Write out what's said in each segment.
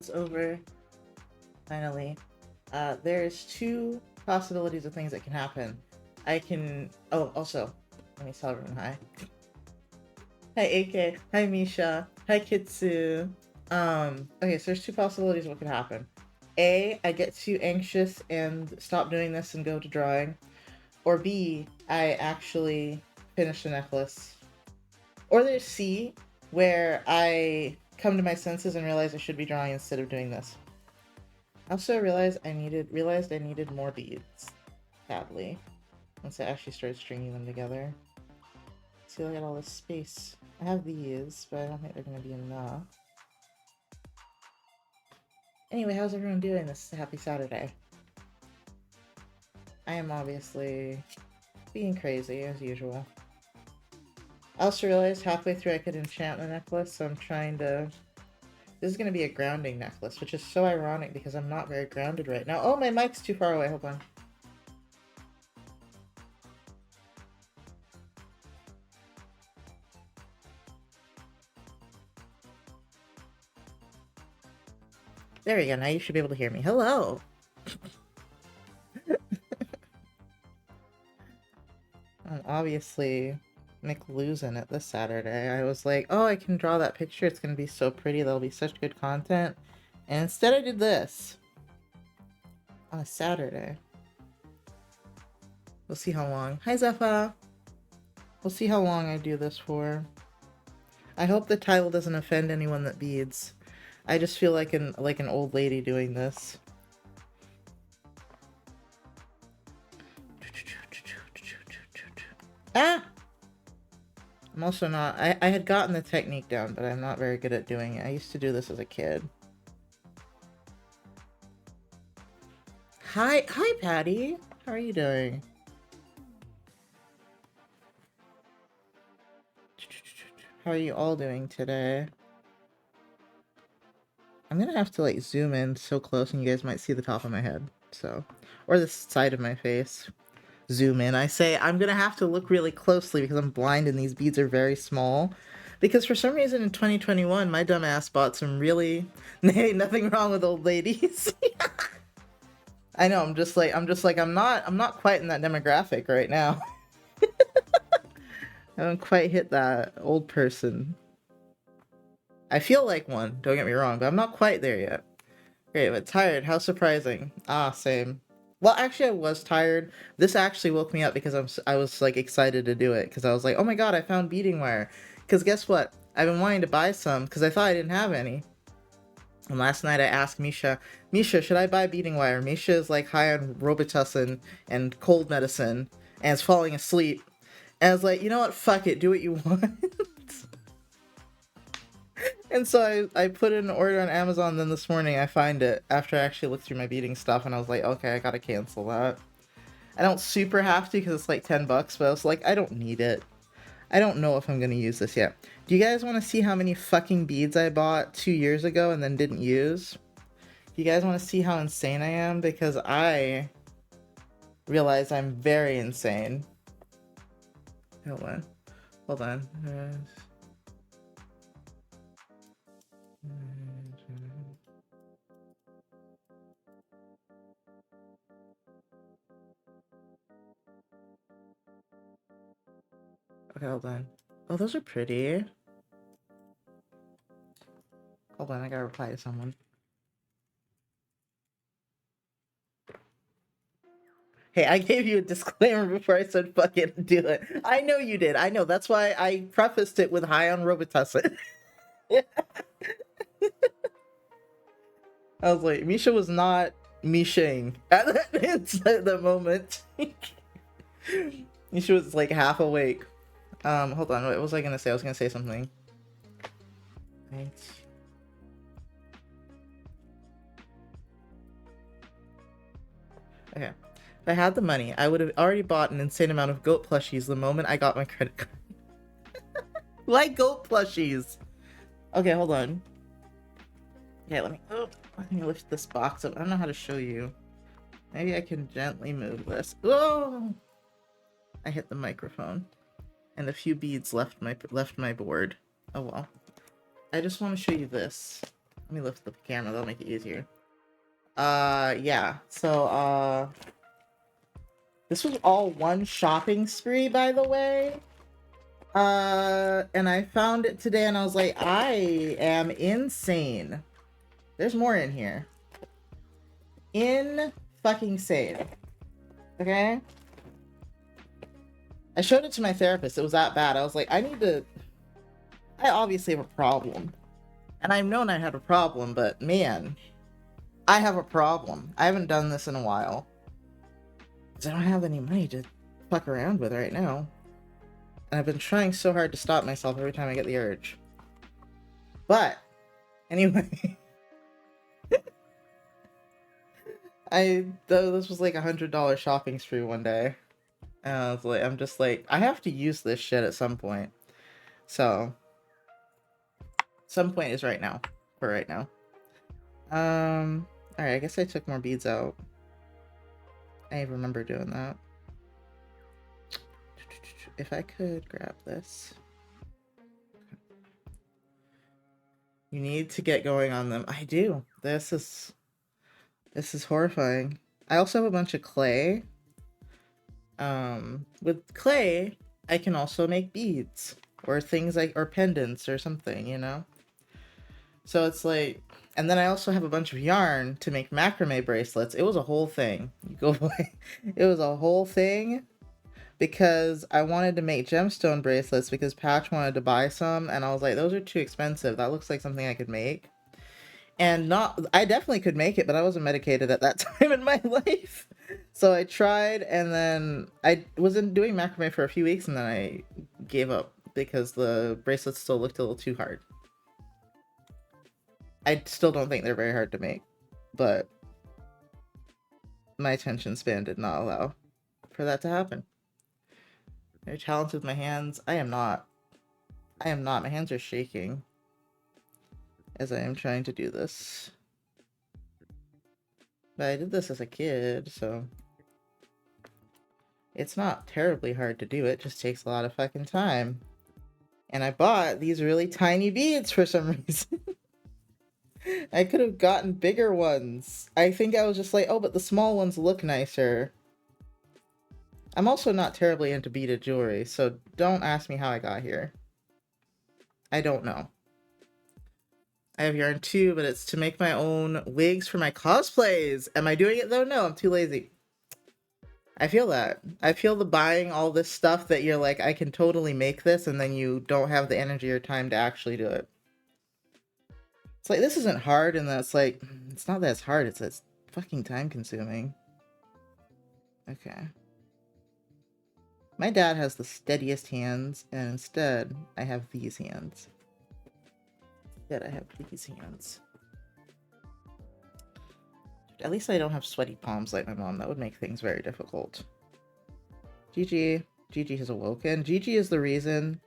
It's over, finally. There's two possibilities of things that can happen. I can. Oh, also, let me tell everyone hi. Hi, AK. Hi, Misha. Hi, Kitsu. Okay, so there's two possibilities of what could happen. A, I get too anxious and stop doing this and go to drawing. Or B, I actually finish the necklace. Or there's C, where I come to my senses and realize I should be drawing instead of doing this. Also, I realized I needed more beads. Sadly, once I actually started stringing them together. See, I got all this space. I have these, but I don't think they're gonna be enough. Anyway, how's everyone doing this happy Saturday? I am obviously being crazy, as usual. I also realized halfway through I could enchant the necklace, so I'm trying to... This is going to be a grounding necklace, which is so ironic because I'm not very grounded right now. Oh, my mic's too far away. Hold on. There we go. Now you should be able to hear me. Hello! I'm obviously losing it this Saturday. I was like, oh, I can draw that picture. It's going to be so pretty. There'll be such good content. And instead I did this. On a Saturday. We'll see how long. Hi, Zepha! We'll see how long I do this for. I hope the title doesn't offend anyone that beads. I just feel like an old lady doing this. Ah! I'm also not... I had gotten the technique down, but I'm not very good at doing it. I used to do this as a kid. Hi, Patty! How are you doing? How are you all doing today? I'm gonna have to like zoom in so close and you guys might see the top of my head, so... Or the side of my face. Zoom in. I say I'm gonna have to look really closely because I'm blind and these beads are very small. Because for some reason in 2021, my dumb ass bought some really... Hey, nothing wrong with old ladies. I know, I'm not quite in that demographic right now. I haven't quite hit that old person. I feel like one, don't get me wrong, but I'm not quite there yet. Great, but tired, how surprising. Ah, same. Well, actually I was tired. This actually woke me up because I was like excited to do it because I was like, oh my god, I found beading wire. Because guess what? I've been wanting to buy some because I thought I didn't have any. And last night I asked Misha, should I buy beading wire? Misha is like high on Robitussin and cold medicine and is falling asleep. And I was like, you know what? Fuck it. Do what you want. And so I put in an order on Amazon. Then this morning I find it after I actually looked through my beading stuff. And I was like, okay, I gotta cancel that. I don't super have to because it's like $10. But I was like, I don't need it. I don't know if I'm gonna use this yet. Do you guys want to see how many fucking beads I bought 2 years ago and then didn't use? Do you guys want to see how insane I am? Because I realize I'm very insane. Hold on. Hold on. Okay, hold on. Oh, those are pretty. Hold on, I gotta reply to someone. Hey, I gave you a disclaimer before I said fuck it, do it. I know you did. I know. That's why I prefaced it with high on Robitussin. I was like, Misha was not Mishaing at the moment. Misha was like half awake. Hold on, what was I gonna say? I was gonna say something. Right. Okay. If I had the money, I would have already bought an insane amount of goat plushies the moment I got my credit card. Like goat plushies! Okay, hold on. Okay, let me lift this box up. I don't know how to show you. Maybe I can gently move this. Oh! I hit the microphone. And a few beads left my board. Oh well. I just want to show you this. Let me lift the camera, that'll make it easier. Yeah. So, this was all one shopping spree, by the way. And I found it today and I was like, I am insane. There's more in here. Fucking sane. Okay? I showed it to my therapist. It was that bad. I was like, I obviously have a problem. And I've known I had a problem, but man, I have a problem. I haven't done this in a while. Because I don't have any money to fuck around with right now. And I've been trying so hard to stop myself every time I get the urge. But, anyway. This was like $100 shopping spree one day. And I'm just like, I have to use this shit at some point. So, some point is right now. For right now. Alright, I guess I took more beads out. I remember doing that. If I could grab this. You need to get going on them. I do. This is horrifying. I also have a bunch of clay. With clay, I can also make beads or things like, or pendants or something, you know? So it's like, and then I also have a bunch of yarn to make macrame bracelets. It was a whole thing. You go away. It was a whole thing because I wanted to make gemstone bracelets because Patch wanted to buy some and I was like, those are too expensive. That looks like something I could make. And I definitely could make it, but I wasn't medicated at that time in my life. So I tried, and then I wasn't doing macrame for a few weeks, and then I gave up because the bracelets still looked a little too hard. I still don't think they're very hard to make, but my attention span did not allow for that to happen. Very talented with my hands. I am not. I am not. My hands are shaking as I am trying to do this. But I did this as a kid, so it's not terribly hard to do. It just takes a lot of fucking time. And I bought these really tiny beads for some reason. I could have gotten bigger ones. I think I was just like, oh, but the small ones look nicer. I'm also not terribly into beaded jewelry, so don't ask me how I got here. I don't know. I have yarn too, but it's to make my own wigs for my cosplays. Am I doing it though? No, I'm too lazy. I feel that. I feel the buying all this stuff that you're like, I can totally make this, and then you don't have the energy or time to actually do it. It's like, this isn't hard, and that's like, it's not that it's hard, it's fucking time consuming. Okay. My dad has the steadiest hands, and instead, I have these hands. Instead, I have these hands. At least I don't have sweaty palms like my mom. That would make things very difficult. Gigi. Gigi has awoken. Gigi is the reason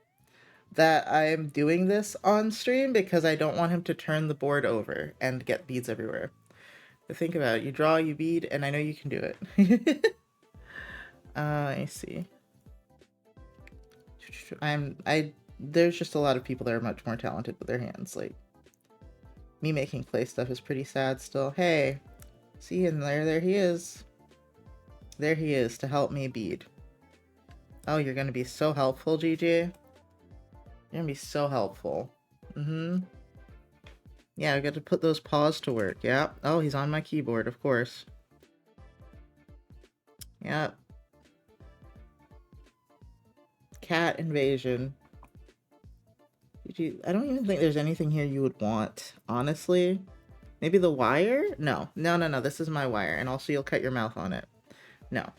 that I'm doing this on stream because I don't want him to turn the board over and get beads everywhere. But think about it. You draw, you bead, and I know you can do it. Let me see. There's just a lot of people that are much more talented with their hands. Like, me making clay stuff is pretty sad still. Hey, see, and there he is. There he is to help me bead. Oh, you're gonna be so helpful, Gigi. You're gonna be so helpful. Yeah, I got to put those paws to work. Yep. Oh, he's on my keyboard, of course. Yep. Cat invasion. Gigi, I don't even think there's anything here you would want, honestly. Maybe the wire? No. No, no, no. This is my wire. And also you'll cut your mouth on it. No.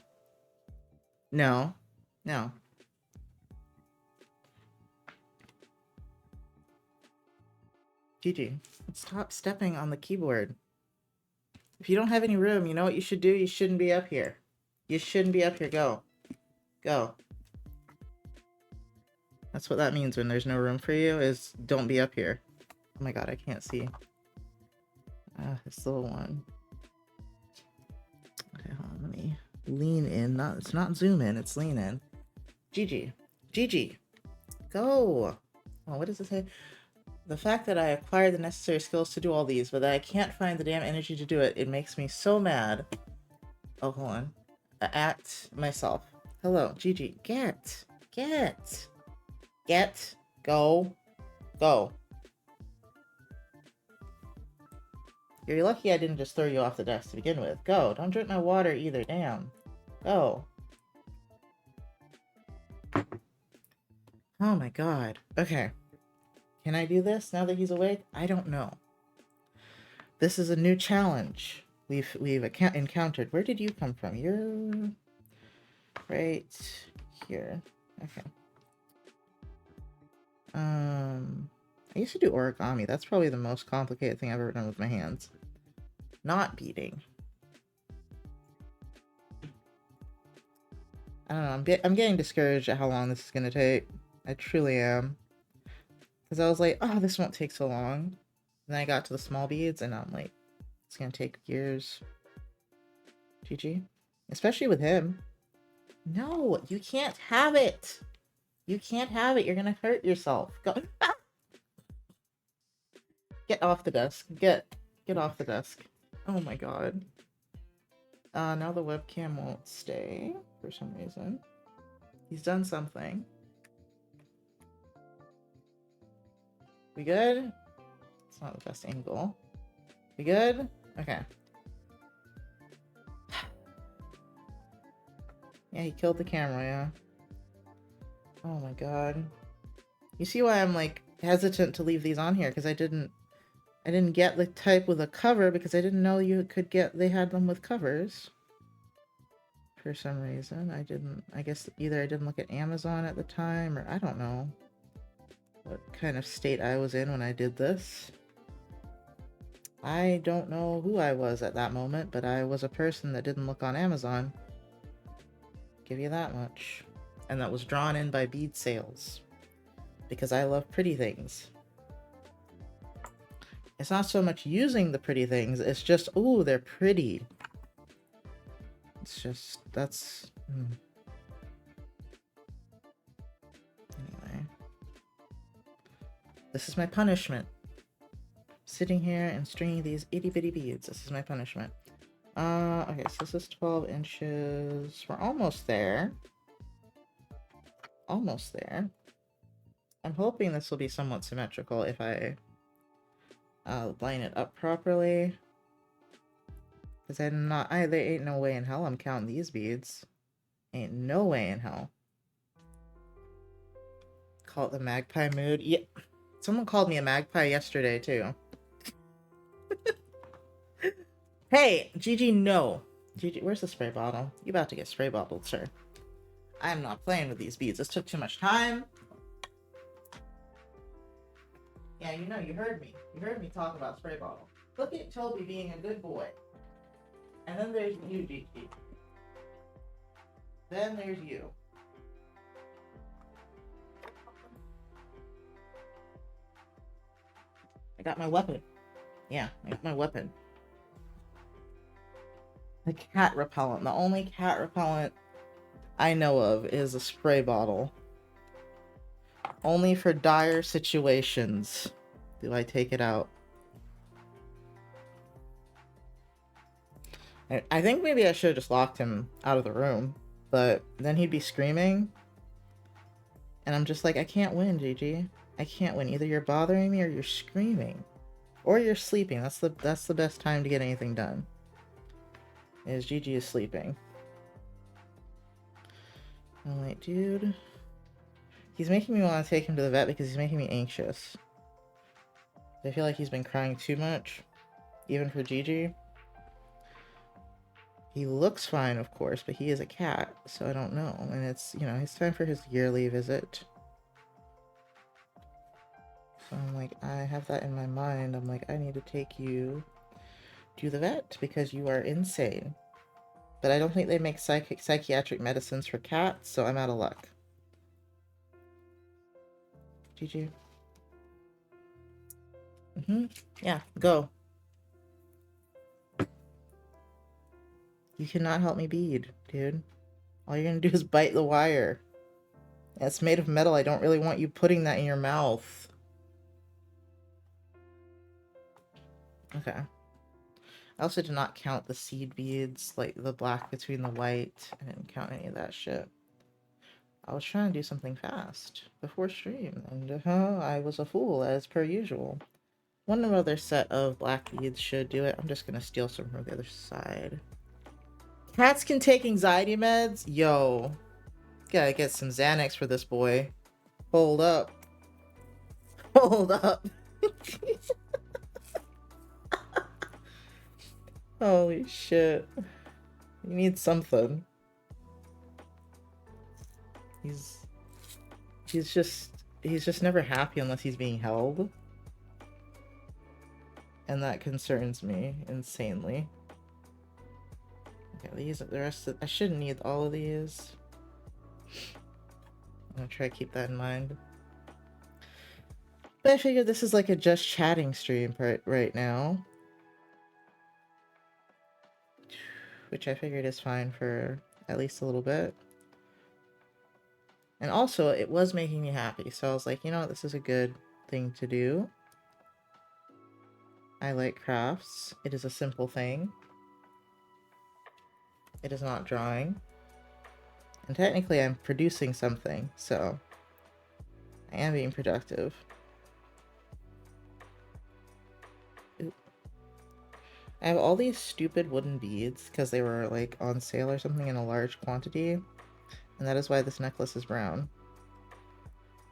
No. No. Gigi, stop stepping on the keyboard. If you don't have any room, you know what you should do? You shouldn't be up here. You shouldn't be up here. Go. Go. That's what that means when there's no room for you, is don't be up here. Oh my god, I can't see. This little one. Okay, hold on, let me lean in. It's not zoom in, it's lean in. Gigi. Gigi! Go! Oh, what does it say? The fact that I acquired the necessary skills to do all these, but that I can't find the damn energy to do it, it makes me so mad. Oh, hold on. At myself. Hello, Gigi. Get! Go. Go. You're lucky I didn't just throw you off the desk to begin with. Go. Don't drink my water either. Damn. Go. Oh my god. Okay. Can I do this now that he's awake? I don't know. This is a new challenge we've encountered. Where did you come from? You're right here. Okay. I used to do origami. That's probably the most complicated thing I've ever done with my hands. Not beading. don't know. I'm getting discouraged at how long this is gonna take. I truly am. Because I was like, oh, this won't take so long. Then I got to the small beads, and I'm like, it's gonna take years. GG. Especially with him. No, you can't have it. You can't have it. You're gonna hurt yourself. Go. Get off the desk. Get off the desk. Oh my god. Now the webcam won't stay for some reason. He's done something. We good? It's not the best angle. We good? Okay. Yeah, he killed the camera, yeah. Oh my god. You see why I'm like hesitant to leave these on here, because I didn't get the type with a cover because I didn't know you could get, they had them with covers. For some reason. I guess either I didn't look at Amazon at the time, or I don't know what kind of state I was in when I did this. I don't know who I was at that moment, but I was a person that didn't look on Amazon. Give you that much. And that was drawn in by bead sales. Because I love pretty things. It's not so much using the pretty things, it's just, ooh, they're pretty. It's just, that's... Anyway. This is my punishment. Sitting here and stringing these itty bitty beads. This is my punishment. Okay, so this is 12 inches. We're almost there. Almost there. I'm hoping this will be somewhat symmetrical if I line it up properly. Because there ain't no way in hell I'm counting these beads. Ain't no way in hell. Call it the magpie mood. Yeah. Someone called me a magpie yesterday, too. Hey, Gigi, no. Gigi, where's the spray bottle? You about to get spray bottled, sir. I am not playing with these beads. This took too much time. Yeah, you know, you heard me. You heard me talk about spray bottle. Look at Toby being a good boy. And then there's you, Gigi. Then there's you. I got my weapon. Yeah, I got my weapon. The cat repellent. The only cat repellent I know of is a spray bottle. Only for dire situations do I take it out. I think maybe I should have just locked him out of the room, but then he'd be screaming. And I'm just like, I can't win, Gigi. I can't win. Either you're bothering me or you're screaming. Or you're sleeping. That's the best time to get anything done. Is Gigi is sleeping. I'm like, dude. He's making me want to take him to the vet because he's making me anxious. I feel like he's been crying too much. Even for Gigi. He looks fine, of course, but he is a cat, so I don't know. And it's, you know, it's time for his yearly visit. So I'm like, I have that in my mind. I'm like, I need to take you to the vet because you are insane. But I don't think they make psychiatric medicines for cats, so I'm out of luck. GG. Yeah, go. You cannot help me bead, dude. All you're gonna do is bite the wire. It's made of metal. I don't really want you putting that in your mouth. Okay. I also did not count the seed beads, like the black between the white. I didn't count any of that shit. I was trying to do something fast before stream, and I was a fool, as per usual. One other set of black beads should do it. I'm just gonna steal some from the other side. Cats can take anxiety meds? Yo. Gotta get some Xanax for this boy. Hold up. Hold up. Holy shit. You need something. He's just never happy unless he's being held. And that concerns me insanely. Okay, the rest of, I shouldn't need all of these. I'm gonna try to keep that in mind. But I figured this is like a just chatting stream right now. Which I figured is fine for at least a little bit. And also, it was making me happy, so I was like, you know what, this is a good thing to do. I like crafts. It is a simple thing. It is not drawing. And technically I'm producing something, so I am being productive. Oop. I have all these stupid wooden beads because they were like on sale or something in a large quantity, and that is why this necklace is brown.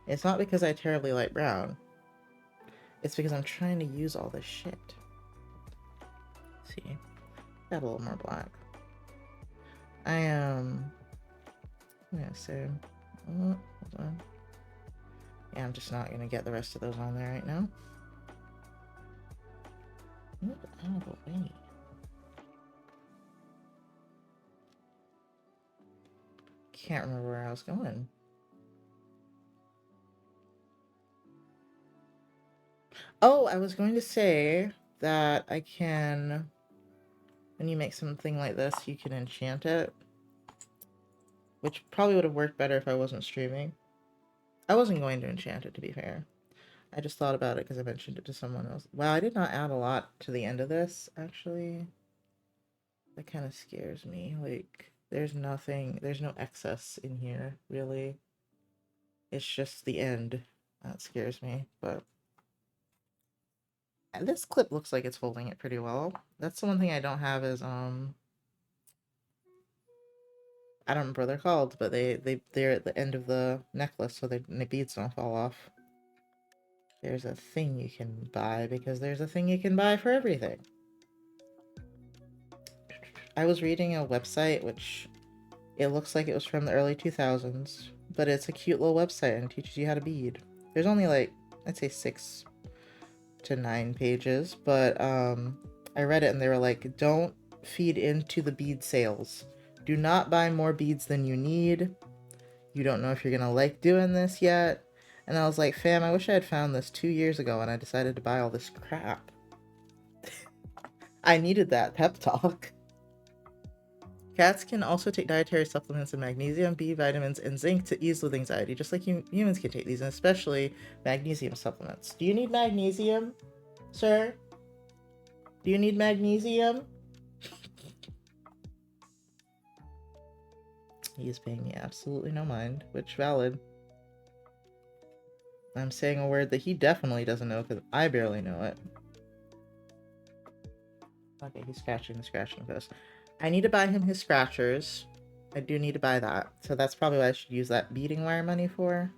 It's not because I terribly like brown. It's because I'm trying to use all this shit. Let's see, got a little more black. I am. I'm gonna say, hold on. Yeah, I'm just not gonna get the rest of those on there right now. Move out of the way. Can't remember where I was going. Oh, I was going to say that I can, when you make something like this, you can enchant it. Which probably would have worked better if I wasn't streaming. I wasn't going to enchant it, to be fair. I just thought about it because I mentioned it to someone else. Wow, I did not add a lot to the end of this, actually. That kind of scares me. Like, there's nothing, there's no excess in here, really. It's just the end. That scares me, but... This clip looks like it's holding it pretty well. That's the one thing I don't have is, I don't remember what they're called, but they're at the end of the necklace so the beads don't fall off. There's a thing you can buy because there's a thing you can buy for everything. I was reading a website which it looks like it was from the early 2000s, but it's a cute little website and it teaches you how to bead. There's only like, I'd say 6 to 9 pages, but I read it and they were like, don't feed into the bead sales. Do not buy more beads than you need. You don't know if you're gonna like doing this yet. And I was like, fam, I wish I had found this 2 years ago and I decided to buy all this crap. I needed that pep talk. Cats can also take dietary supplements of magnesium, B vitamins, and zinc to ease with anxiety, just like humans can take these, and especially magnesium supplements. Do you need magnesium, sir? Do you need magnesium? He is paying me absolutely no mind, which valid. I'm saying a word that he definitely doesn't know because I barely know it. Okay, he's scratching this. I need to buy him his scratchers. I do need to buy that. So that's probably what I should use that beading wire money for.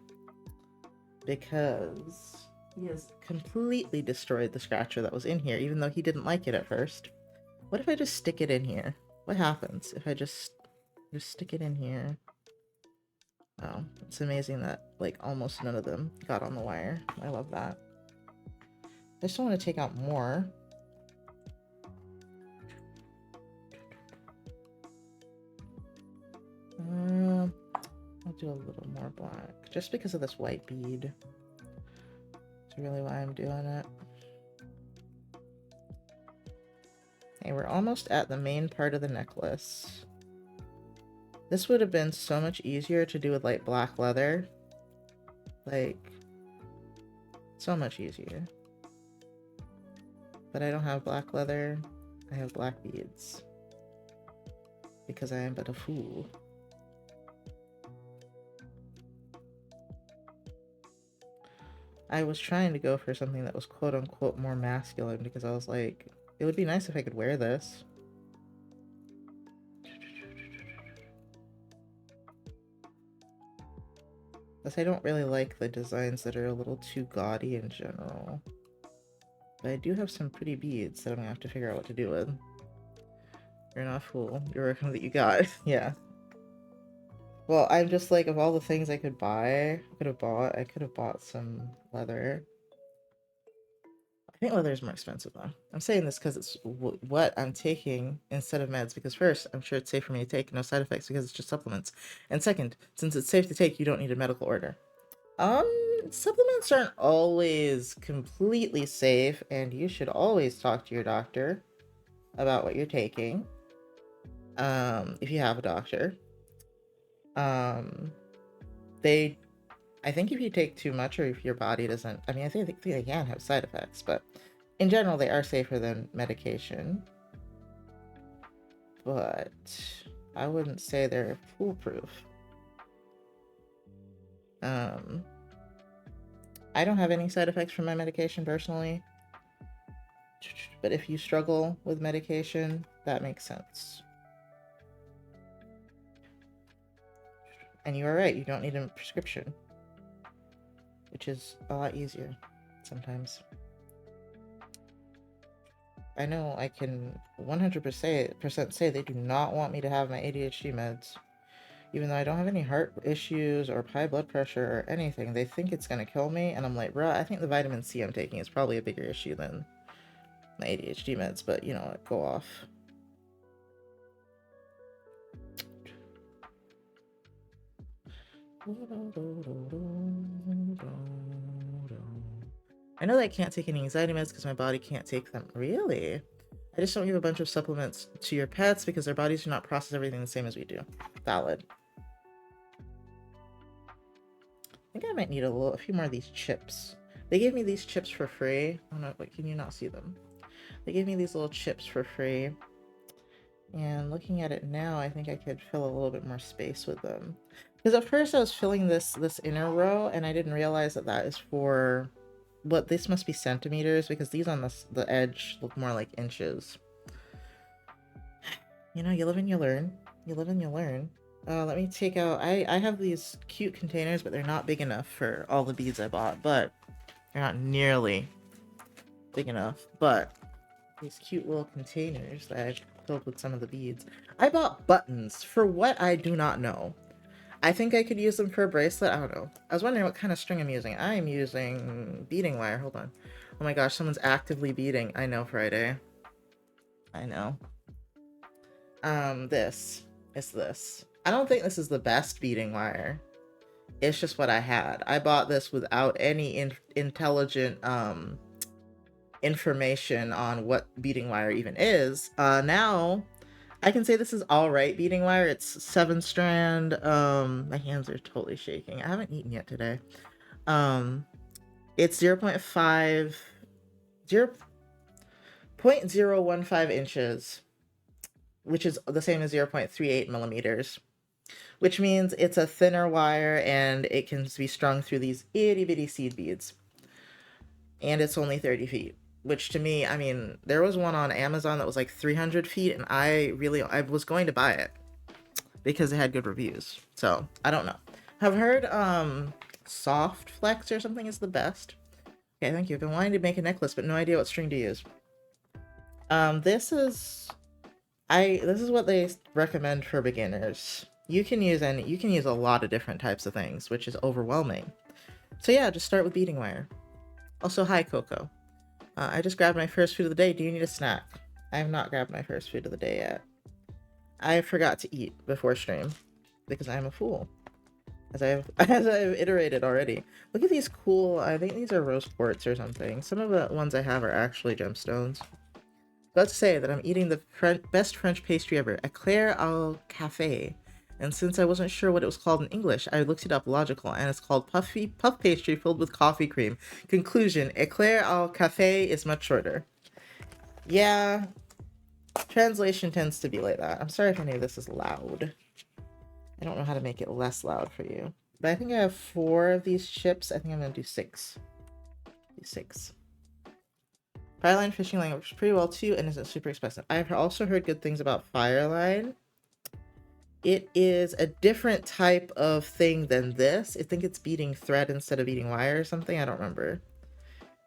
Because he has completely destroyed the scratcher that was in here, even though he didn't like it at first. What if I just stick it in here? What happens if I just stick it in here? Oh, it's amazing that, like, almost none of them got on the wire. I love that. I just don't want to take out more. I'll do a little more black, just because of this white bead. That's really why I'm doing it. Okay, we're almost at the main part of the necklace. This would have been so much easier to do with, like, black leather. Like, so much easier. But I don't have black leather. I have black beads. Because I am but a fool. I was trying to go for something that was quote-unquote more masculine because I was like, it would be nice if I could wear this. Plus, I don't really like the designs that are a little too gaudy in general. But I do have some pretty beads that I'm gonna have to figure out what to do with. You're not a fool. You're working with what you got. Yeah. Well, I'm just like, of all the things I could buy, I could have bought some leather. think leather is more expensive though. I'm saying this because it's what I'm taking instead of meds. Because first, I'm sure it's safe for me to take, no side effects because it's just supplements. And second, since it's safe to take, you don't need a medical order. Supplements aren't always completely safe, and you should always talk to your doctor about what you're taking. If you have a doctor. They I think if you take too much or if your body doesn't, I mean, I think they can have side effects, but in general, they are safer than medication. But I wouldn't say they're foolproof. I don't have any side effects from my medication personally. But if you struggle with medication, that makes sense. And you are right, you don't need a prescription, which is a lot easier sometimes. I know I can 100% say they do not want me to have my ADHD meds. Even though I don't have any heart issues or high blood pressure or anything, they think it's gonna kill me, and I'm like, bruh, I think the vitamin C I'm taking is probably a bigger issue than my ADHD meds, but you know what, go off. I know that I can't take any anxiety meds because my body can't take them. Really? I just don't give a bunch of supplements to your pets because their bodies do not process everything the same as we do. Valid. I think I might need a few more of these chips. They gave me these chips for free. Oh no, wait, can you not see them? They gave me these little chips for free. And looking at it now, I think I could fill a little bit more space with them. Because at first I was filling this inner row, and I didn't realize that that is for... What, this must be centimeters, because these on the edge look more like inches. You know, you live and you learn. You live and you learn. Let me take out... I have these cute containers, but they're not big enough for all the beads I bought. But they're not nearly big enough. But these cute little containers that I've filled with some of the beads. I bought buttons for what I do not know. I think I could use them for a bracelet. I don't know. I was wondering what kind of string I'm using. I am using beading wire. Hold on. Oh my gosh, someone's actively beading. I know, Friday. I know. This is this. I don't think this is the best beading wire. It's just what I had. I bought this without any intelligent information on what beading wire even is. Now I can say this is alright beading wire. It's 7-strand. My hands are totally shaking. I haven't eaten yet today. It's 0.015 inches, which is the same as 0.38 millimeters, which means it's a thinner wire and it can be strung through these itty bitty seed beads. And it's only 30 feet. Which to me, I mean, there was one on Amazon that was like 300 feet, and I was going to buy it because it had good reviews. So, I don't know. I've heard Soft Flex or something is the best. Okay, thank you. I've been wanting to make a necklace, but no idea what string to use. This is what they recommend for beginners. You can use a lot of different types of things, which is overwhelming. So yeah, just start with beading wire. Also, hi Coco. I just grabbed my first food of the day. Do you need a snack? I have not grabbed my first food of the day yet. I forgot to eat before stream because I'm a fool. As I've iterated already. Look at these cool, I think these are rose quartz or something. Some of the ones I have are actually gemstones. Let's say that I'm eating the best French pastry ever, eclair au café. And since I wasn't sure what it was called in English, I looked it up logical, and it's called puff pastry filled with coffee cream. Conclusion, eclair au café is much shorter. Yeah, translation tends to be like that. I'm sorry if any of this is loud. I don't know how to make it less loud for you. But I think I have 4 of these chips. I think I'm going to do 6. Do 6. Fireline fishing line works pretty well too and isn't super expensive. I've also heard good things about Fireline. It is a different type of thing than this. I think it's beading thread instead of beading wire or something. I don't remember.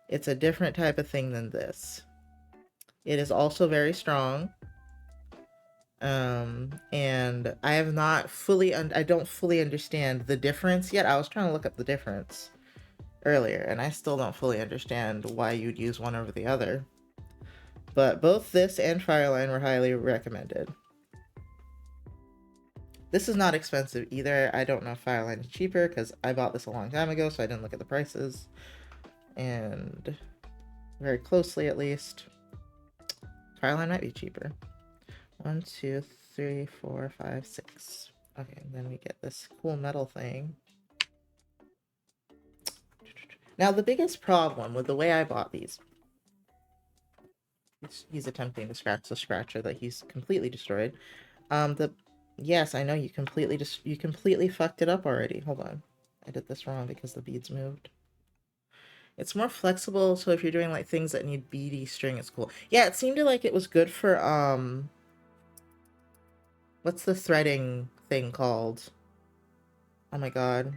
It's a different type of thing than this. It is also very strong. And I have not fully, I don't fully understand the difference yet. I was trying to look up the difference earlier, and I still don't fully understand why you'd use one over the other. But both this and Fireline were highly recommended. This is not expensive either. I don't know if Fireline is cheaper because I bought this a long time ago, so I didn't look at the prices. And very closely, at least. Fireline might be cheaper. 1, 2, 3, 4, 5, 6. Okay, and then we get this cool metal thing. Now, the biggest problem with the way I bought these, he's attempting to scratch the scratcher that he's completely destroyed. Yes, I know you completely fucked it up already. Hold on. I did this wrong because the beads moved. It's more flexible, so if you're doing like things that need beady string, it's cool. Yeah, it seemed like it was good for what's the threading thing called? Oh my god.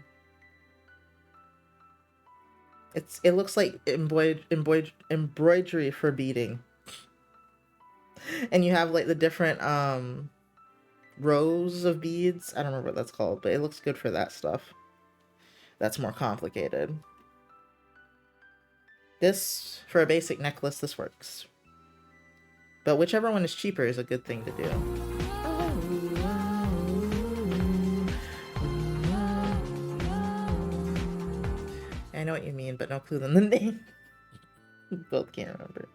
It looks like embroidery for beading. And you have like the different rows of beads. I don't remember what that's called, but it looks good for that stuff. That's more complicated. This, for a basic necklace, this works. But whichever one is cheaper is a good thing to do. I know what you mean, but no clue on the name. Both can't remember.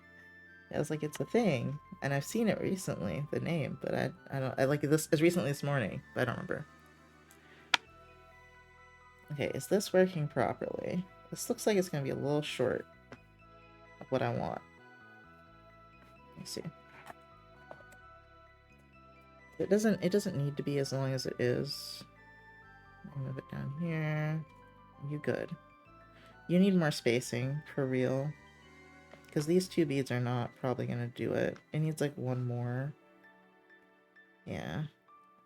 I was like, it's a thing, and I've seen it recently, the name, but I like this as recently this morning, but I don't remember. Okay, is this working properly? This looks like it's gonna be a little short of what I want. Let me see. It doesn't need to be as long as it is. I'll move it down here. You good. You need more spacing, for real. Because these two beads are not probably gonna do it. It needs like one more. Yeah.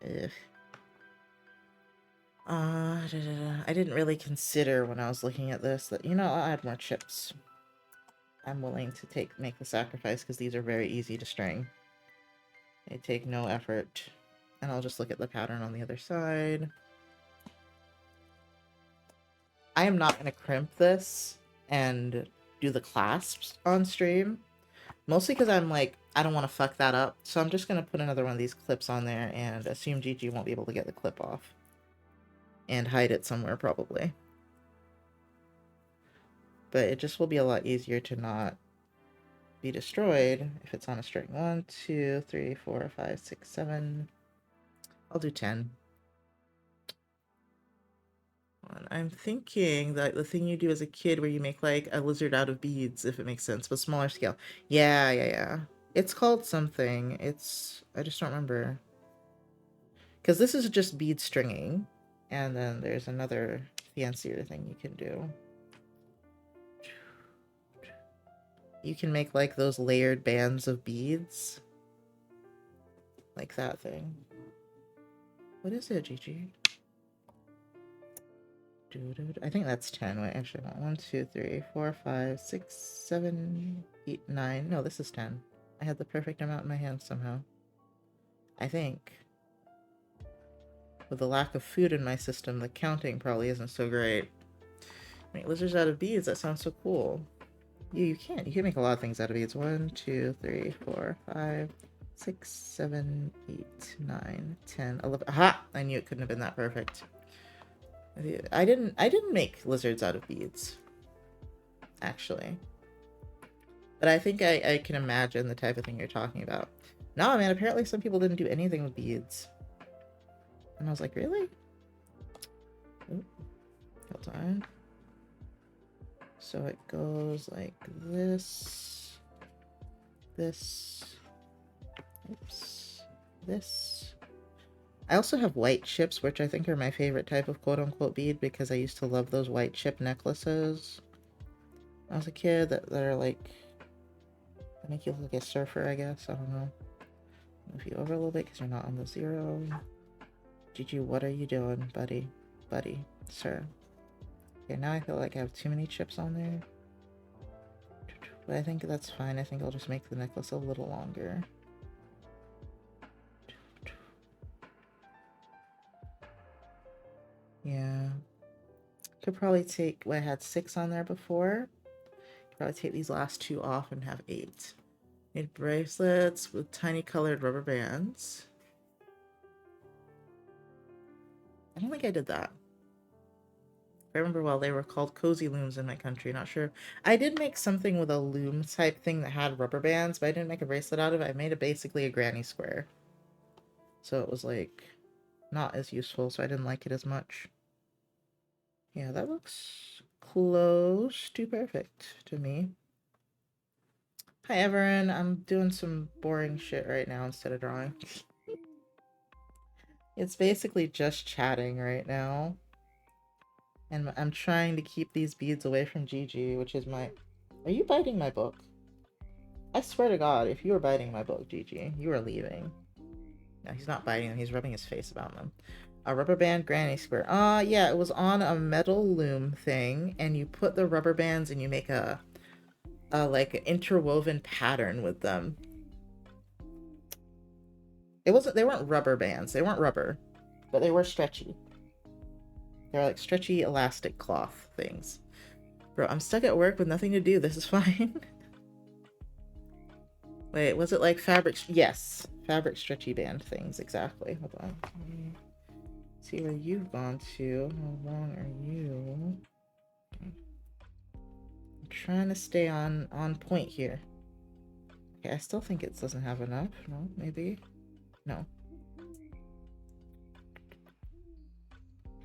Ugh. I didn't really consider when I was looking at this that, you know, I'll add more chips. I'm willing to make the sacrifice because these are very easy to string. They take no effort. And I'll just look at the pattern on the other side. I am not going to crimp this and do the clasps on stream. Mostly because I'm like, I don't want to fuck that up. So I'm just going to put another one of these clips on there and assume Gigi won't be able to get the clip off. And hide it somewhere, probably. But it just will be a lot easier to not be destroyed if it's on a string. 1, 2, 3, 4, 5, 6, 7. I'll do 10. I'm thinking that the thing you do as a kid where you make like a lizard out of beads, if it makes sense, but smaller scale. Yeah. It's called something. I just don't remember. Because this is just bead stringing. And then there's another fancier thing you can do. You can make like those layered bands of beads. Like that thing. What is it, Gigi? I think that's 10. Wait, actually, 1, 2, 3, 4, 5, 6, 7, 8, 9. No, this is 10. I had the perfect amount in my hand somehow. I think. With the lack of food in my system, the counting probably isn't so great. Make lizards out of beads, that sounds so cool. You can make a lot of things out of beads. 1, 2, 3, 4, 5, 6, 7, 8, 9, 10, 11. Aha! I knew it couldn't have been that perfect. I didn't make lizards out of beads, actually. But I think I can imagine the type of thing you're talking about. No, man, apparently some people didn't do anything with beads. And I was like, really? Ooh, hold on. So it goes like this. This. Oops. This. I also have white chips, which I think are my favorite type of quote-unquote bead because I used to love those white chip necklaces when I was a kid that are like, that make you look like a surfer, I guess. I don't know. Move you over a little bit because you're not on the 0. Gigi, what are you doing, buddy? Buddy, sir. Okay, now I feel like I have too many chips on there. But I think that's fine. I think I'll just make the necklace a little longer. Yeah. Could probably take, well, I had 6 on there before. Probably take these last 2 off and have 8. Need bracelets with tiny colored rubber bands. I don't think I did that. If I remember well, they were called cozy looms in my country. Not sure. I did make something with a loom type thing that had rubber bands, but I didn't make a bracelet out of it. I made it basically a granny square. So it was like not as useful, so I didn't like it as much. Yeah, that looks close to perfect to me. Hi, Everin. I'm doing some boring shit right now instead of drawing. It's basically just chatting right now. And I'm trying to keep these beads away from Gigi, which is my... Are you biting my book? I swear to God, if you were biting my book, Gigi, you are leaving. No, he's not biting them. He's rubbing his face about them. A rubber band granny square. Yeah, it was on a metal loom thing, and you put the rubber bands and you make a like an interwoven pattern with them. They weren't rubber bands. They weren't rubber, but they were stretchy. They're like stretchy elastic cloth things. Bro, I'm stuck at work with nothing to do. This is fine. Wait, was it like fabric? Yes, fabric stretchy band things. Exactly. Hold on. See where you've gone to. How long are you? I'm trying to stay on point here. Okay, I still think it doesn't have enough. No, maybe. No.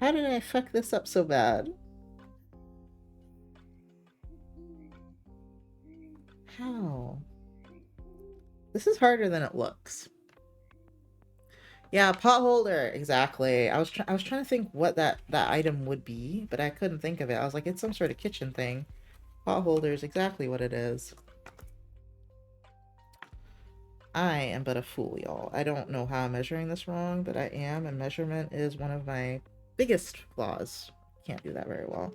How did I fuck this up so bad? How? This is harder than it looks. Yeah, pot holder. Exactly. I was trying to think what that item would be, but I couldn't think of it. I was like, it's some sort of kitchen thing. Pot holder is exactly what it is. I am but a fool, y'all. I don't know how I'm measuring this wrong, but I am, and measurement is one of my biggest flaws. Can't do that very well.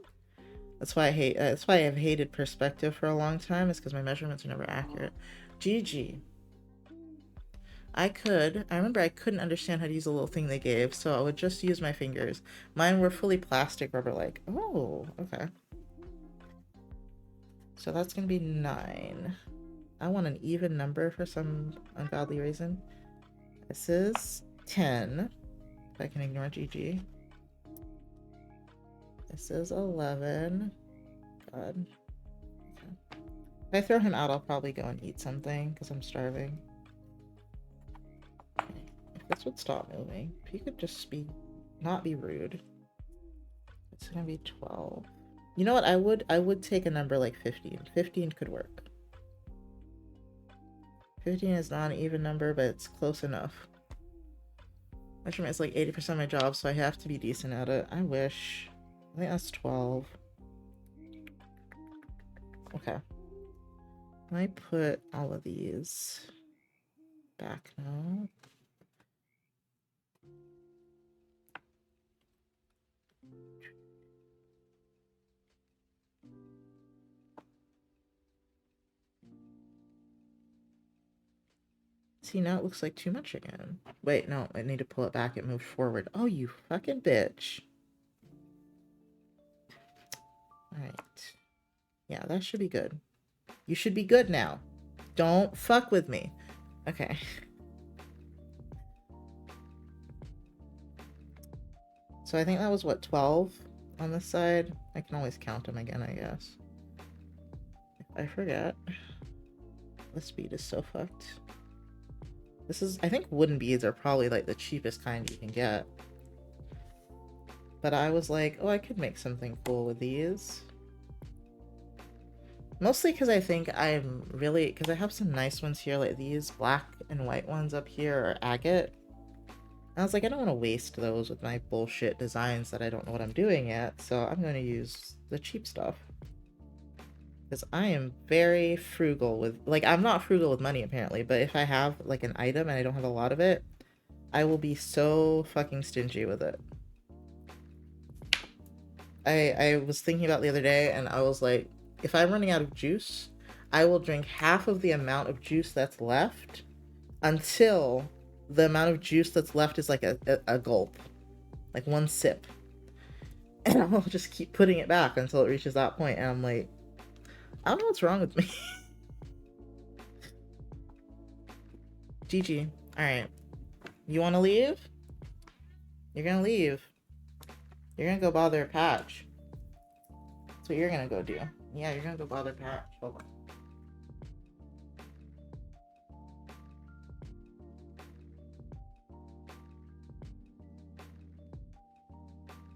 That's why I've hated perspective for a long time, is because my measurements are never accurate. GG. I remember I couldn't understand how to use a little thing they gave, so I would just use my fingers. Mine were fully plastic rubber-like. Oh, okay. So that's gonna be 9. I want an even number for some ungodly reason. This is 10, if I can ignore GG. This is 11. God. Okay. If I throw him out, I'll probably go and eat something, because I'm starving. Okay. If this would stop moving, if you could just not be rude. It's gonna be 12. You know what? I would take a number like 15. 15 could work. 15 is not an even number, but it's close enough. Measurement is like 80% of my job, so I have to be decent at it. I wish. I think that's 12. Okay. I put all of these back now. See, now it looks like too much again. Wait, no, I need to pull it back. It moved forward. Oh, you fucking bitch. Alright. Yeah, that should be good. You should be good now. Don't fuck with me. Okay. So I think that was, what, 12 on this side? I can always count them again, I guess. If I forget. This bead is so fucked. This is, I think wooden beads are probably like the cheapest kind you can get. But I was like, oh, I could make something cool with these. Mostly because I think because I have some nice ones here, like these black and white ones up here are agate. And I was like, I don't want to waste those with my bullshit designs that I don't know what I'm doing yet, so I'm going to use the cheap stuff. Because I am very frugal with, like, I'm not frugal with money apparently, but if I have like an item and I don't have a lot of it, I will be so fucking stingy with it. I was thinking about the other day and I was like, if I'm running out of juice, I will drink half of the amount of juice that's left until the amount of juice that's left is like a gulp, like one sip. And I'll just keep putting it back until it reaches that point, and I'm like, I don't know what's wrong with me. GG. Alright. You wanna leave? You're gonna leave. You're gonna go bother Patch. That's what you're gonna go do. Yeah, you're gonna go bother Patch. Hold on.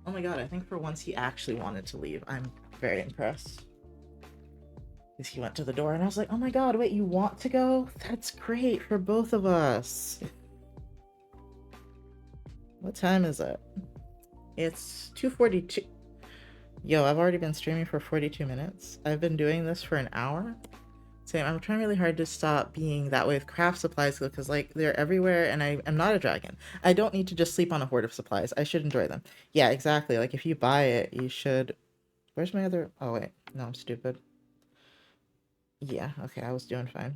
Oh my god, I think for once he actually wanted to leave. I'm very impressed. Because he went to the door and I was like, oh my god, wait, you want to go? That's great for both of us. What time is it? It's 2:42. Yo, I've already been streaming for 42 minutes. I've been doing this for an hour. Same, I'm trying really hard to stop being that way with craft supplies because, like, they're everywhere and I'm not a dragon. I don't need to just sleep on a hoard of supplies. I should enjoy them. Yeah, exactly. Like, if you buy it, you should... Where's my other... Oh, wait. No, I'm stupid. Yeah, okay, I was doing fine.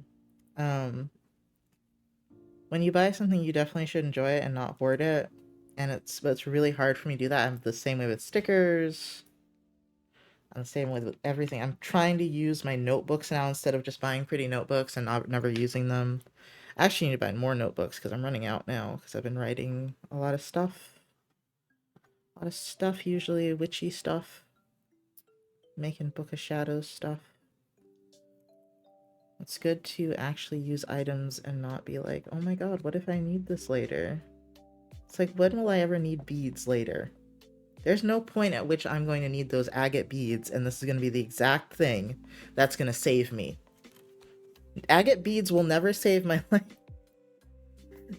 When you buy something, you definitely should enjoy it and not hoard it. And it's really hard for me to do that. I'm the same way with stickers. I'm the same way with everything. I'm trying to use my notebooks now instead of just buying pretty notebooks and never using them. I actually need to buy more notebooks because I'm running out now because I've been writing a lot of stuff. A lot of stuff, usually witchy stuff. Making Book of Shadows stuff. It's good to actually use items and not be like, oh my god, what if I need this later? It's like, when will I ever need beads later? There's no point at which I'm going to need those agate beads, and this is going to be the exact thing that's going to save me. Agate beads will never save my life.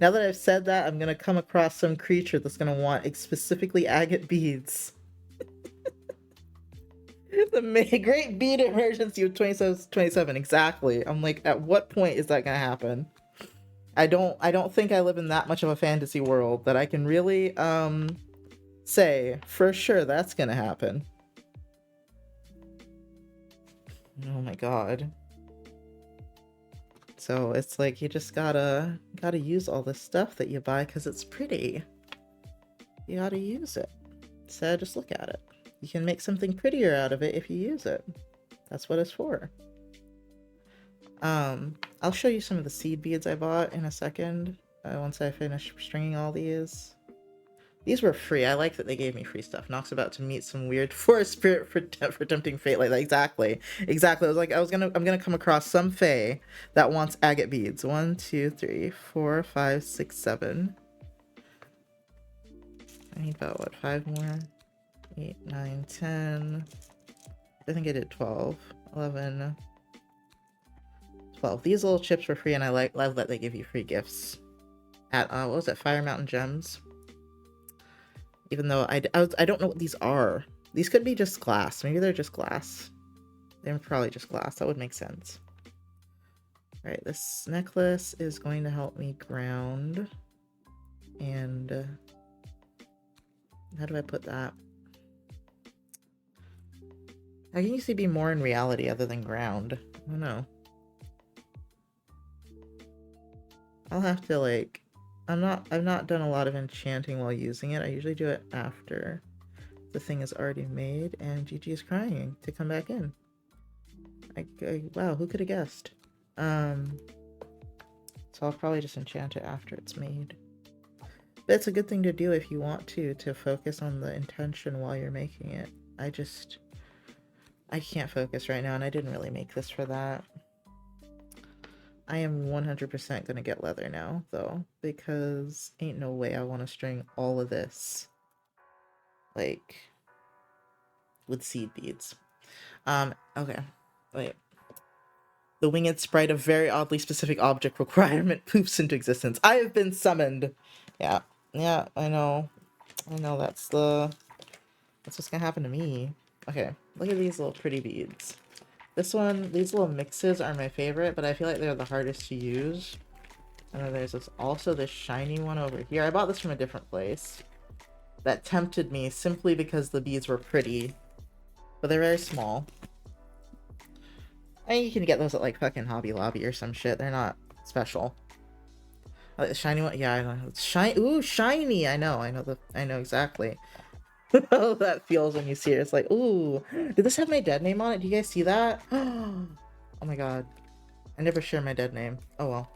Now that I've said that, I'm going to come across some creature that's going to want specifically agate beads. The great bead emergency of 27, exactly. I'm like, at what point is that going to happen? I don't think I live in that much of a fantasy world that I can really, say for sure that's gonna happen. Oh my god. So it's like you just gotta use all this stuff that you buy because it's pretty. You gotta use it. So just look at it. You can make something prettier out of it if you use it. That's what it's for. I'll show you some of the seed beads I bought in a second, once I finish stringing all these. These were free. I like that they gave me free stuff. Nox's about to meet some weird forest spirit for tempting fate like that. Exactly. Exactly. I'm gonna come across some fae that wants agate beads. 1, 2, 3, 4, 5, 6, 7. I need about, what, 5 more? 8, 9, 10. I think I did 12. 11. 12. These little chips were free, and I love that they give you free gifts. At, what was it? Fire Mountain Gems. Even though I don't know what these are. These could be just glass. Maybe they're just glass. They're probably just glass. That would make sense. Alright, this necklace is going to help me ground. And... how do I put that? How can you see be more in reality other than ground? I don't know. I'll have to, like... I've not done a lot of enchanting while using it. I usually do it after the thing is already made, and Gigi is crying to come back in. Wow, who could have guessed? So I'll probably just enchant it after it's made. But it's a good thing to do if you want to focus on the intention while you're making it. I can't focus right now, and I didn't really make this for that. I am 100% gonna get leather now, though, because ain't no way I want to string all of this, like, with seed beads. Okay, wait. The winged sprite of very oddly specific object requirement poops into existence. I have been summoned! Yeah, I know. That's what's gonna happen to me. Okay, look at these little pretty beads. These little mixes are my favorite, but I feel like they're the hardest to use. And then there's also this shiny one over here. I bought this from a different place. That tempted me simply because the beads were pretty. But they're very small. I mean, you can get those at like fucking Hobby Lobby or some shit. They're not special. I like the shiny one. Yeah, I know. It's shiny. Ooh, shiny! I know exactly. How that feels when you see it. It's like, ooh, did this have my dead name on it? Do you guys see that? Oh my god. I never share my dead name. Oh well.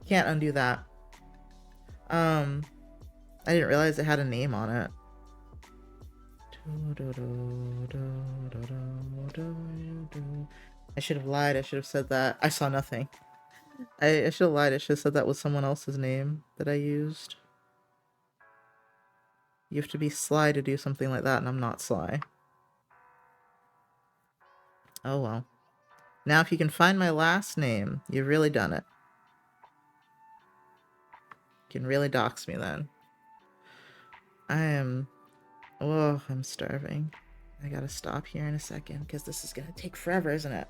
Can't undo that. I didn't realize it had a name on it. I should have lied. I should have said that. I saw nothing. I should have lied. I should have said that was someone else's name that I used. You have to be sly to do something like that, and I'm not sly. Oh well. Now if you can find my last name, you've really done it. You can really dox me then. Oh, I'm starving. I gotta stop here in a second, because this is gonna take forever, isn't it?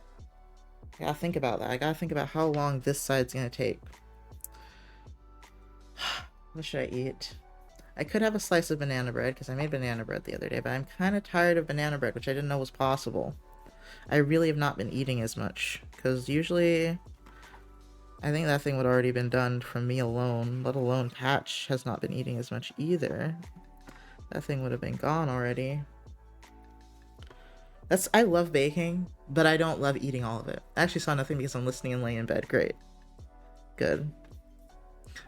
I gotta think about that. I gotta think about how long this side's gonna take. What should I eat? I could have a slice of banana bread, because I made banana bread the other day, but I'm kind of tired of banana bread, which I didn't know was possible. I really have not been eating as much, because usually I think that thing would already been done from me alone, let alone Patch has not been eating as much either. That thing would have been gone already. I love baking, but I don't love eating all of it. I actually saw nothing because I'm listening and laying in bed. Great. Good.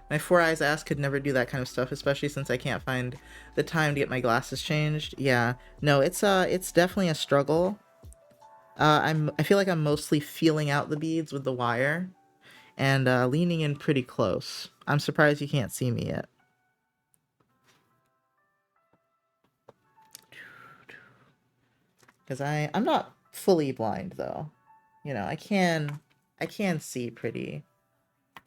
My four eyes ass could never do that kind of stuff, especially since I can't find the time to get my glasses changed. Yeah. No, it's definitely a struggle. I feel like I'm mostly feeling out the beads with the wire and leaning in pretty close. I'm surprised you can't see me yet. Because I'm not fully blind though. You know, I can see pretty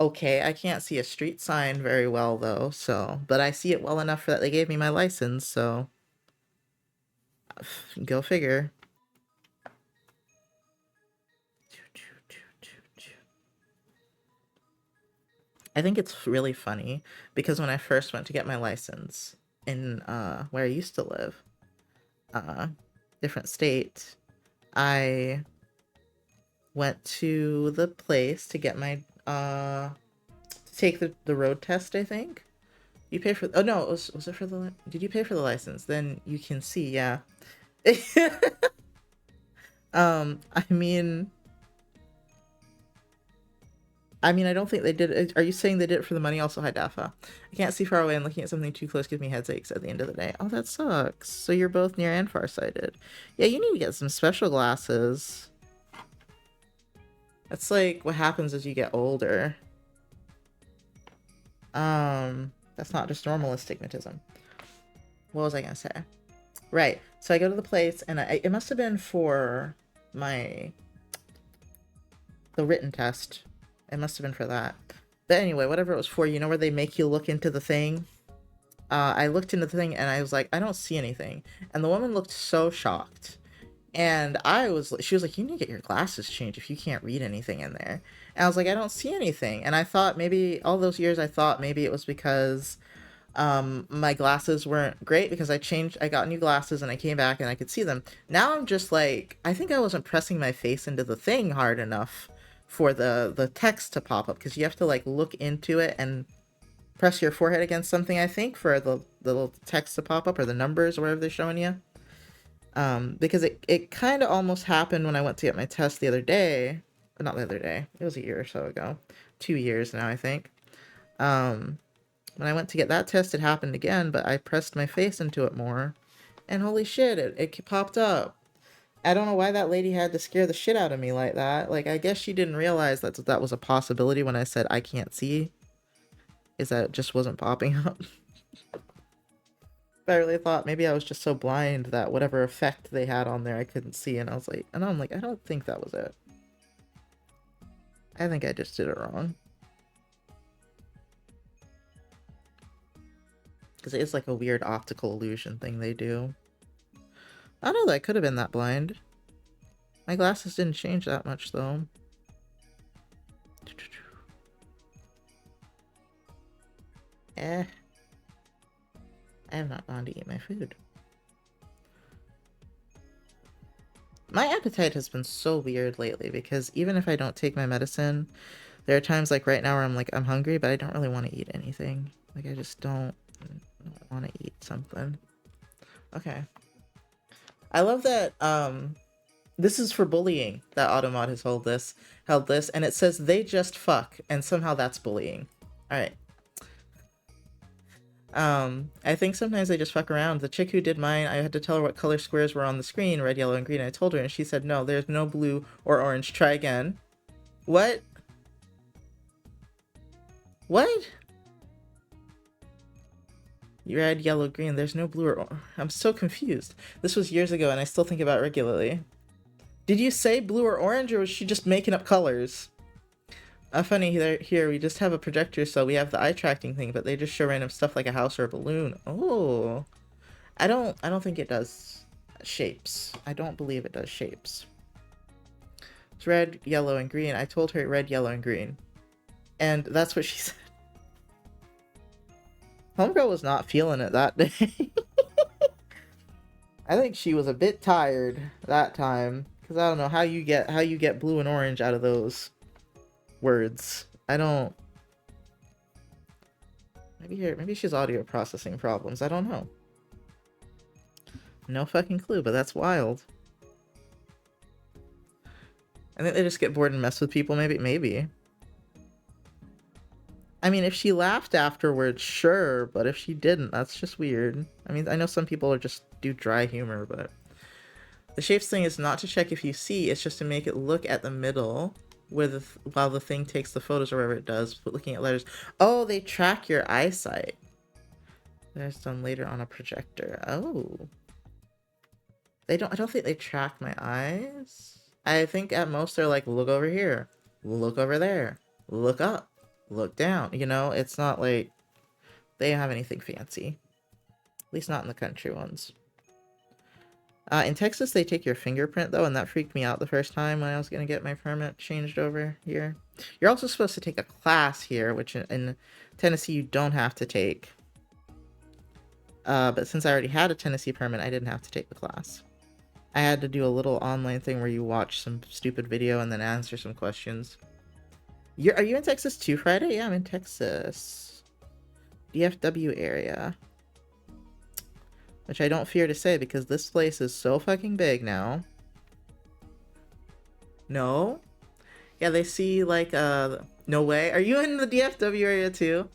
okay. I can't see a street sign very well though, so but I see it well enough for that they gave me my license, so go figure. I think it's really funny because when I first went to get my license in where I used to live, different state, I went to the place to get my to take the road test, I think. You pay for, oh no, was it for the, did you pay for the license? Then you can see, yeah. I mean, I don't think they did it. Are you saying they did it for the money? Also, hi, Dafa. I can't see far away and looking at something too close gives me headaches at the end of the day. Oh, that sucks. So you're both near and farsighted. Yeah, you need to get some special glasses. That's like what happens as you get older. That's not just normal astigmatism. What was I gonna say? Right. So I go to the place and it must have been for the written test. It must have been for that. But anyway, whatever it was for, you know where they make you look into the thing? I looked into the thing and I was like, I don't see anything. And the woman looked so shocked. And she was like, you need to get your glasses changed if you can't read anything in there. And I was like, I don't see anything. And I thought maybe, all those years I thought maybe it was because my glasses weren't great because I got new glasses and I came back and I could see them. Now I'm just like, I think I wasn't pressing my face into the thing hard enough for the text to pop up, because you have to like look into it and press your forehead against something, I think, for the little text to pop up, or the numbers or whatever they're showing you. Because it kind of almost happened when I went to get my test the other day. Not the other day, it was a year or so ago. 2 years now, I think. When I went to get that test, it happened again, but I pressed my face into it more, and holy shit, it popped up. I don't know why that lady had to scare the shit out of me like that. Like, I guess she didn't realize that was a possibility when I said I can't see. Is that it just wasn't popping up. I really thought maybe I was just so blind that whatever effect they had on there I couldn't see, and I'm like, I don't think that was it. I think I just did it wrong. Because it is like a weird optical illusion thing they do. I don't know that I could have been that blind. My glasses didn't change that much, though. Eh. I have not gone to eat my food. My appetite has been so weird lately, because even if I don't take my medicine, there are times like right now where I'm hungry, but I don't really want to eat anything. Like, I just don't. I want to eat something. Okay. I love that this is for bullying that Automod has held this, and it says they just fuck, and somehow that's bullying. Alright. I think sometimes they just fuck around. The chick who did mine, I had to tell her what color squares were on the screen, red, yellow, and green. I told her, and she said, no, there's no blue or orange. Try again. What? What? Red, yellow, green. There's no blue or orange. I'm so confused. This was years ago, and I still think about it regularly. Did you say blue or orange, or was she just making up colors? Funny, here, we just have a projector, so we have the eye tracking thing, but they just show random stuff like a house or a balloon. Oh. I don't think it does shapes. I don't believe it does shapes. It's red, yellow, and green. I told her red, yellow, and green. And that's what she said. Homegirl was not feeling it that day. I think she was a bit tired that time. Because I don't know how you get blue and orange out of those words. I don't... Maybe she's audio processing problems. I don't know. No fucking clue, but that's wild. I think they just get bored and mess with people, maybe. I mean, if she laughed afterwards, sure, but if she didn't, that's just weird. I mean, I know some people are just do dry humor, but... The shapes thing is not to check if you see, it's just to make it look at the middle where while the thing takes the photos or whatever it does, but looking at letters. Oh, they track your eyesight. That's done later on a projector. Oh. I don't think they track my eyes. I think at most they're like, look over here, look over there, look up, look down. You know, it's not like they don't have anything fancy. At least not in the country ones. In Texas, they take your fingerprint, though, and that freaked me out the first time when I was going to get my permit changed over here. You're also supposed to take a class here, which in Tennessee you don't have to take. But since I already had a Tennessee permit, I didn't have to take the class. I had to do a little online thing where you watch some stupid video and then answer some questions. Are you in Texas too, Friday? Yeah, I'm in Texas. DFW area. Which I don't fear to say because this place is so fucking big now. No? Yeah, they see like, no way. Are you in the DFW area too?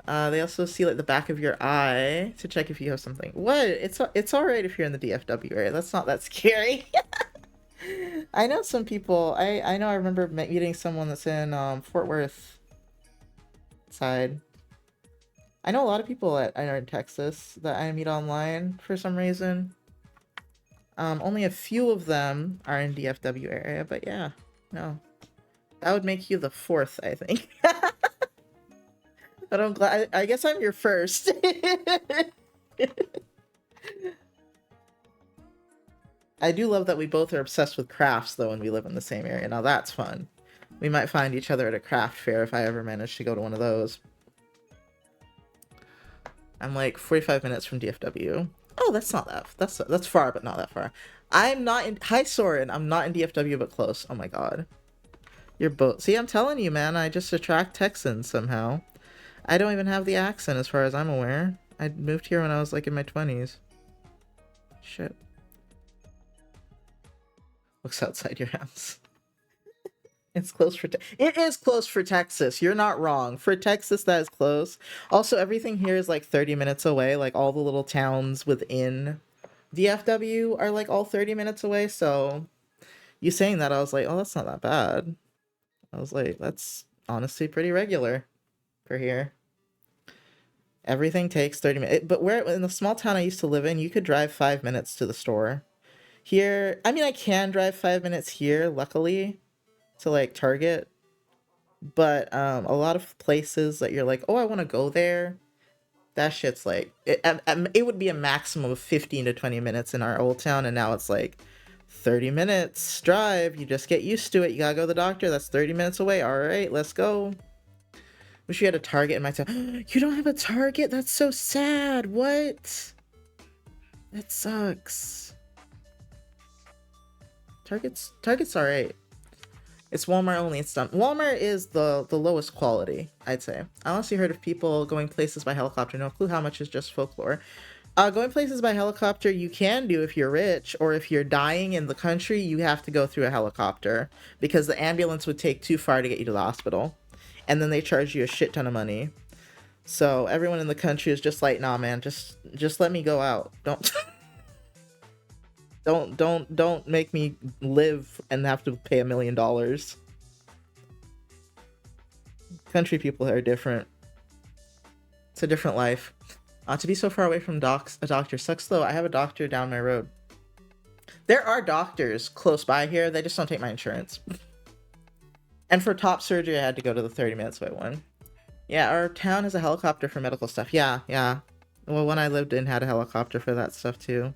They also see like the back of your eye to check if you have something. What? It's alright if you're in the DFW area. That's not that scary. I know some people. I know I remember meeting someone that's in Fort Worth side. I know a lot of people that are in Texas that I meet online for some reason. Only a few of them are in DFW area, but yeah, no. That would make you the fourth, I think. But I'm glad. I guess I'm your first. I do love that we both are obsessed with crafts, though, and we live in the same area. Now that's fun. We might find each other at a craft fair if I ever manage to go to one of those. I'm like 45 minutes from DFW. Oh, that's not that. That's far, but not that far. I'm not in. Hi, Soren. I'm not in DFW, but close. Oh my god. You're both. See, I'm telling you, man. I just attract Texans somehow. I don't even have the accent, as far as I'm aware. I moved here when I was like in my 20s. Shit. Looks outside your house. It's close for it is close for Texas. You're not wrong. For Texas, that is close. Also, everything here is like 30 minutes away. Like all the little towns within DFW are like all 30 minutes away. So you saying that, I was like, oh, that's not that bad. I was like, that's honestly pretty regular for here. Everything takes 30 minutes. But where in the small town I used to live in, you could drive 5 minutes to the store. Here, I mean, I can drive 5 minutes here, luckily, to like Target, but a lot of places that you're like, oh, I want to go there, that shit's like it would be a maximum of 15 to 20 minutes in our old town, and now it's like 30 minutes drive. You just get used to it. You gotta go to the doctor, that's 30 minutes away. All right, let's go. Wish we had a Target in my town. You don't have a Target? That's so sad. What? That sucks. Target's all right. It's Walmart only. It's done. Walmart is the lowest quality, I'd say. I honestly heard of people going places by helicopter. No clue how much is just folklore. Going places by helicopter, you can do if you're rich, or if you're dying in the country, you have to go through a helicopter because the ambulance would take too far to get you to the hospital, and then they charge you a shit ton of money. So everyone in the country is just like, nah, man, just let me go out. Don't don't make me live and have to pay $1 million. Country people are different. It's a different life. To be so far away from a doctor sucks though. I have a doctor down my road. There are doctors close by here. They just don't take my insurance. And for top surgery, I had to go to the 30 minutes away one. Yeah, our town has a helicopter for medical stuff. Yeah, yeah. Well, one I lived in had a helicopter for that stuff too.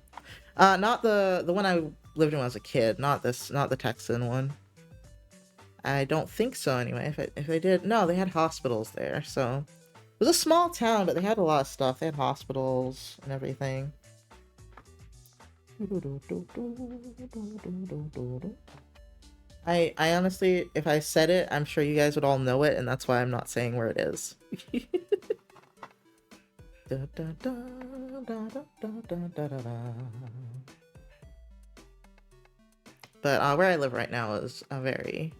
Not the one I lived in when I was a kid. Not the Texan one. I don't think so anyway. If they did, no, they had hospitals there. So it was a small town, but they had a lot of stuff. They had hospitals and everything. I honestly, if I said it, I'm sure you guys would all know it, and that's why I'm not saying where it is. But where I live right now is a very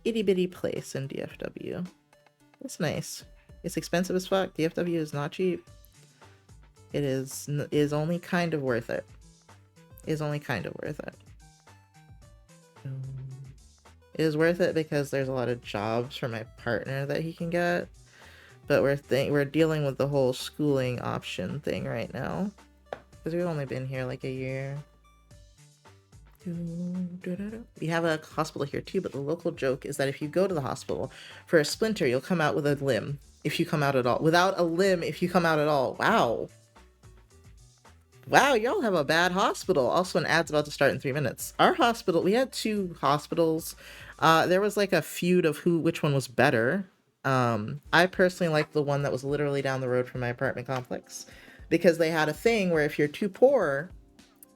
itty-bitty place in DFW. It's nice. It's expensive as fuck. DFW is not cheap. It is only kind of worth it. Is only kind of worth it. It is worth it because there's a lot of jobs for my partner that he can get. But we're dealing with the whole schooling option thing right now. Because we've only been here like a year. We have a hospital here too, but the local joke is that if you go to the hospital for a splinter, you'll come out with a limb. If you come out at all. Without a limb, if you come out at all. Wow. Wow, y'all have a bad hospital. Also, an ad's about to start in 3 minutes. Our hospital, we had 2 hospitals. There was like a feud of which one was better. I personally like the one that was literally down the road from my apartment complex, because they had a thing where if you're too poor,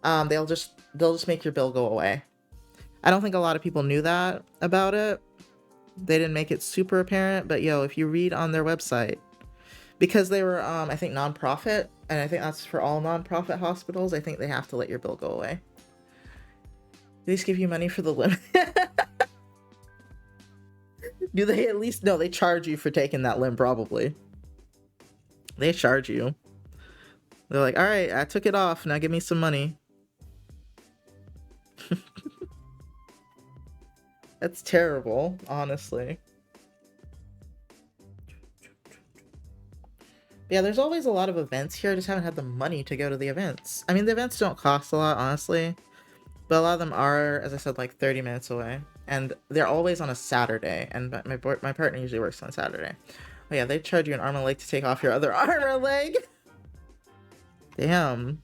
they'll just make your bill go away. I don't think a lot of people knew that about it. They didn't make it super apparent, but yo, if you read on their website, because they were, I think, non-profit, and I think that's for all non-profit hospitals, I think they have to let your bill go away. They just give you money for the limb. Do they at least? No, they charge you for taking that limb, probably. They charge you. They're like, all right, I took it off, now give me some money. That's terrible, honestly. Yeah, there's always a lot of events here. I just haven't had the money to go to the events. I mean, the events don't cost a lot, honestly. But a lot of them are, as I said, like 30 minutes away. And they're always on a Saturday. And my partner usually works on Saturday. Oh yeah, they charge you an arm and leg to take off your other arm or leg. Damn.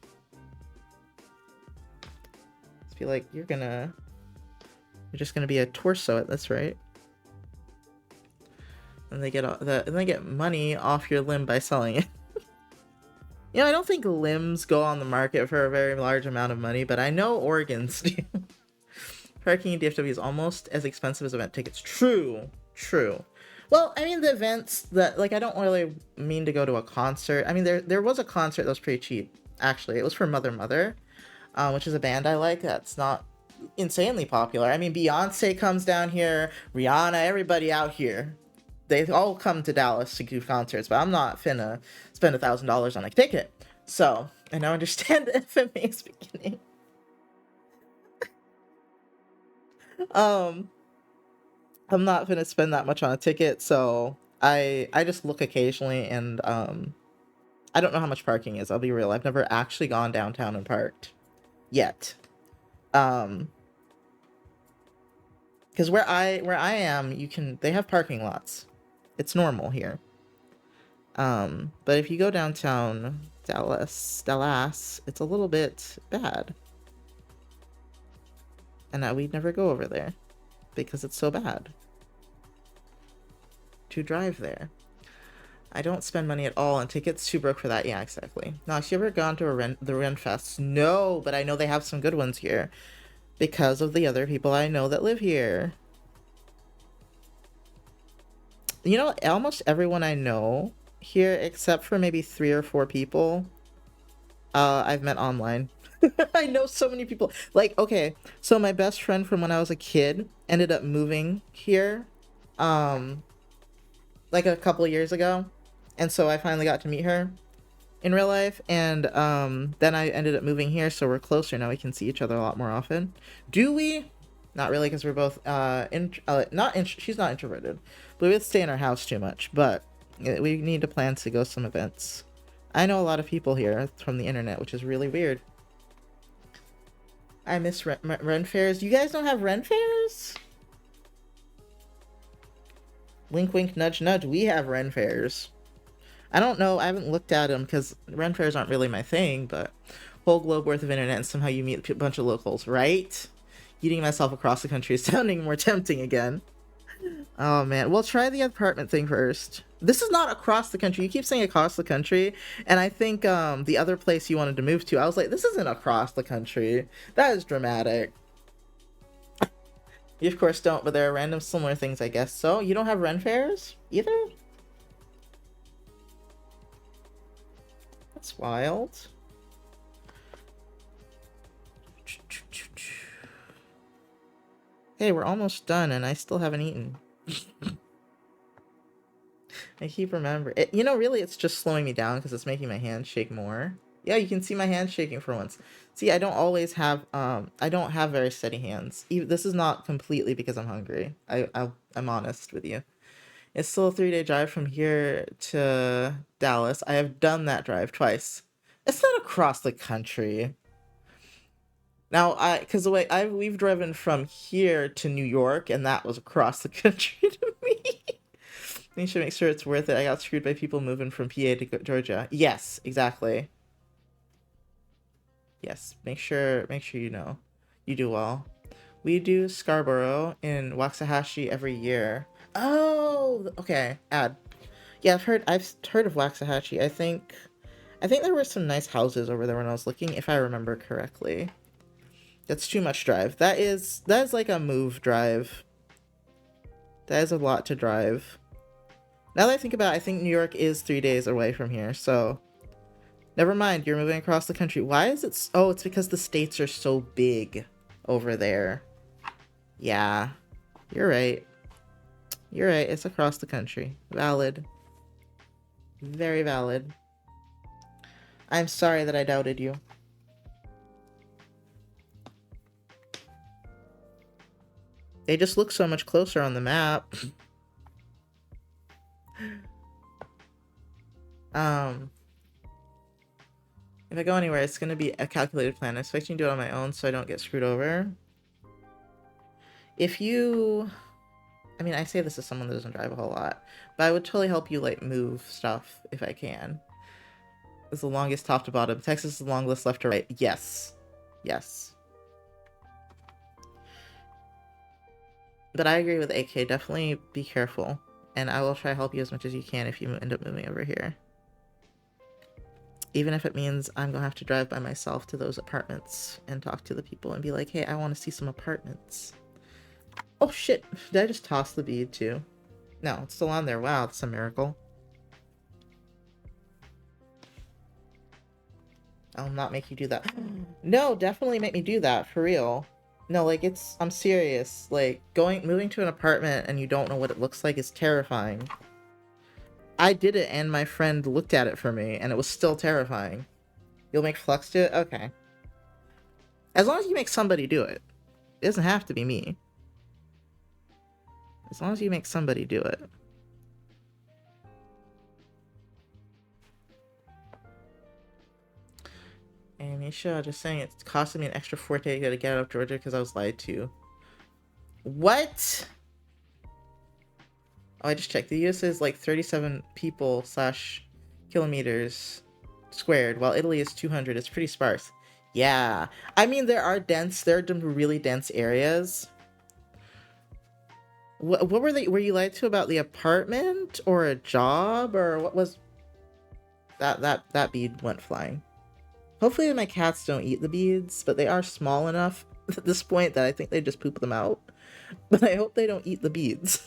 I feel like you're just gonna be a torso at this rate. And they get money off your limb by selling it. You know, I don't think limbs go on the market for a very large amount of money, but I know organs do. Parking in DFW is almost as expensive as event tickets. True. Well, I mean, the events that, like, I don't really mean to go to a concert. I mean, there was a concert that was pretty cheap, actually. It was for Mother Mother, which is a band I like that's not insanely popular. I mean, Beyonce comes down here, Rihanna, everybody out here. They all come to Dallas to do concerts, but I'm not finna spend $1,000 on a ticket. So, and I understand the FMA's beginning. I'm not gonna spend that much on a ticket, so I just look occasionally, and I don't know how much parking is. I'll be real. I've never actually gone downtown and parked yet. Because where I am, they have parking lots. It's normal here. But if you go downtown Dallas, it's a little bit bad. And we'd never go over there because it's so bad to drive there. I don't spend money at all on tickets. Too broke for that. Yeah, exactly. Now, have you ever gone to the Renfest? No, but I know they have some good ones here because of the other people I know that live here. You know, almost everyone I know here, except for maybe 3 or 4 people, I've met online. I know so many people. Like, okay, so my best friend from when I was a kid ended up moving here, um, like a couple years ago, and so I finally got to meet her in real life, and then I ended up moving here, so we're closer now. We can see each other a lot more often. Do we? Not really, because we're both she's not introverted, but we both stay in our house too much. But we need to plan to go some events. I know a lot of people here from the internet, which is really weird. I miss Ren fairs. You guys don't have Ren fairs? Wink, wink, nudge, nudge. We have Ren fairs. I don't know. I haven't looked at them because Ren fairs aren't really my thing, but whole globe worth of internet and somehow you meet a bunch of locals, right? Eating myself across the country is sounding more tempting again. Oh man, we'll try the apartment thing first. This is not across the country. You keep saying across the country, and I think the other place you wanted to move to, I was like, this isn't across the country. That is dramatic. You of course don't, but there are random similar things, I guess. So you don't have Ren fairs either? That's wild. Hey, we're almost done and I still haven't eaten. I keep remembering. You know, really, it's just slowing me down because it's making my hands shake more. Yeah, you can see my hands shaking for once. See, I don't always have, I don't have very steady hands. This is not completely because I'm hungry. I'm honest with you. It's still a 3-day drive from here to Dallas. I have done that drive twice. It's not across the country. Now, because the way we've driven from here to New York, and that was across the country to me. You should make sure it's worth it. I got screwed by people moving from PA to Georgia. Yes, exactly. Yes, make sure you know. You do well. We do Scarborough in Waxahachie every year. Oh, okay. Add. Yeah, I've heard of Waxahachie. I think there were some nice houses over there when I was looking, if I remember correctly. That's too much drive. That is like a move drive. That is a lot to drive. Now that I think about it, I think New York is 3 days away from here, so never mind, you're moving across the country. Why is it... Oh, it's because the states are so big over there. Yeah, you're right. You're right, it's across the country. Valid. Very valid. I'm sorry that I doubted you. They just look so much closer on the map. If I go anywhere, it's going to be a calculated plan. I'm expecting to do it on my own so I don't get screwed over. If you... I mean, I say this as someone that doesn't drive a whole lot, but I would totally help you, like, move stuff if I can. It's the longest top to bottom. Texas is the longest left to right. Yes. Yes. But I agree with AK. Definitely be careful. And I will try to help you as much as you can if you end up moving over here. Even if it means I'm gonna have to drive by myself to those apartments and talk to the people and be like, hey, I want to see some apartments. Oh shit, did I just toss the bead too? No, it's still on there. Wow, that's a miracle. I'll not make you do that. No, definitely make me do that, for real. No, like, I'm serious. Like, moving to an apartment and you don't know what it looks like is terrifying. I did it and my friend looked at it for me and it was still terrifying. You'll make Flux do it? Okay. As long as you make somebody do it. It doesn't have to be me. As long as you make somebody do it. And Misha, just saying it's costing me an extra 4 days to get out of Georgia because I was lied to. What? Oh, I just checked. The US is like 37 people / kilometers squared, while Italy is 200. It's pretty sparse. Yeah. I mean, there are really dense areas. What were you lied to about the apartment or a job or what was that bead went flying. Hopefully my cats don't eat the beads, but they are small enough at this point that I think they just poop them out. But I hope they don't eat the beads.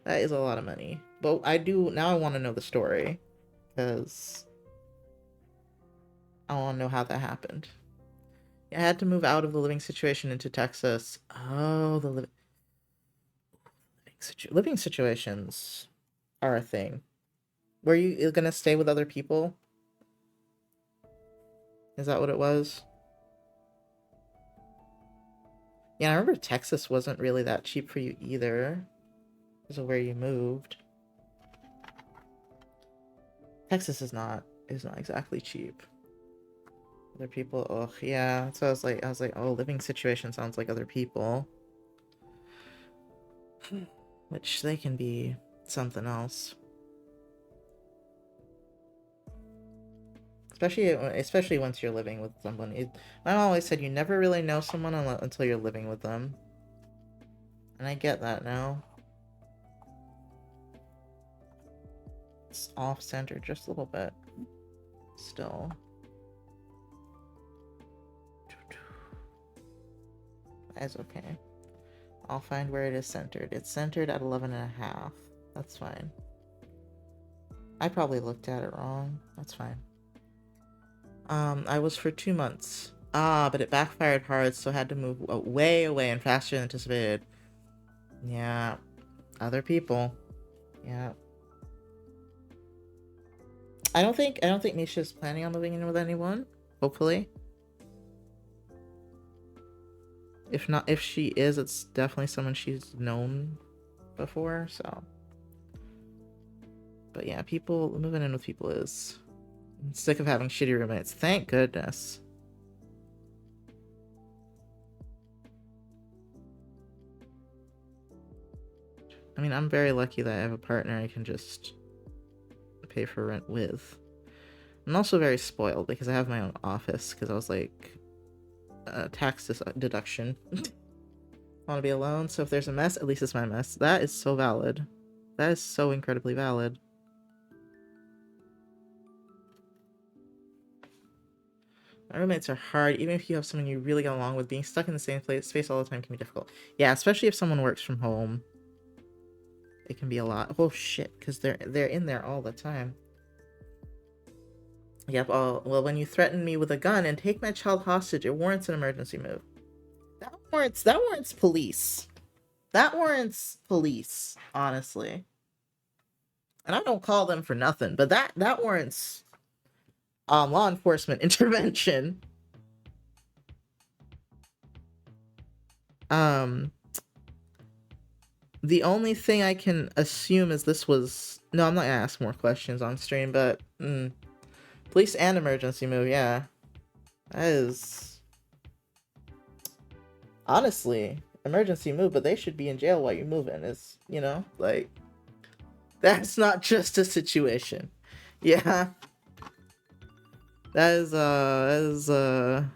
That is a lot of money. But I do, now I want to know the story. Because I want to know how that happened. I had to move out of the living situation into Texas. Oh, the living situations are a thing. Were you gonna stay with other people? Is that what it was? Yeah, I remember Texas wasn't really that cheap for you either. Because of where you moved. Texas is not exactly cheap. Other people, ugh, yeah. So I was like, oh, living situation sounds like other people. Which they can be something else. Especially once you're living with someone. My mom always said you never really know someone until you're living with them. And I get that now. It's off-center just a little bit. Still. That's okay. I'll find where it is centered. It's centered at 11.5. That's fine. I probably looked at it wrong. That's fine. I was for 2 months. But it backfired hard, so I had to move way away and faster than anticipated. Yeah. Other people. Yeah. I don't think Misha's planning on moving in with anyone. Hopefully. If she is, it's definitely someone she's known before, so. But yeah, moving in with people is... I'm sick of having shitty roommates. Thank goodness. I mean, I'm very lucky that I have a partner I can just pay for rent with. I'm also very spoiled because I have my own office because I was like, tax deduction. I want to be alone, so if there's a mess, at least it's my mess. That is so valid. That is so incredibly valid. My roommates are hard, even if you have someone you really get along with. Being stuck in the same space all the time can be difficult. Yeah, especially if someone works from home. It can be a lot. Oh shit, because they're in there all the time. Yep, well, when you threaten me with a gun and take my child hostage, it warrants an emergency move. That warrants police. That warrants police, honestly. And I don't call them for nothing, but that warrants law enforcement intervention. The only thing I can assume is this was... No, I'm not gonna ask more questions on stream, but... Police and emergency move, yeah. That is... Honestly, emergency move, but they should be in jail while you're moving. Is, you know, like... That's not just a situation. Yeah. That is a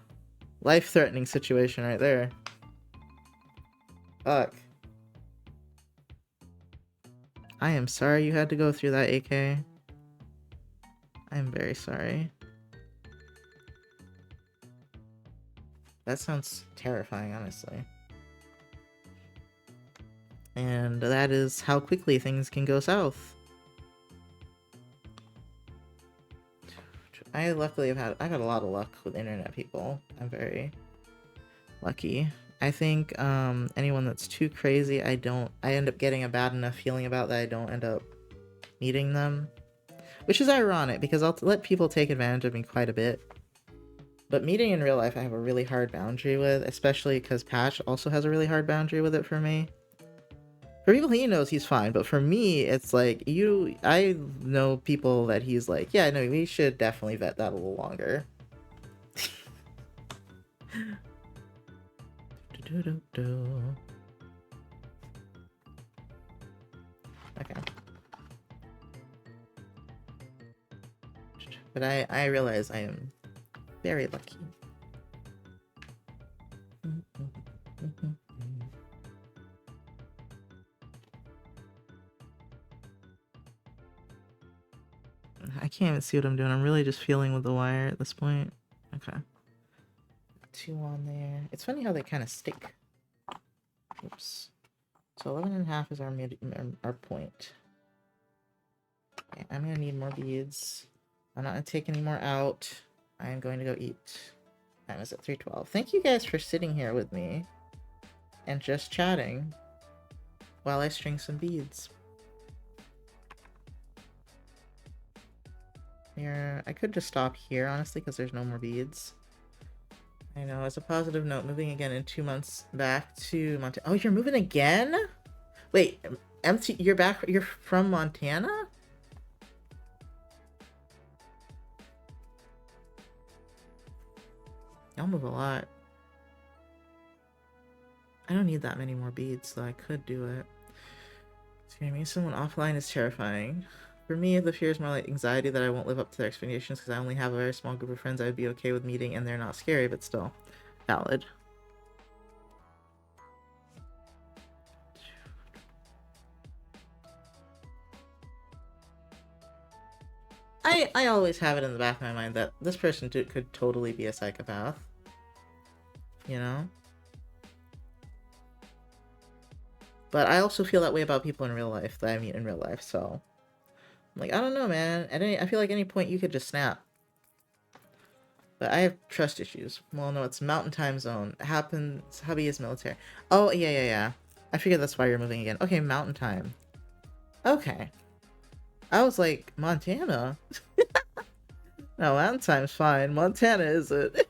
life-threatening situation right there. Fuck. I am sorry you had to go through that, AK. I'm very sorry. That sounds terrifying, honestly. And that is how quickly things can go south. I luckily I've had a lot of luck with internet people. I'm very lucky. I think anyone that's too crazy, I end up getting a bad enough feeling about that I don't end up meeting them. Which is ironic because I'll let people take advantage of me quite a bit. But meeting in real life I have a really hard boundary with, especially because Patch also has a really hard boundary with it for me. For people he knows, he's fine, but for me, it's like, I know people that he's like, yeah, no, we should definitely vet that a little longer. Okay. But I realize I am very lucky. I can't even see what I'm doing. I'm really just feeling with the wire at this point. Okay. 2 on there. It's funny how they kind of stick. Oops. So 11.5 is our point. Okay, I'm gonna need more beads. I'm not gonna take any more out. I am going to go eat. Time is at 3:12. Thank you guys for sitting here with me and just chatting while I string some beads. Here, I could just stop here, honestly, because there's no more beads. I know, as a positive note, moving again in 2 months back to Montana. Oh, you're moving again? Wait, you're back, you're from Montana? Y'all move a lot. I don't need that many more beads, so I could do it. Meeting someone offline is terrifying. For me, the fear is more like anxiety that I won't live up to their expectations because I only have a very small group of friends I would be okay with meeting, and they're not scary, but still valid. I always have it in the back of my mind that this person could totally be a psychopath. You know? But I also feel that way about people in real life that I meet in real life, so... I'm like, I don't know, man. I feel like at any point you could just snap. But I have trust issues. Well, no, it's Mountain Time Zone. It happens... Hubby is military. Oh, yeah. I figured that's why you're moving again. Okay, Mountain Time. Okay. I was like, Montana? No, Mountain Time's fine. Montana is it?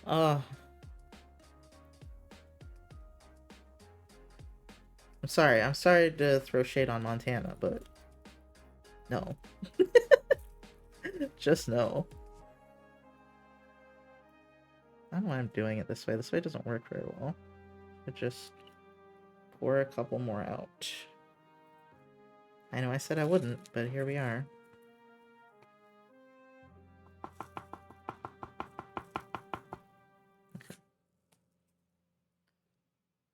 Oh. I'm sorry to throw shade on Montana, but... No. Just no. I don't know why I'm doing it this way. This way doesn't work very well. I just pour a couple more out. I know I said I wouldn't, but here we are. Okay.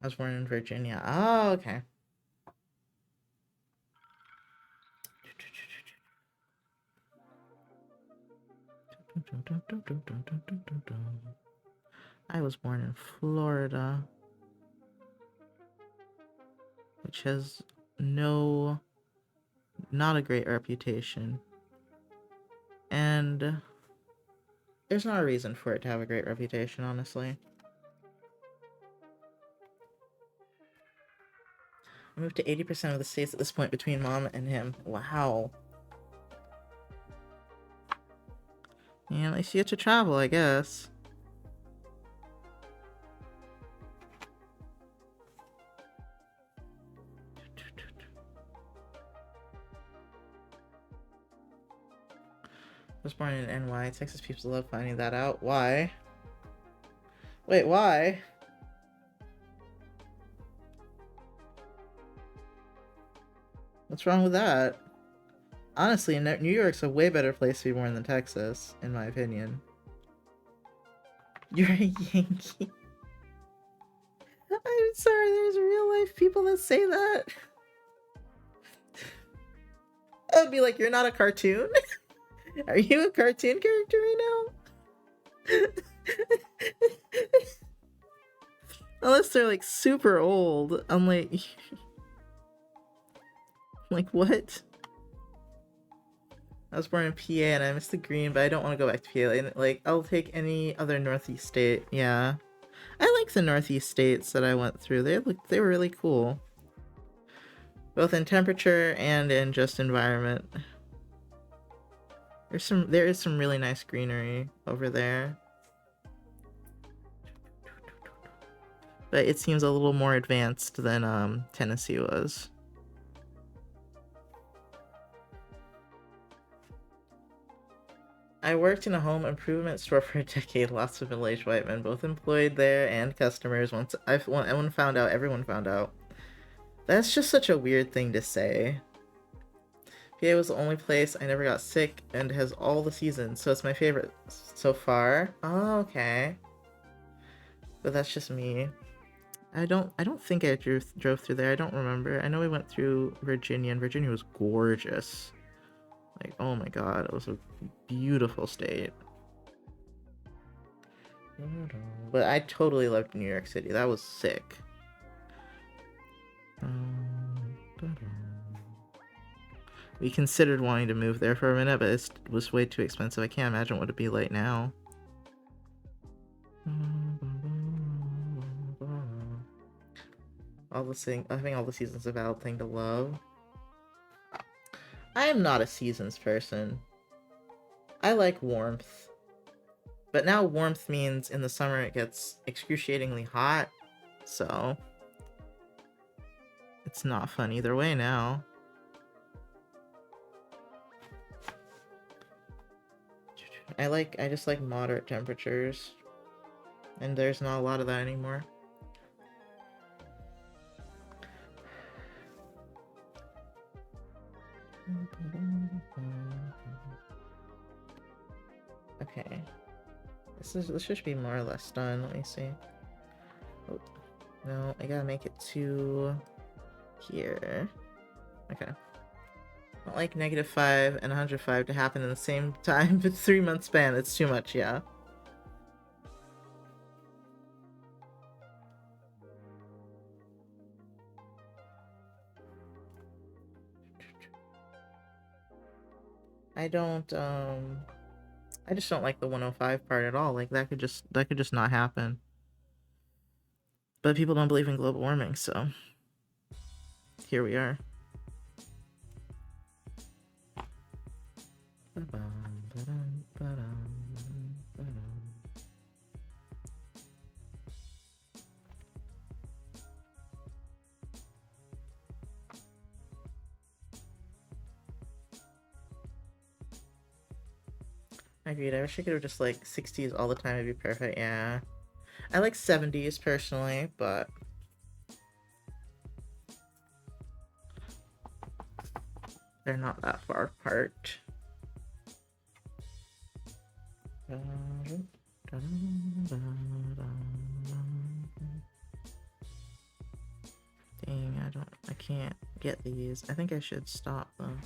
I was born in Virginia. Oh, okay. I was born in Florida, which has not a great reputation. And there's not a reason for it to have a great reputation, honestly. I moved to 80% of the states at this point between mom and him. Wow. Yeah, at least you get to travel, I guess. I was born in NY. Texas people love finding that out. Why? Wait, why? What's wrong with that? Honestly, New York's a way better place to be born than Texas, in my opinion. You're a Yankee. I'm sorry, there's real life people that say that. I would be like, you're not a cartoon? Are you a cartoon character right now? Unless they're like super old. I'm like... like, what? I was born in PA and I miss the green, but I don't want to go back to PA. Like, I'll take any other Northeast state. Yeah. I like the Northeast states that I went through. They were really cool. Both in temperature and in just environment. There is some really nice greenery over there. But it seems a little more advanced than Tennessee was. I worked in a home improvement store for a decade. Lots of middle-aged white men, both employed there and customers. Once everyone found out, everyone found out. That's just such a weird thing to say. PA was the only place I never got sick and has all the seasons, so it's my favorite so far. Oh, okay. But that's just me. I don't think I drove through there. I don't remember. I know we went through Virginia, and Virginia was gorgeous. Like, oh my god, it was a beautiful state. But I totally loved New York City. That was sick. We considered wanting to move there for a minute, but it was way too expensive. I can't imagine what it'd be like now. I think all the seasons are a valid thing to love. I am not a seasons person. I like warmth. But now warmth means in the summer it gets excruciatingly hot, so it's not fun either way now. I just like moderate temperatures, and there's not a lot of that anymore. Okay. This should be more or less done. Let me see. Oh, no, I gotta make it to here. Okay. I don't like -5 and 105 to happen in the same time, but 3-month span. It's too much, yeah. I just don't like the 105 part at all. Like that could just not happen. But people don't believe in global warming, so here we are. Agreed. I wish I could have just like 60s all the time. It'd be perfect. Yeah. I like 70s personally, but they're not that far apart. Dang, I can't get these. I think I should stop though.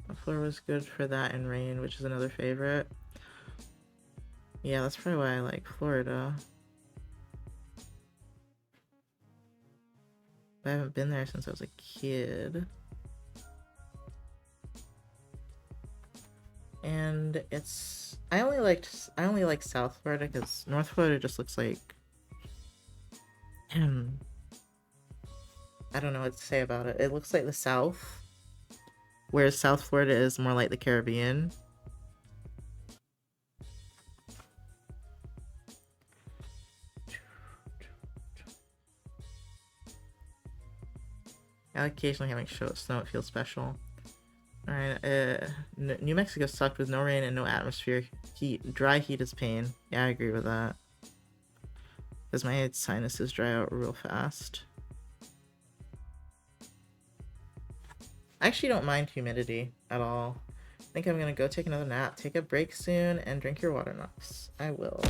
Muffler was good for that and rain, which is another favorite. Yeah, that's probably why I like Florida. I haven't been there since I was a kid. And I only like South Florida because North Florida just looks like I don't know what to say about it. It looks like the South, whereas South Florida is more like the Caribbean. I occasionally having snow, it feels special. Alright, New Mexico sucked with no rain and no atmosphere. Dry heat is pain. Yeah, I agree with that. Because my sinuses dry out real fast. I actually don't mind humidity at all. I think I'm gonna go take another nap, take a break soon, and drink your water, Knox. I will.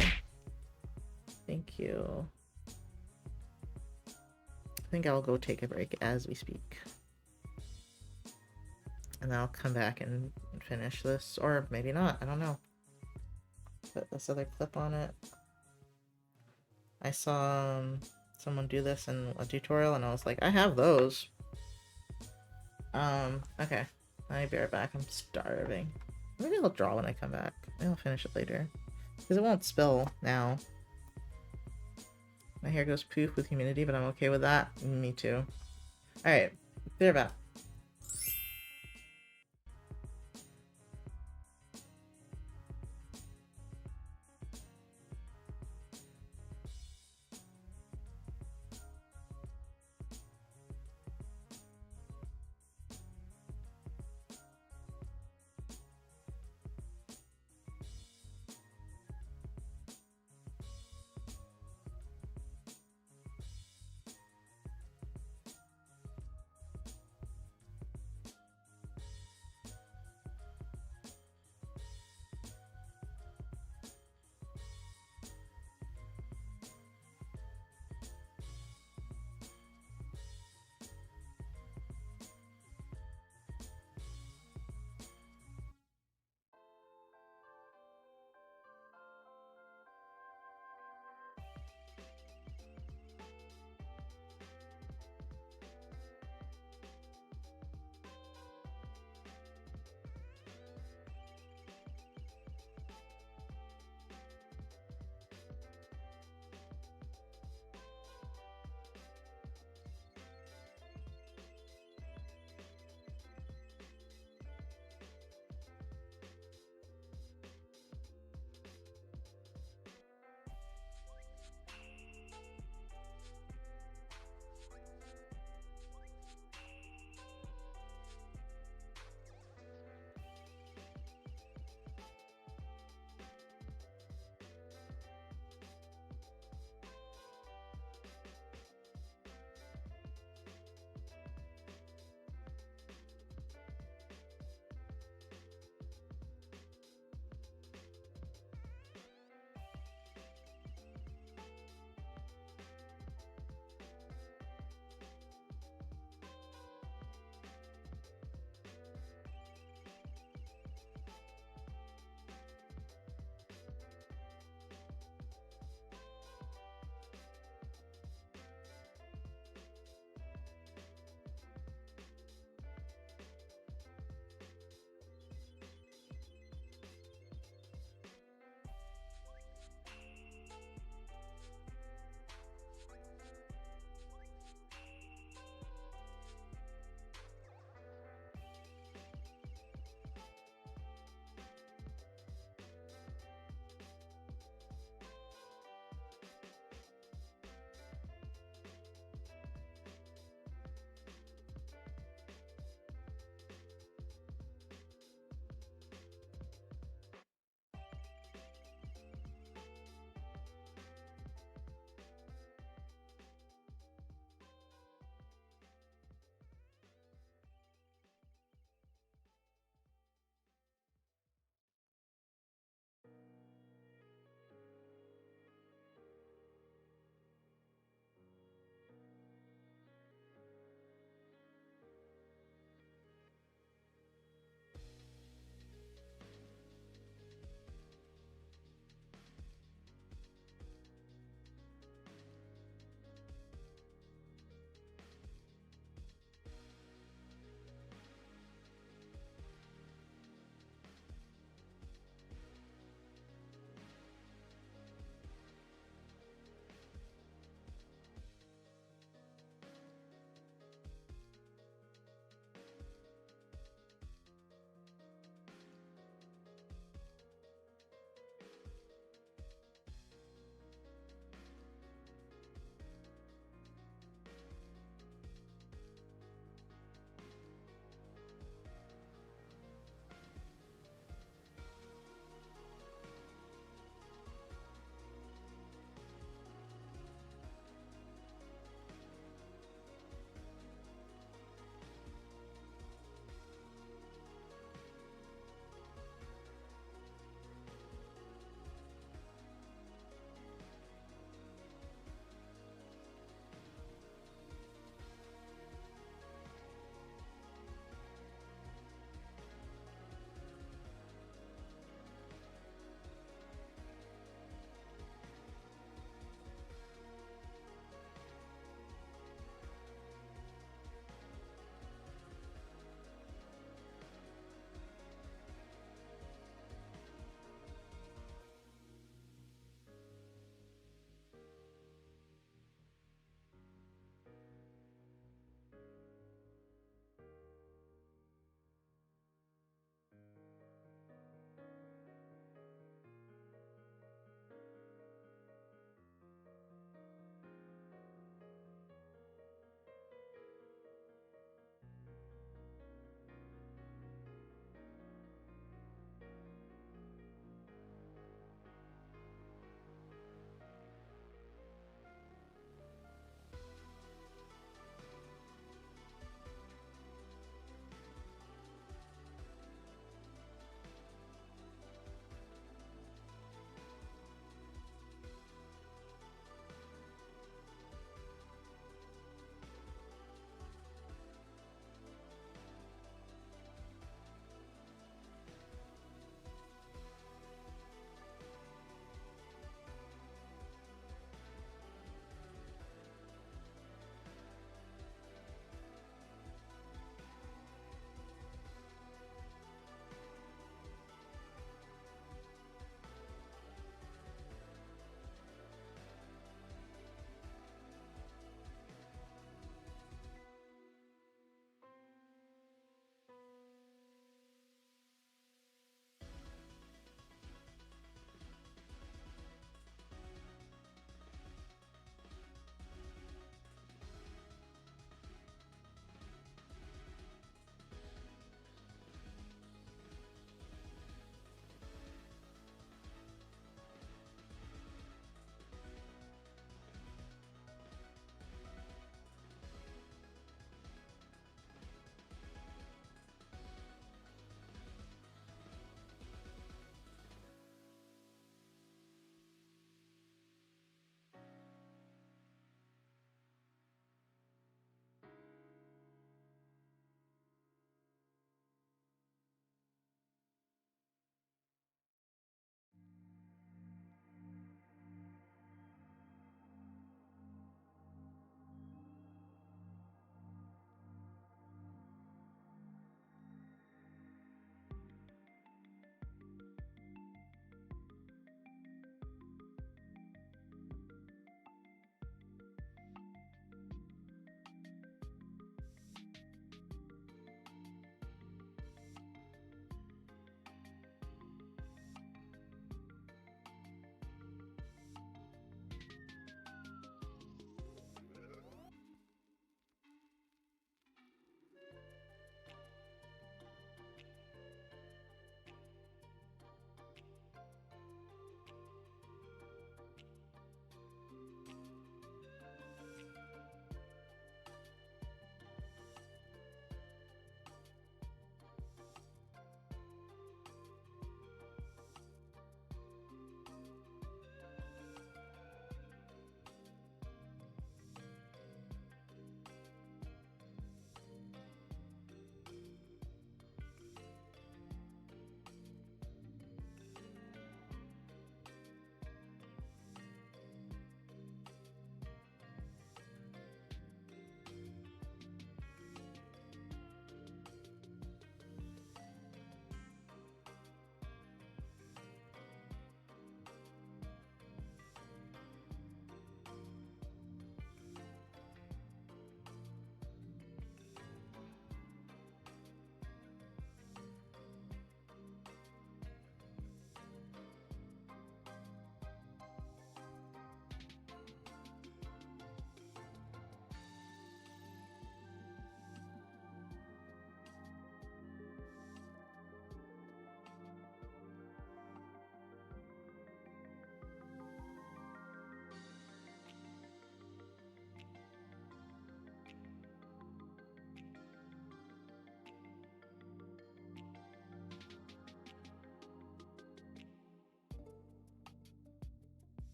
Thank you. I think I'll go take a break as we speak. And then I'll come back and finish this. Or maybe not, I don't know. Put this other clip on it. I saw someone do this in a tutorial and I was like, I have those. Okay. I'll be right back. I'm starving. Maybe I'll draw when I come back. Maybe I'll finish it later. Because it won't spill now. My hair goes poof with humidity, but I'm okay with that. Me too. Alright. Be right back.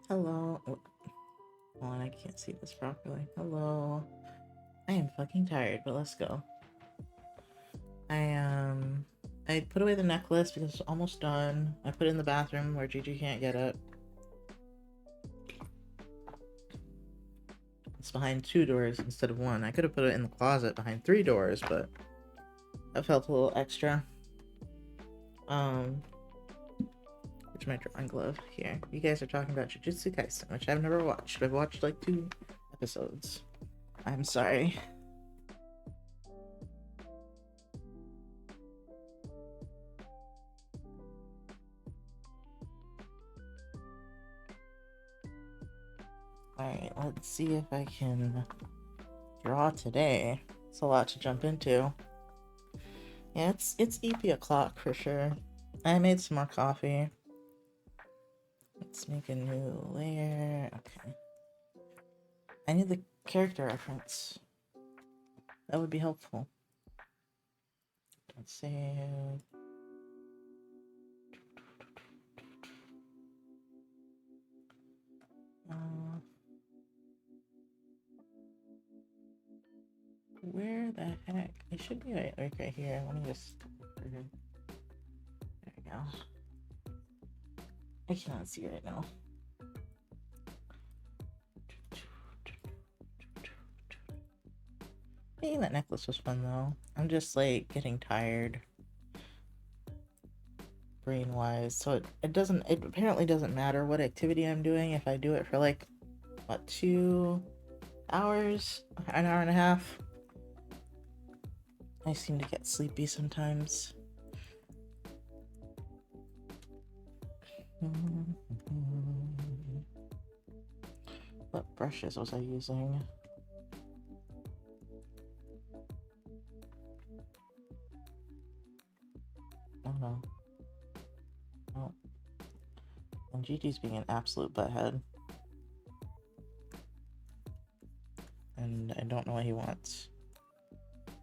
Hello. Oh, hold on, I can't see this properly. Hello. I am fucking tired, but let's go. I put away the necklace because it's almost done. I put it in the bathroom where Gigi can't get it. It's behind 2 doors instead of 1. I could have put it in the closet behind 3 doors, but I felt a little extra. Where's my drawing glove? Here. You guys are talking about Jujutsu Kaisen, which I've never watched. I've watched like 2 episodes. I'm sorry. Alright, let's see if I can draw today. It's a lot to jump into. Yeah, it's EP o'clock for sure. I made some more coffee. Let's make a new layer. Okay. I need the character reference. That would be helpful. Let's save. Where the heck? It should be like right here. Let me just. There we go. I cannot see right now. Making that necklace was fun though. I'm just like getting tired brain wise. So it apparently doesn't matter what activity I'm doing if I do it for like what, 2 hours, an hour and a half. I seem to get sleepy sometimes. What brushes was I using? I don't know. Oh. And Gigi's being an absolute butthead. And I don't know what he wants.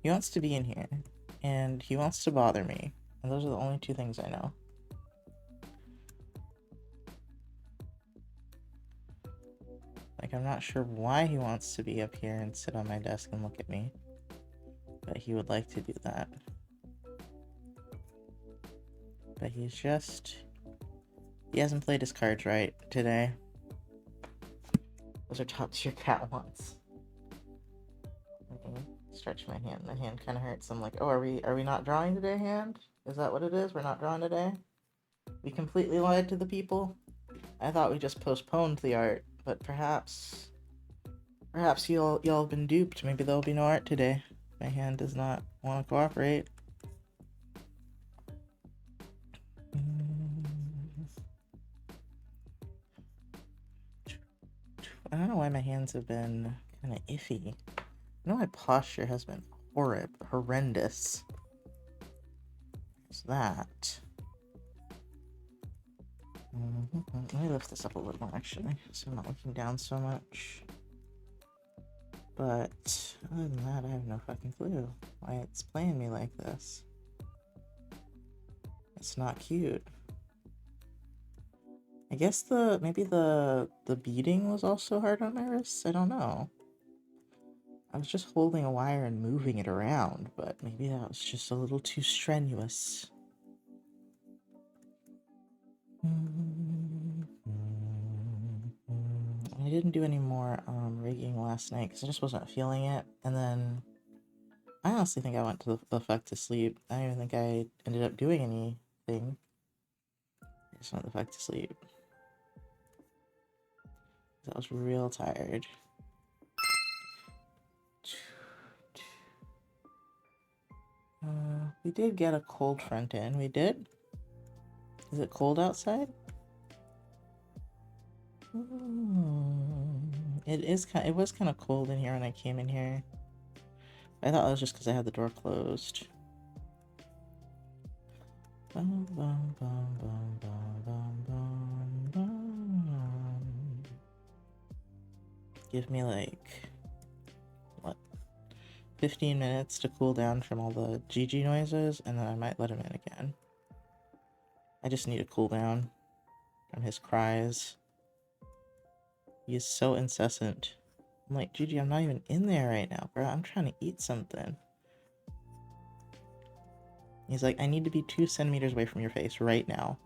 He wants to be in here. And he wants to bother me. And those are the only 2 things I know. Like, I'm not sure why he wants to be up here and sit on my desk and look at me. But he would like to do that. But he hasn't played his cards right today. Those are top tier cat ones. Okay, stretch my hand. My hand kind of hurts. I'm like, oh, are we not drawing today, hand? Is that what it is? We're not drawing today? We completely lied to the people? I thought we just postponed the art, but perhaps y'all have been duped. Maybe there'll be no art today. My hand does not want to cooperate. I don't know why my hands have been kind of iffy. I know my posture has been horrendous. There's that. Let me lift this up a little more, actually, so I'm not looking down so much. But other than that, I have no fucking clue why it's playing me like this. It's not cute. I guess maybe the beading was also hard on my wrists. I don't know. I was just holding a wire and moving it around, but maybe that was just a little too strenuous. I didn't do any more rigging last night because I just wasn't feeling it. And then I honestly think I went to the fuck to sleep. I don't even think I ended up doing anything. I just went the fuck to sleep. I was real tired. We did get a cold front in. We did? Is it cold outside? It was kind of cold in here when I came in here. I thought it was just because I had the door closed. Give me like, what, 15 minutes to cool down from all the Gigi noises, and then I might let him in again. I just need to cool down from his cries. He's so incessant. I'm like, Gigi, I'm not even in there right now, bro. I'm trying to eat something. He's like, I need to be 2 centimeters away from your face right now.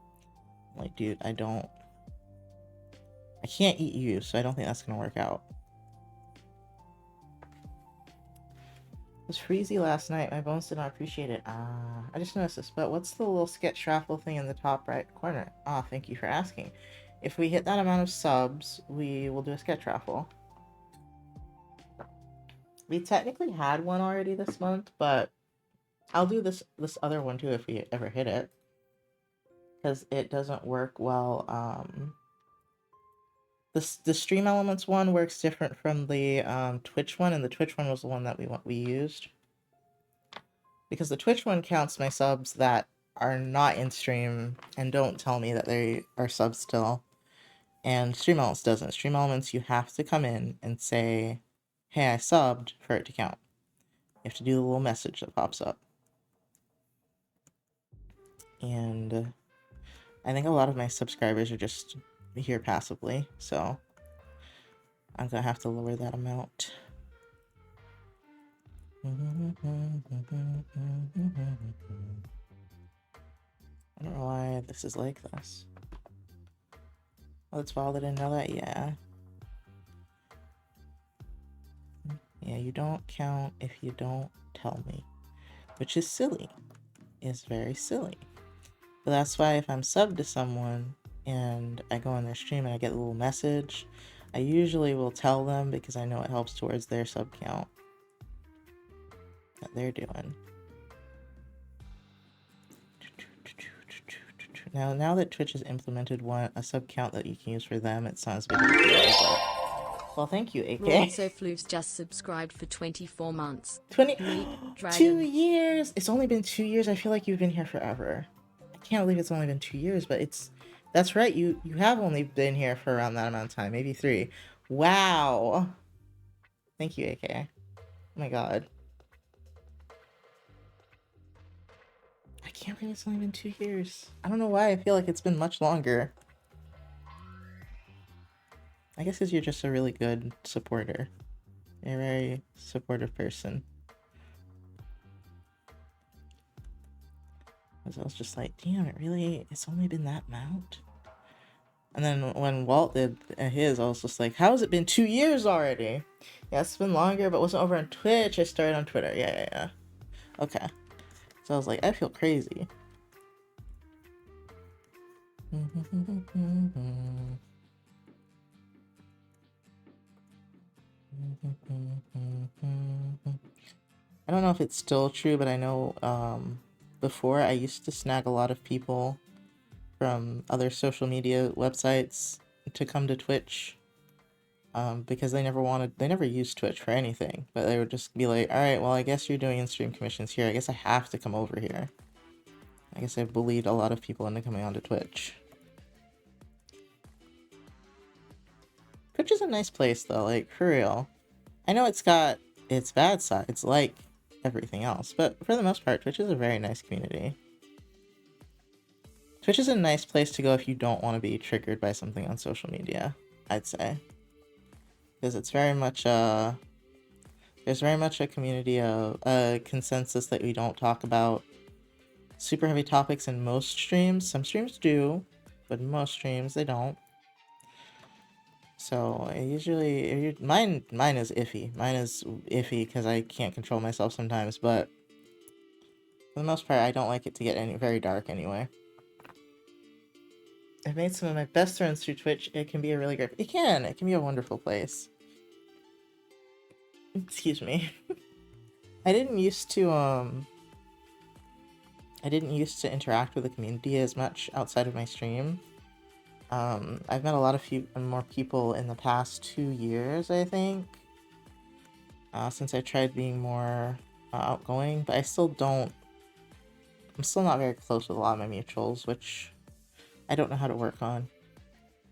I'm like, dude, I can't eat you, so I don't think that's gonna work out. It was freezy last night. My bones did not appreciate it. I just noticed this, but what's the little sketch raffle thing in the top right corner? Thank you for asking. If we hit that amount of subs, we will do a sketch raffle. We technically had one already this month, but I'll do this other one too if we ever hit it. Because it doesn't work well. The Stream Elements one works different from the Twitch one, and the Twitch one was the one that we used. Because the Twitch one counts my subs that are not in stream and don't tell me that they are subs still. And Stream Elements doesn't. Stream Elements, you have to come in and say, hey, I subbed for it to count. You have to do the little message that pops up. And I think a lot of my subscribers are just here passively, so I'm gonna have to lower that amount. I don't know why this is like this. Oh, that's wild, I didn't know that. Yeah, you don't count if you don't tell me, which is silly. It's very silly. But that's why if I'm subbed to someone and I go on their stream and I get a little message, I usually will tell them because I know it helps towards their sub count that they're doing. Now that Twitch has implemented a sub count that you can use for them, it sounds a bit easier. Well, thank you, AK. So Floof's just subscribed for 24 months. 2 years! It's only been 2 years. I feel like you've been here forever. I can't believe it's only been 2 years, but that's right. You have only been here for around that amount of time, maybe 3. Wow. Thank you, AK. Oh my god. I can't believe it's only been 2 years. I don't know why I feel like it's been much longer. I guess because you're just a really good supporter. You're a very supportive person. I was just like, damn, it's only been that amount? And then when Walt did his, I was just like, how has it been 2 years already? Yeah, it's been longer, but it wasn't over on Twitch. I started on Twitter. Yeah. Okay. So I was like, I feel crazy. I don't know if it's still true, but I know before I used to snag a lot of people from other social media websites to come to Twitch because they never used Twitch for anything, but they would just be like, all right, well, I guess you're doing in-stream commissions here. I guess I have to come over here. I guess I've bullied a lot of people into coming onto Twitch. Twitch is a nice place though, like for real. I know it's got its bad sides like everything else, but for the most part, Twitch is a very nice community. Twitch is a nice place to go if you don't want to be triggered by something on social media, I'd say. Because it's very much there's very much a community of a consensus that we don't talk about super heavy topics in most streams. Some streams do, but in most streams they don't. So I usually mine is iffy. Mine is iffy because I can't control myself sometimes, but for the most part I don't like it to get very dark anyway. I've made some of my best friends through Twitch. It can be a really great... It can be a wonderful place. Excuse me. I didn't used to interact with the community as much outside of my stream. I've met a lot of more people in the past 2 years, I think. Since I tried being more outgoing, but I'm still not very close with a lot of my mutuals, which I don't know how to work on.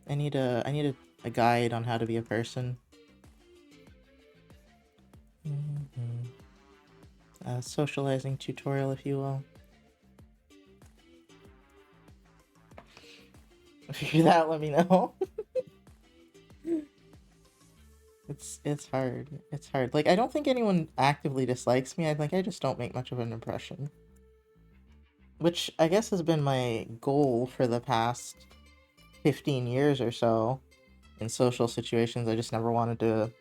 I need a guide on how to be a person. A socializing tutorial, if you will. If you figure that out, let me know. it's hard. It's hard. Like, I don't think anyone actively dislikes me. I think I just don't make much of an impression. Which I guess has been my goal for the past 15 years or so. In social situations, I just never wanted to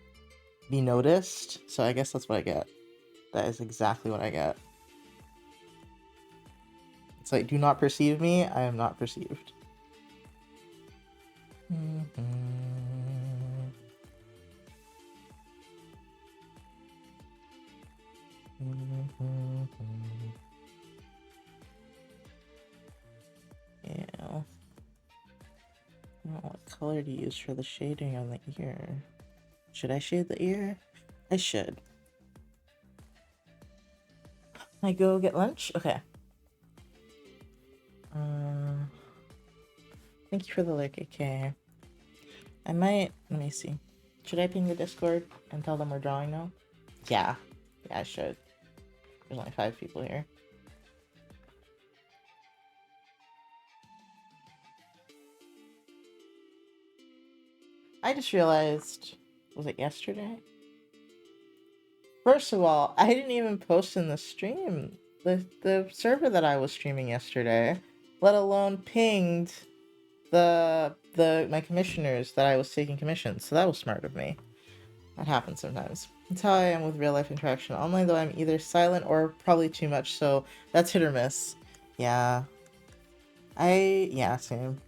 be noticed. So I guess that's what I get. That is exactly what I get. It's like, do not perceive me, I am not perceived. Yeah. I don't know what color to use for the shading on the ear. Should I shade the ear? I should. I go get lunch? Okay. Thank you for the like, okay. I might, let me see. Should I ping the Discord and tell them we're drawing now? Yeah. Yeah, I should. There's only 5 people here. I just realized, was it yesterday? First of all, I didn't even post in the stream the server that I was streaming yesterday, let alone pinged the my commissioners that I was taking commissions. So that was smart of me. That happens sometimes. That's how I am with real life interaction. Online though, I'm either silent or probably too much, so that's hit or miss. Yeah. Yeah, same.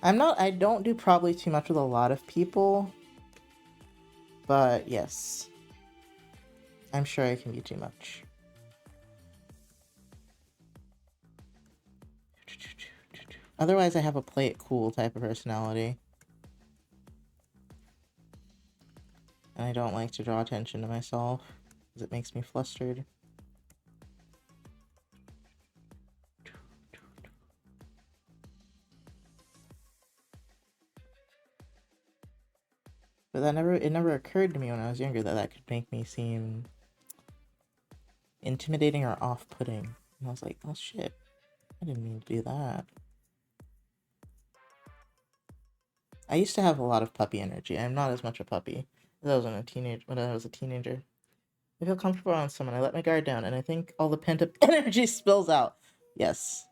I don't do probably too much with a lot of people, but yes. I'm sure I can be too much. Otherwise, I have a play it cool type of personality. And I don't like to draw attention to myself, because it makes me flustered. But it never occurred to me when I was younger that could make me seem intimidating or off-putting. And I was like, oh shit, I didn't mean to do that. I used to have a lot of puppy energy. I'm not as much a puppy as I was when I was a teenager. I feel comfortable around someone. I let my guard down, and I think all the pent-up energy spills out. Yes,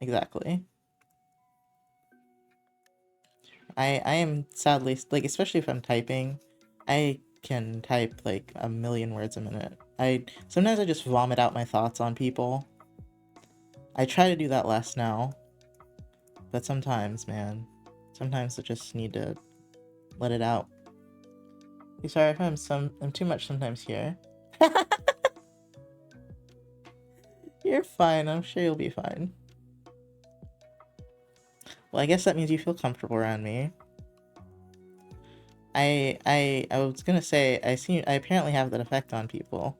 exactly. I am sadly, like, especially if I'm typing, I can type like a million words a minute. Sometimes I just vomit out my thoughts on people. I try to do that less now, but sometimes, man, sometimes I just need to let it out. Hey, sorry if I'm too much sometimes here. You're fine. I'm sure you'll be fine. Well, I guess that means you feel comfortable around me. I was gonna say I apparently have that effect on people,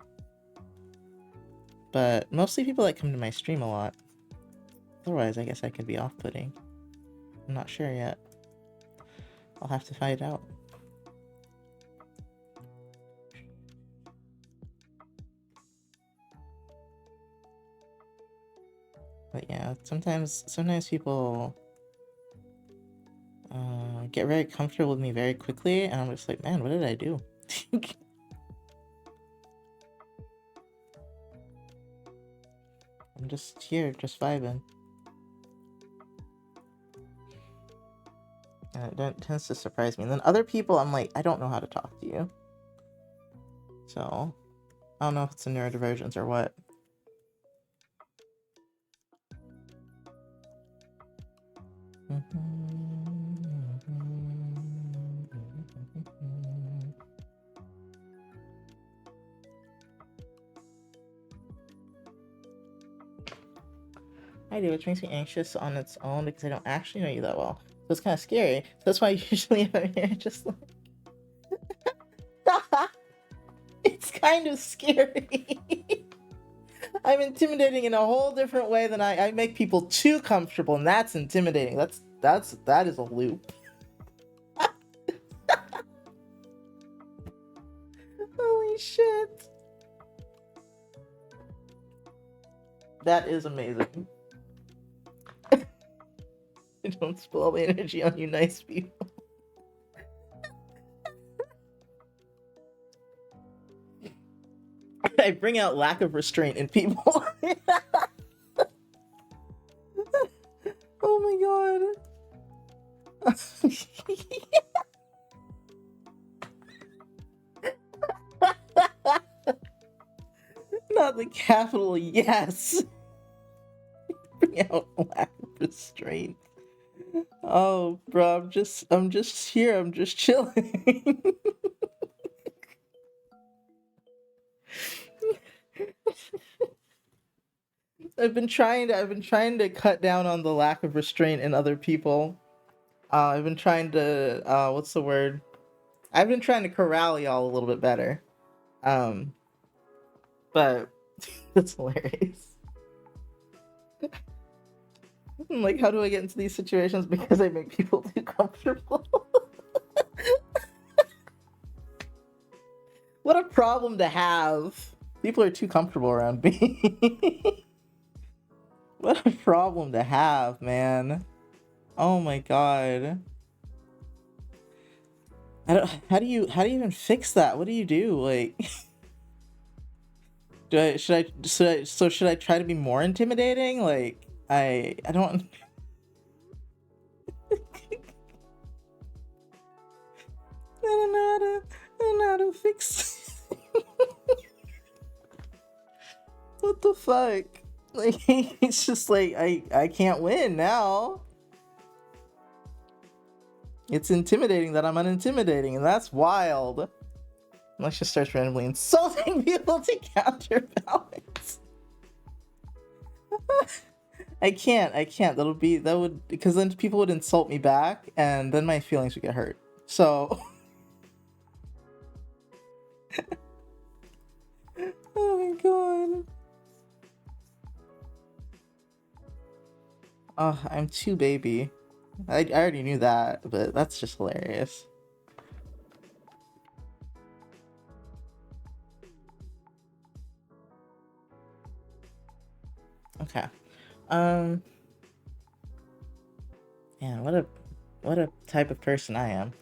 but mostly people that come to my stream a lot. Otherwise, I guess I could be off-putting. I'm not sure yet. I'll have to find out. But yeah, sometimes people get very comfortable with me very quickly, and I'm just like, man, what did I do? I'm just here, just vibing. And that tends to surprise me. And then other people, I'm like, I don't know how to talk to you. So, I don't know if it's a neurodivergence or what. I do, which makes me anxious on its own because I don't actually know you that well. So it's kind of scary. So that's why usually if I'm here, just like... It's kind of scary. I'm intimidating in a whole different way than I make people too comfortable, and that's intimidating. That is a loop. Holy shit. That is amazing. Don't spill all the energy on you nice people. I bring out lack of restraint in people. Oh my god. Not the capital yes. Bring out lack of restraint. Oh, bro, I'm just here. I'm just chilling. I've been trying to cut down on the lack of restraint in other people. I've been trying to what's the word? I've been trying to corral y'all a little bit better. Um, but that's hilarious. Like, how do I get into these situations? Because I make people too comfortable. What a problem to have. People are too comfortable around me. What a problem to have, man. Oh my god. I don't how do you even fix that? What do you do? Like should I try to be more intimidating? Like I don't I don't know how to fix what the fuck? Like it's just like I can't win now. It's intimidating that I'm unintimidating, and that's wild. Unless she starts randomly insulting people to counterbalance. I can't. That would, because then people would insult me back, and then my feelings would get hurt. So, oh my god. Oh, I'm too baby. I already knew that, but that's just hilarious. Okay. Um. Yeah. What a type of person I am.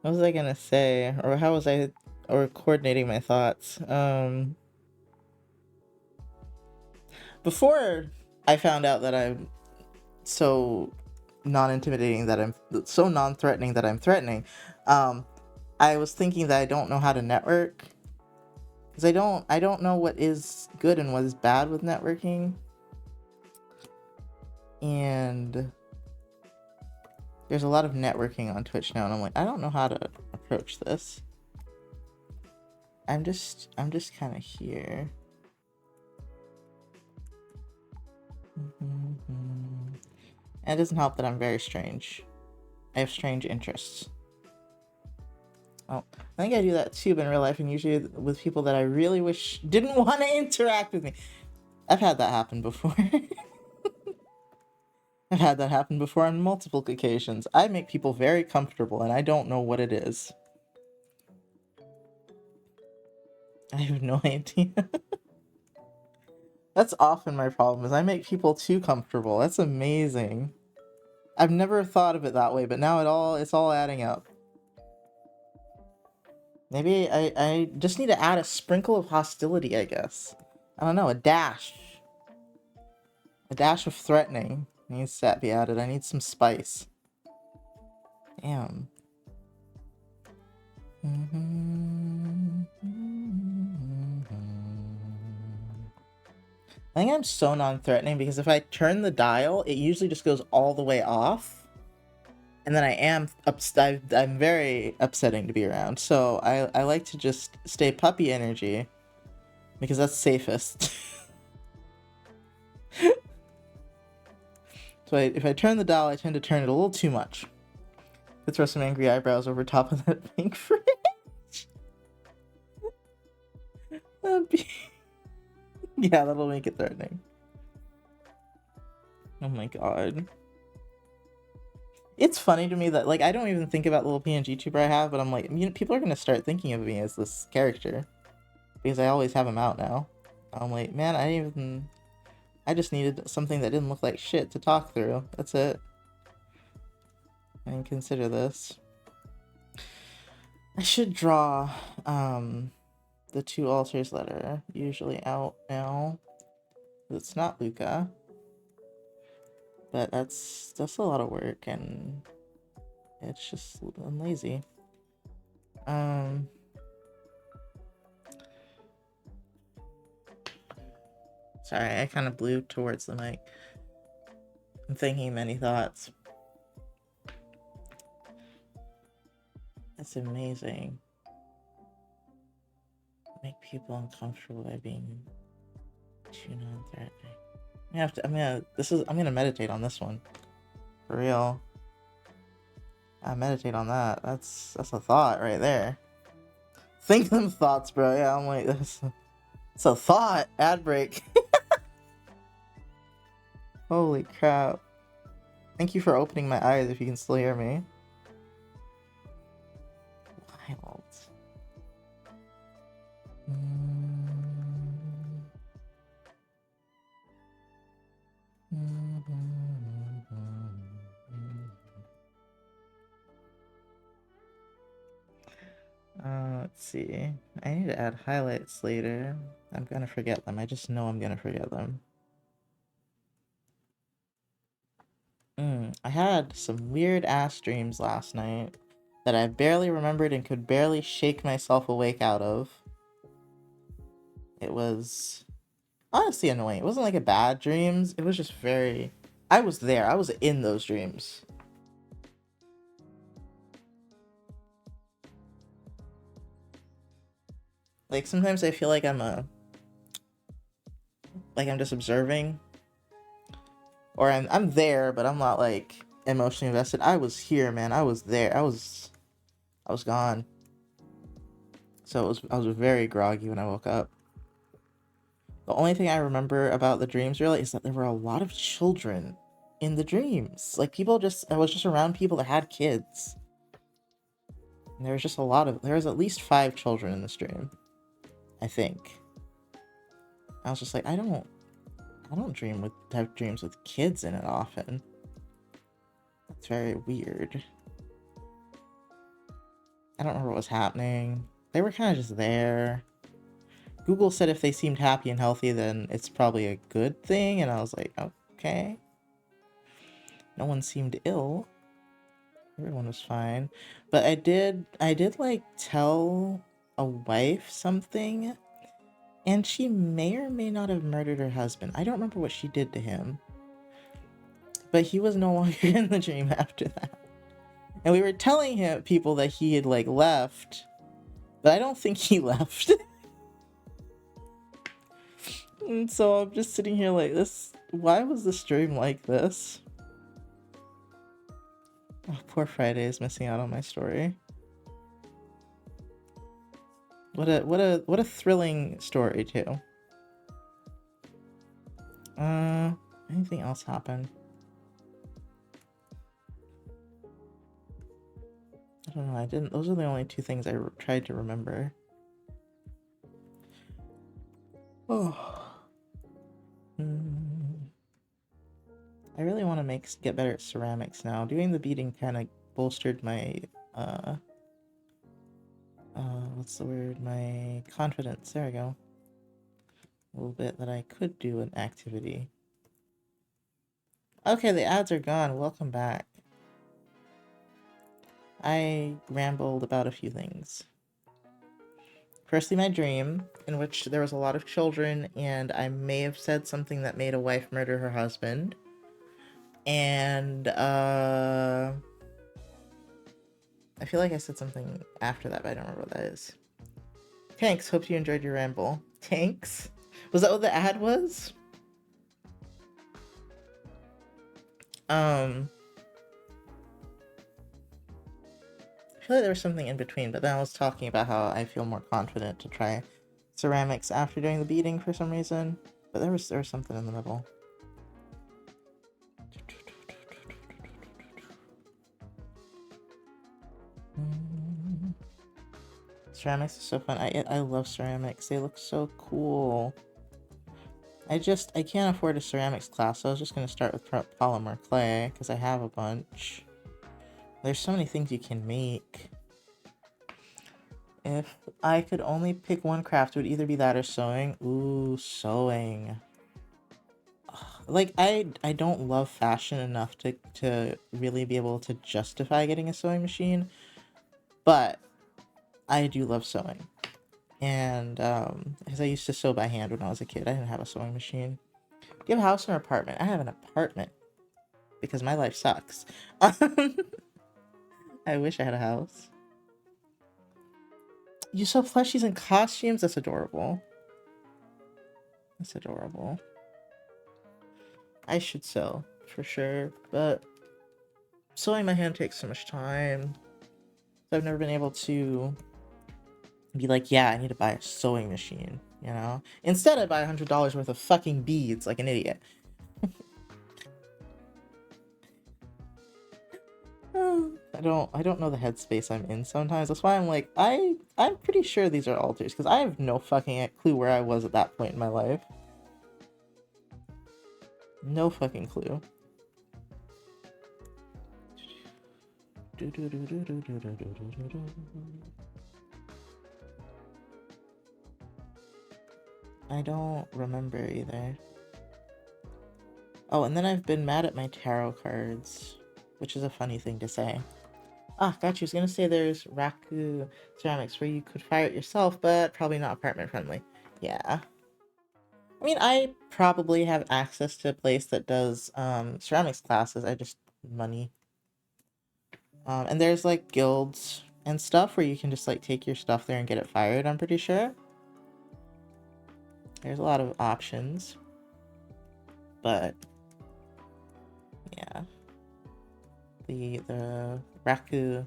What was I gonna say, or how was I, or coordinating my thoughts? Before I found out that I'm so non-intimidating that I'm so non-threatening that I'm threatening, um, I was thinking that I don't know how to network because I don't know what is good and what is bad with networking, and there's a lot of networking on Twitch now, and I'm like, I don't know how to approach this. I'm just kind of here. And it doesn't help that I'm very strange. I have strange interests. Oh, I think I do that too, but in real life, and usually with people that I really wish didn't want to interact with me. I've had that happen before. I've had that happen before on multiple occasions. I make people very comfortable, and I don't know what it is. I have no idea. That's often my problem, is I make people too comfortable. That's amazing. I've never thought of it that way, but now it's all adding up. Maybe I just need to add a sprinkle of hostility, I guess. I don't know, a dash. A dash of threatening needs to be added. I need some spice. Damn. I think I'm so non-threatening because if I turn the dial, it usually just goes all the way off. And then I'm very upsetting to be around. So I like to just stay puppy energy because that's safest. So if I turn the dial, I tend to turn it a little too much. Could throw some angry eyebrows over top of that pink fridge. Yeah, that'll make it threatening. Oh my god. It's funny to me that, like, I don't even think about the little PNG tuber I have, but I'm like, you know, people are gonna start thinking of me as this character. Because I always have him out now. I'm like, man, I just needed something that didn't look like shit to talk through. That's it. And consider this. I should draw the two altars that are usually out now. It's not Luca, but that's a lot of work, and it's just I'm lazy. Sorry, I kind of blew towards the mic. I'm thinking many thoughts. It's amazing. Make people uncomfortable by being too non-threatening. I'm gonna meditate on this one. For real. I meditate on that. That's a thought right there. Think them thoughts, bro. Yeah, I'm like, it's a thought. Ad break. Holy crap. Thank you for opening my eyes if you can still hear me. Wild. Let's see. I need to add highlights later. I'm gonna forget them. I just know I'm gonna forget them. I had some weird ass dreams last night that I barely remembered and could barely shake myself awake out of. It was honestly annoying. It wasn't like a bad dreams. It was just very... I was there. I was in those dreams. Like, sometimes I feel like I'm just observing. Or I'm there, but I'm not, like, emotionally invested. I was here, man. I was there. I was gone. So I was very groggy when I woke up. The only thing I remember about the dreams, really, is that there were a lot of children in the dreams. Like, I was just around people that had kids. And there was just there was at least 5 children in this dream. I think. I was just like, I don't have dreams with kids in it often. It's very weird. I don't remember what was happening. They were kind of just there. Google said if they seemed happy and healthy, then it's probably a good thing, and I was like, okay. No one seemed ill. Everyone was fine. But I did like tell a wife something, and she may or may not have murdered her husband. I don't remember what she did to him. But he was no longer in the dream after that. And we were telling people that he had, like, left. But I don't think he left. And so I'm just sitting here like this. Why was the stream like this? Oh, poor Friday is missing out on my story. What a thrilling story too. Anything else happen? I don't know. I didn't. Those are the only 2 things I tried to remember. Oh. I really want to get better at ceramics now. Doing the beading kind of bolstered my what's the word? My confidence. There we go. A little bit that I could do an activity. Okay, the ads are gone. Welcome back. I rambled about a few things. Firstly, my dream, in which there was a lot of children, and I may have said something that made a wife murder her husband. And, I feel like I said something after that, but I don't remember what that is. Thanks, hope you enjoyed your ramble. Thanks? Was that what the ad was? I feel like there was something in between, but then I was talking about how I feel more confident to try ceramics after doing the beading for some reason. But there was something in the middle. Ceramics is so fun. I love ceramics. They look so cool. I can't afford a ceramics class, so I was just gonna start with polymer clay, because I have a bunch. There's so many things you can make. If I could only pick one craft, it would either be that or sewing. Ooh, sewing. Like, I don't love fashion enough to really be able to justify getting a sewing machine, but I do love sewing. And, because I used to sew by hand when I was a kid. I didn't have a sewing machine. Do you have a house or an apartment? I have an apartment, because my life sucks. I wish I had a house. You sew plushies and costumes? That's adorable. That's adorable. I should sew, for sure, but sewing by hand takes so much time. So I've never been able to be like, yeah, I need to buy a sewing machine, you know? Instead, I buy $100 worth of fucking beads like an idiot. I don't know the headspace I'm in sometimes. That's why I'm like, I'm pretty sure these are altars, because I have no fucking clue where I was at that point in my life. No fucking clue. I don't remember either. Oh, and then I've been mad at my tarot cards, which is a funny thing to say. Ah, got you. I was gonna say there's Raku Ceramics where you could fire it yourself, but probably not apartment friendly. Yeah. I mean, I probably have access to a place that does ceramics classes. I just money. And there's like guilds and stuff where you can just like take your stuff there and get it fired, I'm pretty sure. There's a lot of options. But yeah. The Raku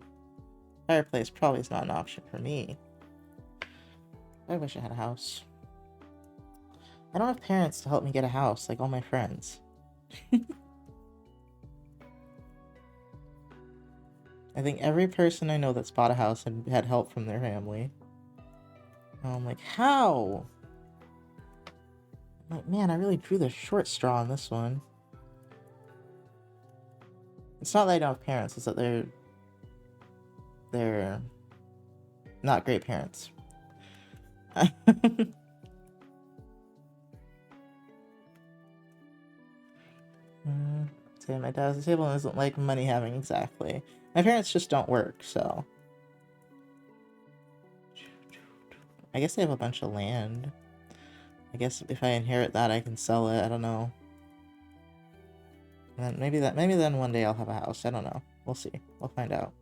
fireplace probably is not an option for me. I wish I had a house. I don't have parents to help me get a house like all my friends. I think every person I know that's bought a house had help from their family. I'm like, how? I'm like, man, I really drew the short straw on this one. It's not that I don't have parents, it's that they're not great parents. Say my dad's disabled and doesn't like money having exactly. My parents just don't work, so. I guess they have a bunch of land. I guess if I inherit that, I can sell it. I don't know. And maybe then one day I'll have a house. I don't know. We'll see. We'll find out.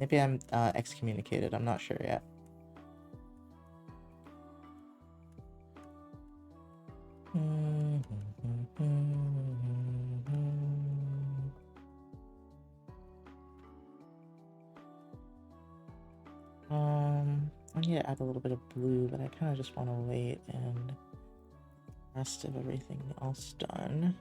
Maybe I'm excommunicated. I'm not sure yet. I need to add a little bit of blue, but I kind of just want to wait and rest of everything else done.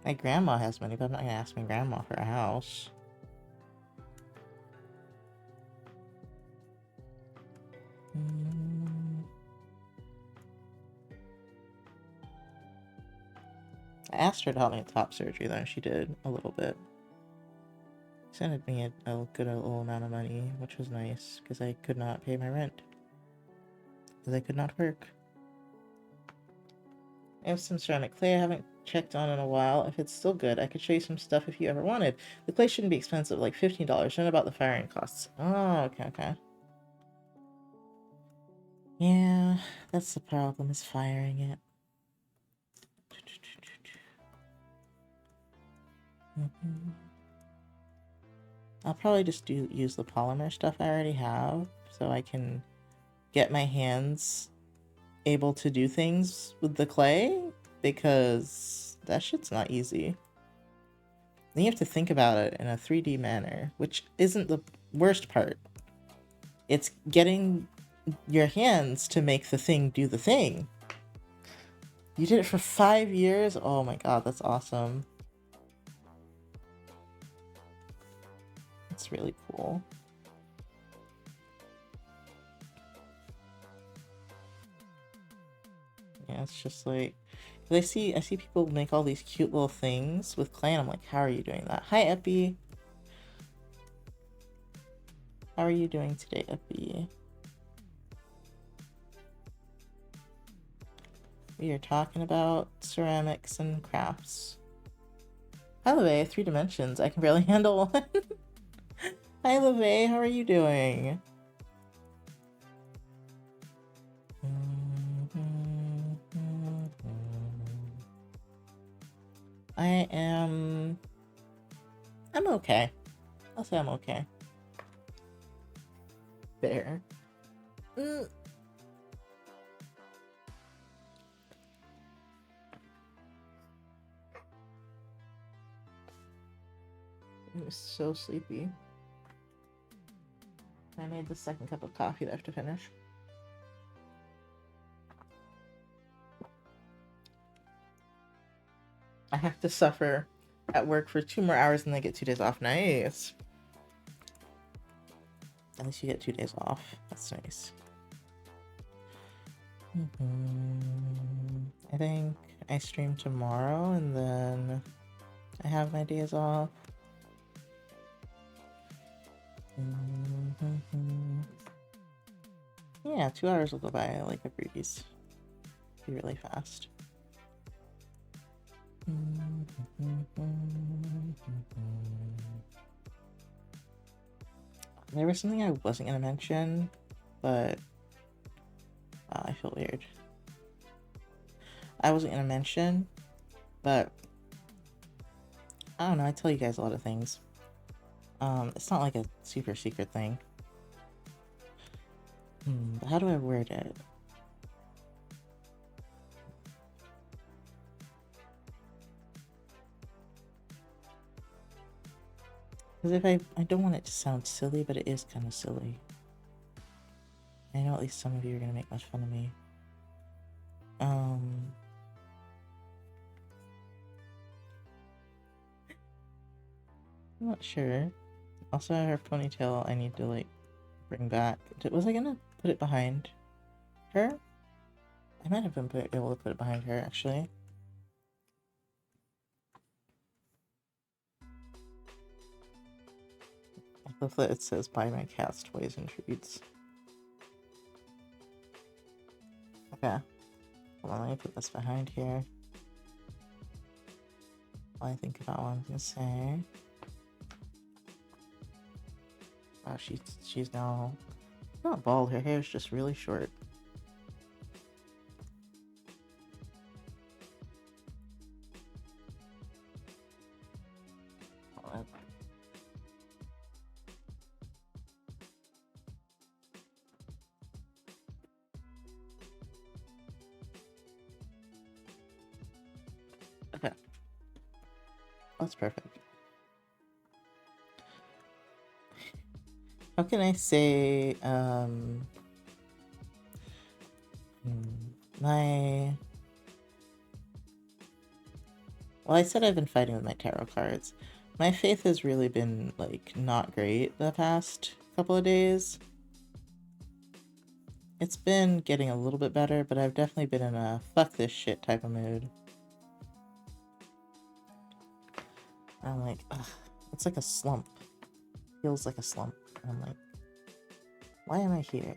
My grandma has money, but I'm not gonna ask my grandma for a house. I asked her to help me with top surgery, though, and she did a little bit. She sent me a good little amount of money, which was nice, because I could not pay my rent. Because I could not work. I have some ceramic clay I haven't checked on in a while. If it's still good, I could show you some stuff if you ever wanted. The clay shouldn't be expensive, like $15. Not about the firing costs. Oh, okay. Yeah, that's the problem, is firing it. I'll probably just use the polymer stuff I already have, so I can get my hands able to do things with the clay, because that shit's not easy. Then you have to think about it in a 3D manner, which isn't the worst part. It's getting your hands to make the thing do the thing. You did it for 5 years? Oh my god, that's awesome. That's really cool. Yeah, it's just like, But I see people make all these cute little things with clay, and I'm like, how are you doing that? Hi, Epi. How are you doing today, Epi? We are talking about ceramics and crafts. Hi, LeVay, 3 dimensions. I can barely handle one. Hi, LeVay, how are you doing? I'm okay. I'll say I'm okay. There. I'm so sleepy. I made the second cup of coffee that I have to finish. I have to suffer at work for 2 more hours and then get 2 days off. Nice. At least you get 2 days off. That's nice. I think I stream tomorrow and then I have my days off. Yeah, 2 hours will go by like a breeze. Be really fast. There was something I wasn't gonna mention, but I feel weird. I wasn't gonna mention, but I don't know, I tell you guys a lot of things. It's not like a super secret thing. But how do I word it? Because if I don't want it to sound silly, but it is kind of silly. I know at least some of you are gonna make much fun of me. I'm not sure. Also, her ponytail I need to like bring back. Was I gonna put it behind her? I might have been able to put it behind her actually. I love that it says buy my cat's toys and treats. Okay. Hold on, let me put this behind here. While I think about what I'm gonna say. Wow, she's now not bald, her hair is just really short. Okay. That's perfect. How can I say, well, I said I've been fighting with my tarot cards. My faith has really been, like, not great the past couple of days. It's been getting a little bit better, but I've definitely been in a fuck this shit type of mood. I'm like, ugh, it's like a slump. Feels like a slump. I'm like, why am I here?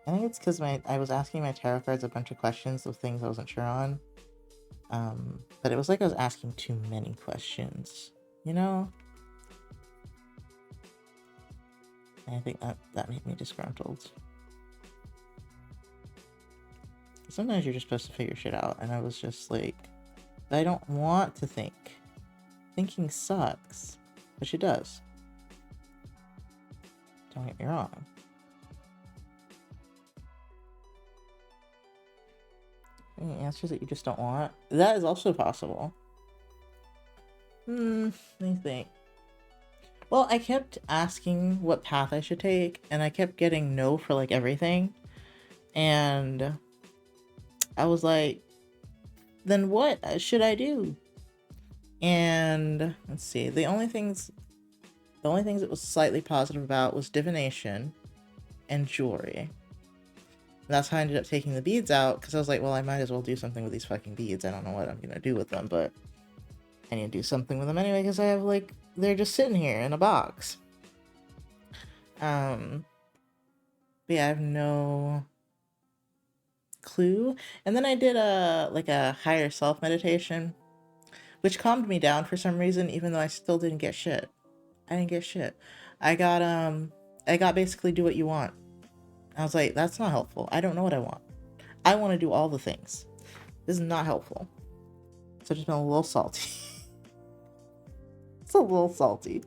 I think it's because I was asking my tarot cards a bunch of questions of things I wasn't sure on. But it was like I was asking too many questions, you know? And I think that made me disgruntled. Sometimes you're just supposed to figure shit out, and I was just like, I don't want to think. Thinking sucks, which it does. Don't get me wrong. Any answers that you just don't want? That is also possible. Let me think. Well, I kept asking what path I should take, and I kept getting no for like everything. And I was like, then what should I do? And let's see, the only things it was slightly positive about was divination and jewelry. that's how I ended up taking the beads out, because I was like, well, I might as well do something with these fucking beads. I don't know what I'm gonna do with them, but I need to do something with them anyway, because I have, like, they're just sitting here in a box. But yeah, I have no clue. And then I did a higher self meditation, which calmed me down for some reason, even though I still didn't get shit. I didn't get shit. I got basically do what you want. I was like, that's not helpful. I don't know what I want. I want to do all the things. This is not helpful. So just been a little salty. It's a little salty.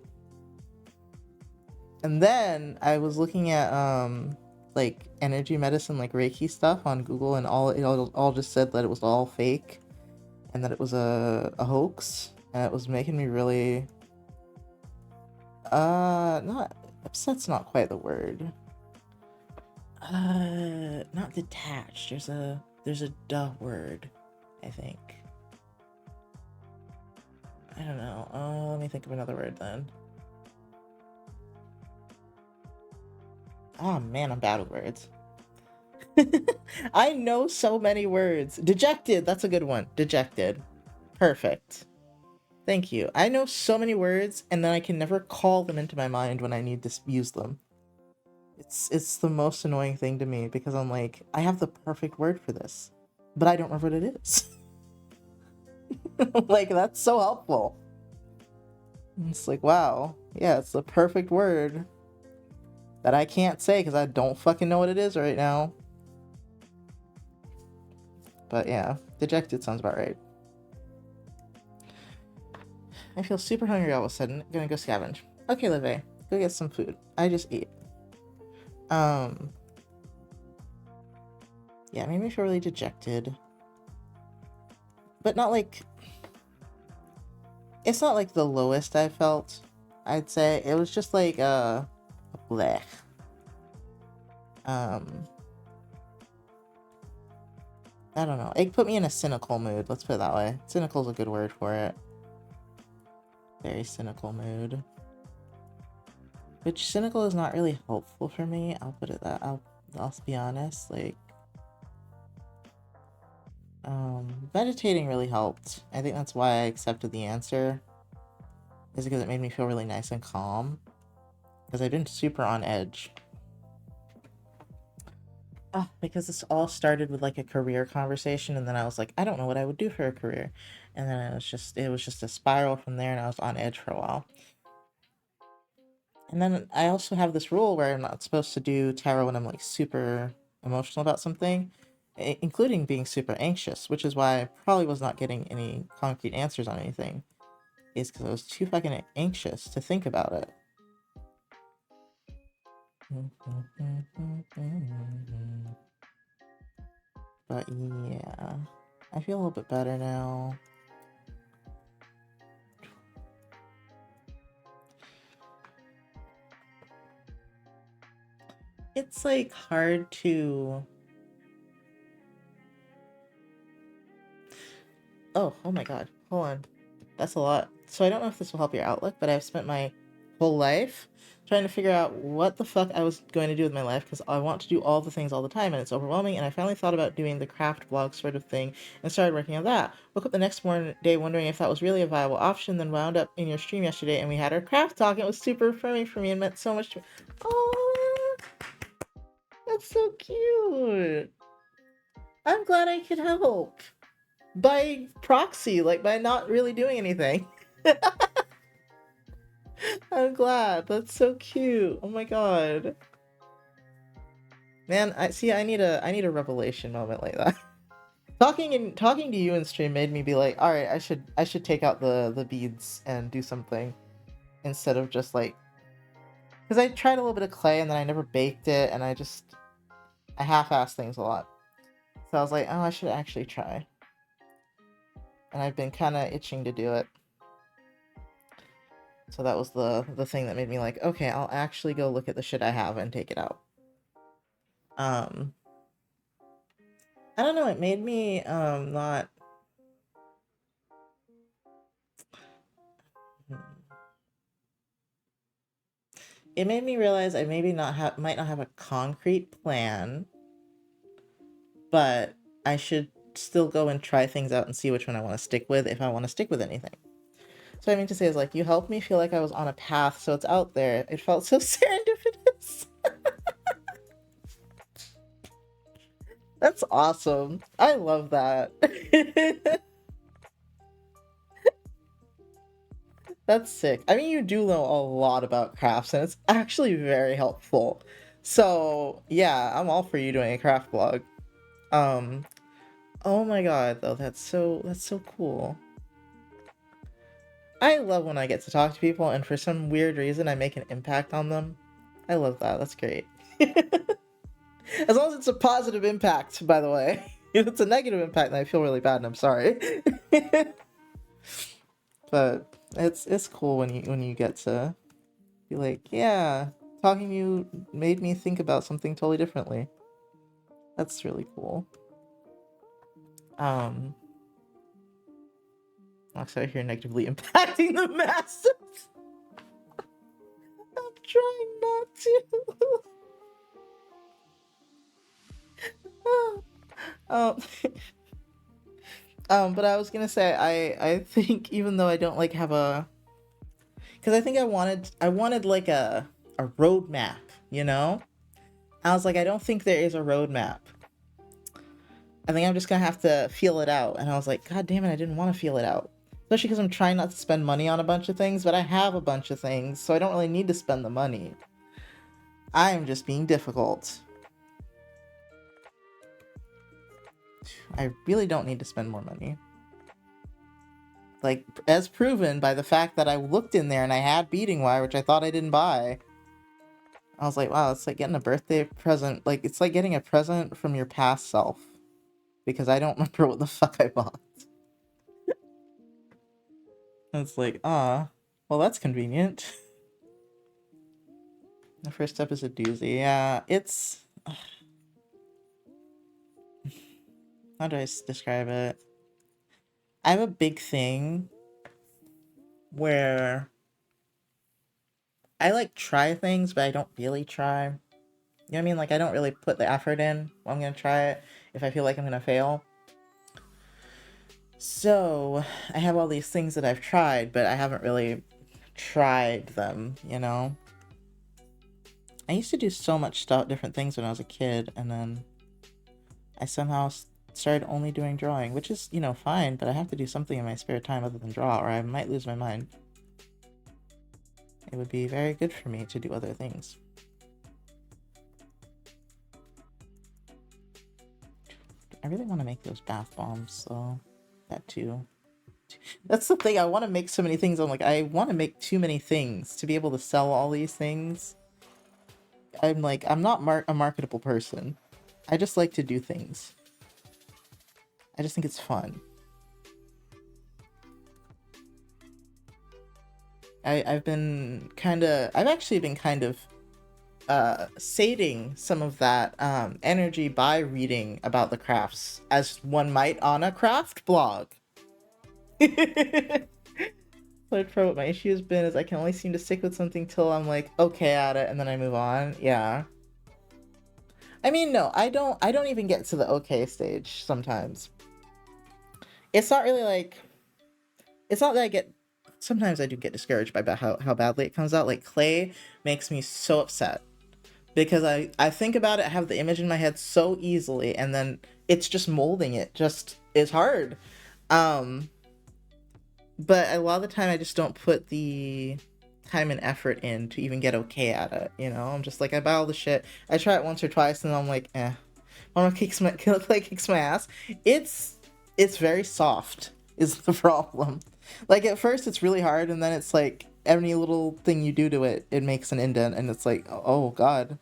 And then I was looking at like energy medicine, like Reiki stuff on Google, and all just said that it was all fake and that it was a hoax, and it was making me really not upset's not quite the word. Not detached. There's a duh word, I think. I don't know. Let me think of another word then. Oh man, I'm bad with words. I know so many words. Dejected, that's a good one. Dejected. Perfect. Thank you. I know so many words, and then I can never call them into my mind when I need to use them. It's the most annoying thing to me, because I'm like, I have the perfect word for this, but I don't remember what it is. Like, that's so helpful. It's like, wow, yeah, it's the perfect word that I can't say because I don't fucking know what it is right now. But yeah, dejected sounds about right. I feel super hungry all of a sudden. Gonna go scavenge. Okay, Live, go get some food. I just ate. Yeah, made me feel really dejected. But not like... It's not like the lowest I felt, I'd say. It was just like, bleh. I don't know. It put me in a cynical mood, let's put it that way. Cynical's a good word for it. Very cynical mood. Which cynical is not really helpful for me. I'll put it that. I'll be honest. Like, meditating really helped. I think that's why I accepted the answer. Is because it made me feel really nice and calm. Because I've been super on edge. Because this all started with like a career conversation, and then I was like, I don't know what I would do for a career. And then it was just a spiral from there, and I was on edge for a while. And then I also have this rule where I'm not supposed to do tarot when I'm like super emotional about something, including being super anxious, which is why I probably was not getting any concrete answers on anything, is because I was too fucking anxious to think about it. But yeah, I feel a little bit better now. It's like hard to... Oh my god, hold on. That's a lot. So I don't know if this will help your outlook, but I've spent my whole life trying to figure out what the fuck I was going to do with my life, because I want to do all the things all the time and it's overwhelming, and I finally thought about doing the craft blog sort of thing and started working on that. Woke up the next day wondering if that was really a viable option, then wound up in your stream yesterday and we had our craft talk, and it was super affirming for me and meant so much to me. Oh, that's so cute. I'm glad I could help. By proxy, like by not really doing anything. I'm glad. That's so cute. Oh my god. Man, I need a revelation moment like that. Talking to you in stream made me be like, all right, I should take out the beads and do something instead of just like, because I tried a little bit of clay and then I never baked it, and I half-ass things a lot. So I was like, oh, I should actually try. And I've been kind of itching to do it. So that was the thing that made me like, okay, I'll actually go look at the shit I have and take it out. I don't know, it made me not... It made me realize I maybe might not have a concrete plan but I should still go and try things out and see which one I want to stick with if I want to stick with anything. So what I mean to say is like, you helped me feel like I was on a path, so it's out there. It felt so serendipitous. That's awesome. I love that. That's sick. I mean, you do know a lot about crafts, and it's actually very helpful. So yeah, I'm all for you doing a craft blog. Um, oh my god, though, that's so cool. I love when I get to talk to people, and for some weird reason, I make an impact on them. I love that. That's great. As long as it's a positive impact, by the way. If it's a negative impact, then I feel really bad, and I'm sorry. But it's cool when you get to be like, yeah, talking to you made me think about something totally differently. That's really cool. Um, also here negatively impacting the masses. I'm trying not to. um, but I was gonna say I think even though I don't like have a, because I think I wanted like a roadmap, you know? I was like, I don't think there is a roadmap. I think I'm just gonna have to feel it out. And I was like, God damn it, I didn't want to feel it out. Especially because I'm trying not to spend money on a bunch of things, but I have a bunch of things, so I don't really need to spend the money. I am just being difficult. I really don't need to spend more money. Like, as proven by the fact that I looked in there and I had beading wire, which I thought I didn't buy. I was like, wow, it's like getting a birthday present. Like, it's like getting a present from your past self. Because I don't remember what the fuck I bought. And it's like, ah, well, that's convenient. The first step is a doozy. Yeah, it's... How do I describe it? I have a big thing where I like try things, but I don't really try. You know what I mean? Like, I don't really put the effort in when I'm gonna try it if I feel like I'm gonna fail. So, I have all these things that I've tried, but I haven't really tried them, you know? I used to do so much stuff, different things when I was a kid, and then I somehow started only doing drawing, which is, you know, fine, but I have to do something in my spare time other than draw, or I might lose my mind. It would be very good for me to do other things. I really want to make those bath bombs, though. That too. That's the thing, I want to make so many things. I'm like, I want to make too many things to be able to sell all these things. I'm like, I'm not a marketable person. I just like to do things. I just think it's fun. I've actually been kind of sating some of that energy by reading about the crafts, as one might on a craft blog. Like, for what my issue has been is I can only seem to stick with something till I'm like okay at it, and then I move on. Yeah. I mean, no, I don't even get to the okay stage sometimes. It's not really like, it's not that I get, sometimes I do get discouraged by how badly it comes out. Like, clay makes me so upset because I think about it, I have the image in my head so easily, and then it's just molding it just is hard. Um, but a lot of the time I just don't put the time and effort in to even get okay at it, you know? I'm just like, I buy all the shit, I try it once or twice, and I'm like, eh. When clay kicks my ass, it's very soft, is the problem. Like, at first it's really hard, and then it's like, any little thing you do to it, it makes an indent, and it's like, oh god.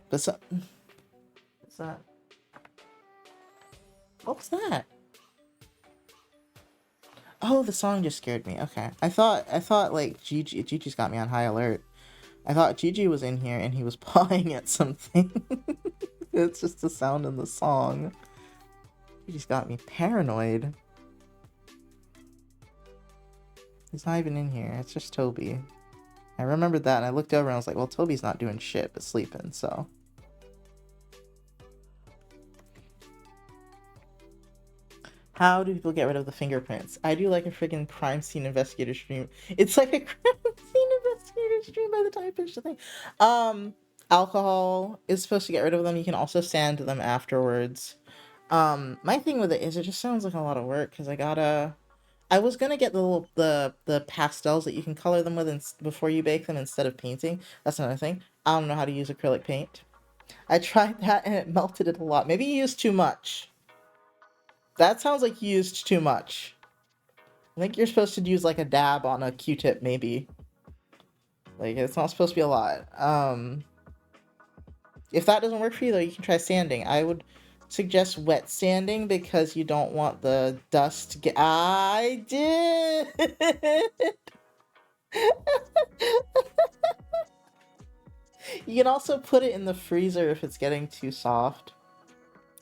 But so, what's that? What was that? Oh, the song just scared me. Okay. I thought like Gigi's got me on high alert. I thought Gigi was in here and he was pawing at something. It's just the sound in the song. Gigi's got me paranoid. He's not even in here. It's just Toby. I remembered that and I looked over and I was like, well, Toby's not doing shit but sleeping, so. How do people get rid of the fingerprints? I do like a friggin' crime scene investigator stream. It's like a crime scene investigator stream by the time I finish the thing. Alcohol is supposed to get rid of them. You can also sand them afterwards. My thing with it is it just sounds like a lot of work because I was gonna get the little the pastels that you can color them with before you bake them instead of painting. That's another thing. I don't know how to use acrylic paint. I tried that and it melted it a lot. Maybe you used too much. That sounds like you used too much. I think you're supposed to use like a dab on a Q-tip, maybe. Like it's not supposed to be a lot. If that doesn't work for you though, you can try sanding. I would suggest wet sanding because you don't want the dust to get. I did. You can also put it in the freezer if it's getting too soft.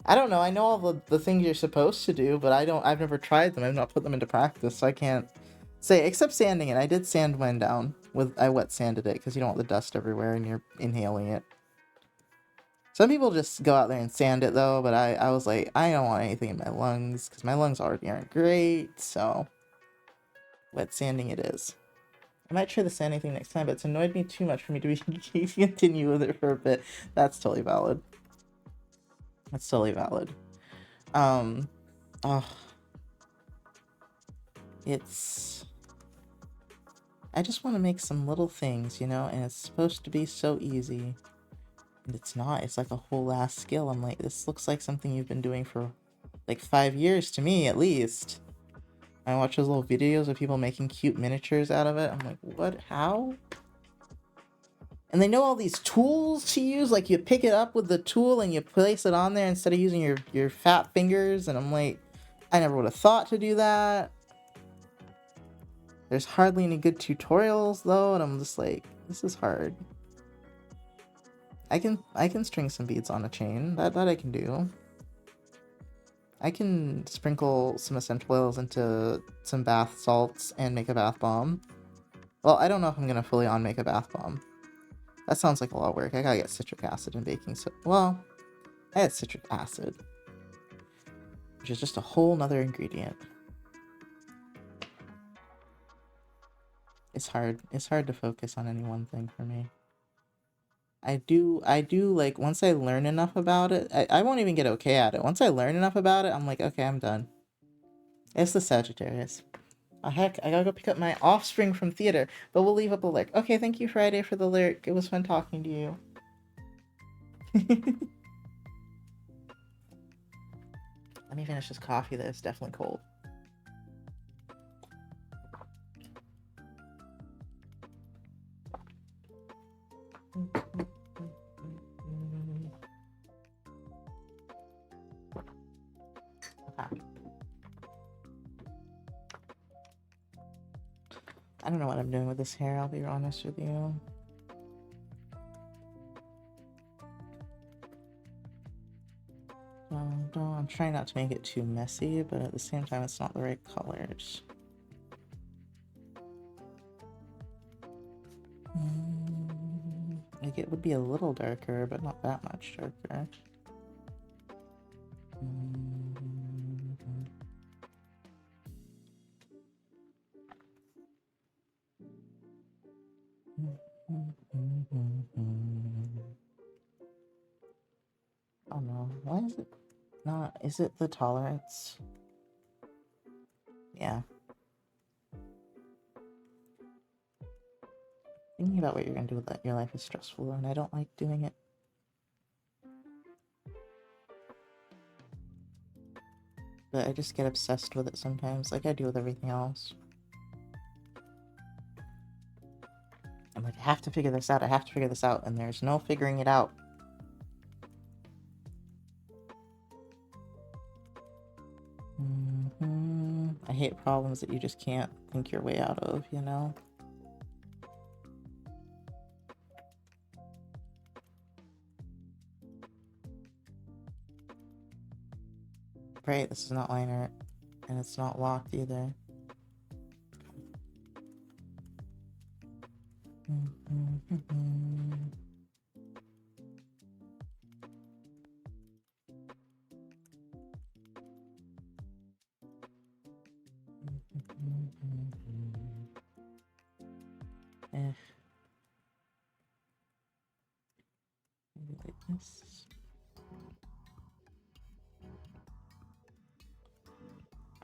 I don't know. I know all the things you're supposed to do, but I've never tried them. I've not put them into practice, so I can't say, except sanding it. I did sand mine down. I wet sanded it because you don't want the dust everywhere and you're inhaling it. Some people just go out there and sand it though, but I was like, I don't want anything in my lungs because my lungs already aren't great, so wet sanding it is. I might try the sanding thing next time, but it's annoyed me too much for me to continue with it for a bit. That's totally valid. That's totally valid. Oh, it's... I just want to make some little things, you know, and it's supposed to be so easy. And it's not. It's like a whole ass skill. I'm like, this looks like something you've been doing for like 5 years to me, at least. I watch those little videos of people making cute miniatures out of it. I'm like, what? How? And they know all these tools to use. Like, you pick it up with the tool and you place it on there instead of using your fat fingers. And I'm like, I never would have thought to do that. There's hardly any good tutorials, though. And I'm just like, this is hard. I can string some beads on a chain. That I can do. I can sprinkle some essential oils into some bath salts and make a bath bomb. Well, I don't know if I'm gonna fully on make a bath bomb. That sounds like a lot of work. I gotta get citric acid and baking soda. Well, I had citric acid, which is just a whole nother ingredient. It's hard. It's hard to focus on any one thing for me. I do like, once I learn enough about it, I won't even get okay at it. Once I learn enough about it, I'm like, okay, I'm done. It's the Sagittarius. Oh, heck, I gotta go pick up my offspring from theater, but we'll leave up a lyric. Okay, thank you, Friday, for the lyric. It was fun talking to you. Let me finish this coffee that is definitely cold. Okay. I don't know what I'm doing with this hair, I'll be honest with you. I'm trying not to make it too messy, but at the same time, it's not the right colors. Like, it would be a little darker, but not that much darker. Oh no, why is it not? Is it the tolerance? Yeah. Thinking about what you're gonna do with your life is stressful, and I don't like doing it. But I just get obsessed with it sometimes, like I do with everything else. I'm like, I have to figure this out, I have to figure this out, and there's no figuring it out. I hate problems that you just can't think your way out of, you know? Right, this is not line art, and it's not locked either. Maybe like this.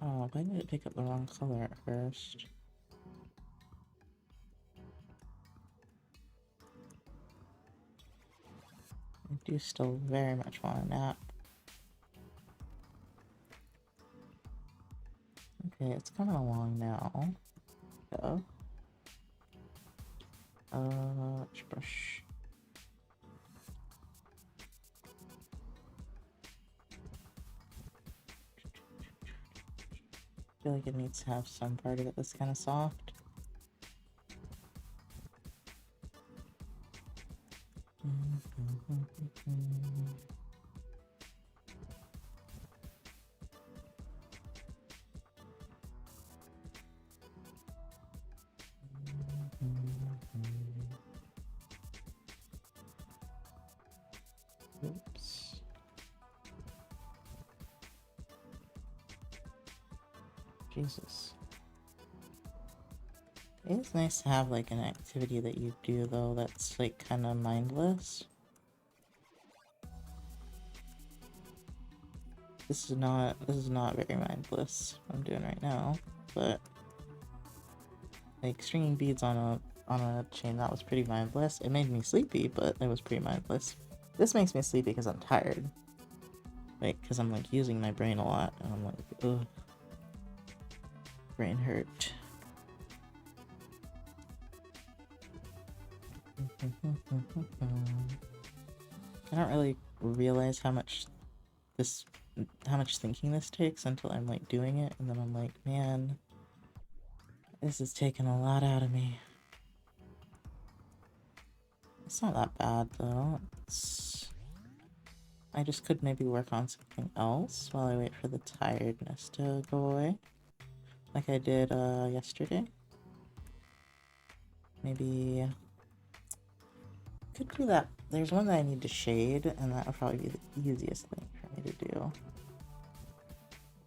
Oh, why did it pick up the wrong color at first? I do still very much want a nap. Okay, it's coming along now. Go. Brush. I feel like it needs to have some part of it that's kind of soft. Oops. Jesus. It is nice to have like an activity that you do though that's like kind of mindless. This is not very mindless what I'm doing right now, but like stringing beads on a chain, that was pretty mindless. It made me sleepy, but it was pretty mindless. This makes me sleepy because I'm tired. Like, because I'm like using my brain a lot and I'm like, ugh. Brain hurt. I don't really realize how much thinking this takes until I'm like doing it, and then I'm like, man, this is taking a lot out of me. It's not that bad though. I just could maybe work on something else while I wait for the tiredness to go away, like I did yesterday. Maybe could do that. There's one that I need to shade, and that would probably be the easiest thing for me to do.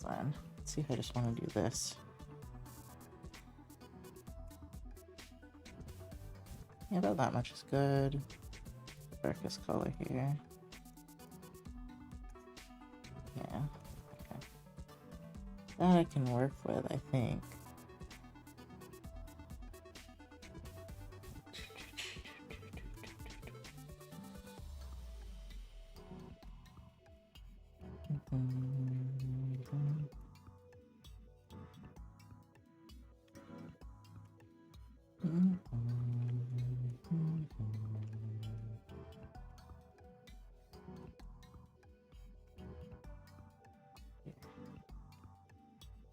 Hold on. Let's see if I just want to do this. Yeah, about that much is good. Darkest color here. Yeah, okay. That I can work with, I think.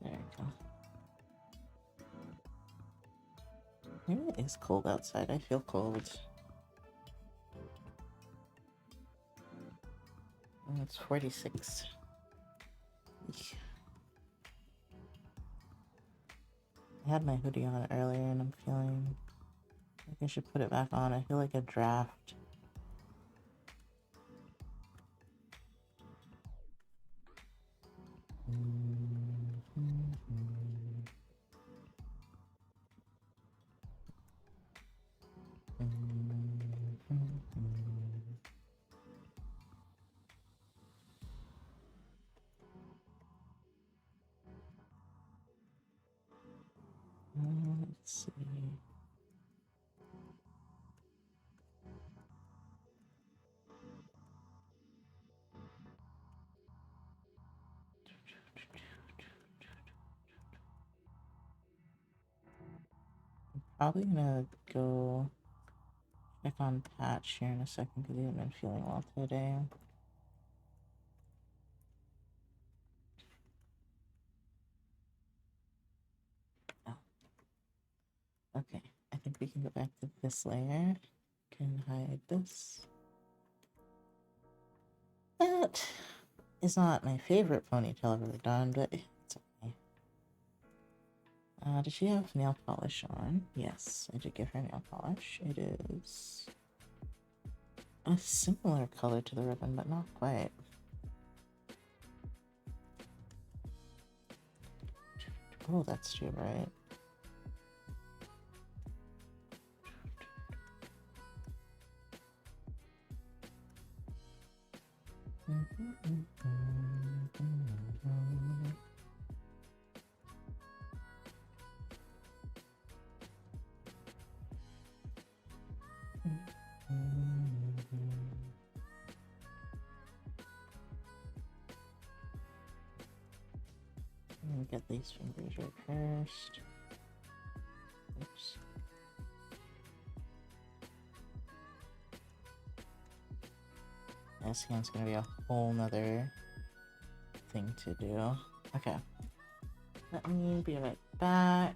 There we go. Maybe it is cold outside. I feel cold. And it's 46. Eek. I had my hoodie on earlier and I'm feeling like I should put it back on. I feel like a draft. Let's see. I'm probably gonna go check on Patch here in a second because he hasn't been feeling well today. Oh. Okay, I think we can go back to this layer. Can hide this. That is not my favorite ponytail I've ever done, but it's okay. Did she have nail polish on? Yes, I did give her nail polish. It is a similar color to the ribbon, but not quite. Oh, that's too bright. Let me get these fingers right first. Oops. This hand's gonna be a whole nother thing to do. Okay. Let me be right back.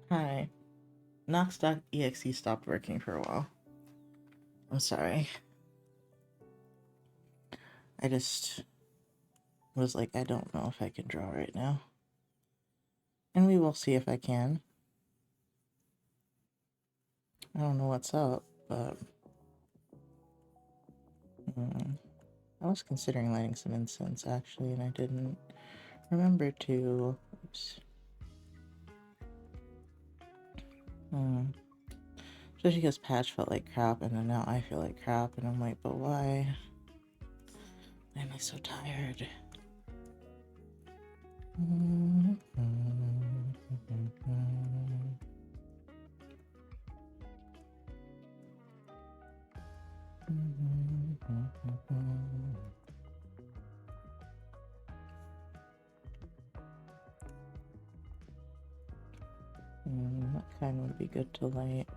Hi. Nox.exe stopped working for a while. I'm sorry. I just was like, I don't know if I can draw right now. And we will see if I can. I don't know what's up, but I was considering lighting some incense actually, and I didn't remember to. Oops. Especially because Patch felt like crap, and then now I feel like crap, and I'm like, but why? Why am I so tired? That kind would be good to light.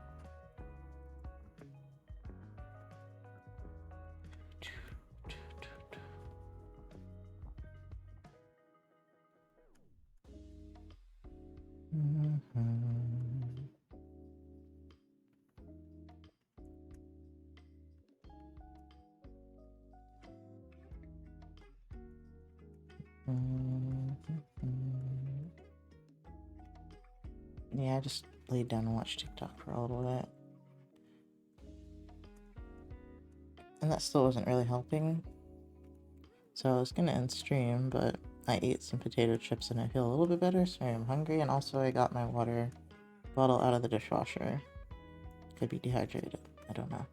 Yeah, I just laid down and watched TikTok for a little bit. And that still wasn't really helping. So I was gonna end stream, but I ate some potato chips and I feel a little bit better, so I'm hungry, and also I got my water bottle out of the dishwasher. Could be dehydrated. I don't know.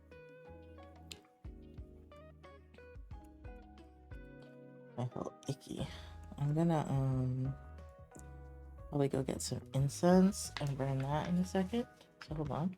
I felt icky. I'm gonna probably go get some incense and burn that in a second. So hold on.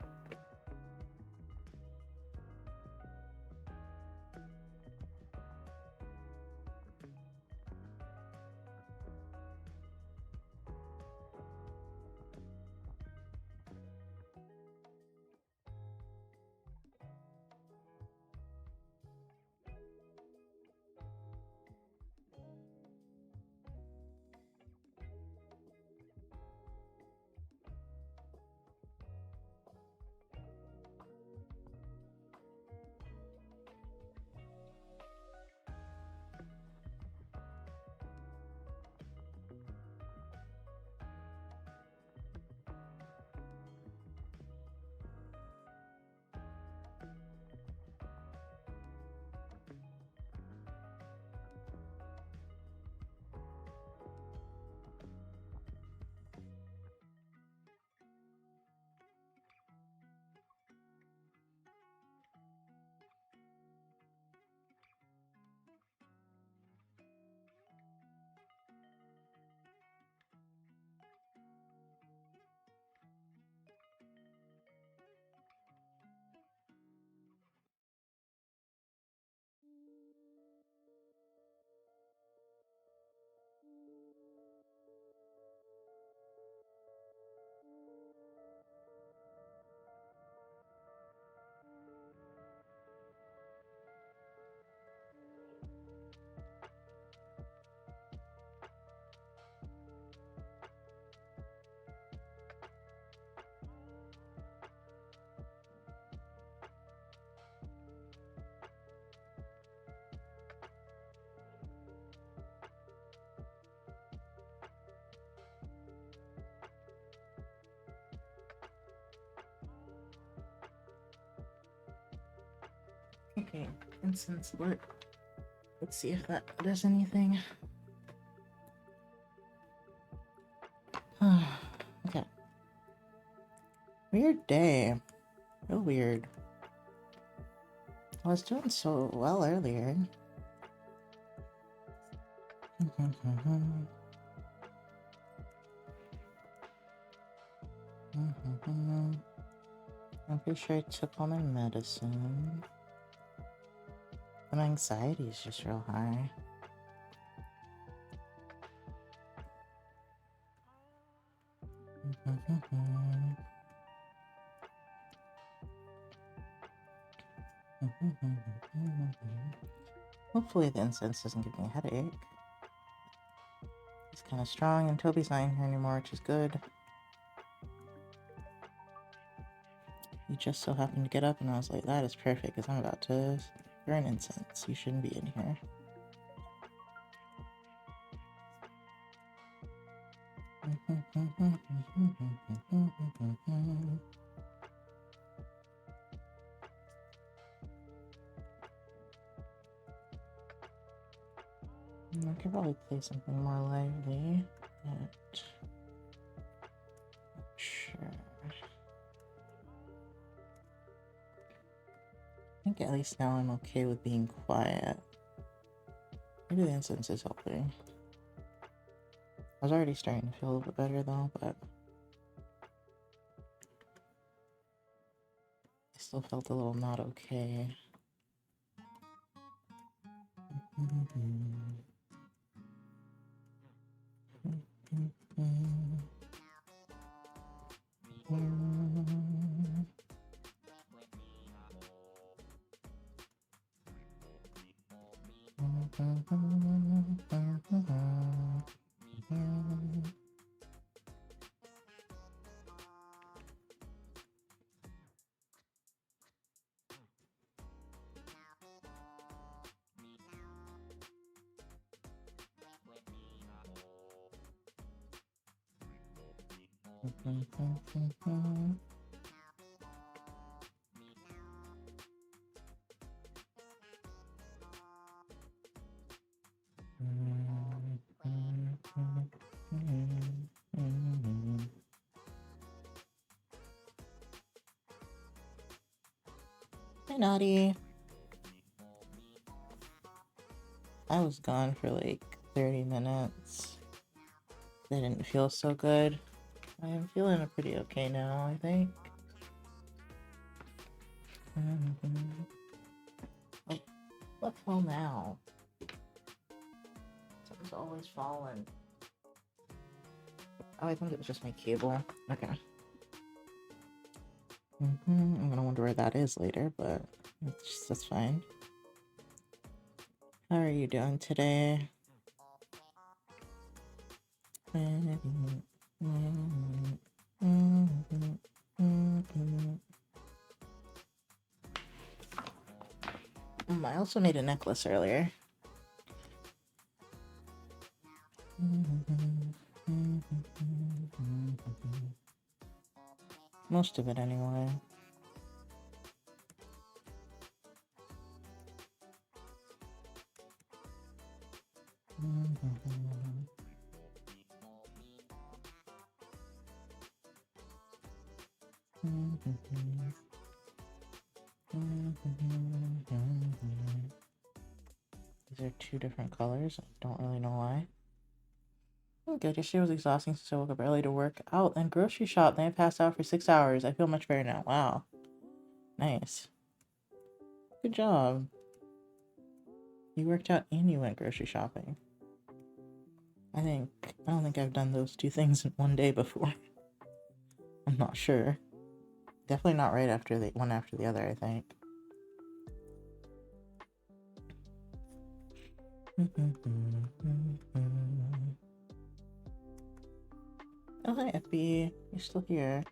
Okay, incense lit. Let's see if that does anything. Okay. Weird day. Real weird. I was doing so well earlier. I'm pretty sure I took all my medicine. But my anxiety is just real high. Hopefully the incense doesn't give me a headache. It's kind of strong, and Toby's not in here anymore, which is good. You just so happened to get up, and I was like, that is perfect, because I'm about to burn incense. You shouldn't be in here. I could probably play something more lively, but sure. I think at least now I'm okay with being quiet. Maybe the incense is helping. I was already starting to feel a little bit better though, but I still felt a little not okay. Hi, Naughty. I was gone for like 30 minutes. I didn't feel so good. I am feeling pretty okay now, I think. Oh, what fell now? Something's always falling. Oh, I think it was just my cable. Okay. I'm gonna wonder where that is later, but that's fine. How are you doing today? I also made a necklace earlier. Most of it, anyway. These are two different colors. I don't really know why. Oh, good. Yesterday was exhausting since I woke up early to work out and grocery shop. Then I passed out for 6 hours. I feel much better now. Wow. Nice. Good job. You worked out and you went grocery shopping. I don't think I've done those two things in one day before. I'm not sure. Definitely not right after one after the other, I think. Oh, hi, FB. You're still here.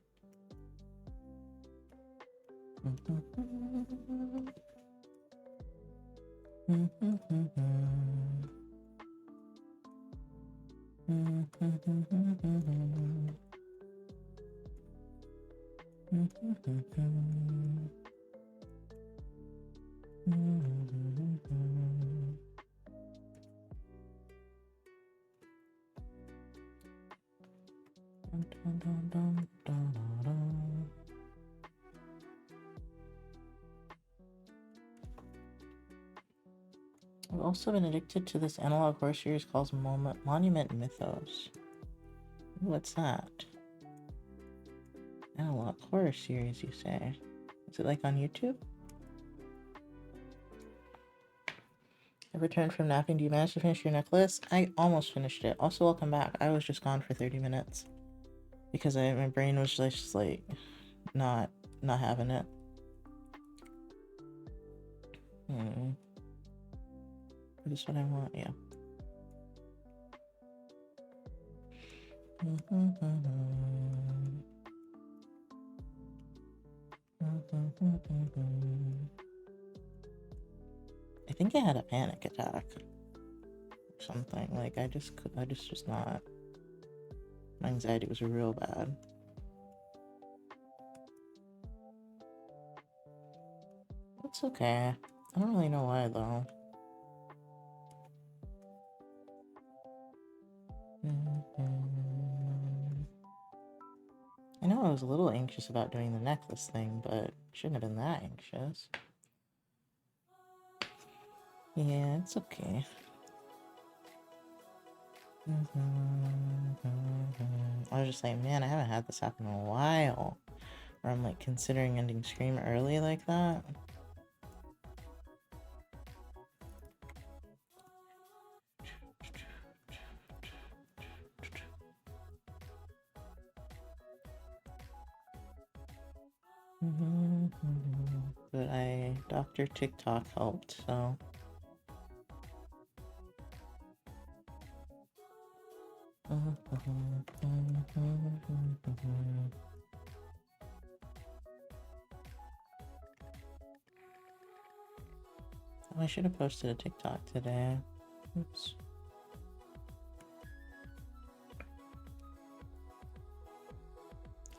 I've also been addicted to this analog horror series called Monument Mythos. What's that? Analog horror series, you say? Is it like on YouTube? I returned from napping. Do you manage to finish your necklace? I almost finished it. Also, welcome back. I was just gone for 30 minutes because my brain was just like not having it. This is what I want, yeah. I think I had a panic attack or something. Like I just was not. My anxiety was real bad. It's okay. I don't really know why though. I know I was a little anxious about doing the necklace thing, but shouldn't have been that anxious. Yeah, it's okay. I was just like, man, I haven't had this happen in a while. Or I'm like considering ending Scream early like that. But Dr. TikTok helped, so. I should have posted a TikTok today. Oops.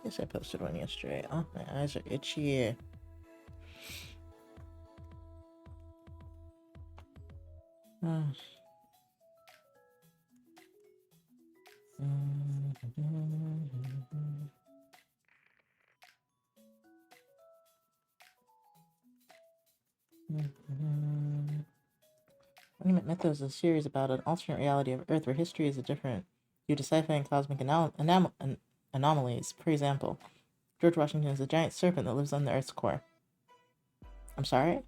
Guess I posted one yesterday. Oh, my eyes are itchy. Oh. Monument Mythos is a series about an alternate reality of Earth where history is different due to sci-fi and cosmic anomalies. For example, George Washington is a giant serpent that lives on the Earth's core. I'm sorry?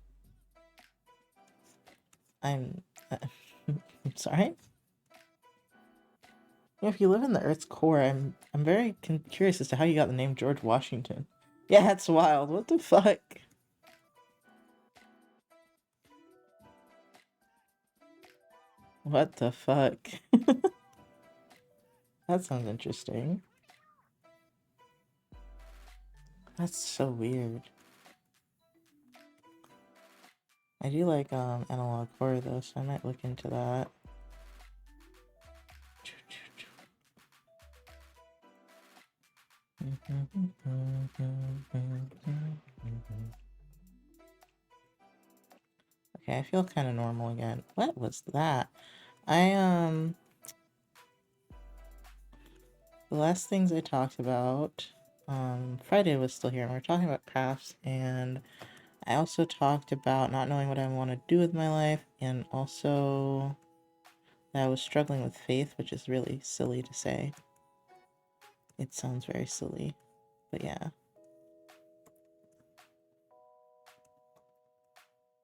I'm sorry? If you live in the Earth's core, I'm very curious as to how you got the name George Washington. Yeah, that's wild. What the fuck? What the fuck? That sounds interesting. That's so weird. I do like analog horror though, so I might look into that. Okay, I feel kind of normal again. What was that? The last things I talked about, Friday was still here, and we were talking about crafts, and I also talked about not knowing what I want to do with my life, and also that I was struggling with faith, which is really silly to say. It sounds very silly, but yeah.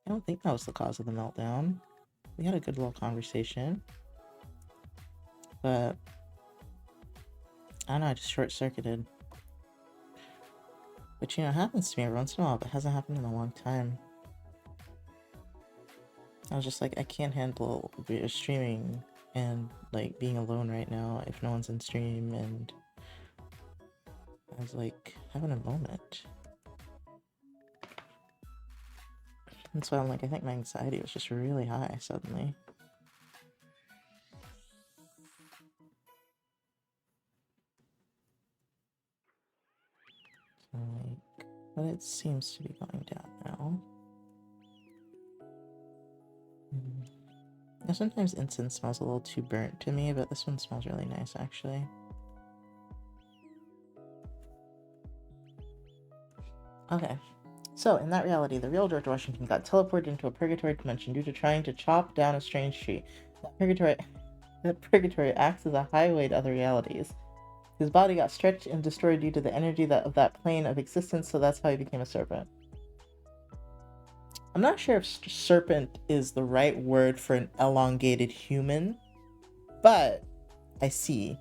I don't think that was the cause of the meltdown. We had a good little conversation, but I don't know, I just short-circuited. But you know, it happens to me every once in a while, but it hasn't happened in a long time. I was just like, I can't handle streaming and like being alone right now if no one's in stream, and I was like having a moment. And so I'm like, I think my anxiety was just really high suddenly. So like, but it seems to be going down now. Now, sometimes incense smells a little too burnt to me, but this one smells really nice actually. Okay. So, in that reality, the real George Washington got teleported into a purgatory dimension due to trying to chop down a strange tree. That purgatory acts as a highway to other realities. His body got stretched and destroyed due to the energy of that plane of existence, so that's how he became a serpent. I'm not sure if serpent is the right word for an elongated human, but I see.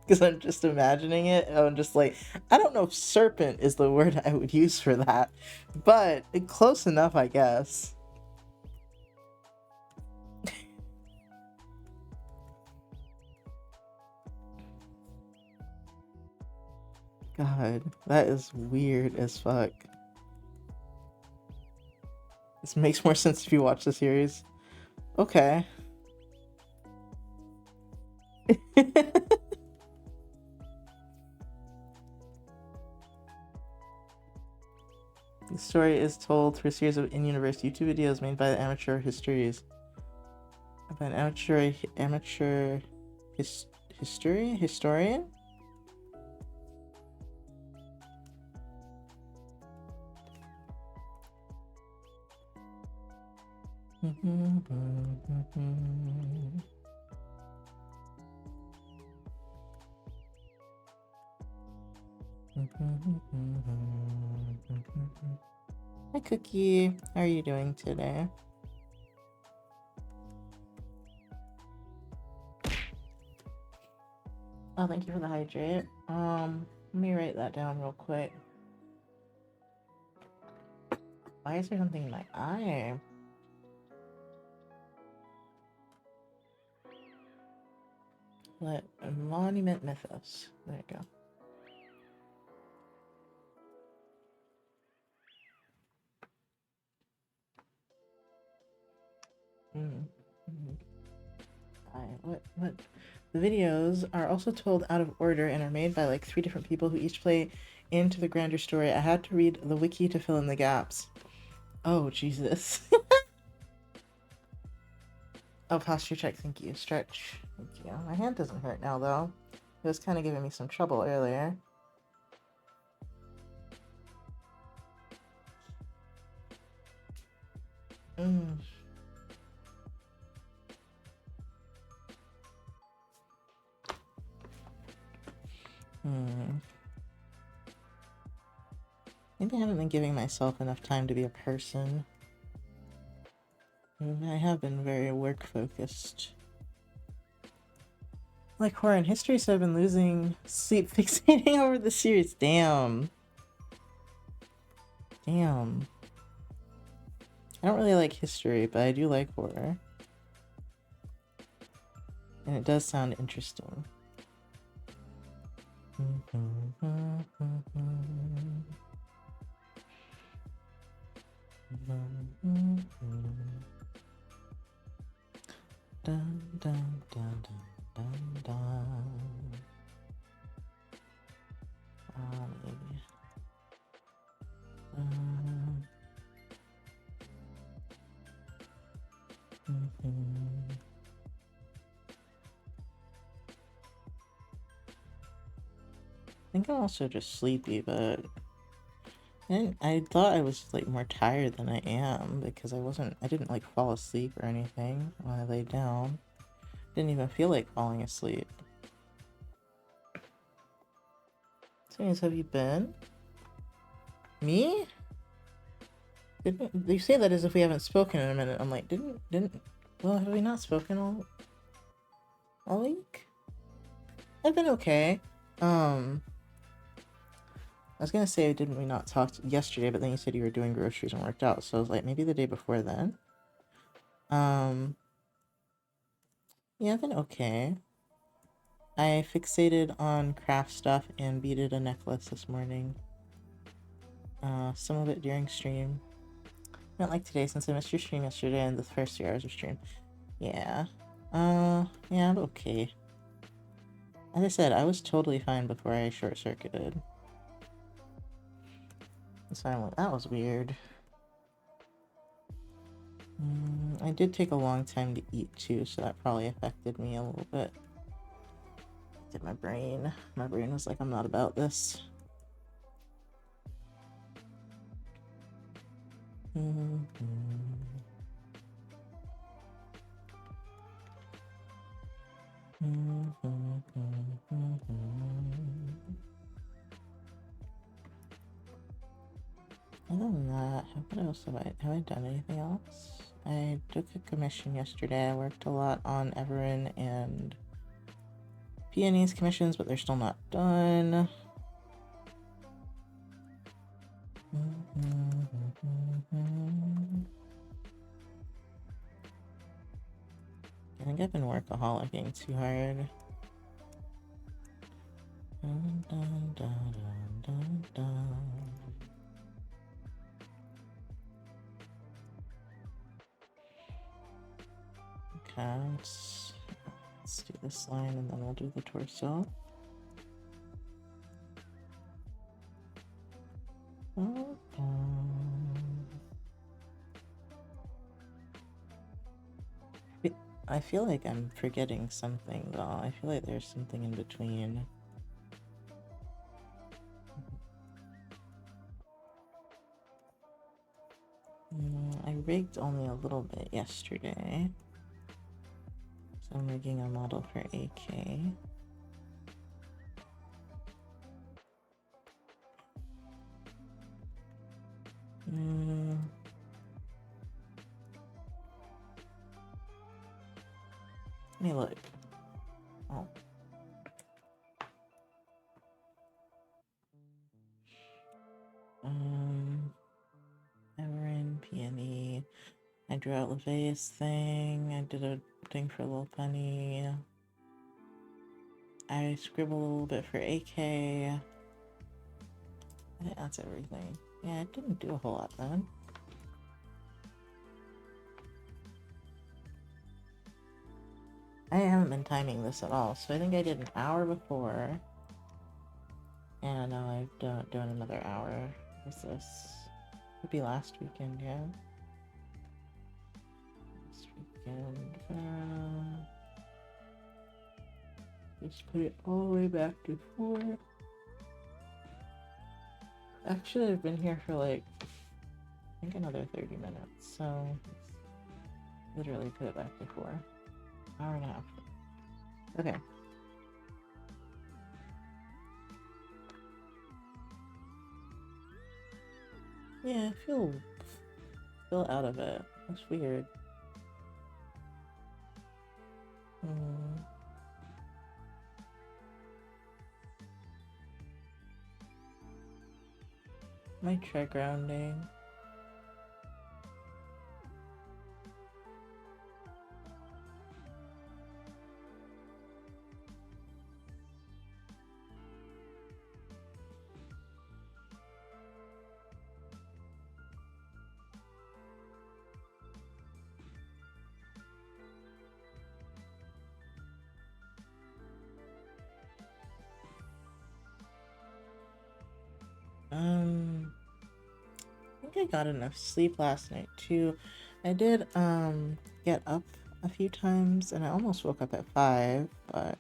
Because I'm just imagining it. I'm just like, I don't know if serpent is the word I would use for that, but close enough, I guess. God, that is weird as fuck. This makes more sense if you watch the series. Okay. The story is told through a series of in-universe YouTube videos made by the amateur histories. By an amateur historian? Hi Cookie, how are you doing today? Oh, thank you for the hydrate. Let me write that down real quick. Why is there something in my eye? Let Monument Mythos. There you go. What? The videos are also told out of order and are made by like 3 different people who each play into the grander story. I had to read the wiki to fill in the gaps. Oh, Jesus. Oh, posture check, thank you. Stretch, thank you. My hand doesn't hurt now, though. It was kind of giving me some trouble earlier. Maybe I haven't been giving myself enough time to be a person. I have been very work-focused. Like horror and history, so I've been losing sleep fixating over the series. Damn. Damn. I don't really like history, but I do like horror. And it does sound interesting. Dun, dun, dun, dun, dun, dun. Maybe. I think I'm also just sleepy, but I thought I was like more tired than I am because I didn't like fall asleep or anything when I laid down. Didn't even feel like falling asleep. So have you been? Me? You say that as if we haven't spoken in a minute. I'm like, well, have we not spoken all week? I've been okay. I was gonna say, didn't we not talk yesterday, but then you said you were doing groceries and worked out, so I was like, maybe the day before then. Yeah, I've been okay. I fixated on craft stuff and beaded a necklace this morning. Some of it during stream. Not like today since I missed your stream yesterday and the first 3 hours of stream. Yeah. Yeah, I'm okay. As I said, I was totally fine before I short-circuited. So that was weird. I did take a long time to eat too, so that probably affected me a little bit. Did my brain. My brain was like, I'm not about this. Other than that, what else have I done anything else? I took a commission yesterday. I worked a lot on Everin and Peony's commissions, but they're still not done. I think I've been workaholicing too hard. dun, dun. Okay, let's do this line and then we'll do the torso. I feel like I'm forgetting something though. I feel like there's something in between. I rigged only a little bit yesterday. So I'm rigging a model for AK. Let me look. Oh. Everin, PNE. I drew out LeVay's thing. I did a thing for Lil Penny. I scribbled a little bit for AK. I think that's everything. Yeah, it didn't do a whole lot then. I haven't been timing this at all, so I think I did an hour before. And now I'm doing another hour. What's this? Could be last weekend, yeah. Last weekend. Just put it all the way back to 4. Actually, I've been here for like, I think another 30 minutes, so literally put it back to 4. Hour and a half. Okay. Yeah, I feel out of it. That's weird. Might try grounding. I think I got enough sleep last night too. I did get up a few times and I almost woke up at 5, but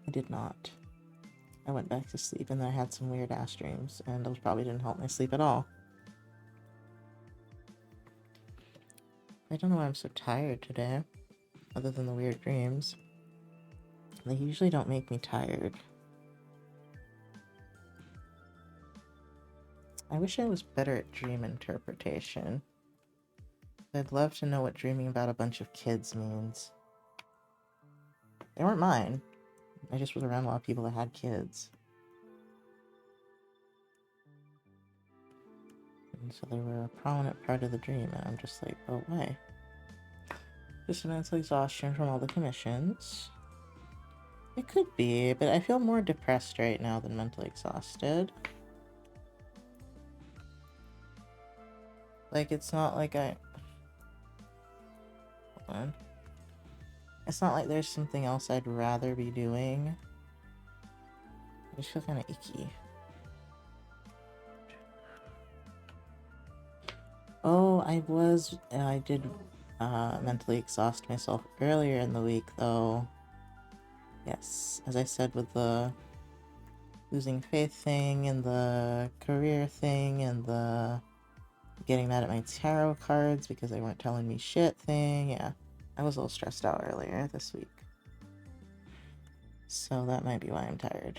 I did not. I went back to sleep and then I had some weird ass dreams and those probably didn't help my sleep at all. I don't know why I'm so tired today, other than the weird dreams. They usually don't make me tired. I wish I was better at dream interpretation. I'd love to know what dreaming about a bunch of kids means. They weren't mine. I just was around a lot of people that had kids. And so they were a prominent part of the dream, and I'm just like, oh, why? Just mental exhaustion from all the commissions. It could be, but I feel more depressed right now than mentally exhausted. Like, it's not like I... Hold on. It's not like there's something else I'd rather be doing. I just feel kind of icky. Oh, I did mentally exhaust myself earlier in the week, though. Yes, as I said, with the losing faith thing, and the career thing, and the getting mad at my tarot cards because they weren't telling me shit thing, yeah. I was a little stressed out earlier this week. So that might be why I'm tired.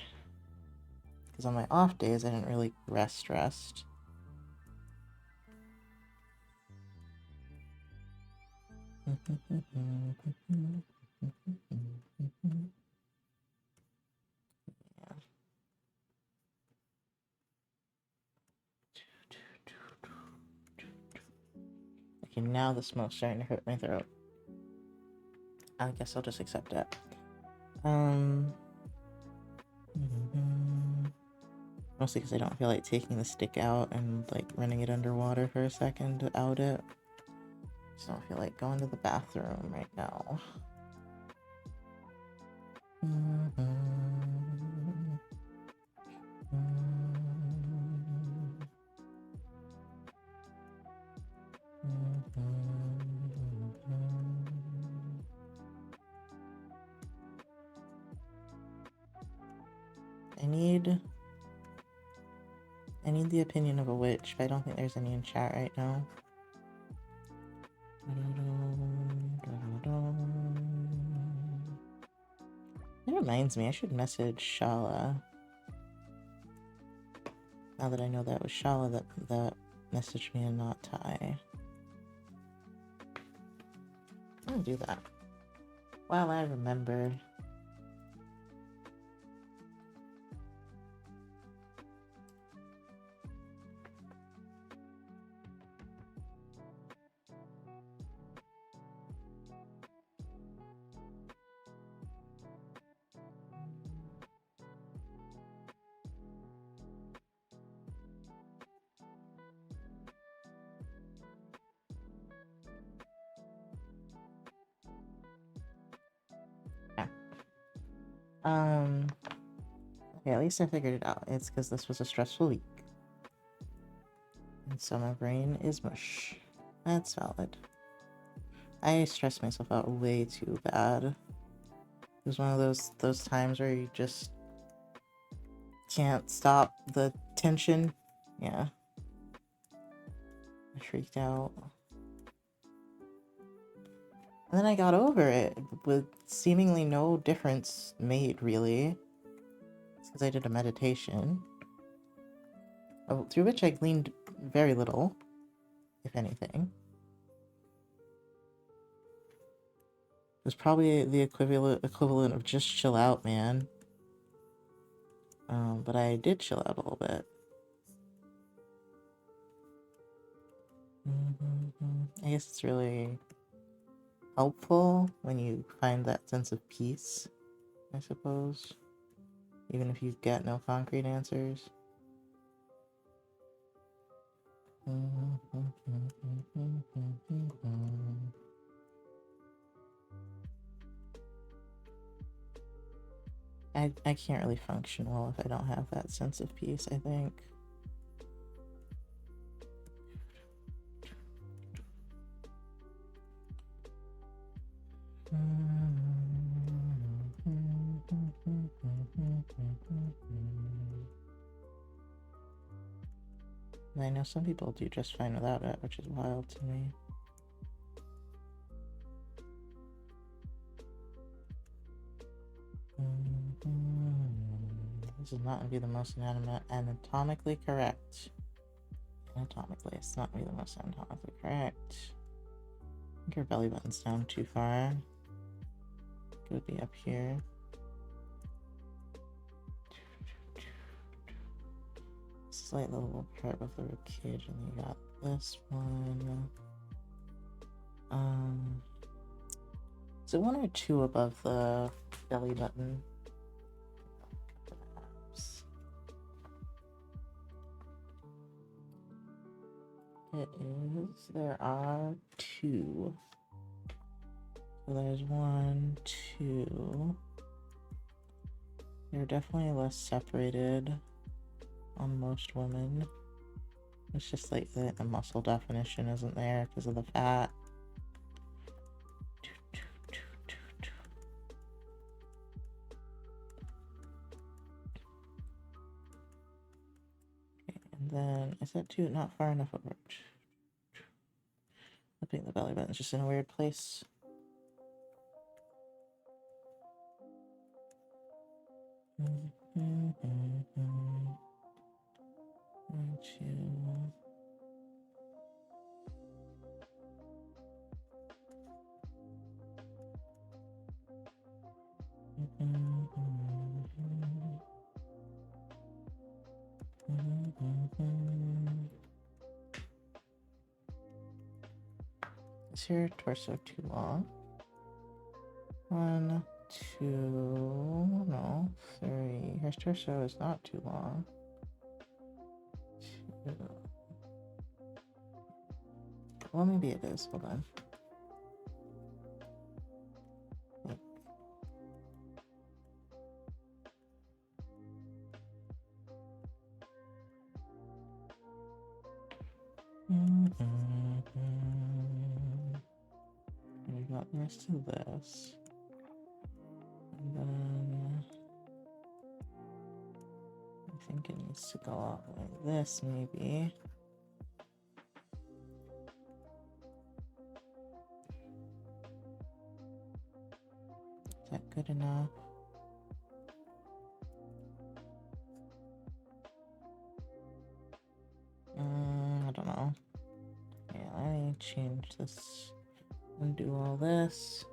Because on my off days, I didn't really rest. Okay, now the smoke's starting to hurt my throat. I guess I'll just accept it. Mostly because I don't feel like taking the stick out and like running it underwater for a second to out it. Just don't feel like going to the bathroom right now. I need the opinion of a witch, but I don't think there's any in chat right now. It reminds me, I should message Shala. Now that I know that was Shala that messaged me and not Ty. I'm gonna do that. While I remember. Okay, at least I figured it out. It's because this was a stressful week. And so my brain is mush. That's valid. I stressed myself out way too bad. It was one of those times where you just can't stop the tension. Yeah. I freaked out. And then I got over it with seemingly no difference made, really. It's because I did a meditation. Through which I gleaned very little, if anything. It was probably the equivalent of just chill out, man. But I did chill out a little bit. I guess it's really helpful when you find that sense of peace, I suppose. Even if you get no concrete answers. I can't really function well if I don't have that sense of peace, I think. I know some people do just fine without it, which is wild to me. This is not going to be the most anatomically correct. Anatomically, it's not going to be the most anatomically correct. I think your belly button's down too far. It would be up here. Slight little part of the ribcage, and you got this one. Is it one or two above the belly button? Perhaps. It is. There are two. So there's 1, 2. They're definitely less separated on most women. It's just like the muscle definition isn't there because of the fat. Okay, and then is that too not far enough over? I think the belly button's just in a weird place. Is your torso too long? 1, 2, no, 3. Her torso is not too long. Well, maybe it is. Hold on. We got the rest of this. And then I think it needs to go out like this, maybe. Is that good enough? I don't know. Yeah, I change this and do all this.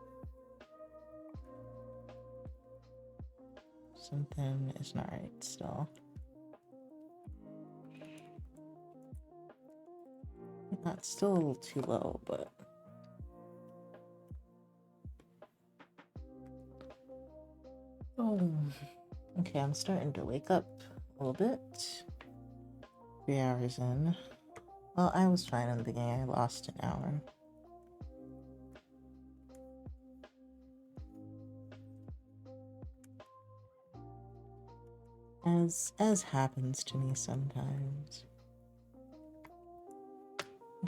Something is not right still. That's still a little too low, but oh, okay. I'm starting to wake up a little bit. 3 hours in. Well, I was fine in the beginning. I lost an hour. As happens to me sometimes.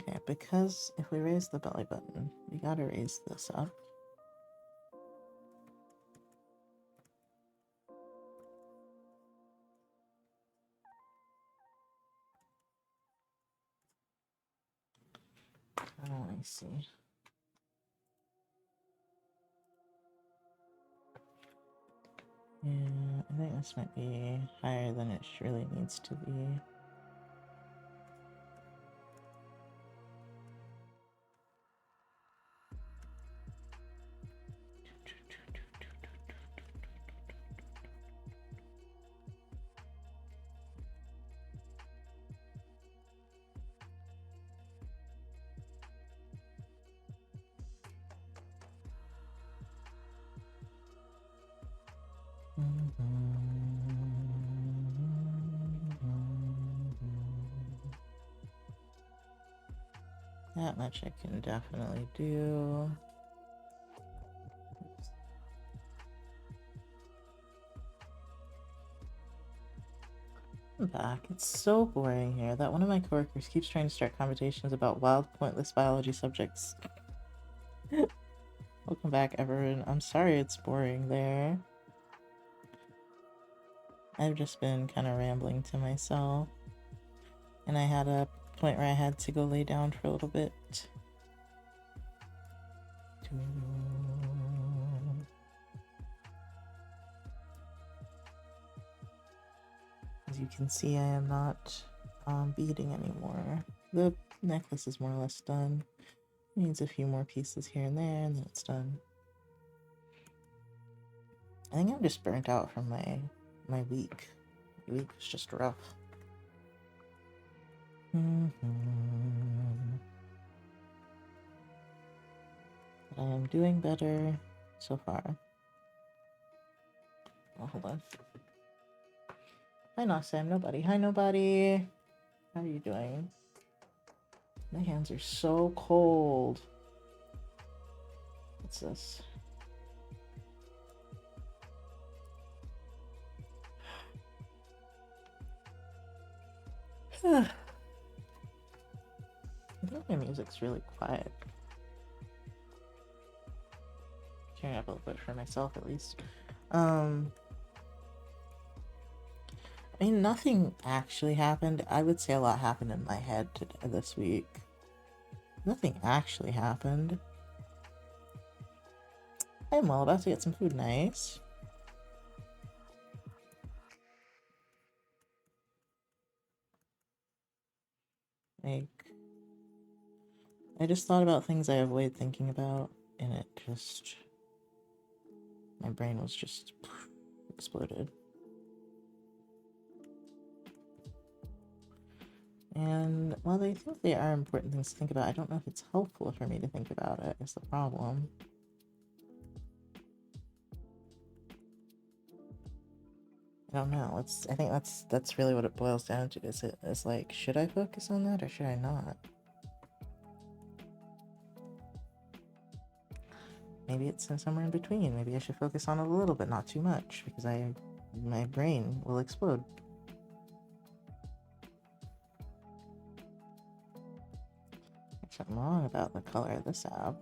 Okay, because if we raise the belly button, we gotta raise this up. Oh, I see. Yeah, I think this might be higher than it really needs to be. That much I can definitely do. Oops. I'm back. It's so boring here that one of my coworkers keeps trying to start conversations about wild, pointless biology subjects. Welcome back, everyone. I'm sorry it's boring there. I've just been kind of rambling to myself. And I had a point where I had to go lay down for a little bit. As you can see, I am not beading anymore. The necklace is more or less done. It needs a few more pieces here and there, and then it's done. I think I'm just burnt out from my week. The week was just rough. But I am doing better so far. Oh, hold on. Hi, Nasam. Nobody. Hi, nobody. How are you doing? My hands are so cold. What's this? I think my music's really quiet. Turn it up a little bit for myself, at least. I mean, nothing actually happened. I would say a lot happened in my head this week. Nothing actually happened. I'm well about to get some food. Nice. Like, I just thought about things I avoid thinking about, and it just... my brain was just exploded. And while I think they are important things to think about, I don't know if it's helpful for me to think about it, is the problem. I don't know. I think that's really what it boils down to. Is like, should I focus on that or should I not? maybe it's in somewhere in between. Maybe I should focus on it a little bit, not too much, because my brain will explode. Actually, I'm wrong about the color of this ab.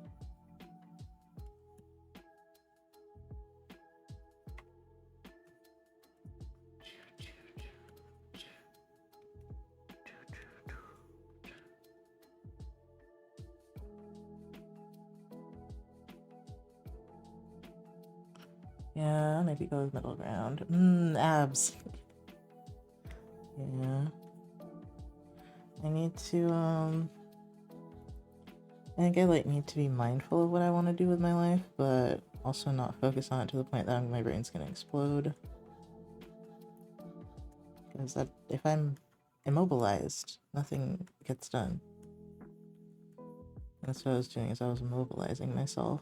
Yeah, maybe go with middle ground. Abs. Yeah. I need to, I think I need to be mindful of what I want to do with my life, but also not focus on it to the point that my brain's gonna explode. Because if I'm immobilized, nothing gets done. That's what I was doing, is I was immobilizing myself.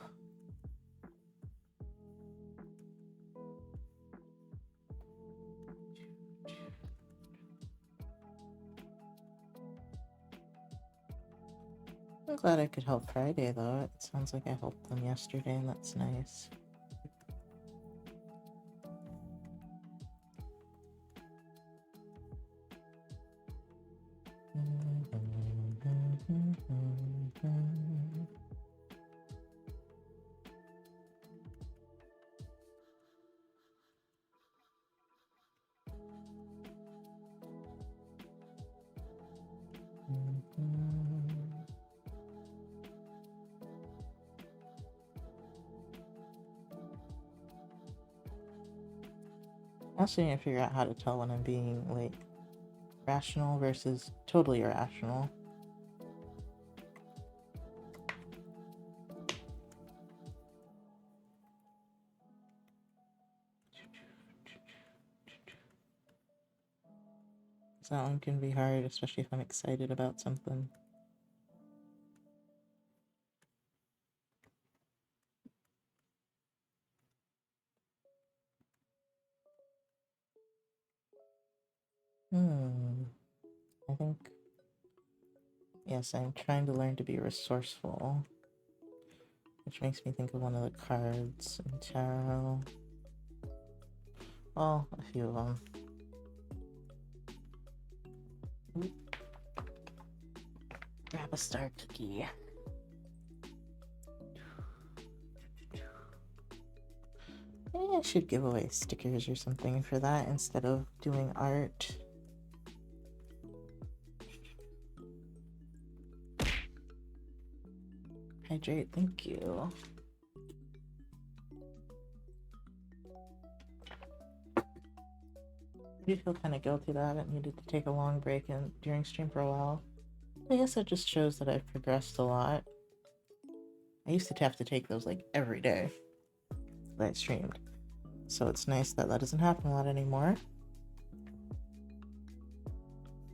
I'm glad I could help Friday, though. It sounds like I helped them yesterday, and that's nice. I also need to figure out how to tell when I'm being, like, rational versus totally irrational. So that one can be hard, especially if I'm excited about something. I think, yes, I'm trying to learn to be resourceful, which makes me think of one of the cards in tarot. Well, a few of them. Grab a star cookie. Maybe I should give away stickers or something for that instead of doing art. Hydrate, thank you. I do feel kind of guilty that I haven't needed to take a long break during stream for a while. I guess it just shows that I've progressed a lot. I used to have to take those like every day that I streamed. So it's nice that that doesn't happen a lot anymore.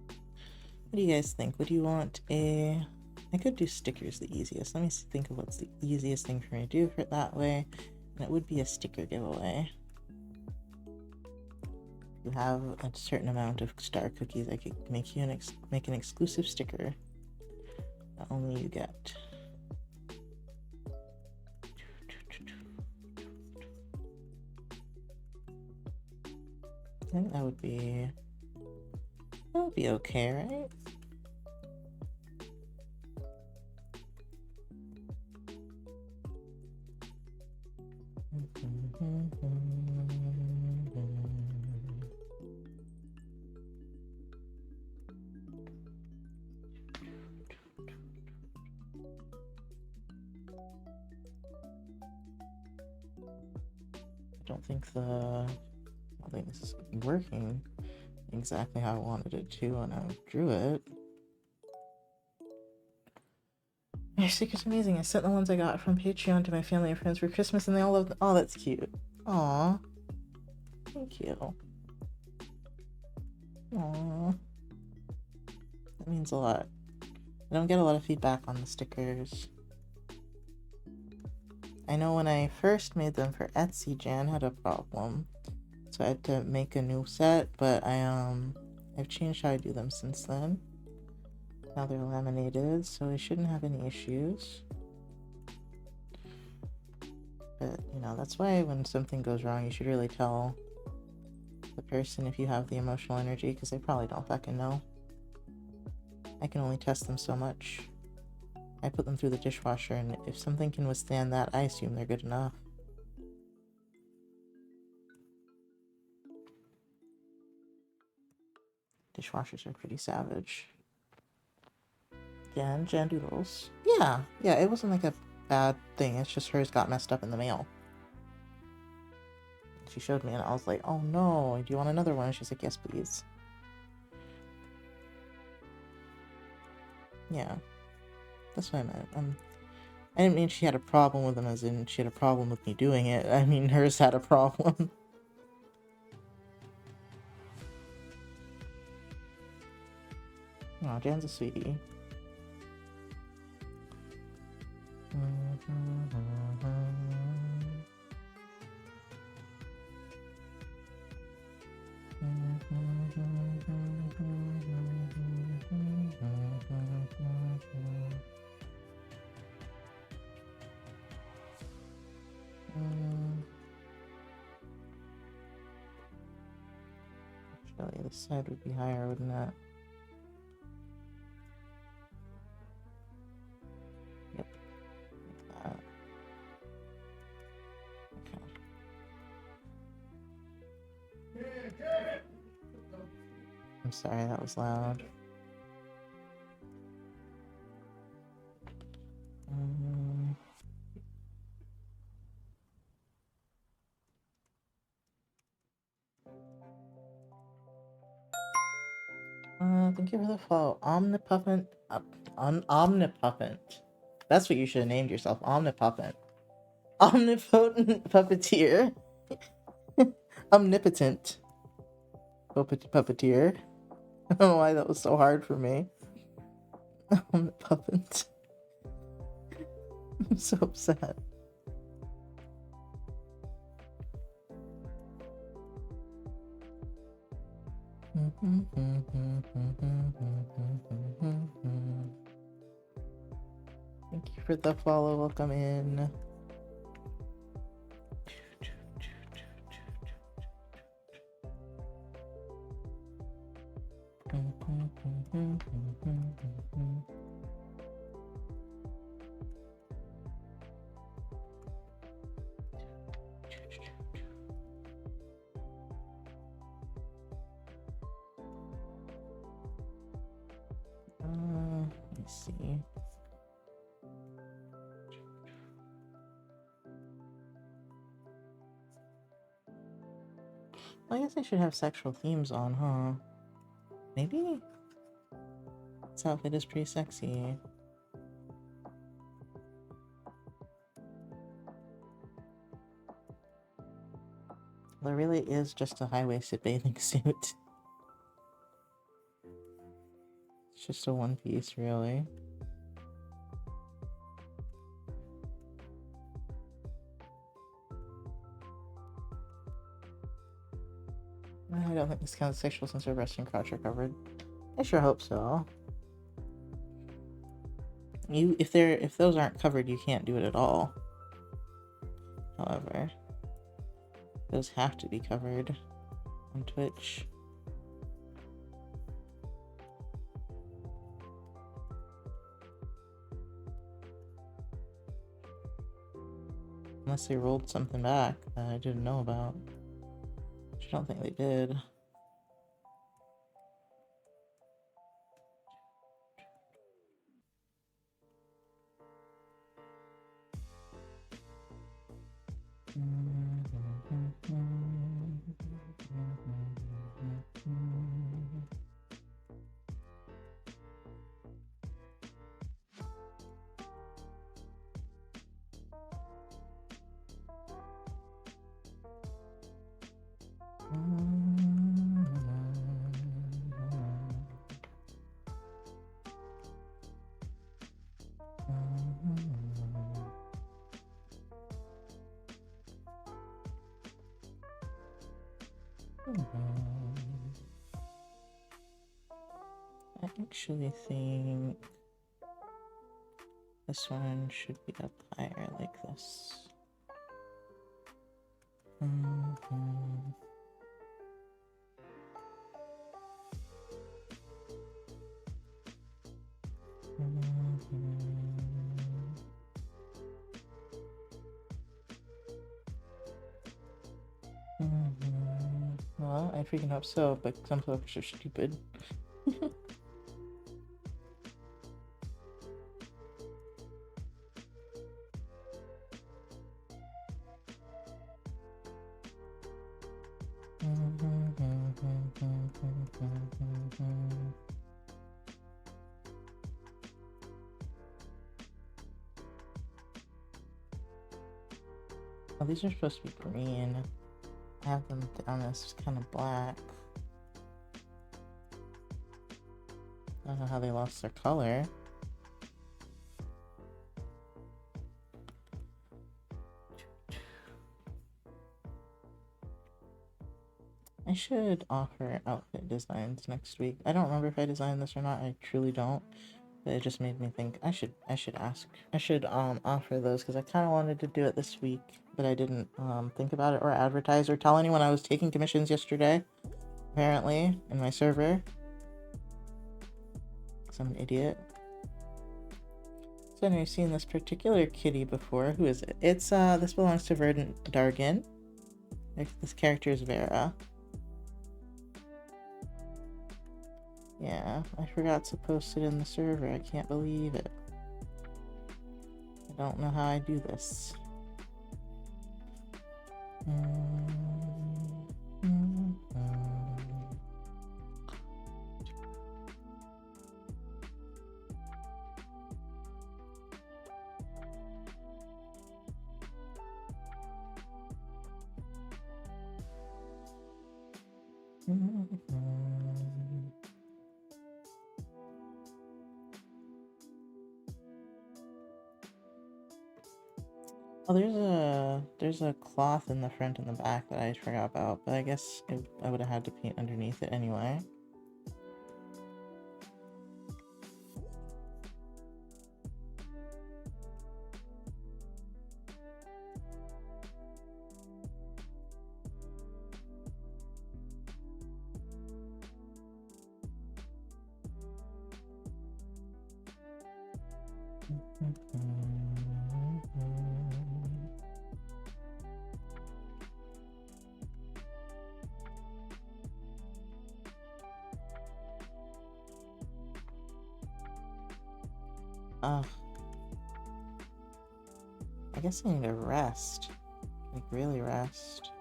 What do you guys think? Would you want a... I could do stickers the easiest. Let me think of what's the easiest thing for me to do for it that way. And it would be a sticker giveaway. If you have a certain amount of star cookies, I could make you make an exclusive sticker that only you get. I think that would be okay, right? I don't think this is working exactly how I wanted it to when I drew it. My sticker's amazing. I sent the ones I got from Patreon to my family and friends for Christmas, and they all loved them. Oh, that's cute. Aw. Thank you. Aw. That means a lot. I don't get a lot of feedback on the stickers. I know when I first made them for Etsy, Jan had a problem. So I had to make a new set, but I've changed how I do them since then. Now they're laminated, so I shouldn't have any issues. But, you know, that's why when something goes wrong, you should really tell the person if you have the emotional energy, because they probably don't fucking know. I can only test them so much. I put them through the dishwasher, and if something can withstand that, I assume they're good enough. Dishwashers are pretty savage. Jan Doodles. Yeah, it wasn't like a bad thing. It's just hers got messed up in the mail. She showed me, and I was like, oh no, do you want another one? And she's like, yes, please. Yeah, that's what I meant. I didn't mean she had a problem with them as in she had a problem with me doing it. I mean, hers had a problem. Oh, Jan's a sweetie. Actually, this side would be higher, wouldn't it? Yep, like that. Okay. I'm sorry, that was loud. Thank you for the follow. Omnipotent. That's what you should have named yourself. Omnipotent. Omnipotent puppeteer. Omnipotent puppeteer. I don't know why that was so hard for me. Omnipotent. I'm so upset. Thank you for the follow. Welcome in. Let me see. I guess I should have sexual themes on, huh? Maybe? This outfit is pretty sexy. There really is just a high-waisted bathing suit. It's just a one piece, really. I don't think this counts sexual since her breast and crotch are covered. I sure hope so. If those aren't covered, you can't do it at all. However, those have to be covered on Twitch. Unless they rolled something back that I didn't know about. Which I don't think they did. I actually think this one should be up higher like this. Well, I freaking hope so, but some folks are stupid. Oh, these are supposed to be green. I have them down as kind of black. I don't know how they lost their color. I should offer outfit designs next week. I don't remember if I designed this or not. I truly don't. But it just made me think I should ask. I should offer those because I kind of wanted to do it this week, but I didn't think about it or advertise or tell anyone I was taking commissions yesterday. Apparently, in my server. Because I'm an idiot. So I've seen this particular kitty before. Who is it? It's this belongs to Verdant Dargan. This character is Vera. Yeah, I forgot to post it in the server. I can't believe it. I don't know how I do this. Oh, there's a cloth in the front and the back that I forgot about, but I guess I would have had to paint underneath it anyway. Ugh. I guess I need to rest. Like, really rest.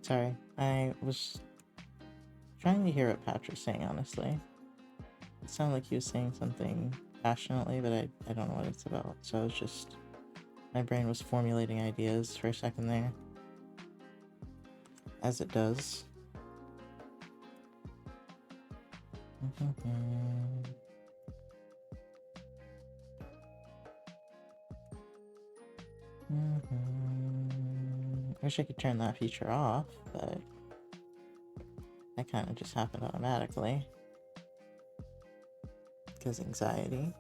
Sorry, I was trying to hear what Patch was saying, honestly. It sounded like he was saying something passionately, but I don't know what it's about. So I was just... My brain was formulating ideas for a second there. As it does. Wish I could turn that feature off, but that kind of just happened automatically. Because anxiety.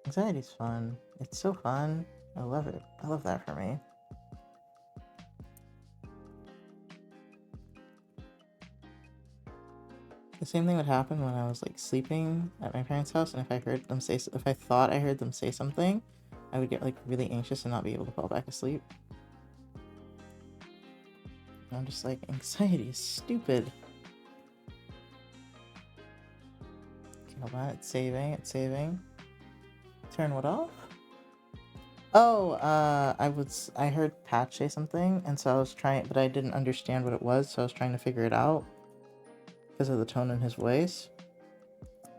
Anxiety's fun. It's so fun. I love it. I love that for me. The same thing would happen when I was like sleeping at my parents' house, and if I thought I heard them say something, I would get like really anxious and not be able to fall back asleep. And I'm just like, anxiety is stupid. hold on, it's saving, it's saving. Turn what off? Oh, I heard Patch say something, and so I was trying, but I didn't understand what it was, so I was trying to figure it out because of the tone in his voice.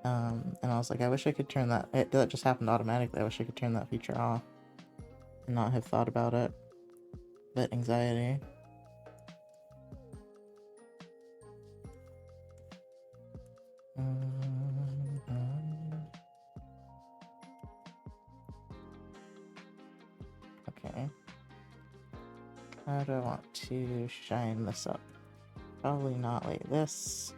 And I was like, I wish I could turn that. That just happened automatically. I wish I could turn that feature off and not have thought about it. But anxiety. Okay. How do I want to shine this up? Probably not like this.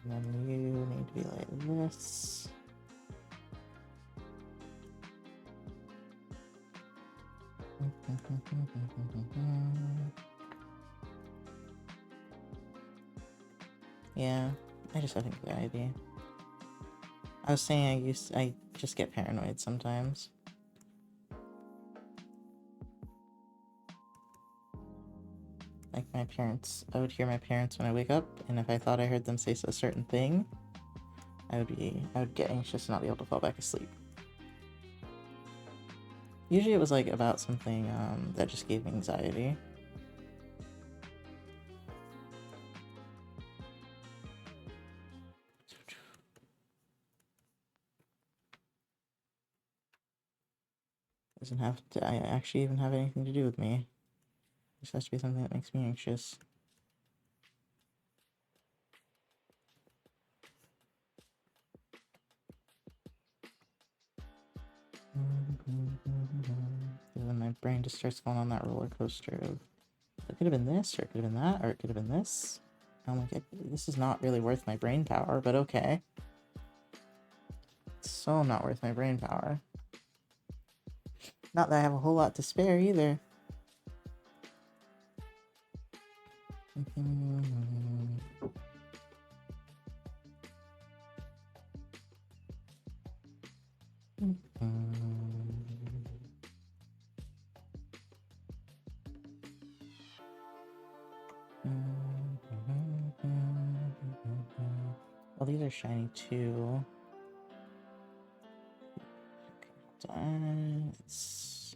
And then you need to be like this. Yeah, I just have anxiety. I was saying I just get paranoid sometimes. Like my parents, I would hear my parents when I wake up, and if I thought I heard them say a certain thing, I would get anxious and not be able to fall back asleep. Usually it was like about something that just gave me anxiety. Doesn't have to actually even have anything to do with me. It just has to be something that makes me anxious. And then my brain just starts going on that roller coaster of it could have been this, or it could have been that, or it could have been this. I'm like, this is not really worth my brain power, but okay. It's so not worth my brain power. Not that I have a whole lot to spare either. Well, these are shiny too. Okay, hold on. It's...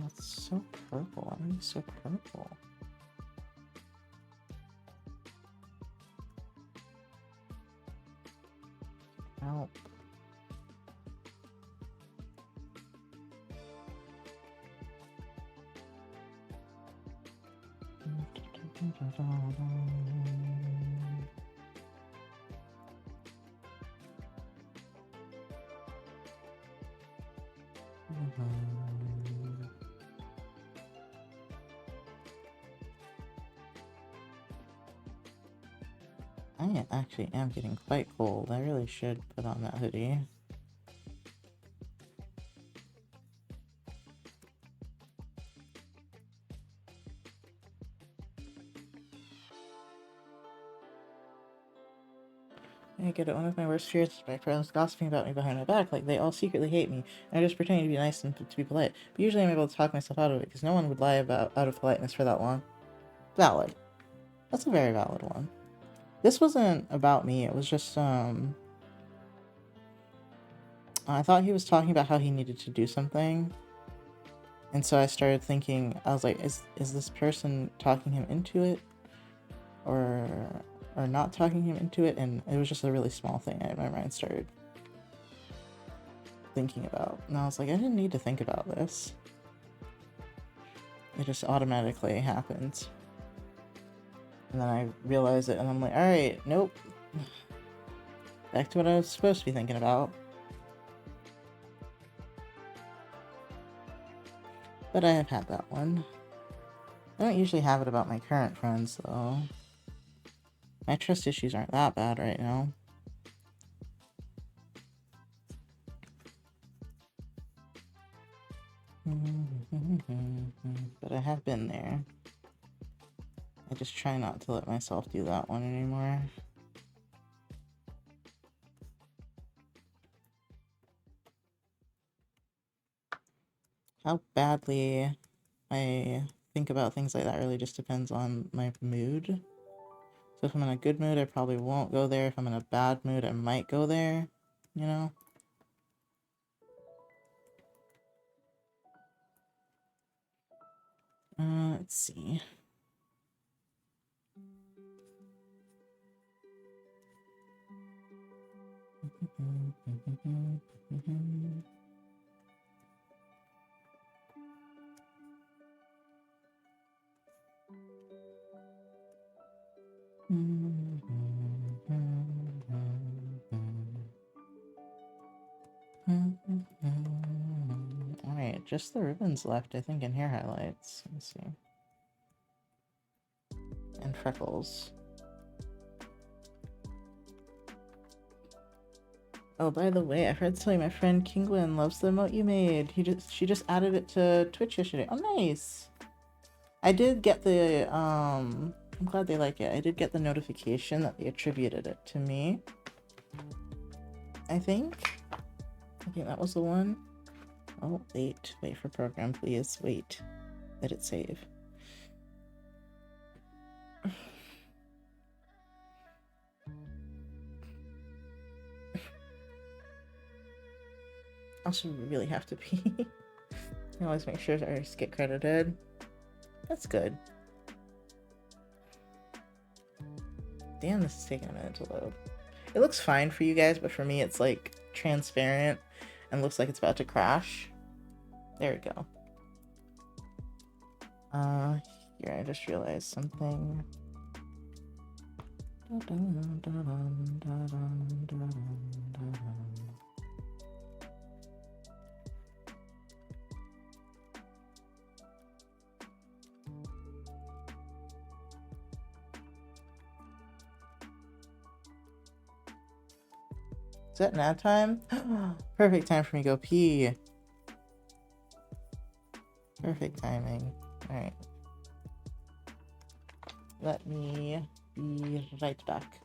It's so purple. Why are you so purple? Help. I actually am getting quite cold. I really should put on that hoodie. I get it. One of my worst fears is my friends gossiping about me behind my back, like they all secretly hate me, and I just pretending to be nice and to be polite. But usually I'm able to talk myself out of it, because no one would lie out of politeness for that long. Valid. That's a very valid one. This wasn't about me, it was just, I thought he was talking about how he needed to do something. And so I started thinking, I was like, is this person talking him into it? Or not talking him into it? And it was just a really small thing my mind started thinking about. And I was like, I didn't need to think about this. It just automatically happens. And then I realized it, and I'm like, alright, nope. Back to what I was supposed to be thinking about. But I have had that one. I don't usually have it about my current friends, though. My trust issues aren't that bad right now. But I have been there. I just try not to let myself do that one anymore. How badly I think about things like that really just depends on my mood. So if I'm in a good mood, I probably won't go there. If I'm in a bad mood, I might go there, you know? Let's see. Alright, just the ribbons left, I think, in hair highlights. Let's see. And freckles. Oh, by the way, I forgot to tell you, my friend Kingwin loves the emote you made. She just added it to Twitch yesterday. Oh, nice! I did get the, I'm glad they like it. I did get the notification that they attributed it to me. I think that was the one. Oh, wait for program, please. Wait. Let it save. Also, really have to pee. I always make sure I just get credited. That's good. Damn, this is taking a minute to load. It looks fine for you guys, but for me it's like transparent and looks like it's about to crash. There we go. Here, I just realized something. Is that nap time? Perfect time for me to go pee. Perfect timing. Alright. Let me be right back.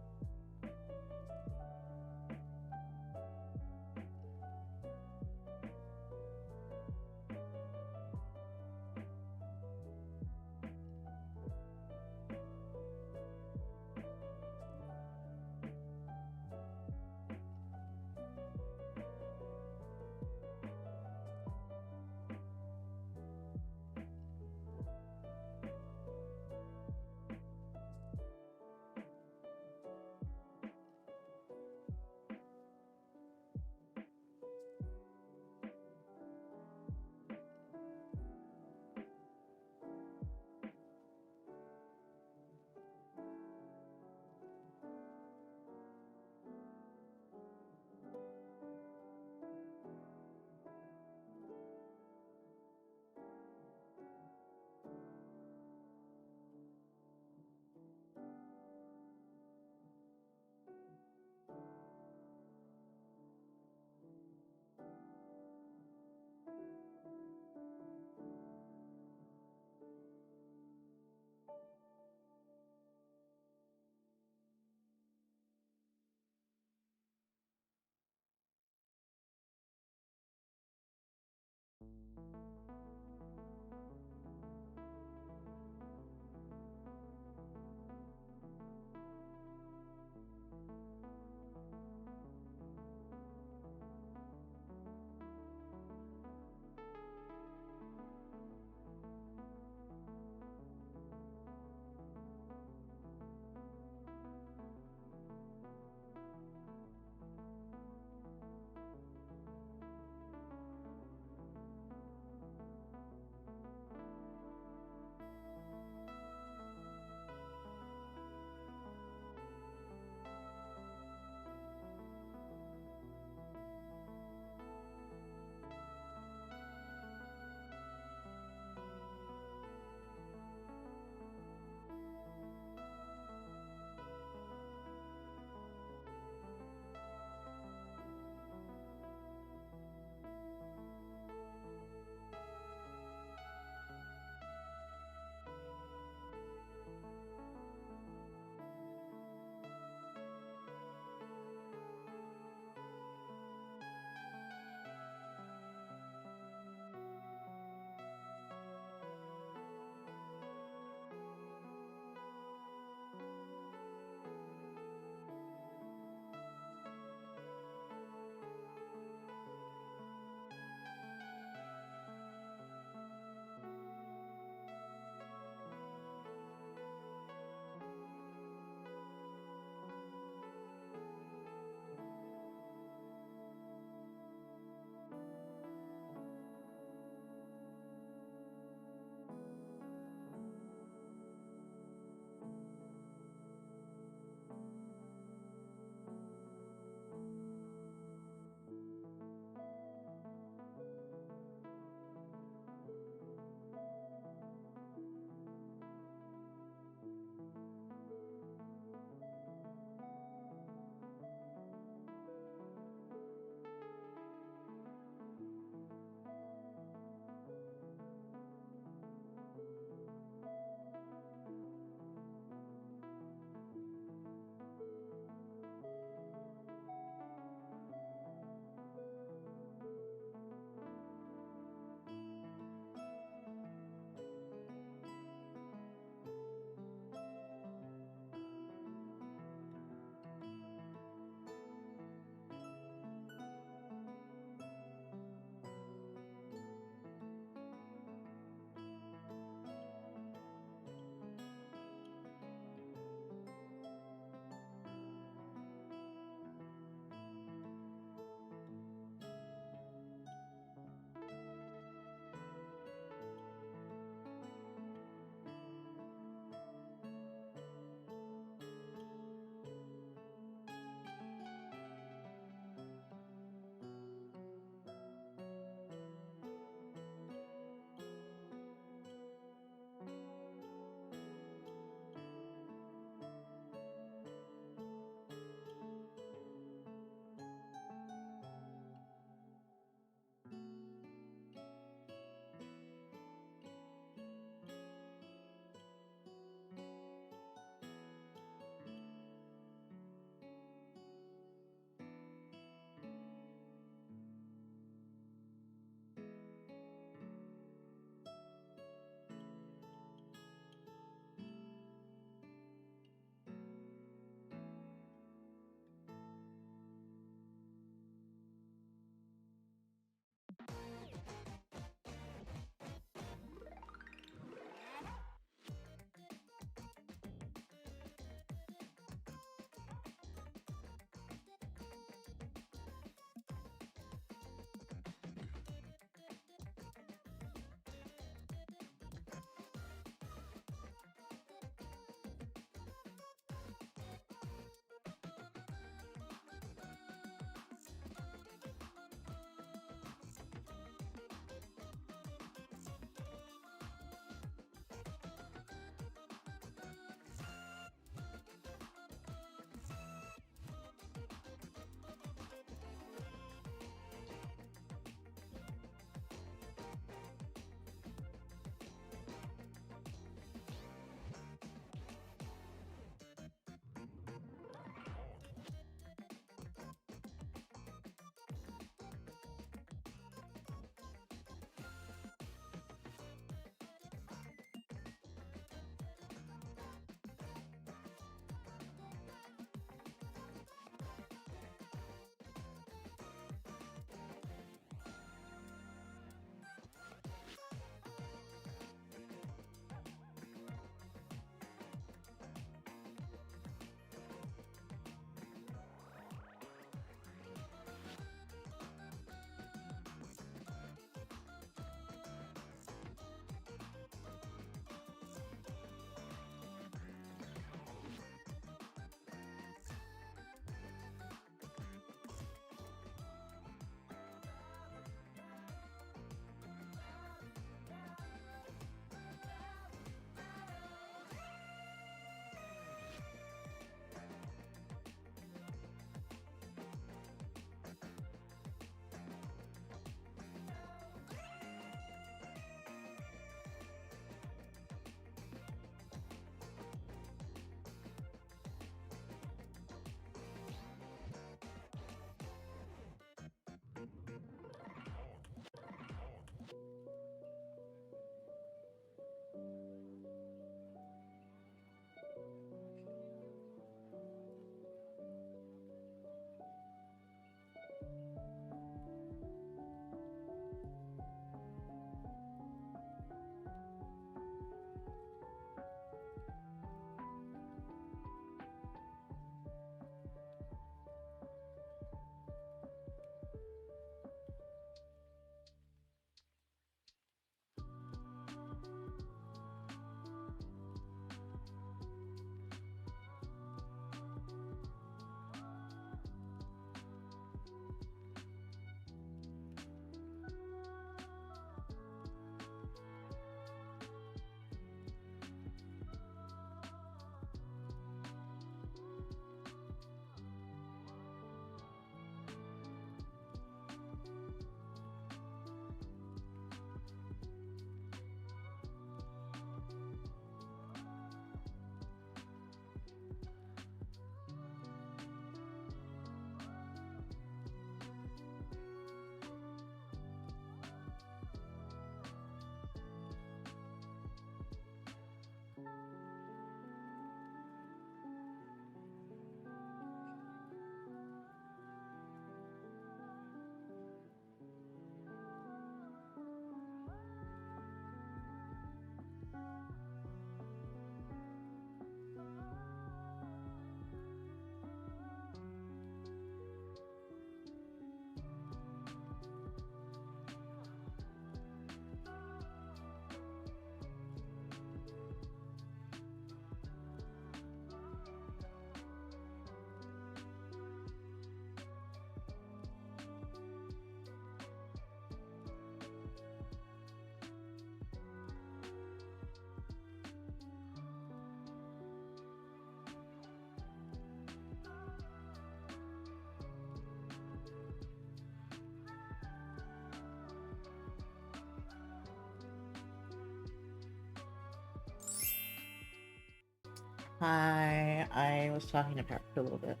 Hi, I was talking to Pat for a little bit.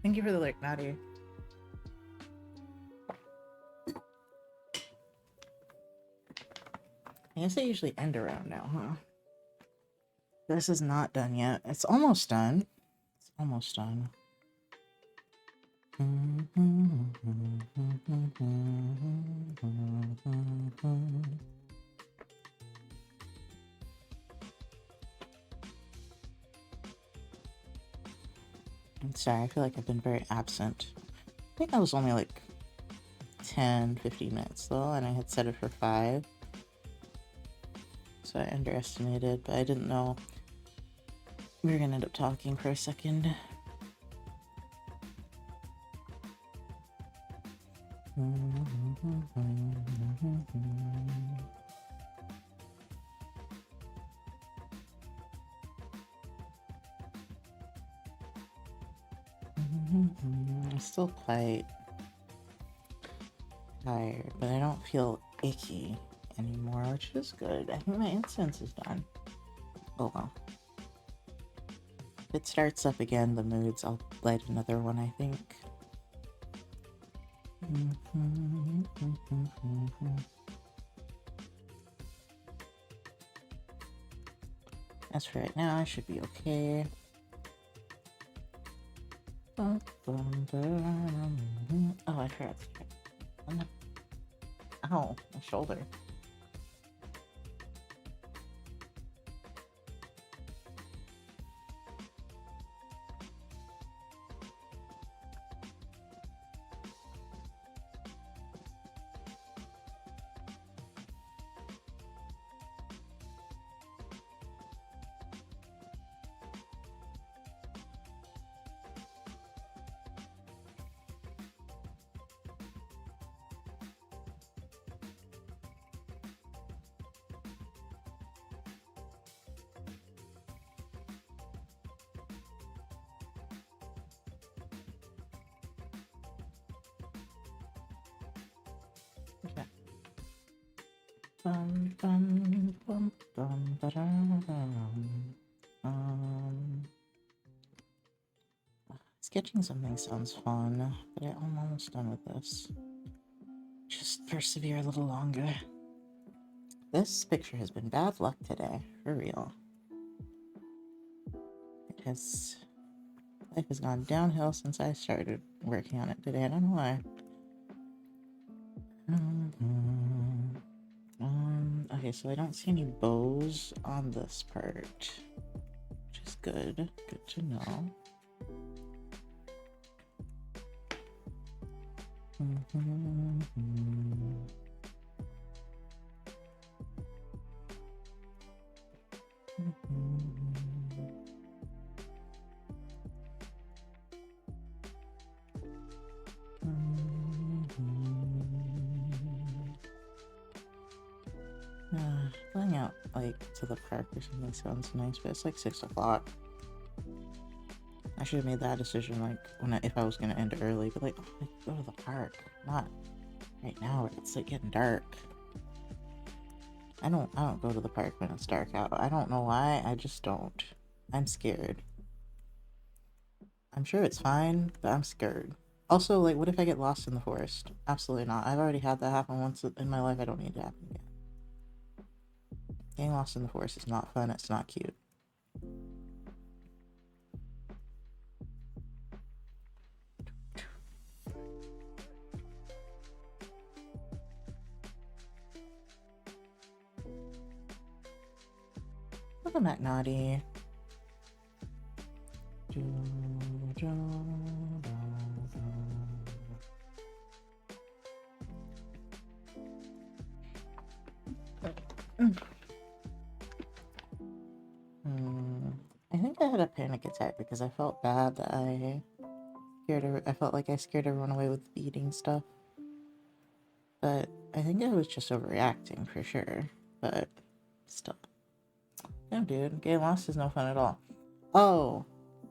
Thank you for the like, Maddie. I guess I usually end around now, huh? This is not done yet. It's almost done. It's almost done. I'm sorry, I feel like I've been very absent. I think that was only like 10-15 minutes though, and I had set it for 5. So I underestimated, but I didn't know we were gonna end up talking for a second. I'm still quite tired, but I don't feel icky anymore, which is good. I think my incense is done. Oh well. If it starts up again, the moods, I'll light another one, I think. As for right now, I should be okay. Oh, I forgot to check. Ow, my shoulder. Okay. Sketching something sounds fun, but I'm almost done with this. Just persevere a little longer. This picture has been bad luck today, for real. Because life has gone downhill since I started working on it today. I don't know why. Okay, so I don't see any bows on this part, which is good. Good to know. Going out like to the park or something sounds nice, but it's like 6 o'clock. I should have made that decision like if I was gonna end early, but like, go to the park, not right now. It's like getting dark. I don't go to the park when it's dark out. I don't know why. I just don't. I'm scared. I'm sure it's fine, but I'm scared. Also, like, what if I get lost in the forest? Absolutely not. I've already had that happen once in my life. I don't need it to happen again. Getting lost in the forest is not fun. It's not cute. Welcome back, Naughty. I think I had a panic attack because I felt bad that I felt like I scared everyone away with beading stuff. But I think I was just overreacting for sure. But still. No, dude, getting lost is no fun at all. Oh,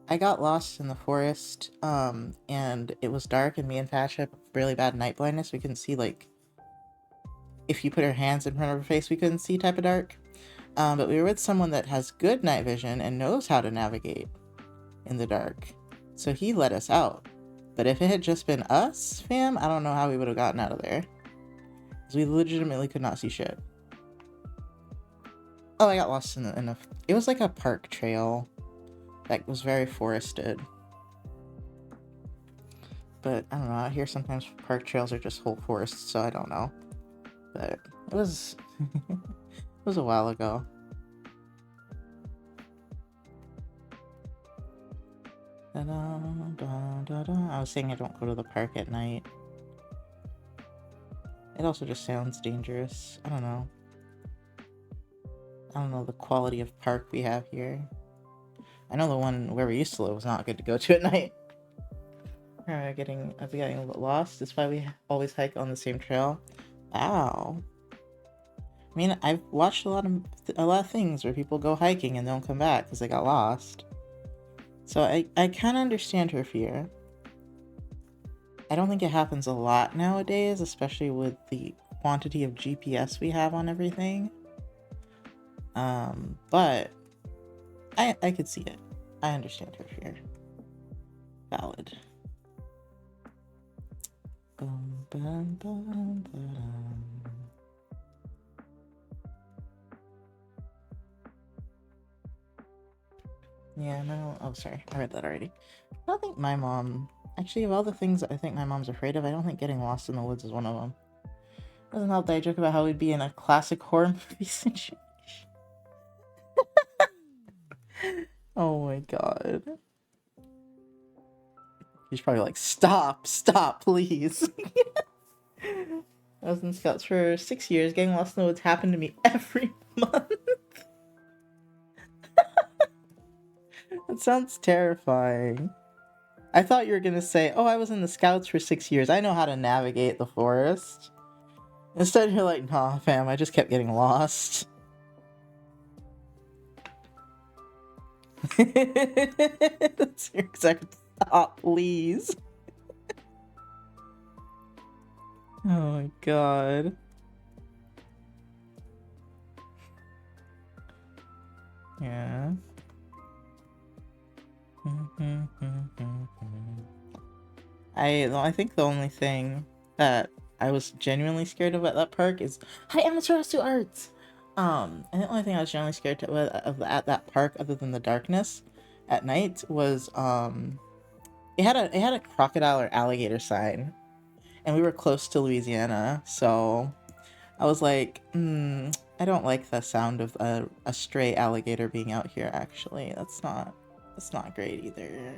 I got lost in the forest, and it was dark, and me and Patch had really bad night blindness. We couldn't see, like, if you put our hands in front of our face, we couldn't see type of dark. But we were with someone that has good night vision and knows how to navigate in the dark. So he let us out. But if it had just been us, fam, I don't know how we would have gotten out of there. Because we legitimately could not see shit. Oh, I got lost in a... It was like a park trail that was very forested. But I don't know, out here sometimes park trails are just whole forests, so I don't know. But it was... it was a while ago. I was saying I don't go to the park at night. It also just sounds dangerous. I don't know. I don't know the quality of park we have here. I know the one where we used to live was not good to go to at night. I've been getting a little lost. That's why we always hike on the same trail. Wow. I mean, I've watched a lot of things where people go hiking and don't come back because they got lost. So I kind of understand her fear. I don't think it happens a lot nowadays, especially with the quantity of GPS we have on everything. But I could see it. I understand her fear. Valid. Yeah, no. Oh, sorry. I read that already. I don't think my mom... Actually, of all the things that I think my mom's afraid of, I don't think getting lost in the woods is one of them. Doesn't help that I joke about how we'd be in a classic horror movie situation. Oh my god. He's probably like, stop, please. I was in Scouts for 6 years. Getting lost in the woods happened to me every month. That sounds terrifying. I thought you were gonna say, oh, I was in the Scouts for 6 years. I know how to navigate the forest. Instead, you're like, nah, fam, I just kept getting lost. That's your exact stop, please. Oh my god. Yeah. I think the only thing that I was genuinely scared of at that park is hi Amaterasu Arts. And the only thing I was genuinely scared of at that park, other than the darkness at night, was it had a crocodile or alligator sign, and we were close to Louisiana, so I was like, I don't like the sound of a stray alligator being out here. Actually, that's not great either.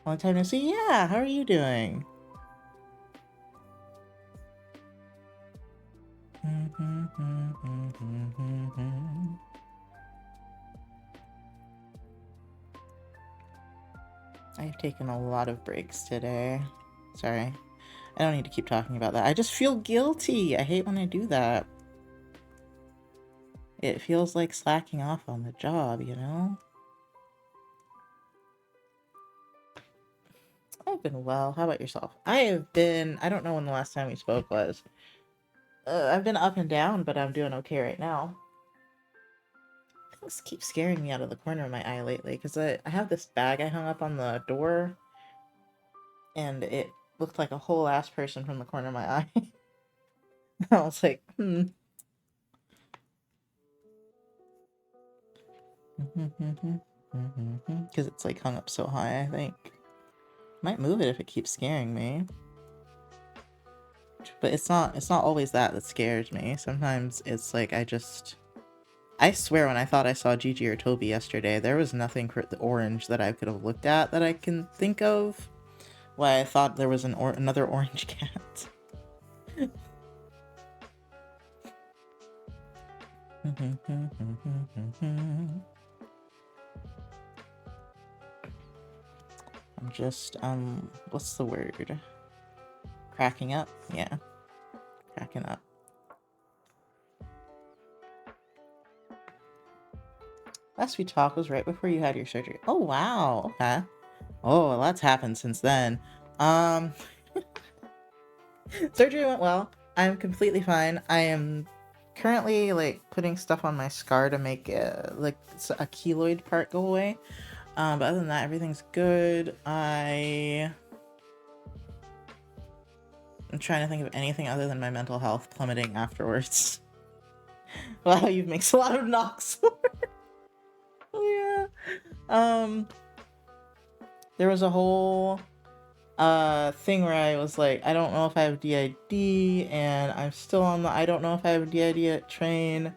Long time no see. Yeah, how are you doing? I've taken a lot of breaks today. Sorry. I don't need to keep talking about that. I just feel guilty. I hate when I do that. It feels like slacking off on the job, you know? I've been well. How about yourself? I don't know when the last time we spoke was. I've been up and down, but I'm doing okay right now. Things keep scaring me out of the corner of my eye lately, because I have this bag I hung up on the door, and it looked like a whole ass person from the corner of my eye. I was like, because it's like hung up so high, I think. Might move it if it keeps scaring me. But it's not always that scares me. Sometimes it's like I swear when I thought I saw Gigi or Toby yesterday, there was nothing for the orange that I could have looked at that I can think of. Why I thought there was another orange cat. I'm just, what's the word? Cracking up? Yeah. Cracking up. Last we talked was right before you had your surgery. Oh, wow. Okay. Oh, a lot's happened since then. Surgery went well. I'm completely fine. I am currently like putting stuff on my scar to make like a keloid part go away. But other than that, everything's good. I'm trying to think of anything other than my mental health plummeting afterwards. Wow, you've mixed a lot of knocks. Oh yeah. There was a whole thing where I was like, I don't know if I have DID, and I'm still on the I don't know if I have DID at train.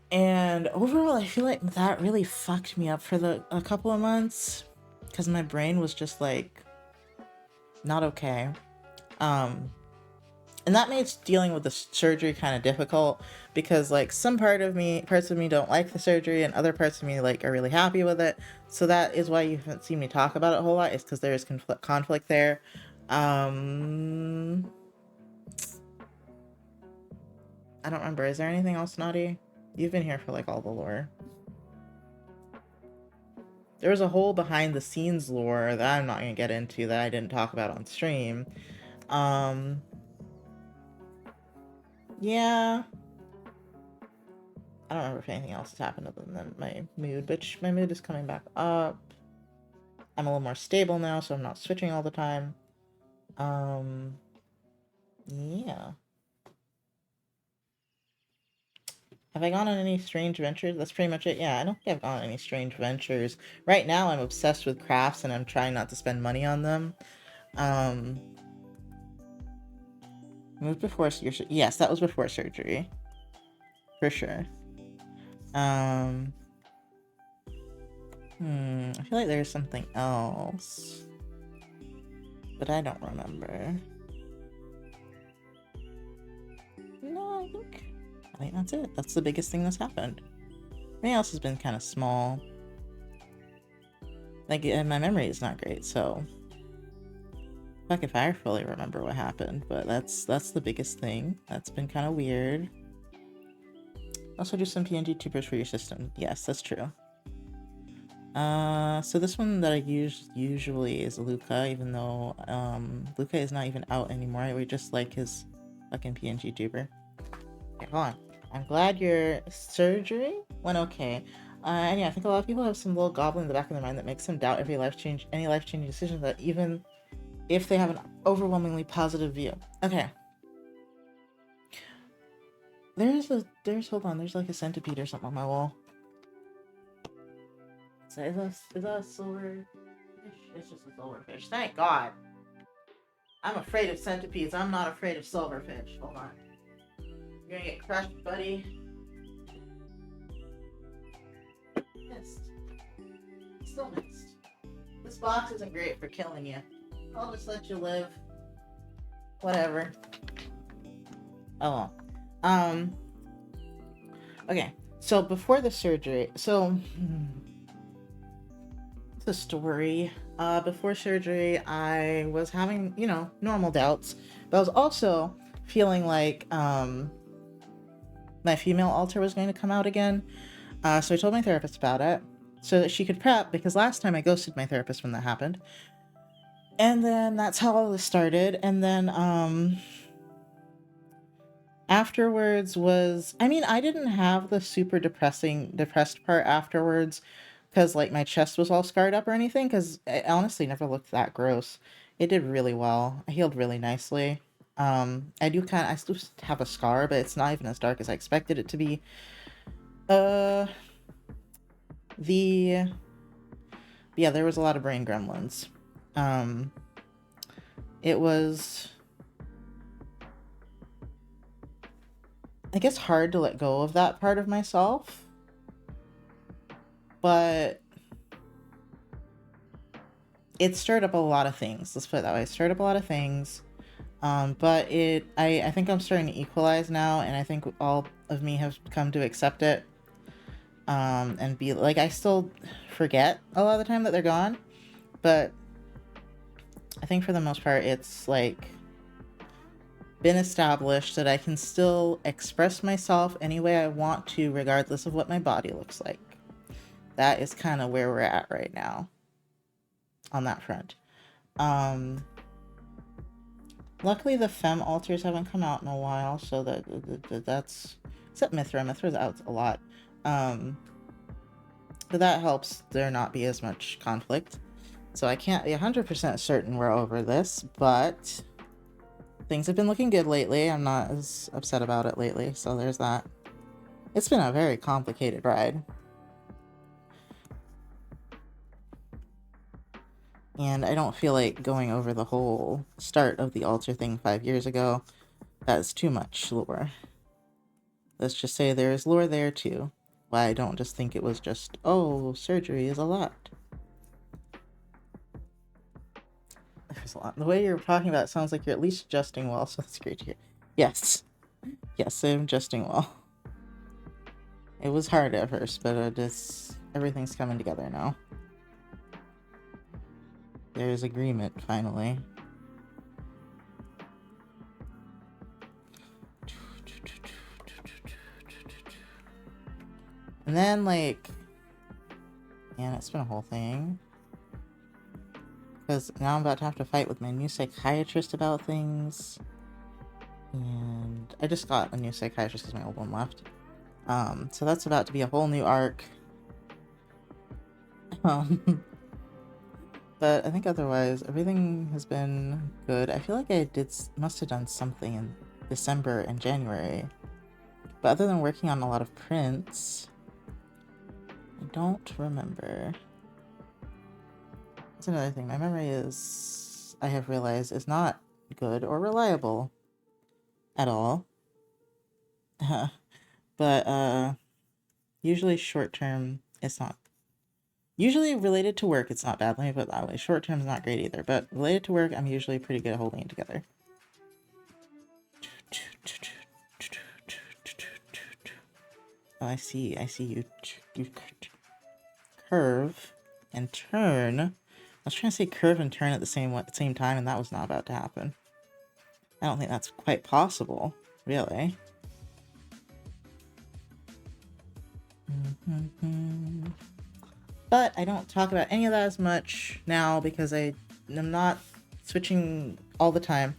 And overall, I feel like that really fucked me up for a couple of months because my brain was just like not okay. And that made dealing with the surgery kind of difficult because like some parts of me don't like the surgery and other parts of me like are really happy with it. So that is why you haven't seen me talk about it a whole lot, is because there is conflict there. I don't remember. Is there anything else, Naughty? You've been here for like all the lore. There was a whole behind the scenes lore that I'm not going to get into that I didn't talk about on stream. Yeah. I don't remember if anything else has happened other than my mood, but my mood is coming back up. I'm a little more stable now, so I'm not switching all the time. Yeah. Have I gone on any strange ventures? That's pretty much it. Yeah, I don't think I've gone on any strange ventures. Right now, I'm obsessed with crafts, and I'm trying not to spend money on them. Moved before your yes, that was before surgery. For sure. I feel like there's something else, but I don't remember. No, I think that's it. That's the biggest thing that's happened. Everything else has been kind of small. Like, my memory is not great, so fuck if I fully remember what happened, but that's the biggest thing. That's been kind of weird. Also do some PNG tubers for your system. Yes, that's true. So this one that I use usually is Luca, even though Luca is not even out anymore. We just like his fucking PNG tuber. Okay, hold on. I'm glad your surgery went okay. And yeah, I think a lot of people have some little goblin in the back of their mind that makes them doubt any life-changing decision, that even if they have an overwhelmingly positive view. Okay. Hold on, there's like a centipede or something on my wall. Is that a silver fish? It's just a silverfish. Thank God. I'm afraid of centipedes. I'm not afraid of silverfish. Hold on. You're gonna get crushed, buddy. Missed. Still missed. This box isn't great for killing you. I'll just let you live. Whatever. Oh well. Okay. So before the surgery, the story. Before surgery, I was having, normal doubts, but I was also feeling like my female alter was going to come out again. So I told my therapist about it so that she could prep, because last time I ghosted my therapist when that happened. And then that's how all this started. And then afterwards I didn't have the super depressed part afterwards, because like my chest was all scarred up or anything, because it honestly never looked that gross. It did really well. I healed really nicely. I still have a scar, but it's not even as dark as I expected it to be. There was a lot of brain gremlins. It was, I guess, hard to let go of that part of myself, but it stirred up a lot of things. Let's put it that way. It stirred up a lot of things. But I think I'm starting to equalize now, and I think all of me have come to accept it. And be like, I still forget a lot of the time that they're gone, but I think for the most part, it's like been established that I can still express myself any way I want to, regardless of what my body looks like. That is kind of where we're at right now on that front. Luckily, the femme altars haven't come out in a while, so that's... Except Mithra. Mithra's out a lot. But that helps there not be as much conflict. So I can't be 100% certain we're over this, but things have been looking good lately. I'm not as upset about it lately, so there's that. It's been a very complicated ride. And I don't feel like going over the whole start of the altar thing 5 years ago. That's too much lore. Let's just say there's lore there too. Why I don't just think it was just, oh, surgery is a lot. There's a lot. The way you're talking about it sounds like you're at least adjusting well, so that's great to hear. Yes. Yes, I'm adjusting well. It was hard at first, but everything's coming together now. There's agreement, finally. And then, like... Man, it's been a whole thing. Because now I'm about to have to fight with my new psychiatrist about things. And I just got a new psychiatrist because my old one left. So that's about to be a whole new arc. But I think otherwise, everything has been good. I feel like I must have done something in December and January. But other than working on a lot of prints, I don't remember. That's another thing. My memory I have realized, is not good or reliable at all. But usually short term, it's not. Usually related to work, it's not bad. Let me put it that way. Short term is not great either, but related to work, I'm usually pretty good at holding it together. Oh, I see you. You curve and turn. I was trying to say curve and turn at the same time, and that was not about to happen. I don't think that's quite possible, really. But I don't talk about any of that as much now because I am not switching all the time.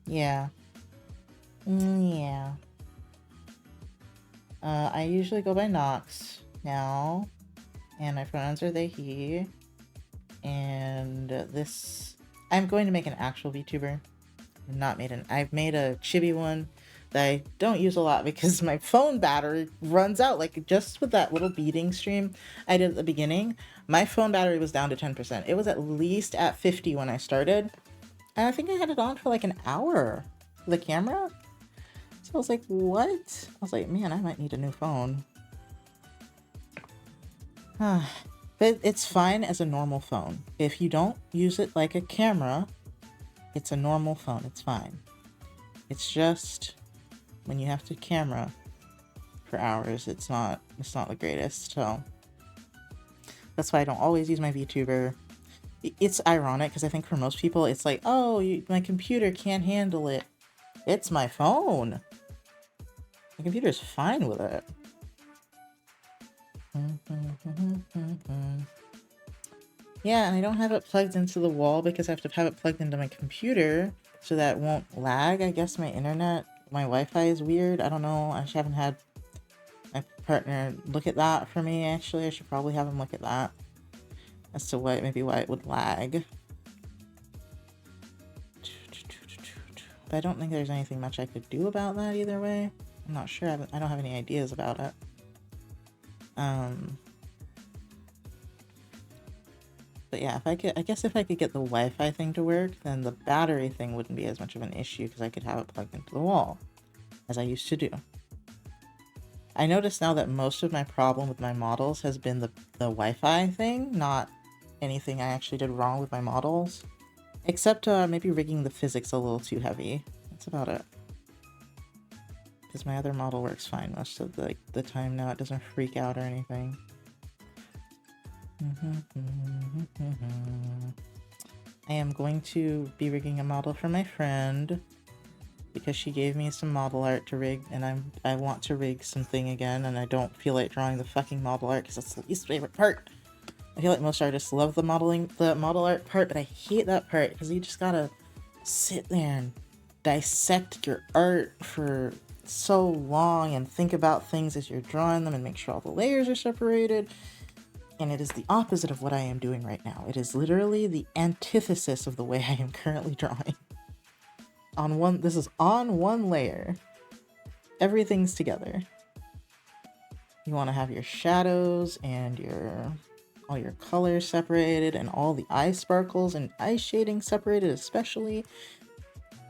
Yeah. Yeah. I usually go by Nox now, and my pronouns are they, he. And I'm going to make an actual VTuber. I've made a chibi one that I don't use a lot because my phone battery runs out. Like, just with that little beading stream I did at the beginning, my phone battery was down to 10%. It was at least at 50 when I started. And I think I had it on for like an hour. The camera? So I was like, what? I was like, man, I might need a new phone. But it's fine as a normal phone. If you don't use it like a camera, it's a normal phone. It's fine. It's just when you have to camera for hours, it's not the greatest. So that's why I don't always use my VTuber. It's ironic because I think for most people, it's like, oh, my computer can't handle it. It's my phone. My computer's fine with it. Yeah, and I don't have it plugged into the wall because I have to have it plugged into my computer so that it won't lag. I guess my Wi-Fi is weird. I don't know. I haven't had my partner look at that for me, actually. I should probably have him look at that as to why it would lag. But I don't think there's anything much I could do about that either way. I'm not sure. I don't have any ideas about it. But yeah, I guess if I could get the Wi-Fi thing to work, then the battery thing wouldn't be as much of an issue because I could have it plugged into the wall, as I used to do. I notice now that most of my problem with my models has been the Wi-Fi thing, not anything I actually did wrong with my models. Except maybe rigging the physics a little too heavy. That's about it. Because my other model works fine most of the time now. It doesn't freak out or anything. I am going to be rigging a model for my friend because she gave me some model art to rig, and I want to rig something again, and I don't feel like drawing the fucking model art because that's the least favorite part. I feel like most artists love the model art part, but I hate that part because you just gotta sit there and dissect your art for so long and think about things as you're drawing them and make sure all the layers are separated. And it is the opposite of what I am doing right now. It is literally the antithesis of the way I am currently drawing. This is on one layer. Everything's together. You want to have your shadows and all your colors separated and all the eye sparkles and eye shading separated especially,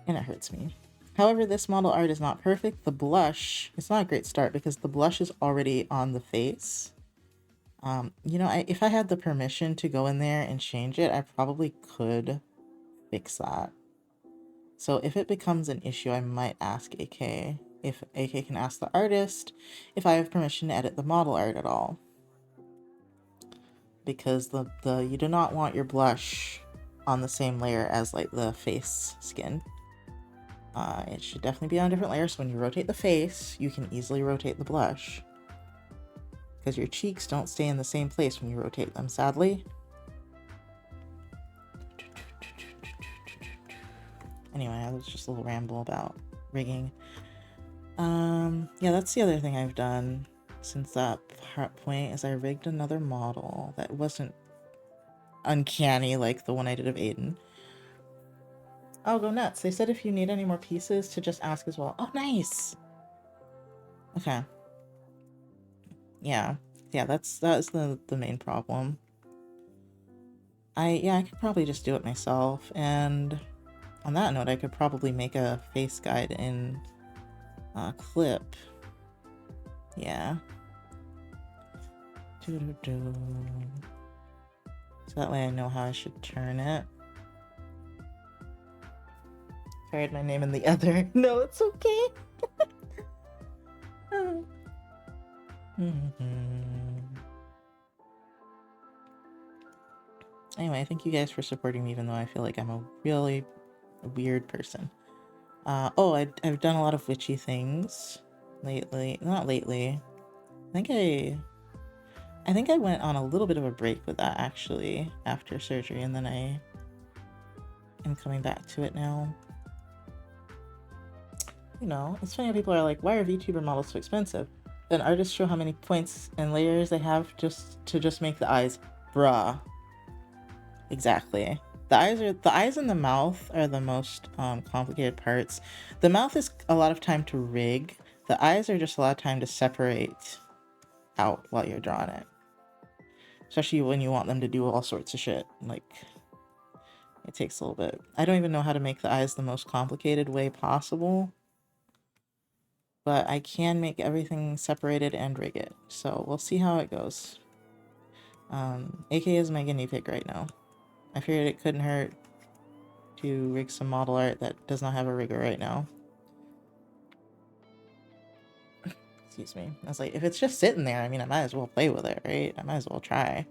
and it hurts me. However, this model art is not perfect. The blush, it's not a great start because the blush is already on the face. You know, if I had the permission to go in there and change it, I probably could fix that. So if it becomes an issue, I might ask AK. If AK can ask the artist if I have permission to edit the model art at all. Because the you do not want your blush on the same layer as like the face skin. It should definitely be on a different layer, so when you rotate the face, you can easily rotate the blush. Because your cheeks don't stay in the same place when you rotate them, sadly. Anyway, that was just a little ramble about rigging. Yeah, that's the other thing I've done since that point is I rigged another model that wasn't uncanny like the one I did of Aiden. Oh, go nuts. They said if you need any more pieces to just ask as well. Oh, nice! Okay. Yeah, that's the main problem. I could probably just do it myself, and on that note, I could probably make a face guide in Clip. Yeah. So that way I know how I should turn it. If I had my name in the other. No, it's okay. Anyway, thank you guys for supporting me, even though I feel like I'm a really weird person. I've done a lot of witchy things lately. Not lately. I think I went on a little bit of a break with that actually after surgery, and then I am coming back to it now. You know, it's funny how people are like, why are VTuber models so expensive? Then artists show how many points and layers they have just to make the eyes. Bruh. Exactly. The eyes and the mouth are the most complicated parts. The mouth is a lot of time to rig. The eyes are just a lot of time to separate out while you're drawing it. Especially when you want them to do all sorts of shit. Like, it takes a little bit. I don't even know how to make the eyes the most complicated way possible. But I can make everything separated and rig it. So we'll see how it goes. AK is my guinea pig right now. I figured it couldn't hurt to rig some model art that does not have a rigger right now. Excuse me. I was like, if it's just sitting there, I mean, I might as well play with it, right? I might as well try.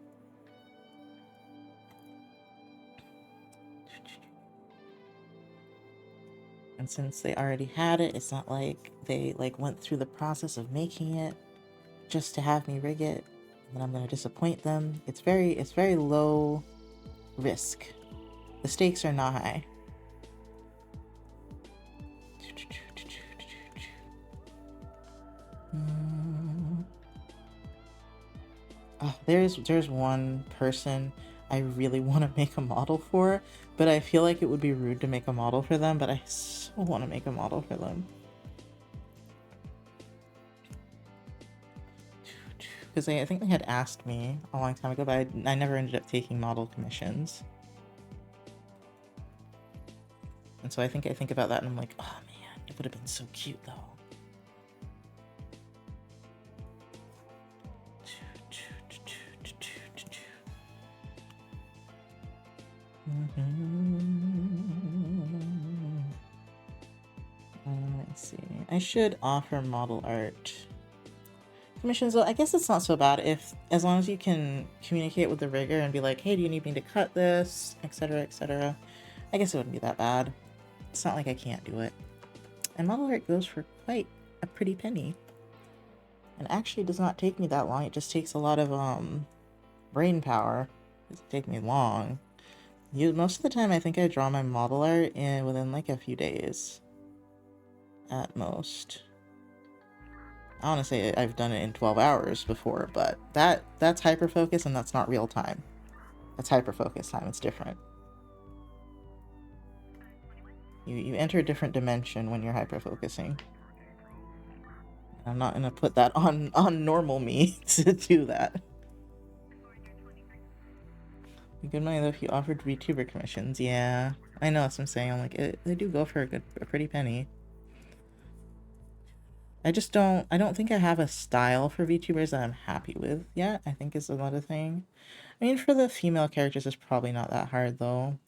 And since they already had it, it's not like they like went through the process of making it just to have me rig it, and then I'm gonna disappoint them. It's very low risk. The stakes are not high. Oh, there's one person I really want to make a model for, but I feel like it would be rude to make a model for them, but I so want to make a model for them. Because I think they had asked me a long time ago, but I never ended up taking model commissions. And so I think about that and I'm like, oh man, it would have been so cute though. Let's see. I should offer model art commissions. Well, I guess it's not so bad as long as you can communicate with the rigger and be like, hey, do you need me to cut this, etc., etc. I guess it wouldn't be that bad. It's not like I can't do it. And model art goes for quite a pretty penny. And actually does not take me that long. It just takes a lot of brain power. It doesn't take me long. Most of the time, I think I draw my model art within like a few days. At most. I want to say I've done it in 12 hours before, but that's hyperfocus and that's not real time. That's hyperfocus time. It's different. You enter a different dimension when you're hyperfocusing. I'm not gonna put that on normal me to do that. Good money though if you offered VTuber commissions. Yeah, I know that's what I'm saying. I'm like, they do go for a pretty penny. I don't think I have a style for VTubers that I'm happy with yet, I think is another thing. I mean, for the female characters, it's probably not that hard though.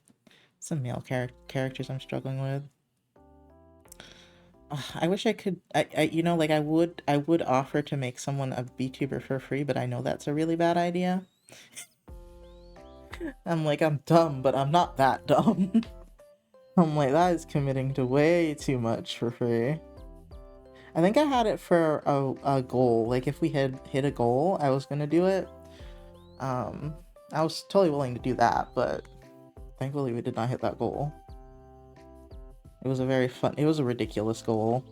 Some male characters I'm struggling with. I wish I could, you know, like I would offer to make someone a VTuber for free, but I know that's a really bad idea. I'm like, I'm dumb, but I'm not that dumb. I'm like, that is committing to way too much for free. I think I had it for a goal. Like, if we had hit a goal, I was gonna do it. I was totally willing to do that, but thankfully we did not hit that goal. It was a ridiculous goal.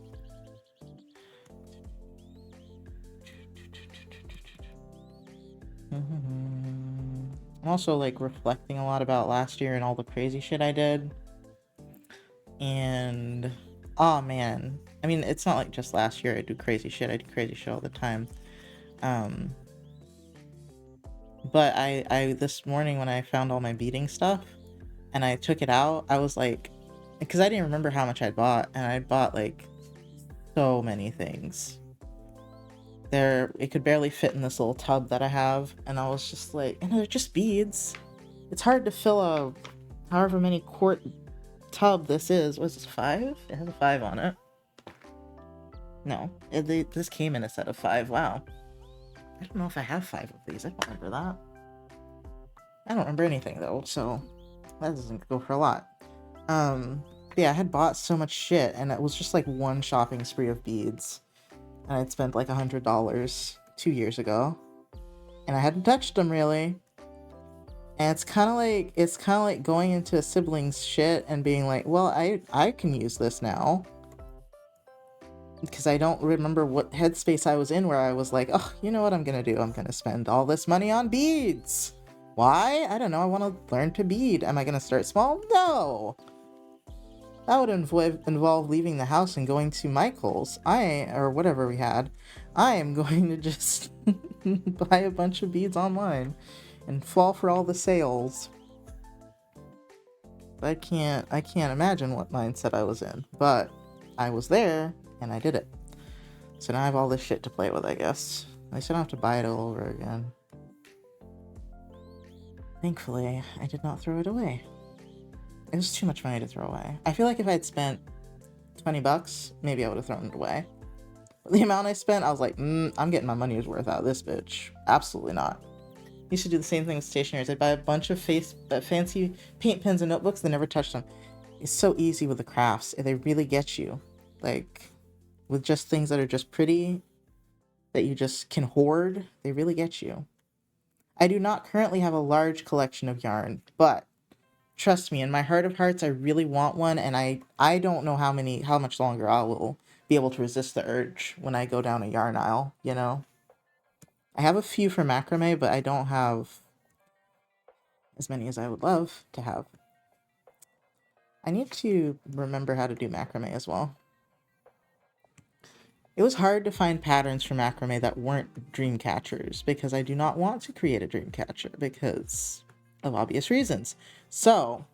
I'm also like reflecting a lot about last year and all the crazy shit I did. And oh man, I mean, it's not like just last year I do crazy shit. I do crazy shit all the time. But I this morning when I found all my beading stuff and I took it out, I was like, because I didn't remember how much I'd bought, and I bought like so many things. It could barely fit in this little tub that I have, and I was just like, and they're just beads. It's hard to fill a however many quart tub this is. Was this 5? It has a 5 on it. No, this came in a set of 5. Wow. I don't know if I have 5 of these. I don't remember that. I don't remember anything though, so that doesn't go for a lot. Yeah, I had bought so much shit, and it was just like one shopping spree of beads. And I'd spent like $100 2 years ago. And I hadn't touched them really. And it's kind of like going into a sibling's shit and being like, well, I can use this now. Because I don't remember what headspace I was in where I was like, oh, you know what I'm gonna do? I'm gonna spend all this money on beads. Why? I don't know. I want to learn to bead. Am I gonna start small? No. That would involve leaving the house and going to Michael's. Or whatever we had. I am going to just buy a bunch of beads online and fall for all the sales. I can't imagine what mindset I was in, but I was there and I did it. So now I have all this shit to play with, I guess. At least I don't have to buy it all over again. Thankfully, I did not throw it away. It was too much money to throw away. I feel like if I'd spent $20, maybe I would have thrown it away. But the amount I spent, I was like, I'm getting my money's worth out of this bitch. Absolutely not. Used to do the same thing with stationaries. I'd buy a bunch of fancy paint pens and notebooks, then never touch them. It's so easy with the crafts. They really get you. Like, with just things that are just pretty, that you just can hoard, they really get you. I do not currently have a large collection of yarn, but trust me, in my heart of hearts, I really want one, and I don't know how much longer I will be able to resist the urge when I go down a yarn aisle, you know? I have a few for macrame, but I don't have as many as I would love to have. I need to remember how to do macrame as well. It was hard to find patterns for macrame that weren't dream catchers, because I do not want to create a dream catcher because of obvious reasons. So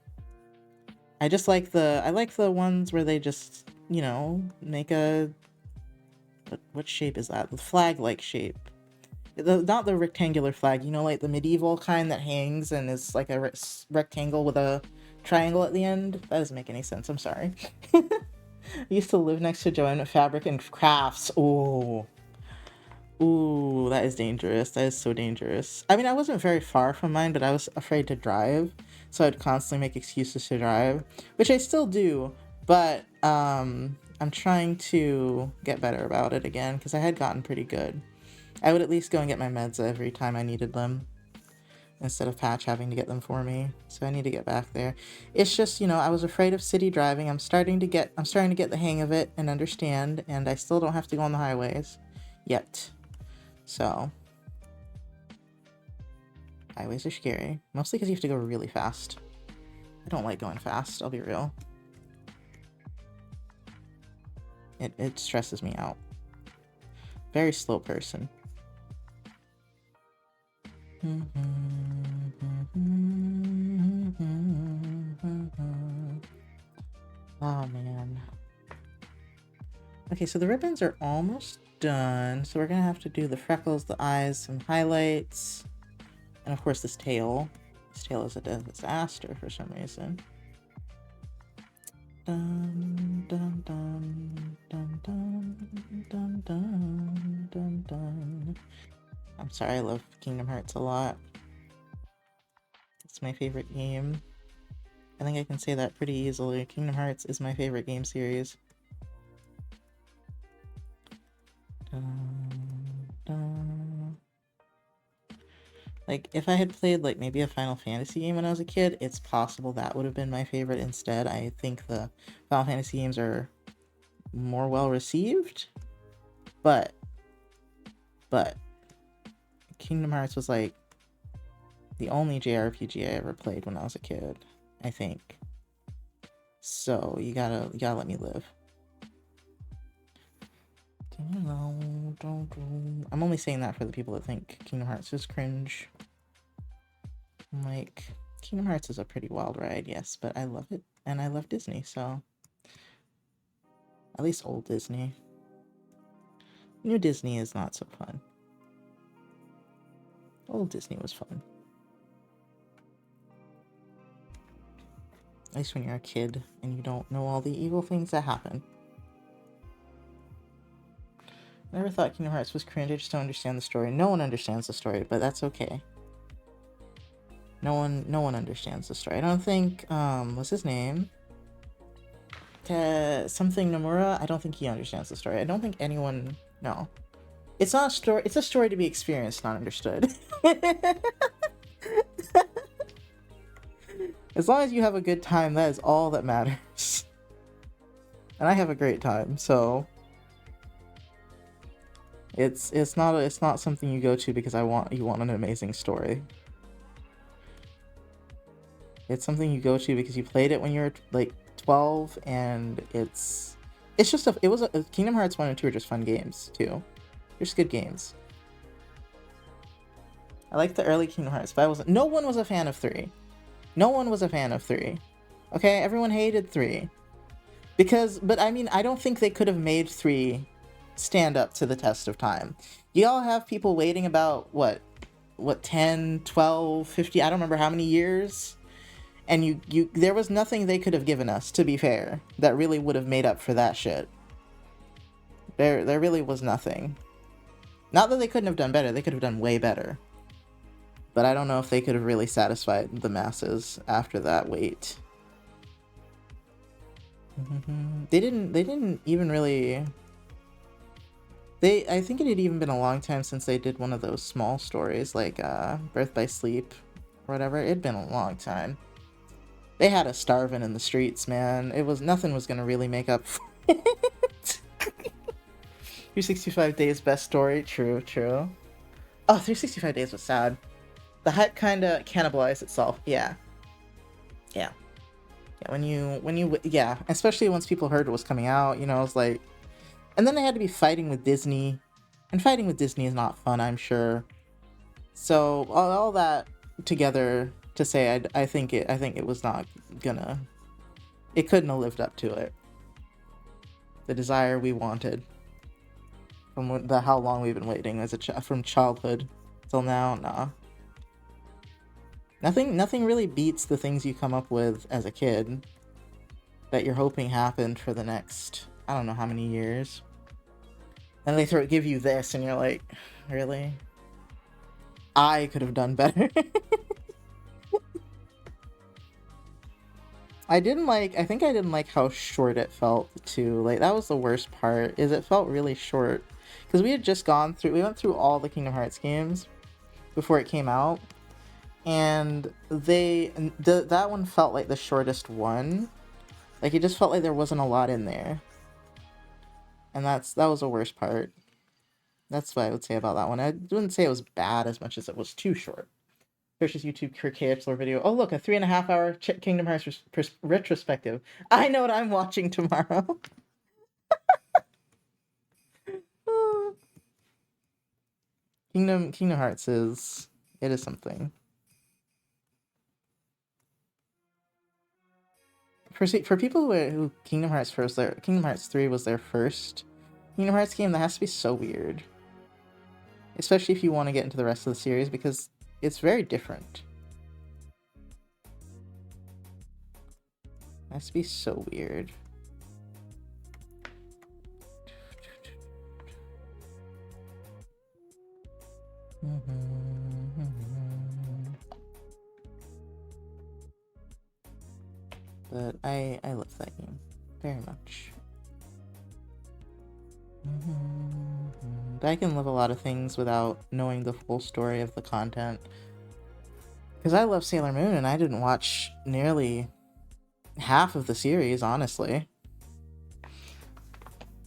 I like the ones where they just, you know, make a what shape is that? The flag-like shape. Not the rectangular flag, you know, like the medieval kind that hangs and is like a rectangle with a triangle at the end. That doesn't make any sense. I'm sorry. I used to live next to Joanne Fabric and Crafts. Ooh. Ooh, that is dangerous. That is so dangerous. I mean, I wasn't very far from mine, but I was afraid to drive, so I'd constantly make excuses to drive, which I still do, but I'm trying to get better about it again, because I had gotten pretty good. I would at least go and get my meds every time I needed them. instead of Patch having to get them for me. So I need to get back there. It's just, you know, I was afraid of city driving. I'm starting to get the hang of it and understand, and I still don't have to go on the highways yet. So highways are scary, mostly because you have to go really fast. I don't like going fast, I'll be real. It stresses me out. Very slow person. Oh man. Okay, so the ribbons are almost done. So we're gonna have to do the freckles, the eyes, some highlights, and of course this tail. This tail is a disaster for some reason. Dun, dun, dun, dun, dun, dun, dun, dun, dun. I'm sorry, I love Kingdom Hearts a lot. It's my favorite game. I think I can say that pretty easily. Kingdom Hearts is my favorite game series. Dun, dun. Like, if I had played, like, maybe a Final Fantasy game when I was a kid, it's possible that would have been my favorite instead. I think the Final Fantasy games are more well received, but Kingdom Hearts was, like, the only JRPG I ever played when I was a kid, I think. So, you gotta let me live. I'm only saying that for the people that think Kingdom Hearts is cringe. I'm like, Kingdom Hearts is a pretty wild ride, yes, but I love it, and I love Disney, so... At least old Disney. New Disney is not so fun. Old Disney was fun. At least when you're a kid, and you don't know all the evil things that happen. I never thought Kingdom Hearts was cringe, I just don't understand the story. No one understands the story, but that's okay. No one understands the story. I don't think, what's his name? Something Nomura? I don't think he understands the story. I don't think anyone, no. It's not a story, it's a story to be experienced, not understood. As long as you have a good time, that is all that matters. And I have a great time, so... It's not something you go to because you want an amazing story. It's something you go to because you played it when you were like 12, and it's just Kingdom Hearts 1 and 2 are just fun games too. They're just good games. I like the early Kingdom Hearts, but no one was a fan of 3. No one was a fan of 3. Okay, everyone hated 3. But I mean, I don't think they could have made 3 stand up to the test of time. You all have people waiting about, what 10, 12, 50, I don't remember how many years, and there was nothing they could have given us, to be fair, that really would have made up for that shit. There really was nothing. Not that they couldn't have done better, they could have done way better. But I don't know if they could have really satisfied the masses after that wait. They didn't even really... I think it had even been a long time since they did one of those small stories, like Birth by Sleep, or whatever. It'd been a long time. They had us starving in the streets, man. Nothing was gonna really make up for it. 365 Days best story, true. Oh, 365 Days was sad. The hype kinda cannibalized itself, yeah. Yeah, yeah, especially once people heard it was coming out, you know, it was like... And then they had to be fighting with Disney, and fighting with Disney is not fun, I'm sure. So all that together to say, I think it was not gonna... It couldn't have lived up to it. The desire we wanted from how long we've been waiting from childhood till now, nah. Nothing really beats the things you come up with as a kid that you're hoping happened for the next, I don't know how many years. And they give you this, and you're like, really? I could have done better. I think I didn't like how short it felt, too. Like, that was the worst part, is it felt really short. Because we went through all the Kingdom Hearts games before it came out. and that one felt like the shortest one. Like, it just felt like there wasn't a lot in there. And that was the worst part. That's what I would say about that one. I wouldn't say it was bad as much as it was too short. Searches YouTube for KH video. Oh, look, a 3.5-hour Kingdom Hearts retrospective. I know what I'm watching tomorrow. Kingdom Hearts is something. For people who Kingdom Hearts 3 was their first Kingdom Hearts game, that has to be so weird. Especially if you want to get into the rest of the series, because it's very different. It has to be so weird. But I love that game very much. But I can love a lot of things without knowing the full story of the content. Because I love Sailor Moon, and I didn't watch nearly half of the series, honestly.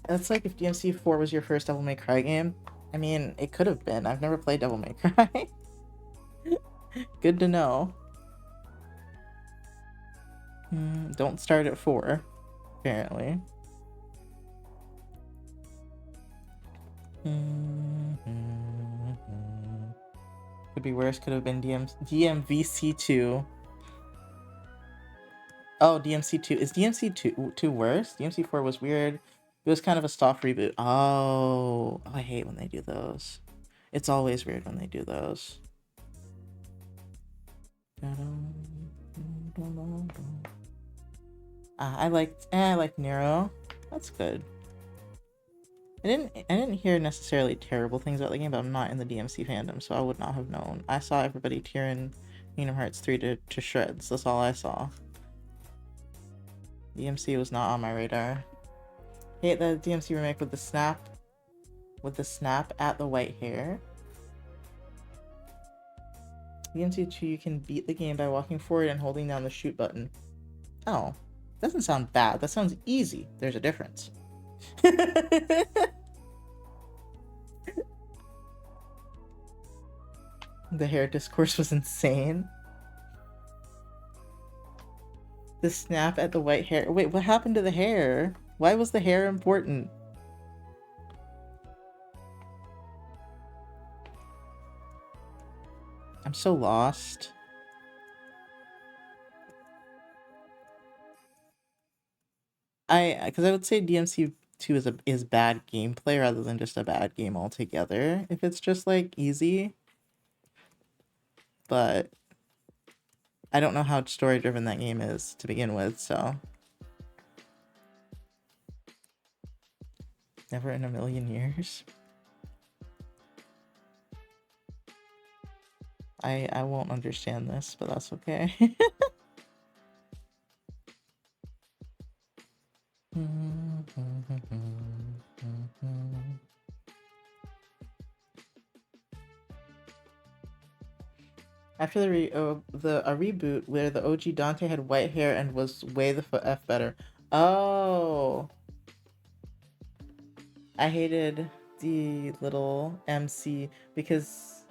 It's like if DMC4 was your first Devil May Cry game. I mean, it could have been. I've never played Devil May Cry. Good to know. Don't start at 4, apparently. Could be worse. Could have been DMVC2. Oh, DMC2. Is DMC2 worse? DMC4 was weird. It was kind of a soft reboot. Oh, I hate when they do those. It's always weird when they do those. I liked Nero. That's good. I didn't hear necessarily terrible things about the game, but I'm not in the DMC fandom, so I would not have known. I saw everybody tearing Kingdom Hearts 3 to shreds. That's all I saw. DMC was not on my radar. Hate the DMC remake with the snap at the white hair. DMC 2, you can beat the game by walking forward and holding down the shoot button. Oh, doesn't sound bad. That sounds easy. There's a difference. The hair discourse was insane. The snap at the white hair. Wait, what happened to the hair? Why was the hair important? I'm so lost. Because I would say DMC2 is bad gameplay rather than just a bad game altogether. If it's just like easy, but I don't know how story driven that game is to begin with, so never in a million years. I won't understand this, but that's okay. After a reboot where the OG Dante had white hair and was way the f better. Oh, I hated the little MC because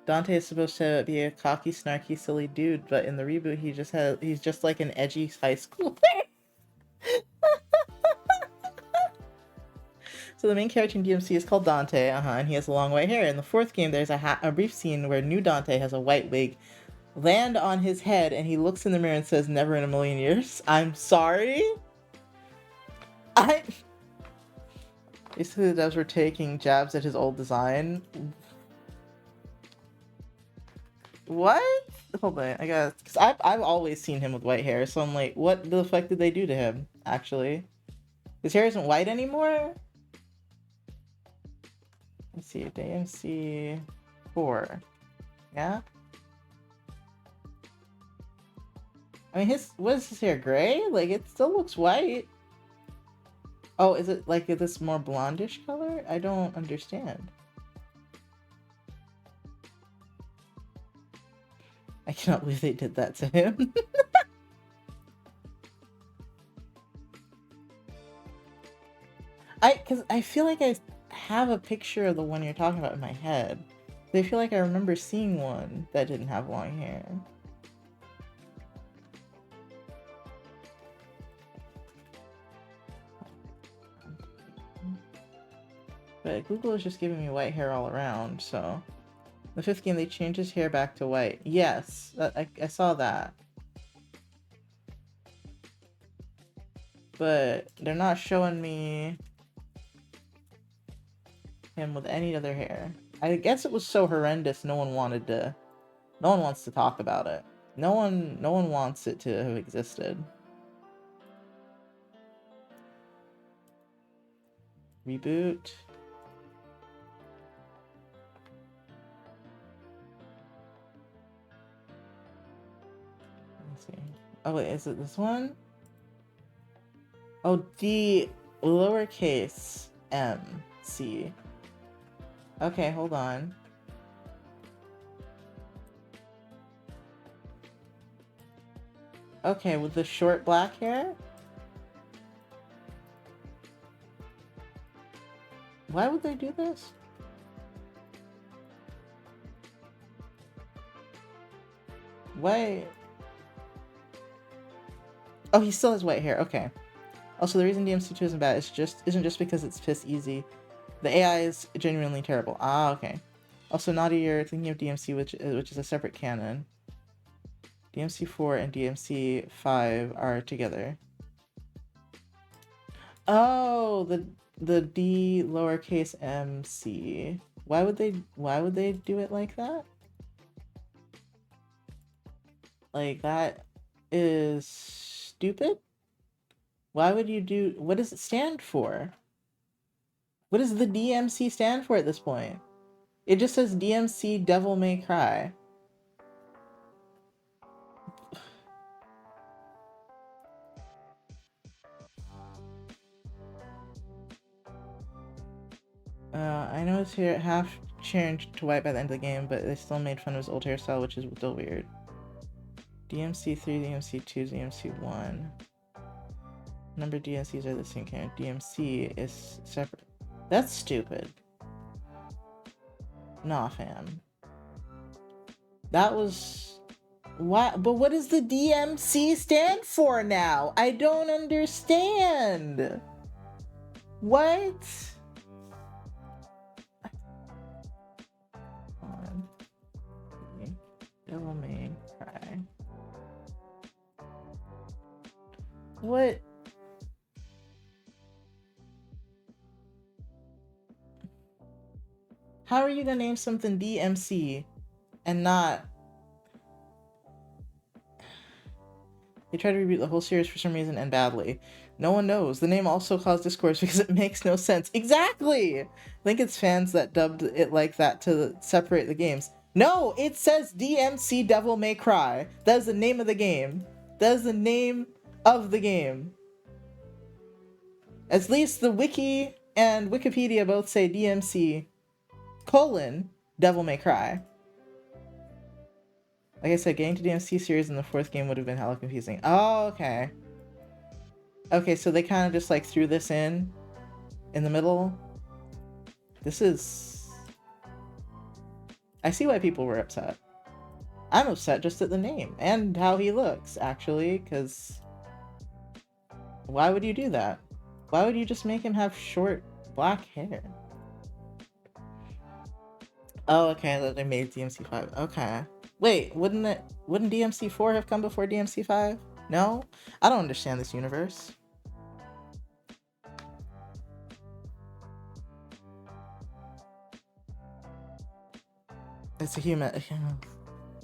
Dante is supposed to be a cocky, snarky, silly dude, but in the reboot he's just like an edgy high schooler. So the main character in DMC is called Dante, and he has long white hair. In the fourth game, there's a brief scene where new Dante has a white wig land on his head, and he looks in the mirror and says, "Never in a million years." I'm sorry? Basically, the devs were taking jabs at his old design. What? Hold on, because I've always seen him with white hair, so I'm like, what the fuck did they do to him, actually? His hair isn't white anymore? Let's see, DMC 4. Yeah? I mean, what is his hair, gray? Like, it still looks white. Oh, is it like this more blondish color? I don't understand. I cannot believe they did that to him. Because I feel like I have a picture of the one you're talking about in my head. I feel like I remember seeing one that didn't have long hair. But Google is just giving me white hair all around, so... The 5th game, they changed his hair back to white. Yes, I saw that. But they're not showing me him with any other hair. I guess it was so horrendous no one wants to talk about it. No one wants it to have existed. Reboot. Let's see. Oh wait, is it this one? Oh, D lowercase m c. Okay, hold on. Okay, with the short black hair? Why would they do this? Why? Oh, he still has white hair. Okay. Also, the reason DMC2 isn't bad isn't just because it's piss easy. The AI is genuinely terrible. Ah, okay. Also, Naughty, you're thinking of DMC, which is a separate canon. DMC4 and DMC5 are together. Oh, the D lowercase m c. Why would they do it like that? Like, that is stupid? Why would you do... What does it stand for? What does the DMC stand for at this point? It just says DMC Devil May Cry. I know his hair half changed to white by the end of the game, but they still made fun of his old hairstyle, which is still weird. DMC3, DMC2, DMC1. Number DMCs are the same kind. DMC is separate. That's stupid. Nah, fam. That was... What? But what does the DMC stand for now? I don't understand. What? Devil May Cry. What? How are you gonna name something DMC and not... They tried to reboot the whole series for some reason and badly. No one knows. The name also caused discourse because it makes no sense. Exactly! I think it's fans that dubbed it like that to separate the games. No! It says DMC Devil May Cry. That is the name of the game. That is the name of the game. At least the wiki and Wikipedia both say DMC Devil May Cry. Like I said, getting to DMC series in the 4th game would have been hella confusing. Oh, okay. Okay, so they kind of just like threw this in the middle. This is... I see why people were upset. I'm upset just at the name and how he looks, actually, because... Why would you do that? Why would you just make him have short black hair? Oh, okay, that they made DMC5. Okay. Wait, wouldn't DMC4 have come before DMC5? No? I don't understand this universe. It's a human...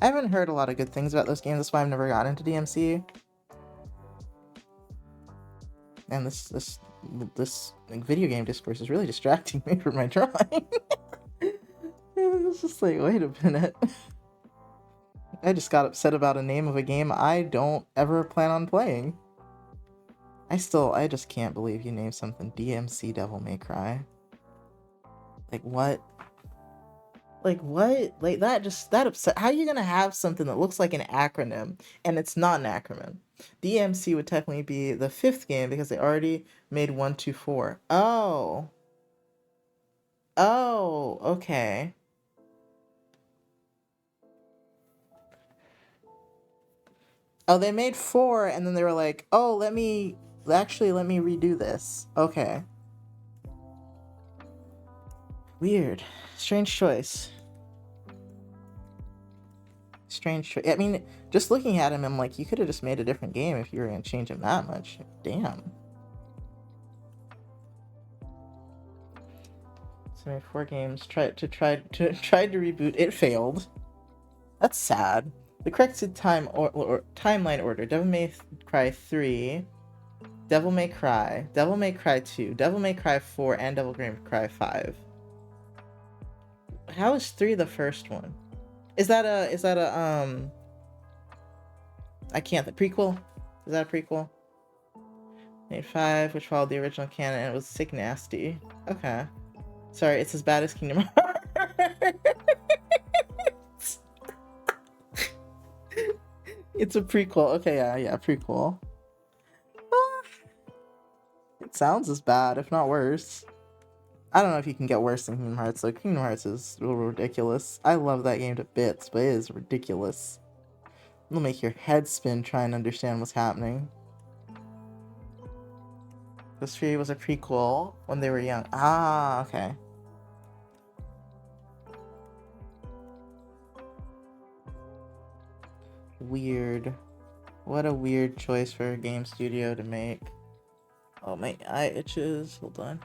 I haven't heard a lot of good things about those games, that's why I've never got into DMC. And this like, video game discourse is really distracting me from my drawing. It's just like, wait a minute. I just got upset about a name of a game I don't ever plan on playing. I just can't believe you named something DMC Devil May Cry. Like, what? Like what? Like that upset. How are you gonna have something that looks like an acronym and it's not an acronym? DMC would technically be the fifth game because they already made 1, 2, 4. Oh. Oh, okay. Oh, they made 4 and then they were like, oh, let me redo this. Okay. Weird. Strange choice. Strange choice. I mean, just looking at him, I'm like, you could have just made a different game if you were gonna change him that much. Damn. So made 4 games. Tried to reboot. It failed. That's sad. The correct timeline order: Devil May Cry 3, Devil May Cry, Devil May Cry 2, Devil May Cry 4, and Devil May Cry 5. How is 3 the first one? Is that a I can't, the prequel? Is that a prequel? Made 5, which followed the original canon, and it was sick nasty. Okay. Sorry, it's as bad as Kingdom Hearts. It's a prequel. Okay, yeah, prequel. It sounds as bad, if not worse. I don't know if you can get worse than Kingdom Hearts. Like, Kingdom Hearts is ridiculous. I love that game to bits, but it is ridiculous. It'll make your head spin trying to understand what's happening. This 3 was a prequel when they were young. Ah, okay. Weird. What a weird choice for a game studio to make. Oh, my eye itches. Hold on.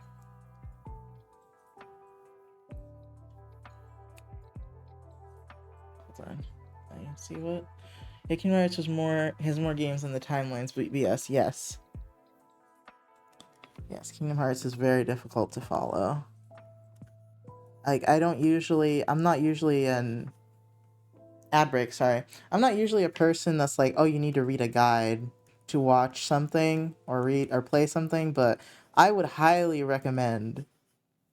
Hold on. I see what? Yeah, Kingdom Hearts has more games in the timelines, but yes. Yes, Kingdom Hearts is very difficult to follow. Like, I'm not usually an ad break, sorry. I'm not usually a person that's like, oh, you need to read a guide to watch something or read or play something, but I would highly recommend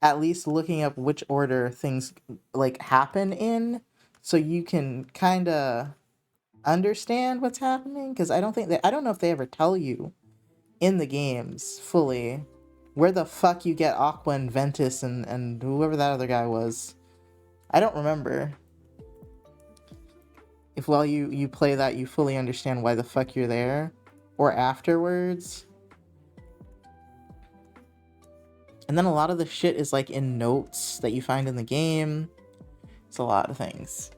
at least looking up which order things like happen in so you can kind of understand what's happening, because I don't know if they ever tell you in the games fully where the fuck you get Aqua and Ventus and whoever that other guy was. I don't remember. If while you play that you fully understand why the fuck you're there, or afterwards. And then a lot of the shit is like in notes that you find in the game. It's a lot of things.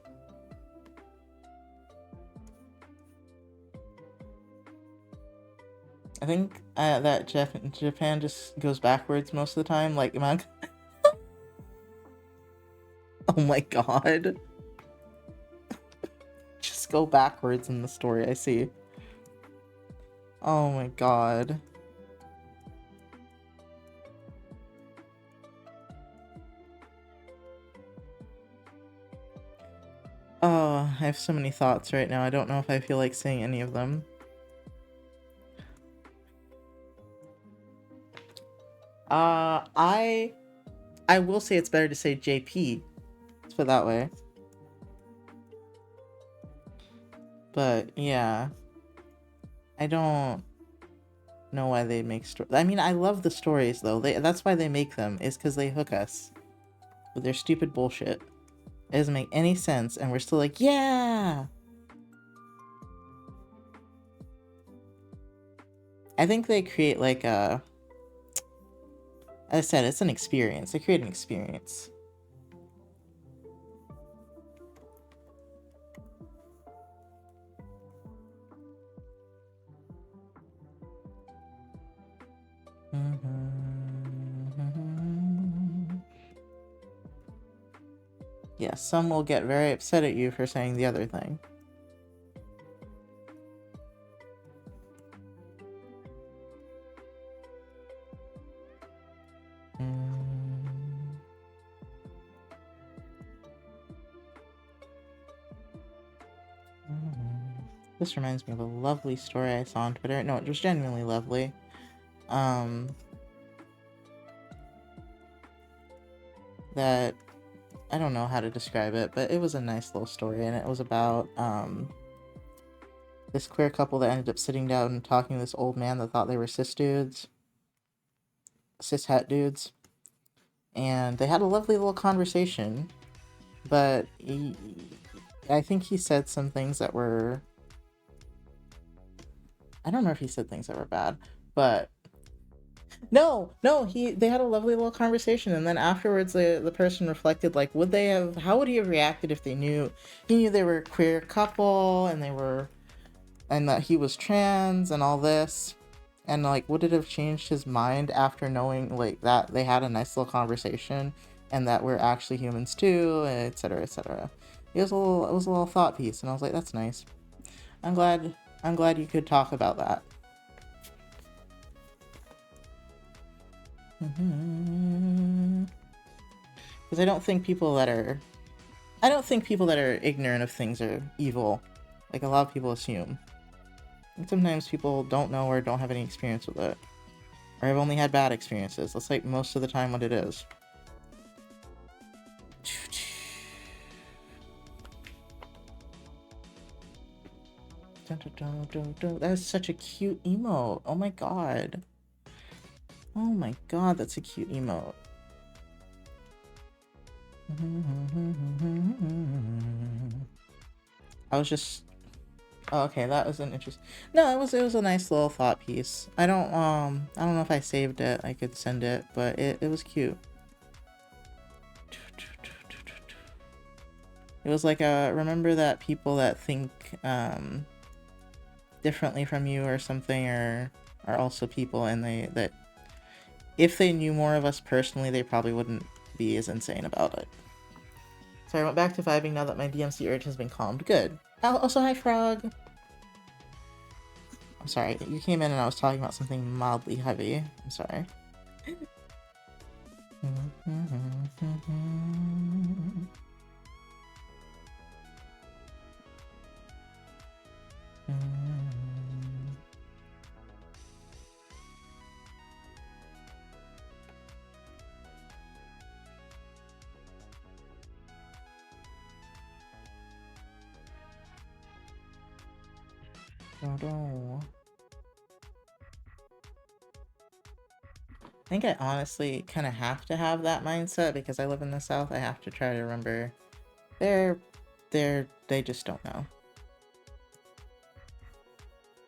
I think that Japan just goes backwards most of the time. Like, man. Oh my god. Just go backwards in the story, I see. Oh my god. Oh, I have so many thoughts right now. I don't know if I feel like saying any of them. I will say it's better to say JP. Let's put it that way. But yeah, I don't know why they make stories. I mean, I love the stories though. That's why they make them, is because they hook us with their stupid bullshit. It doesn't make any sense, and we're still like, yeah. I think they create like a. As I said, it's an experience. They create an experience. Yes, some will get very upset at you for saying the other thing. This reminds me of a lovely story I saw on Twitter. No, it was genuinely lovely. That I don't know how to describe it, but it was a nice little story, and it was about this queer couple that ended up sitting down and talking to this old man that thought they were cis het dudes, and they had a lovely little conversation. But I think he said some things that were, I don't know if he said things that were bad, but no, they had a lovely little conversation, and then afterwards the person reflected, like, how would he have reacted if he knew they were a queer couple and that he was trans and all this, and like, would it have changed his mind after knowing like that they had a nice little conversation and that we're actually humans too, etc., etc. It was a little thought piece, and I was like, that's nice. I'm glad you could talk about that. Because I don't think people that are ignorant of things are evil, like a lot of people assume. And sometimes people don't know or don't have any experience with it, or have only had bad experiences. That's like most of the time what it is. That is such a cute emote. Oh my god. Oh my god, that's a cute emote. I was just... Oh, okay, that was an interesting... No, it was a nice little thought piece. I don't know if I saved it. I could send it, but it was cute. It was like remember that people that think differently from you or something are also people, and that if they knew more of us personally, they probably wouldn't be as insane about it. So I went back to vibing now that my DMC urge has been calmed. Good. Also, hi, Frog. I'm sorry, you came in and I was talking about something mildly heavy. I'm sorry. No. I think I honestly kind of have to have that mindset because I live in the South. I have to try to remember they just don't know.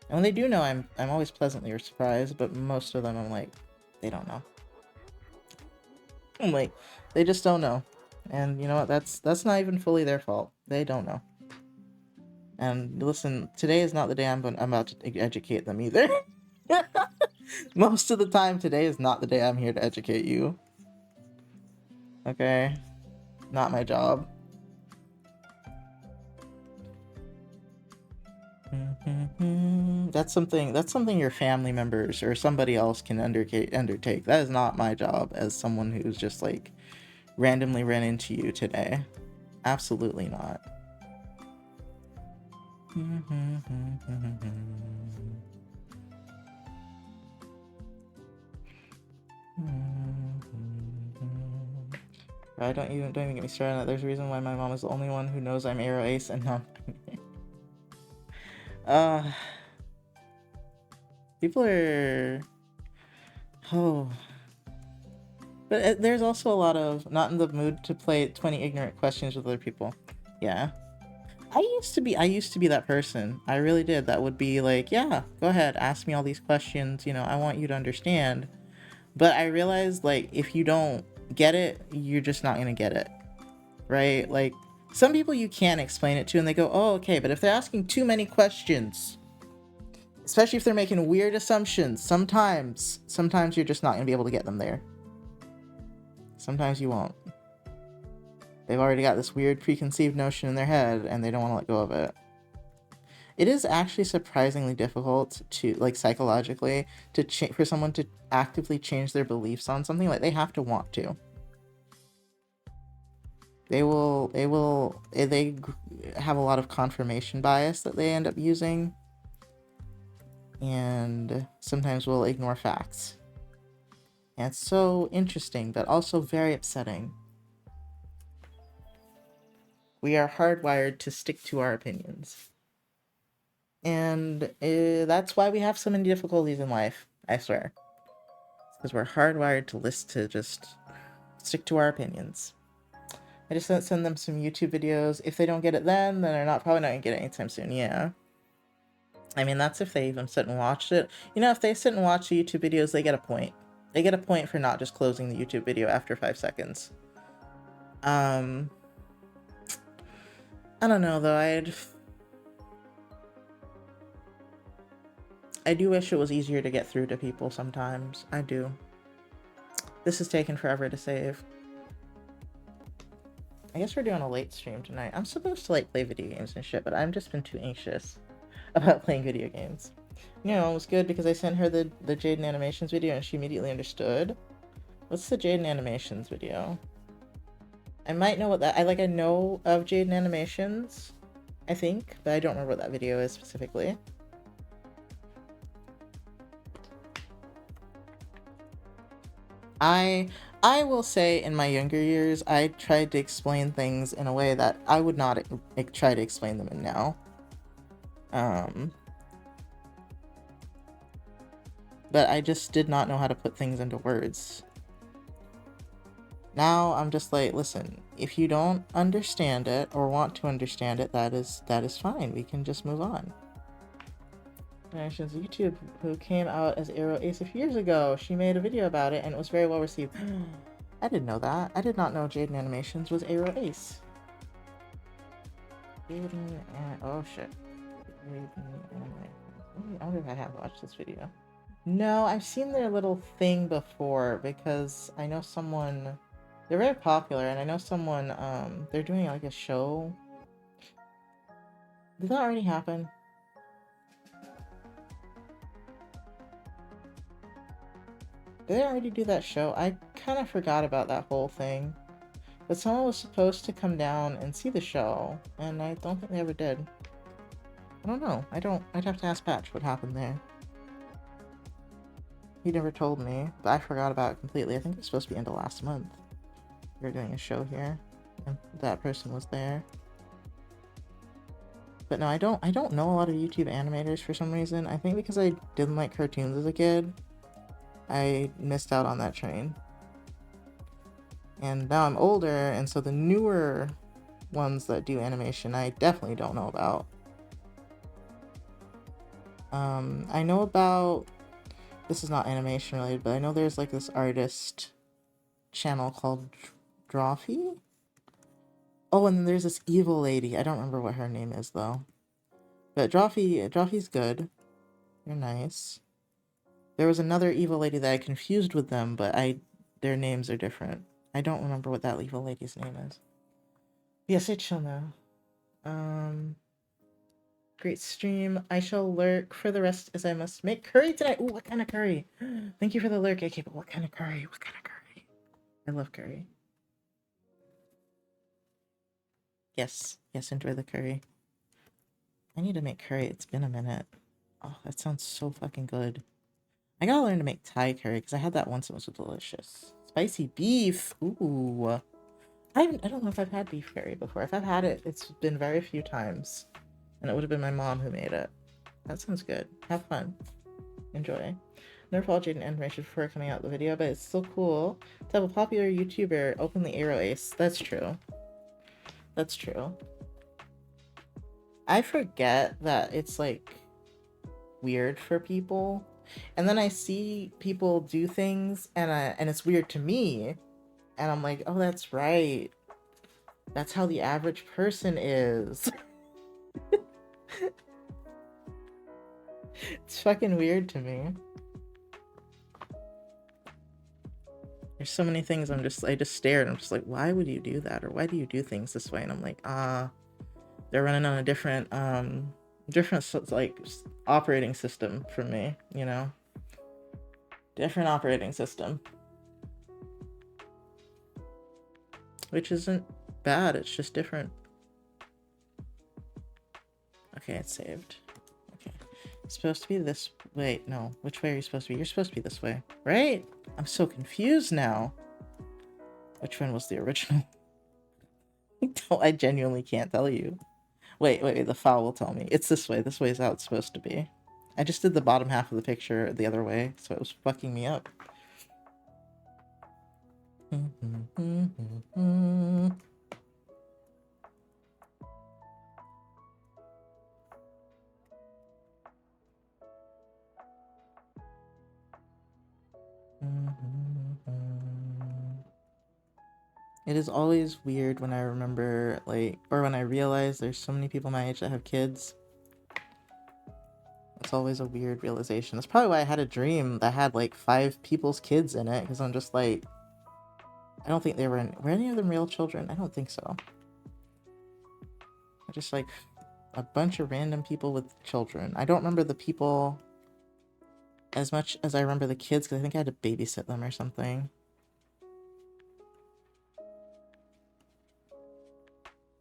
And when they do know, I'm always pleasantly surprised, but most of them I'm like, they don't know. I'm like, they just don't know. And you know what? That's not even fully their fault. They don't know. And listen, today is not the day I'm about to educate them either. Most of the time, today is not the day I'm here to educate you. Okay? Not my job. That's something your family members or somebody else can undertake. That is not my job as someone who's just like randomly ran into you today. Absolutely not. Don't even get me started on that. There's a reason why my mom is the only one who knows I'm Aero Ace and not. People are... Oh. But there's also a lot of not in the mood to play 20 ignorant questions with other people. Yeah. I used to be that person. I really did. That would be like, yeah, go ahead, ask me all these questions. You know, I want you to understand. But I realized, like, if you don't get it, you're just not gonna get it. Right? Like, some people you can't explain it to and they go, oh, okay. But if they're asking too many questions, especially if they're making weird assumptions, sometimes you're just not gonna be able to get them there. Sometimes you won't. They've already got this weird preconceived notion in their head and they don't want to let go of it. It is actually surprisingly difficult to, like, psychologically, for someone to actively change their beliefs on something. Like, they have to want to. They have a lot of confirmation bias that they end up using, and sometimes will ignore facts. And it's so interesting, but also very upsetting. We are hardwired to stick to our opinions. And that's why we have so many difficulties in life, I swear. Because we're hardwired to just stick to our opinions. I just send them some YouTube videos. If they don't get it then they're probably not gonna get it anytime soon. Yeah. I mean, that's if they even sit and watched it. You know, if they sit and watch the YouTube videos, they get a point. They get a point for not just closing the YouTube video after 5 seconds. I don't know though. I do wish it was easier to get through to people sometimes. I do. This is taking forever to save. I guess we're doing a late stream tonight. I'm supposed to like play video games and shit, but I've just been too anxious about playing video games. You know, it was good because I sent her the Jaden Animations video and she immediately understood. What's the Jaden Animations video? I might know what that... I know of Jaden Animations, I think, but I don't remember what that video is specifically. I will say in my younger years, I tried to explain things in a way that I would not try to explain them in now. But I just did not know how to put things into words. Now I'm just like, listen, if you don't understand it or want to understand it, that is fine. We can just move on. YouTube, who came out as Arrow Ace a few years ago, she made a video about it and it was very well received. I didn't know that. I did not know Jaden Animations was Arrow Ace. Oh shit. I wonder if I have watched this video. No, I've seen their little thing before because I know someone... They're very popular and I know someone, they're doing like a show. Did that already happen? Did they already do that show? I kind of forgot about that whole thing. But someone was supposed to come down and see the show, and I don't think they ever did. I don't know. I'd have to ask Patch what happened there. He never told me, but I forgot about it completely. I think it was supposed to be end of last month. We were doing a show here, and that person was there. But no, I don't know a lot of YouTube animators for some reason. I think because I didn't like cartoons as a kid, I missed out on that train. And now I'm older, and so the newer ones that do animation, I definitely don't know about. I know about... This is not animation related, but I know there's like this artist channel called Drawfee? Oh, and then there's this evil lady. I don't remember what her name is, though. But Drawfee's good. They're nice. There was another evil lady that I confused with them, but their names are different. I don't remember what that evil lady's name is. Yes, I shall know. Great stream. I shall lurk for the rest as I must make curry tonight. Ooh, what kind of curry? Thank you for the lurk, AK, but what kind of curry? What kind of curry? I love curry. Yes, enjoy the curry. I need to make curry. It's been a minute. Oh, that sounds so fucking good. I gotta learn to make Thai curry because I had that once and it was delicious. Spicy beef. Ooh. I don't know if I've had beef curry before. If I've had it, it's been very few times. And it would have been my mom who made it. That sounds good. Have fun. Enjoy. Never followed Jaden Animation before coming out the video, but it's still cool to have a popular YouTuber openly Arrow Ace. That's true. That's true. I forget that it's like weird for people. And then I see people do things and it's weird to me. And I'm like, oh, that's right. That's how the average person is. It's fucking weird to me. There's so many things I just stare and I'm just like, why would you do that? Or why do you do things this way? And I'm like, they're running on a different like operating system from me, you know? Different operating system. Which isn't bad, it's just different. Okay, it's saved. Okay. It's supposed to be this... Wait, no. Which way are you supposed to be? You're supposed to be this way, right? I'm so confused now. Which one was the original? I genuinely can't tell you. Wait, the file will tell me. It's this way. This way is how it's supposed to be. I just did the bottom half of the picture the other way, so it was fucking me up. It is always weird when I remember, like, or when I realize there's so many people my age that have kids. It's always a weird realization. That's probably why I had a dream that had, like, 5 people's kids in it, because I'm just like, I don't think were any of them real children? I don't think so. I just, like, a bunch of random people with children. I don't remember the people as much as I remember the kids, because I think I had to babysit them or something.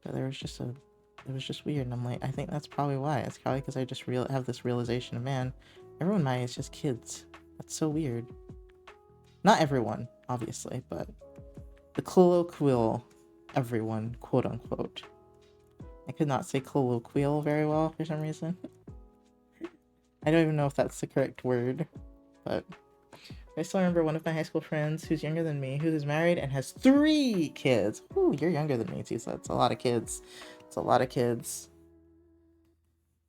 But it was just weird, and I'm like, I think that's probably why. It's probably because I just have this realization of, man, everyone my age is just kids. That's so weird. Not everyone, obviously, but the colloquial everyone, quote unquote. I could not say colloquial very well for some reason. I don't even know if that's the correct word, but I still remember one of my high school friends who's younger than me, who is married and has 3 kids. Ooh, you're younger than me too, so that's a lot of kids. It's a lot of kids.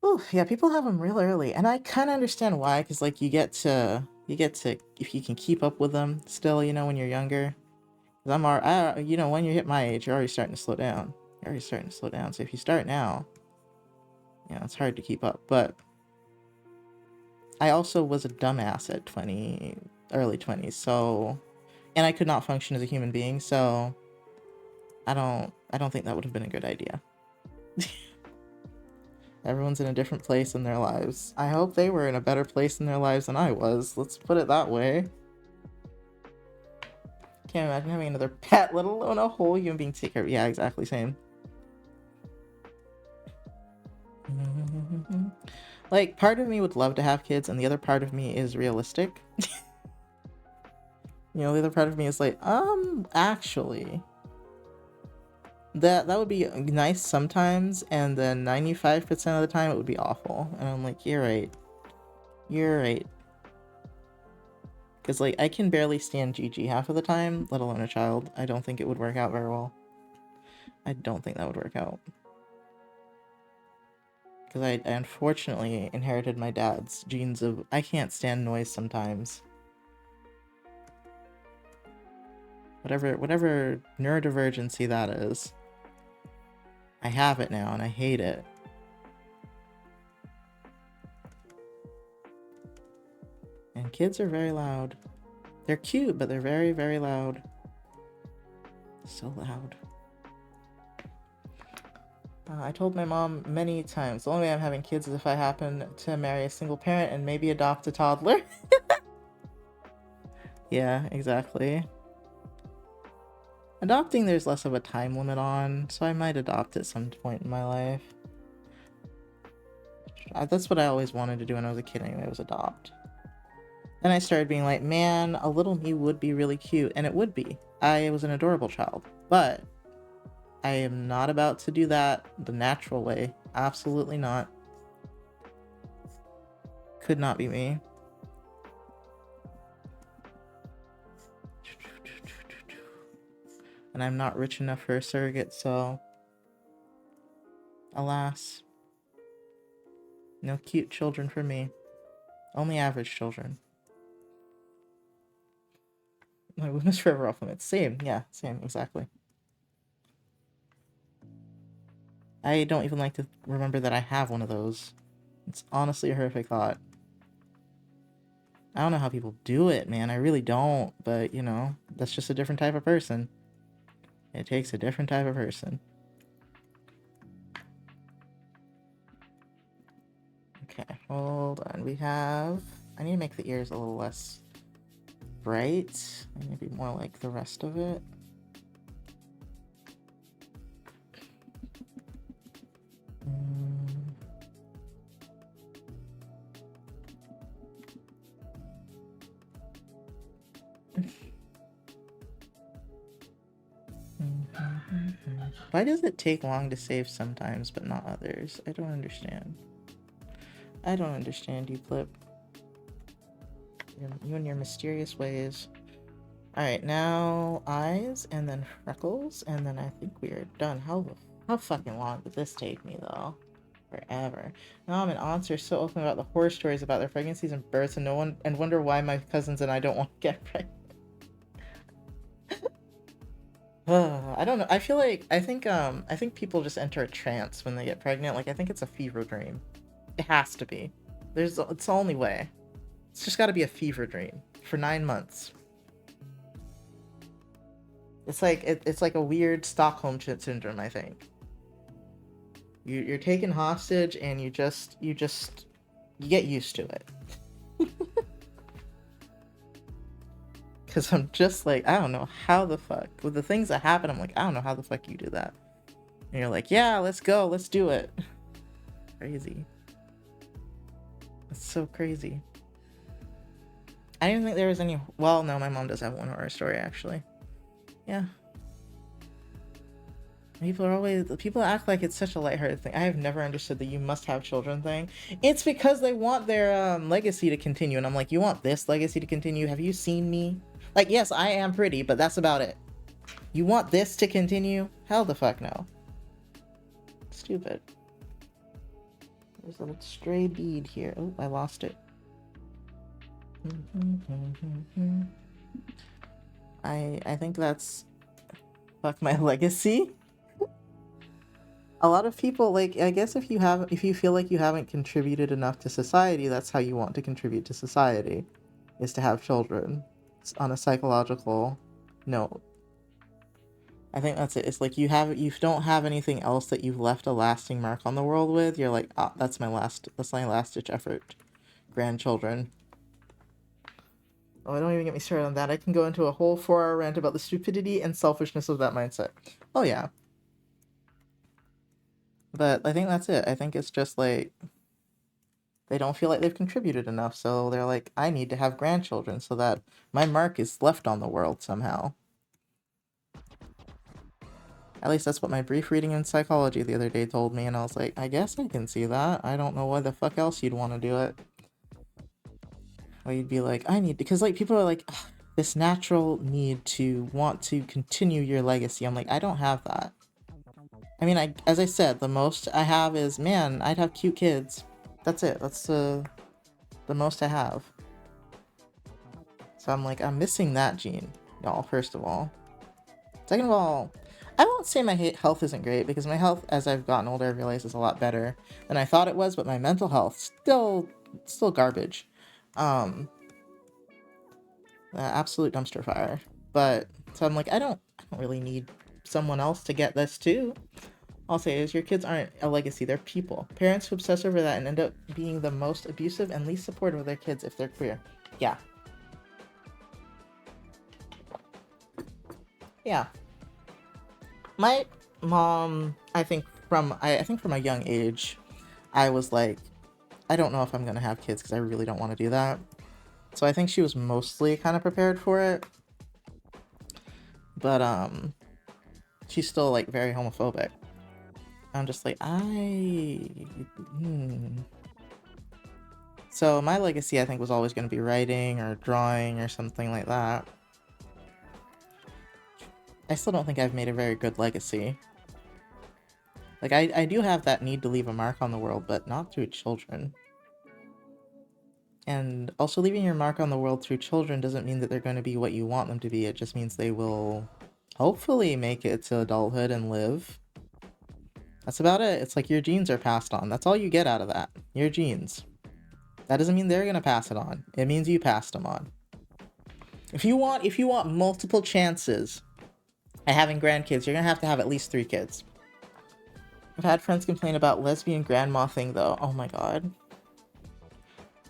Ooh, yeah, people have them real early, and I kind of understand why, because like you get to if you can keep up with them still, you know, when you're younger. Because you know, when you hit my age, you're already starting to slow down. So if you start now, you know, it's hard to keep up. But I also was a dumbass at early 20s, so, and I could not function as a human being, so I don't think that would have been a good idea. Everyone's in a different place in their lives. I hope they were in a better place in their lives than I was. Let's put it that way. Can't imagine having another pet, let alone a whole human being take care of. Yeah, exactly, same. Like, part of me would love to have kids, and the other part of me is realistic. You know, the other part of me is like, actually, that would be nice sometimes, and then 95% of the time it would be awful. And I'm like, you're right. Because, like, I can barely stand Gigi half of the time, let alone a child. I don't think it would work out very well. I don't think that would work out. Because I unfortunately inherited my dad's genes of, I can't stand noise sometimes. Whatever neurodivergency that is. I have it now, and I hate it. And kids are very loud. They're cute, but they're very, very loud. So loud. I told my mom many times, the only way I'm having kids is if I happen to marry a single parent and maybe adopt a toddler. Yeah, exactly. Adopting, there's less of a time limit on, so I might adopt at some point in my life. That's what I always wanted to do when I was a kid anyway, was adopt. Then I started being like, man, a little me would be really cute, and it would be. I was an adorable child, but I am not about to do that the natural way. Absolutely not. Could not be me. And I'm not rich enough for a surrogate, so alas. No cute children for me. Only average children. My womb is forever off limits. Same, yeah, same, exactly. I don't even like to remember that I have one of those. It's honestly a horrific thought. I don't know how people do it, man. I really don't. But, you know, that's just a different type of person. It takes a different type of person. Okay, hold on. I need to make the ears a little less bright. I need to be more like the rest of it. Why does it take long to save sometimes but not others? I don't understand. I don't understand you, Clip. You and your mysterious ways. Alright, now eyes, and then freckles, and then I think we are done. How fucking long did this take me, though? Forever. Mom and aunts are so open about the horror stories about their pregnancies and births, and wonder why my cousins and I don't want to get pregnant. I don't know. I think people just enter a trance when they get pregnant. Like, I think it's a fever dream. It has to be. It's the only way. It's just got to be a fever dream for 9 months. It's like a weird Stockholm syndrome, I think. You're taken hostage and you get used to it. Because I'm just like, I don't know how the fuck. With the things that happen, I'm like, I don't know how the fuck you do that. And you're like, yeah, let's go, let's do it. Crazy. It's so crazy. I didn't think there was any. Well, no, my mom does have one horror story, actually. Yeah. People act like it's such a lighthearted thing. I have never understood the you must have children thing. It's because they want their legacy to continue, and I'm like, you want this legacy to continue? Have you seen me? Like, yes, I am pretty, but that's about it. You want this to continue? Hell the fuck no. Stupid. There's a little stray bead here. Oh, I lost it. I think that's fuck my legacy. A lot of people, like, I guess if you feel like you haven't contributed enough to society, that's how you want to contribute to society, is to have children. It's on a psychological note. I think that's it. It's like you don't have anything else that you've left a lasting mark on the world with. You're like, ah, that's my last ditch effort. Grandchildren. Oh, don't even get me started on that. I can go into a whole 4-hour rant about the stupidity and selfishness of that mindset. Oh yeah. But I think that's it. I think it's just like they don't feel like they've contributed enough, so they're like, I need to have grandchildren so that my mark is left on the world somehow. At least that's what my brief reading in psychology the other day told me, and I was like, I guess I can see that. I don't know why the fuck else you'd want to do it. Or you'd be like, I need to, because like people are like, this natural need to want to continue your legacy. I'm like, I don't have that. I mean, as I said, the most I have is, man, I'd have cute kids. That's it. That's the most I have. So I'm like, I'm missing that gene, y'all, first of all. Second of all, I won't say my health isn't great, because my health, as I've gotten older, I've realized is a lot better than I thought it was, but my mental health, still garbage. Absolute dumpster fire. But, so I'm like, I don't really need someone else to get this too. All I'll say is your kids aren't a legacy, they're people. Parents who obsess over that and end up being the most abusive and least supportive of their kids if they're queer. Yeah. Yeah. My mom, I think from a young age, I was like, I don't know if I'm gonna have kids because I really don't want to do that. So I think she was mostly kind of prepared for it. But she's still like very homophobic. I'm just like, So my legacy, I think, was always going to be writing or drawing or something like that. I still don't think I've made a very good legacy. Like, I do have that need to leave a mark on the world, but not through children. And also, leaving your mark on the world through children doesn't mean that they're going to be what you want them to be. It just means they will hopefully make it to adulthood and live. That's about it. It's like your genes are passed on. That's all you get out of that. Your genes. That doesn't mean they're gonna pass it on. It means you passed them on. If you want multiple chances at having grandkids, you're gonna have to have at least 3 kids. I've had friends complain about lesbian grandma thing though. Oh my god.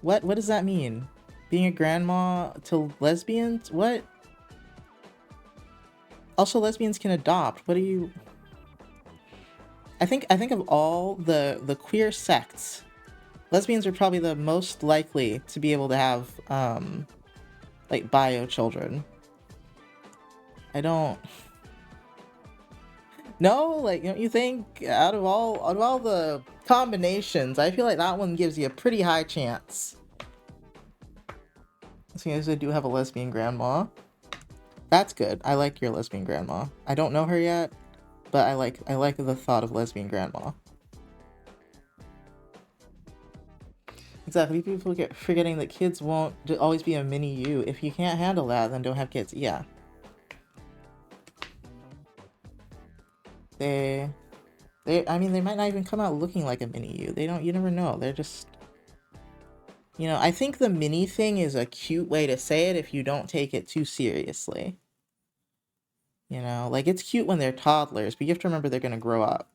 What does that mean? Being a grandma to lesbians? What? Also, lesbians can adopt. What do you... I think of all the queer sects, lesbians are probably the most likely to be able to have like bio children. I don't No, like, don't you think out of all the combinations, I feel like that one gives you a pretty high chance. So yes, I do have a lesbian grandma. That's good. I like your lesbian grandma. I don't know her yet, but I like the thought of lesbian grandma. Exactly. People get forgetting that kids won't always be a mini you. If you can't handle that, then don't have kids. Yeah. They I mean, they might not even come out looking like a mini you. They don't, you never know. They're just, I think the mini thing is a cute way to say it if you don't take it too seriously. Like it's cute when they're toddlers, but you have to remember they're going to grow up.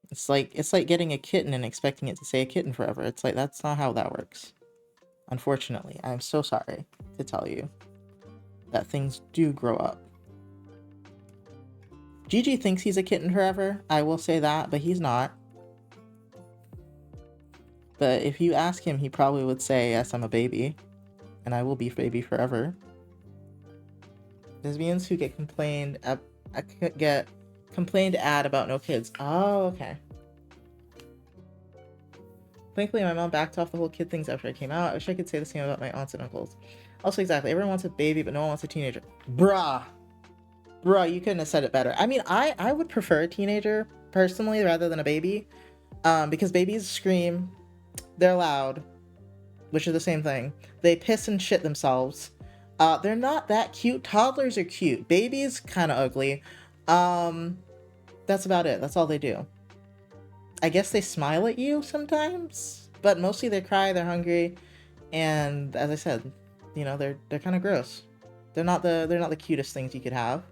It's like getting a kitten and expecting it to stay a kitten forever. It's like that's not how that works. Unfortunately, I'm so sorry to tell you that things do grow up. Gigi thinks he's a kitten forever. I will say that, but he's not. But if you ask him, he probably would say, yes, I'm a baby, and I will be baby forever. Lesbians who get complained at about no kids. Oh, okay. Thankfully, my mom backed off the whole kid things after I came out. I wish I could say the same about my aunts and uncles. Also, exactly. Everyone wants a baby, but no one wants a teenager. Bruh, you couldn't have said it better. I mean, I would prefer a teenager, personally, rather than a baby. Because babies scream, they're loud, which are the same thing. They piss and shit themselves. They're not that cute. Toddlers are cute. Babies, kind of ugly. That's about it. That's all they do. I guess they smile at you sometimes, but mostly they cry, they're hungry, and as I said, they're kind of gross. They're not the cutest things you could have.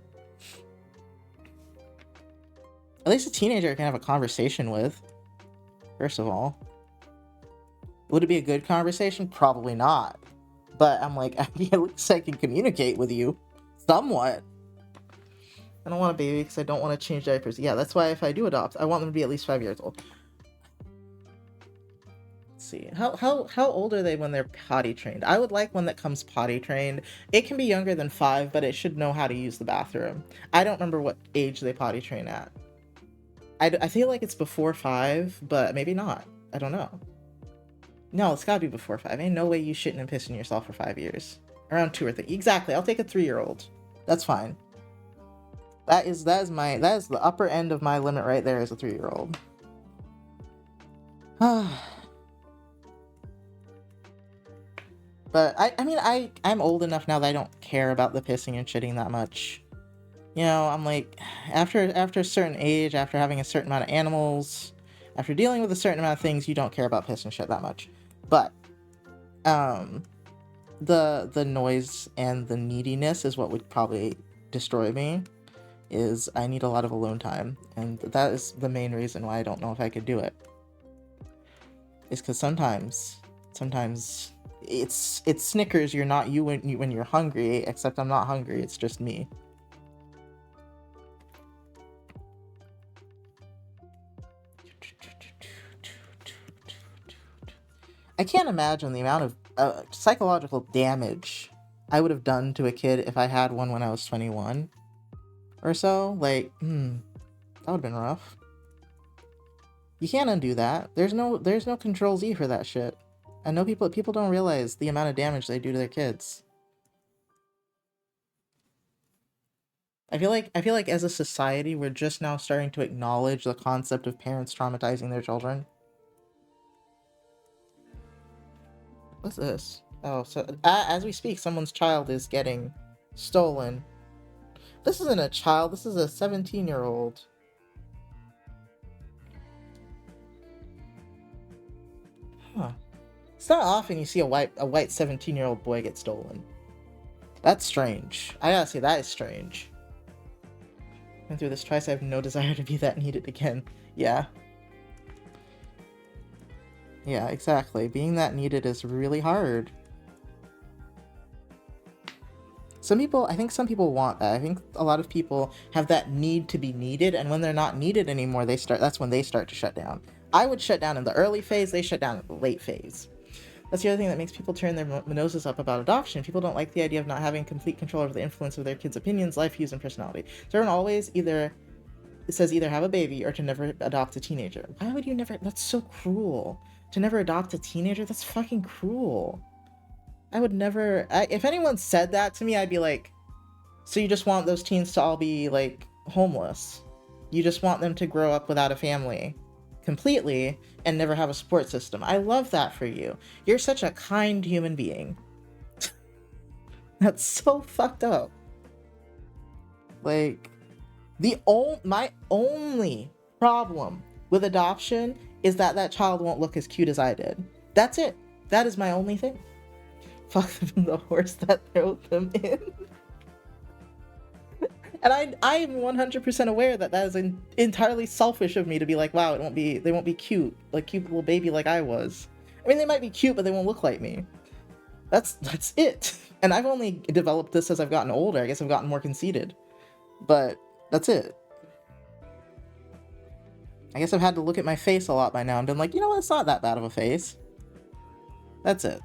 At least a teenager can have a conversation with, first of all. Would it be a good conversation? Probably not. But I'm like, at least I can communicate with you somewhat. I don't want a baby because I don't want to change diapers. Yeah, that's why if I do adopt, I want them to be at least 5 years old. Let's see. How old are they when they're potty trained? I would like one that comes potty trained. It can be younger than 5, but it should know how to use the bathroom. I don't remember what age they potty train at. I feel like it's before 5, but maybe not. I don't know. No, it's gotta be before 5. Ain't no way you shitting and pissing yourself for 5 years. Around 2 or 3. Exactly. I'll take a 3-year-old. That's fine. That is the upper end of my limit right there as a 3-year-old. But I mean I'm old enough now that I don't care about the pissing and shitting that much. I'm like after a certain age, after having a certain amount of animals, after dealing with a certain amount of things, you don't care about piss and shit that much. But the noise and the neediness is what would probably destroy me. Is I need a lot of alone time, and that is the main reason why I don't know if I could do it. Is because sometimes it's Snickers. You're not you when you're hungry. Except I'm not hungry. It's just me. I can't imagine the amount of psychological damage I would have done to a kid if I had one when I was 21 or so. Like, that would have been rough. You can't undo that. There's no Control Z for that shit. I know people don't realize the amount of damage they do to their kids. I feel like as a society, we're just now starting to acknowledge the concept of parents traumatizing their children. What's this? Oh, so as we speak, someone's child is getting stolen. This isn't a child. This is a 17-year-old. Huh. It's not often you see a white 17-year-old boy get stolen. That's strange. I gotta say, that is strange. Went through this twice. I have no desire to be that needed again. Yeah. Yeah, exactly. Being that needed is really hard. I think some people want that. I think a lot of people have that need to be needed, and when they're not needed anymore, that's when they start to shut down. I would shut down in the early phase, they shut down in the late phase. That's the other thing that makes people turn their noses up about adoption. People don't like the idea of not having complete control over the influence of their kids' opinions, life views, and personality. So everyone always either says either have a baby or to never adopt a teenager. Why would you never? That's so cruel. To never adopt a teenager? That's fucking cruel. I would never. If anyone said that to me, I'd be like, so you just want those teens to all be like homeless? You just want them to grow up without a family completely and never have a support system? I love that for you. You're such a kind human being. That's so fucked up. Like, my only problem with adoption is that that child won't look as cute as I did. That's it. That is my only thing. Fuck them, the horse that throws them in. And I am 100% aware that that is entirely selfish of me to be like, wow, they won't be cute, like cute little baby like I was. I mean, they might be cute, but they won't look like me. That's it. And I've only developed this as I've gotten older. I guess I've gotten more conceited. But that's it. I guess I've had to look at my face a lot by now and been like, you know what, it's not that bad of a face. That's it.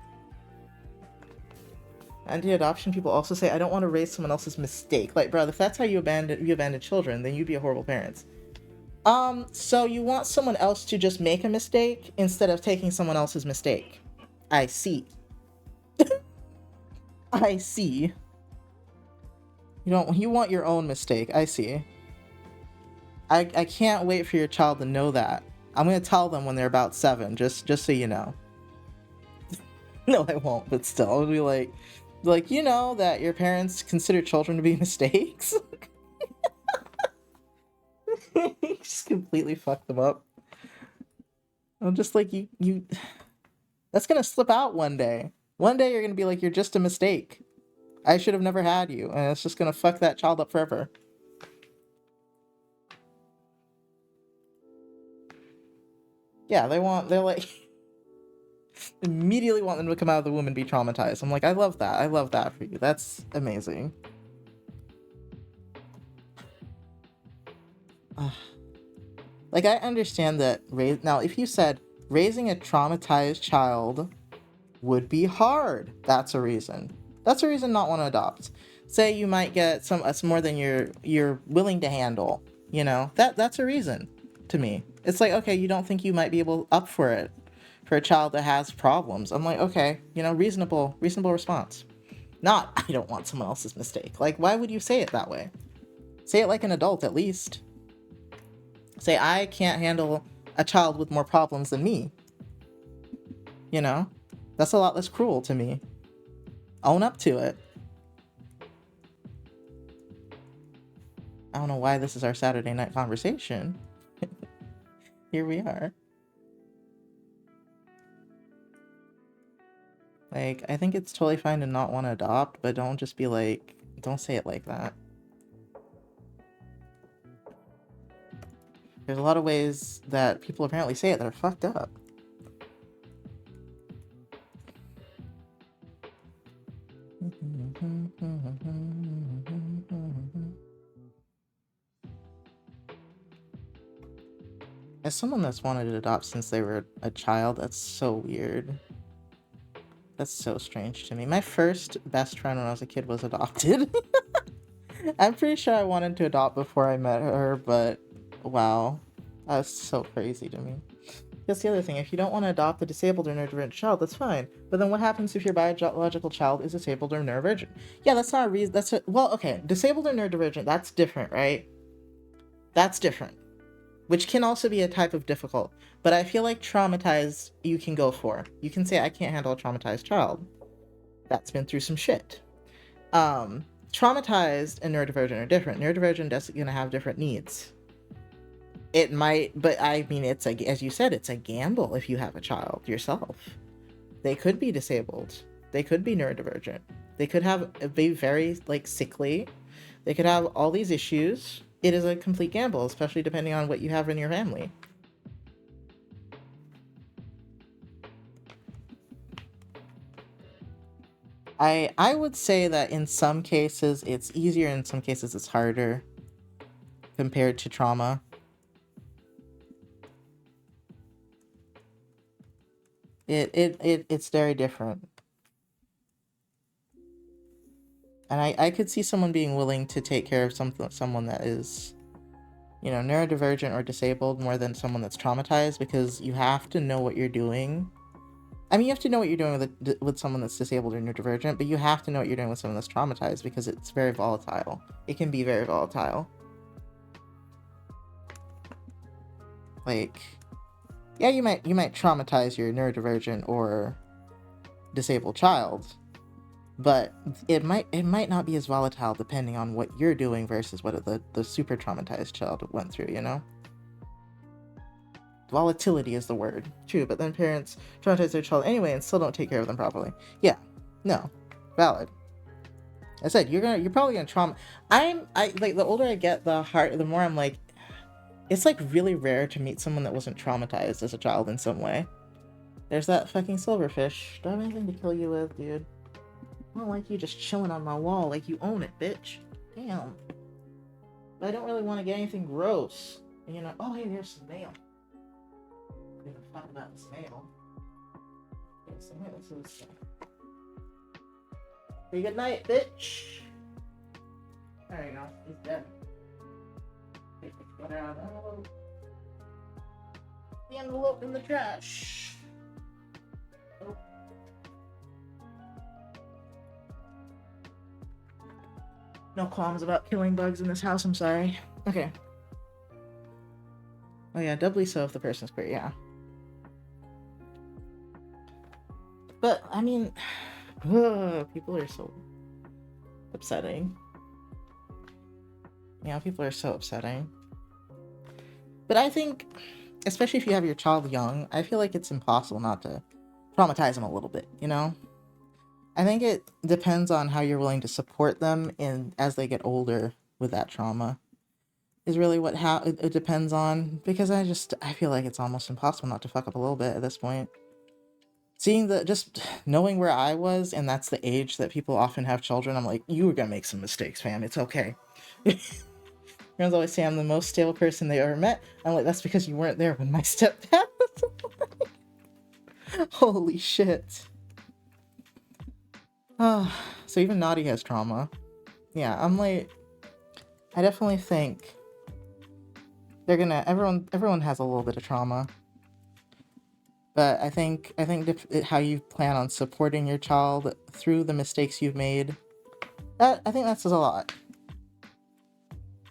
Anti-adoption people also say, I don't want to raise someone else's mistake. Like, bro, if that's how you abandon children, then you'd be a horrible parent. So you want someone else to just make a mistake instead of taking someone else's mistake. I see. I see. You want your own mistake. I see. I can't wait for your child to know that. I'm gonna tell them when they're about 7, just so you know. No, I won't, but still, I'll be like, you know that your parents consider children to be mistakes? Just completely fuck them up. I'm just like, you that's gonna slip out one day. One day you're gonna be like, you're just a mistake. I should have never had you, and it's just gonna fuck that child up forever. Yeah, they're like immediately want them to come out of the womb and be traumatized. I'm like, I love that for you. That's amazing. Like, I understand that now if you said raising a traumatized child would be hard, that's a reason not want to adopt. Say you might get some more than you're willing to handle, you know, that's a reason to me. It's like, okay, you don't think you might be up for it for a child that has problems. I'm like, okay, you know, reasonable response. Not, I don't want someone else's mistake. Like, why would you say it that way? Say it like an adult, at least. Say, I can't handle a child with more problems than me. You know? That's a lot less cruel to me. Own up to it. I don't know why this is our Saturday night conversation. Here we are. Like, I think it's totally fine to not want to adopt, but don't just be like, don't say it like that. There's a lot of ways that people apparently say it that are fucked up. As someone that's wanted to adopt since they were a child, that's so weird. That's so strange to me. My first best friend when I was a kid was adopted. I'm pretty sure I wanted to adopt before I met her, but wow. That's so crazy to me. That's the other thing. If you don't want to adopt a disabled or neurodivergent child, that's fine. But then what happens if your biological child is disabled or neurodivergent? Yeah, that's not a reason. Well, okay. Disabled or neurodivergent, that's different, right? That's different. Which can also be a type of difficult. But I feel like traumatized you can go for. You can say, I can't handle a traumatized child. That's been through some shit. Traumatized and neurodivergent are different. Neurodivergent is going to have different needs. It might, but I mean, as you said, it's a gamble if you have a child yourself. They could be disabled. They could be neurodivergent. They could be very, like, sickly. They could have all these issues. It is a complete gamble, especially depending on what you have in your family. I would say that in some cases it's easier, in some cases it's harder compared to trauma. It's very different. And I could see someone being willing to take care of someone that is, you know, neurodivergent or disabled more than someone that's traumatized, because you have to know what you're doing. I mean, you have to know what you're doing with someone that's disabled or neurodivergent, but you have to know what you're doing with someone that's traumatized, because it's very volatile. It can be very volatile. Like, yeah, you might traumatize your neurodivergent or disabled child, but it might not be as volatile depending on what you're doing versus what the super traumatized child went through, you know? Volatility is the word. True, but then parents traumatize their child anyway and still don't take care of them properly. Yeah. No. Valid. I said you're probably gonna trauma. I like, the older I get, the more I'm like, it's like really rare to meet someone that wasn't traumatized as a child in some way. There's that fucking silverfish. Do I have anything to kill you with, dude? I don't like you just chilling on my wall like you own it, bitch. Damn. But I don't really want to get anything gross. And you know, oh hey, there's some mail. I'm gonna talk about this mail. There's some mail. So this Say good night, bitch. There you go. He's dead. Take the foot out. Oh. The envelope in the trash. Oh. No qualms about killing bugs in this house, I'm sorry. Okay. Oh yeah, doubly so if the person's queer, yeah. But, I mean, people are so upsetting. Yeah, people are so upsetting. But I think, especially if you have your child young, I feel like it's impossible not to traumatize them a little bit, you know? I think it depends on how you're willing to support them in as they get older with that trauma. Is really what it depends on, because I feel like it's almost impossible not to fuck up a little bit at this point. Just knowing where I was, and that's the age that people often have children, I'm like, you were gonna make some mistakes, fam. It's okay. Friends always say I'm the most stable person they ever met. I'm like, that's because you weren't there when my stepdad was alive. Holy shit. Oh, so even Naughty has trauma. Yeah, I'm like, I definitely think everyone has a little bit of trauma. But I think how you plan on supporting your child through the mistakes you've made, I think that says a lot.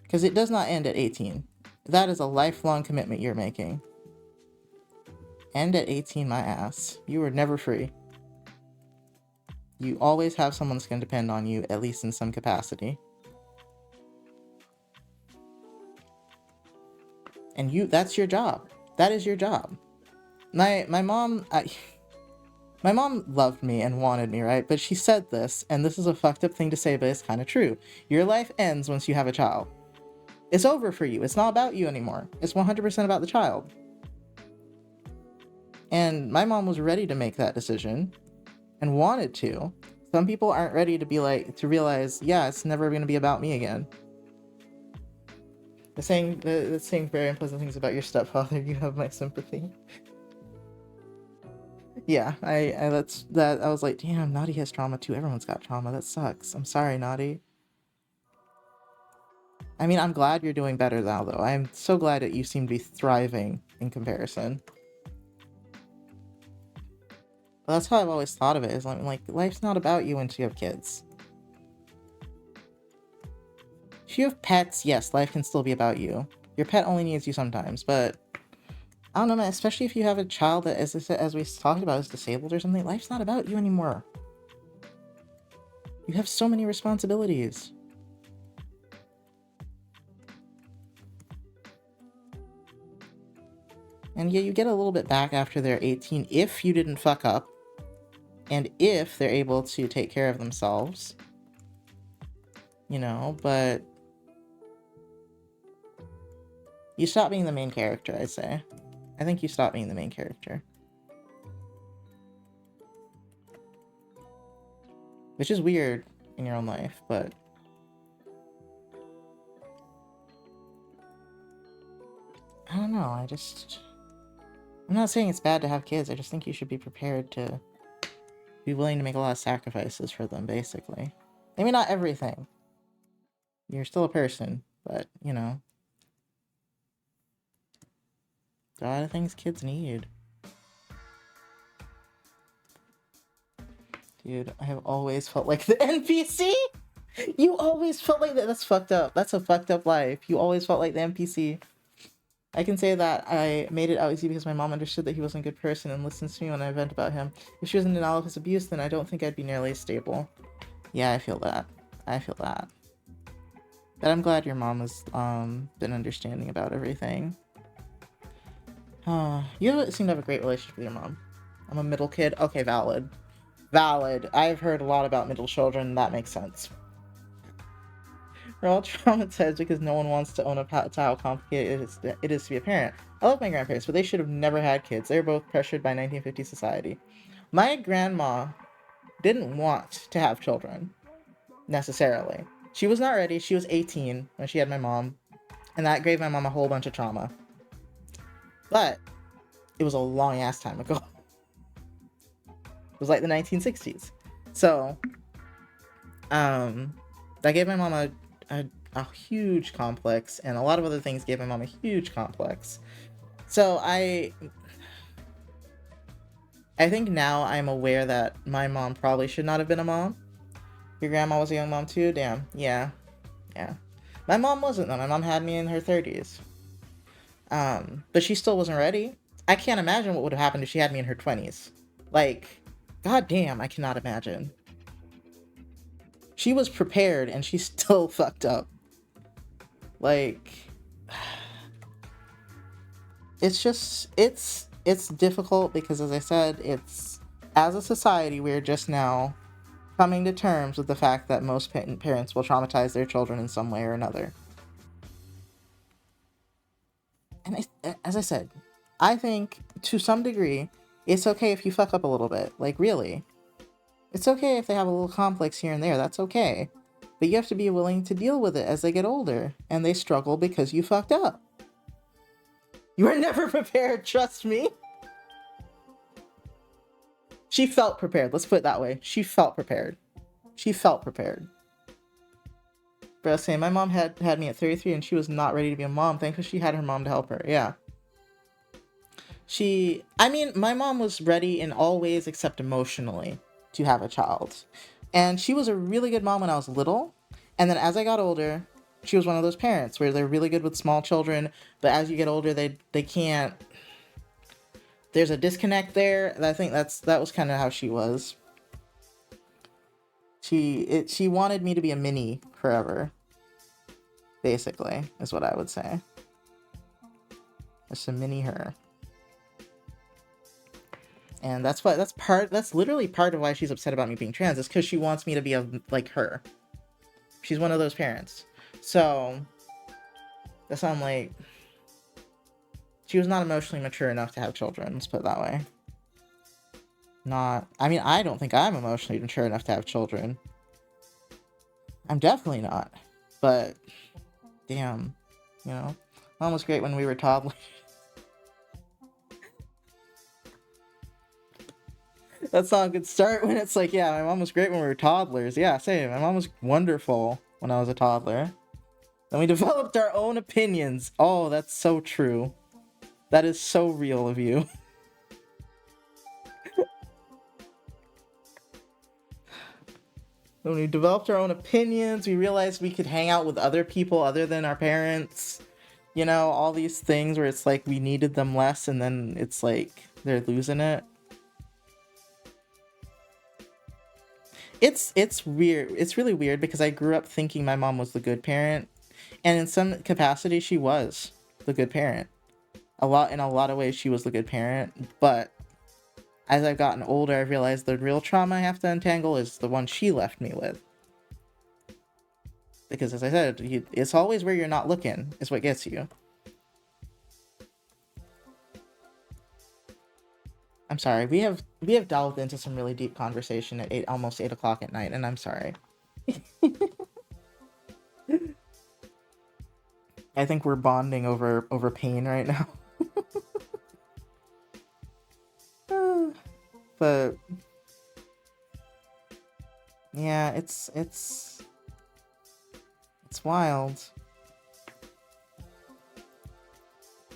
Because it does not end at 18. That is a lifelong commitment you're making. End at 18, my ass. You are never free. You always have someone that's going to depend on you, at least in some capacity. And that's your job. That is your job. My mom loved me and wanted me, right? But she said this, and this is a fucked up thing to say, but it's kind of true. Your life ends once you have a child. It's over for you. It's not about you anymore. It's 100% about the child. And my mom was ready to make that decision and wanted to. Some people aren't ready to realize, yeah, it's never going to be about me again. The saying very unpleasant things about your stepfather, you have my sympathy. Yeah, I was like, damn, Naughty has trauma too. Everyone's got trauma. That sucks. I'm sorry, Naughty. I mean, I'm glad you're doing better now, though. I'm so glad that you seem to be thriving in comparison. But that's how I've always thought of it, is like, life's not about you once you have kids. If you have pets, yes, life can still be about you. Your pet only needs you sometimes, but I don't know, man, especially if you have a child that, as we talked about, is disabled or something, life's not about you anymore. You have so many responsibilities. And yeah, you get a little bit back after they're 18 if you didn't fuck up, and if they're able to take care of themselves. You know, but you stop being the main character, I'd say. I think you stop being the main character. Which is weird in your own life, but I don't know, I I'm not saying it's bad to have kids. I just think you should be prepared to be willing to make a lot of sacrifices for them, basically. Maybe not everything. You're still a person, but, you know, there are a lot of things kids need. Dude, I have always felt like the NPC! You always felt like that. That's fucked up. That's a fucked up life. You always felt like the NPC. I can say that I made it out easy because my mom understood that he wasn't a good person and listens to me when I vent about him. If she was in denial of his abuse, then I don't think I'd be nearly as stable. Yeah, I feel that. I feel that. But I'm glad your mom has been understanding about everything. You seem to have a great relationship with your mom. I'm a middle kid. Okay, valid. Valid. I've heard a lot about middle children. That makes sense. We're all traumatized because no one wants to own up to how complicated it is to be a parent. I love my grandparents, but they should have never had kids. They were both pressured by 1950s society. My grandma didn't want to have children, necessarily. She was not ready. She was 18 when she had my mom, and that gave my mom a whole bunch of trauma. But it was a long ass time ago. It was like the 1960s. So, that gave my mom a huge complex, and a lot of other things gave my mom a huge complex. So I think now I'm aware that my mom probably should not have been a mom. Your grandma was a young mom too? Damn. Yeah. My mom wasn't though. My mom had me in her 30s. But she still wasn't ready. I can't imagine what would have happened if she had me in her 20s. Like, god damn, I cannot imagine. She was prepared and she still fucked up. Like, it's just, it's difficult because, as I said, it's, as a society, we're just now coming to terms with the fact that most parents will traumatize their children in some way or another. And as I said, I think to some degree, it's okay if you fuck up a little bit. Like, really. It's okay if they have a little complex here and there. That's okay. But you have to be willing to deal with it as they get older and they struggle because you fucked up. You were never prepared, trust me. She felt prepared. Let's put it that way. She felt prepared. She felt prepared. But I was saying, my mom had me at 33 and she was not ready to be a mom. Thankfully, she had her mom to help her. Yeah. My mom was ready in all ways except emotionally to have a child. And she was a really good mom when I was little. And then as I got older, she was one of those parents where they're really good with small children, but as you get older, they can't. There's a disconnect there. And I think that was kind of how she was. She wanted me to be a mini forever. Basically, is what I would say. Just a mini her. And that's literally part of why she's upset about me being trans, is because she wants me to be like her. She's one of those parents. So that's why I'm like, she was not emotionally mature enough to have children, let's put it that way. I don't think I'm emotionally mature enough to have children. I'm definitely not. But, damn, you know, Mom was great when we were toddlers. That's not a good start when it's like, yeah, my mom was great when we were toddlers. Yeah, same. My mom was wonderful when I was a toddler. Then we developed our own opinions. Oh, that's so true. That is so real of you. When we developed our own opinions, we realized we could hang out with other people other than our parents. You know, all these things where it's like we needed them less and then it's like they're losing it. It's weird. It's really weird because I grew up thinking my mom was the good parent, and in some capacity she was the good parent. In a lot of ways she was the good parent, but as I've gotten older, I've realized the real trauma I have to untangle is the one she left me with. Because as I said, it's always where you're not looking is what gets you. I'm sorry. We have delved into some really deep conversation at almost 8 o'clock at night, and I'm sorry. I think we're bonding over pain right now. But yeah, it's wild.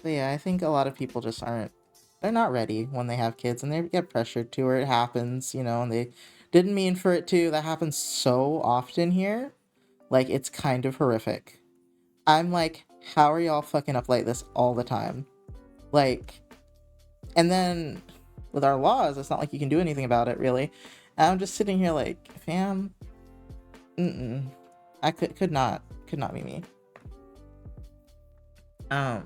But yeah, I think a lot of people just aren't, they're not ready when they have kids and they get pressured to, or it happens, and they didn't mean for it to. That happens so often here. Like, it's kind of horrific. I'm like, how are y'all fucking up like this all the time? Like, and then with our laws, it's not like you can do anything about it, really. And I'm just sitting here like, fam, I could not be me. I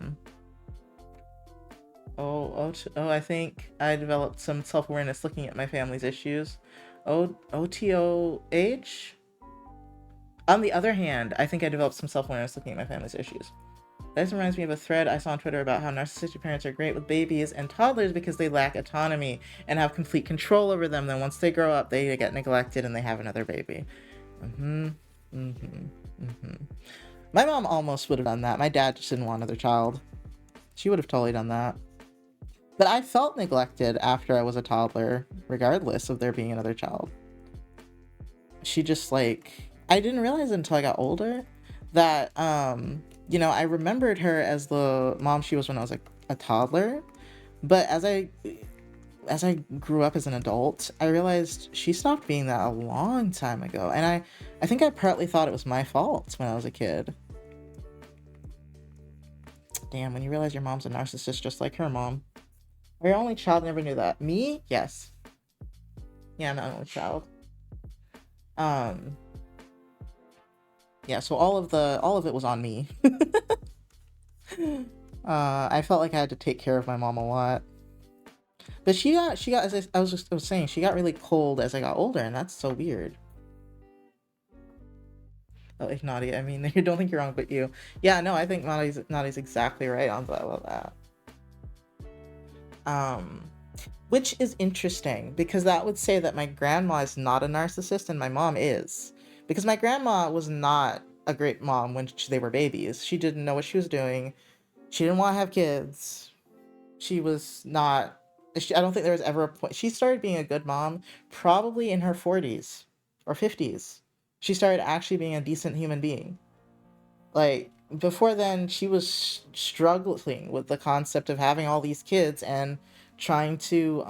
think I developed some self-awareness looking at my family's issues. OTOH? On the other hand, I think I developed some self-awareness looking at my family's issues. This reminds me of a thread I saw on Twitter about how narcissistic parents are great with babies and toddlers because they lack autonomy and have complete control over them. Then once they grow up, they get neglected and they have another baby. My mom almost would have done that. My dad just didn't want another child. She would have totally done that. But I felt neglected after I was a toddler, regardless of there being another child. She just, like, I didn't realize it until I got older that, I remembered her as the mom she was when I was a toddler. But as I grew up as an adult, I realized she stopped being that a long time ago. And I think I partly thought it was my fault when I was a kid. Damn, when you realize your mom's a narcissist just like her mom. Are your only child? Never knew that. Me? Yes. Yeah, I'm not an only child. Yeah, so all of it was on me. I felt like I had to take care of my mom a lot. But she got as I was saying, she got really cold as I got older, and that's so weird. Oh, Ignati, I mean, you don't think you're wrong, but you. Yeah, no, I think Nadi's exactly right on that. Which is interesting, because that would say that my grandma is not a narcissist and my mom is. Because my grandma was not a great mom when they were babies. She didn't know what she was doing. She didn't want to have kids. She was not... I don't think there was ever a point... She started being a good mom probably in her 40s or 50s. She started actually being a decent human being. Like, before then, she was struggling with the concept of having all these kids and trying to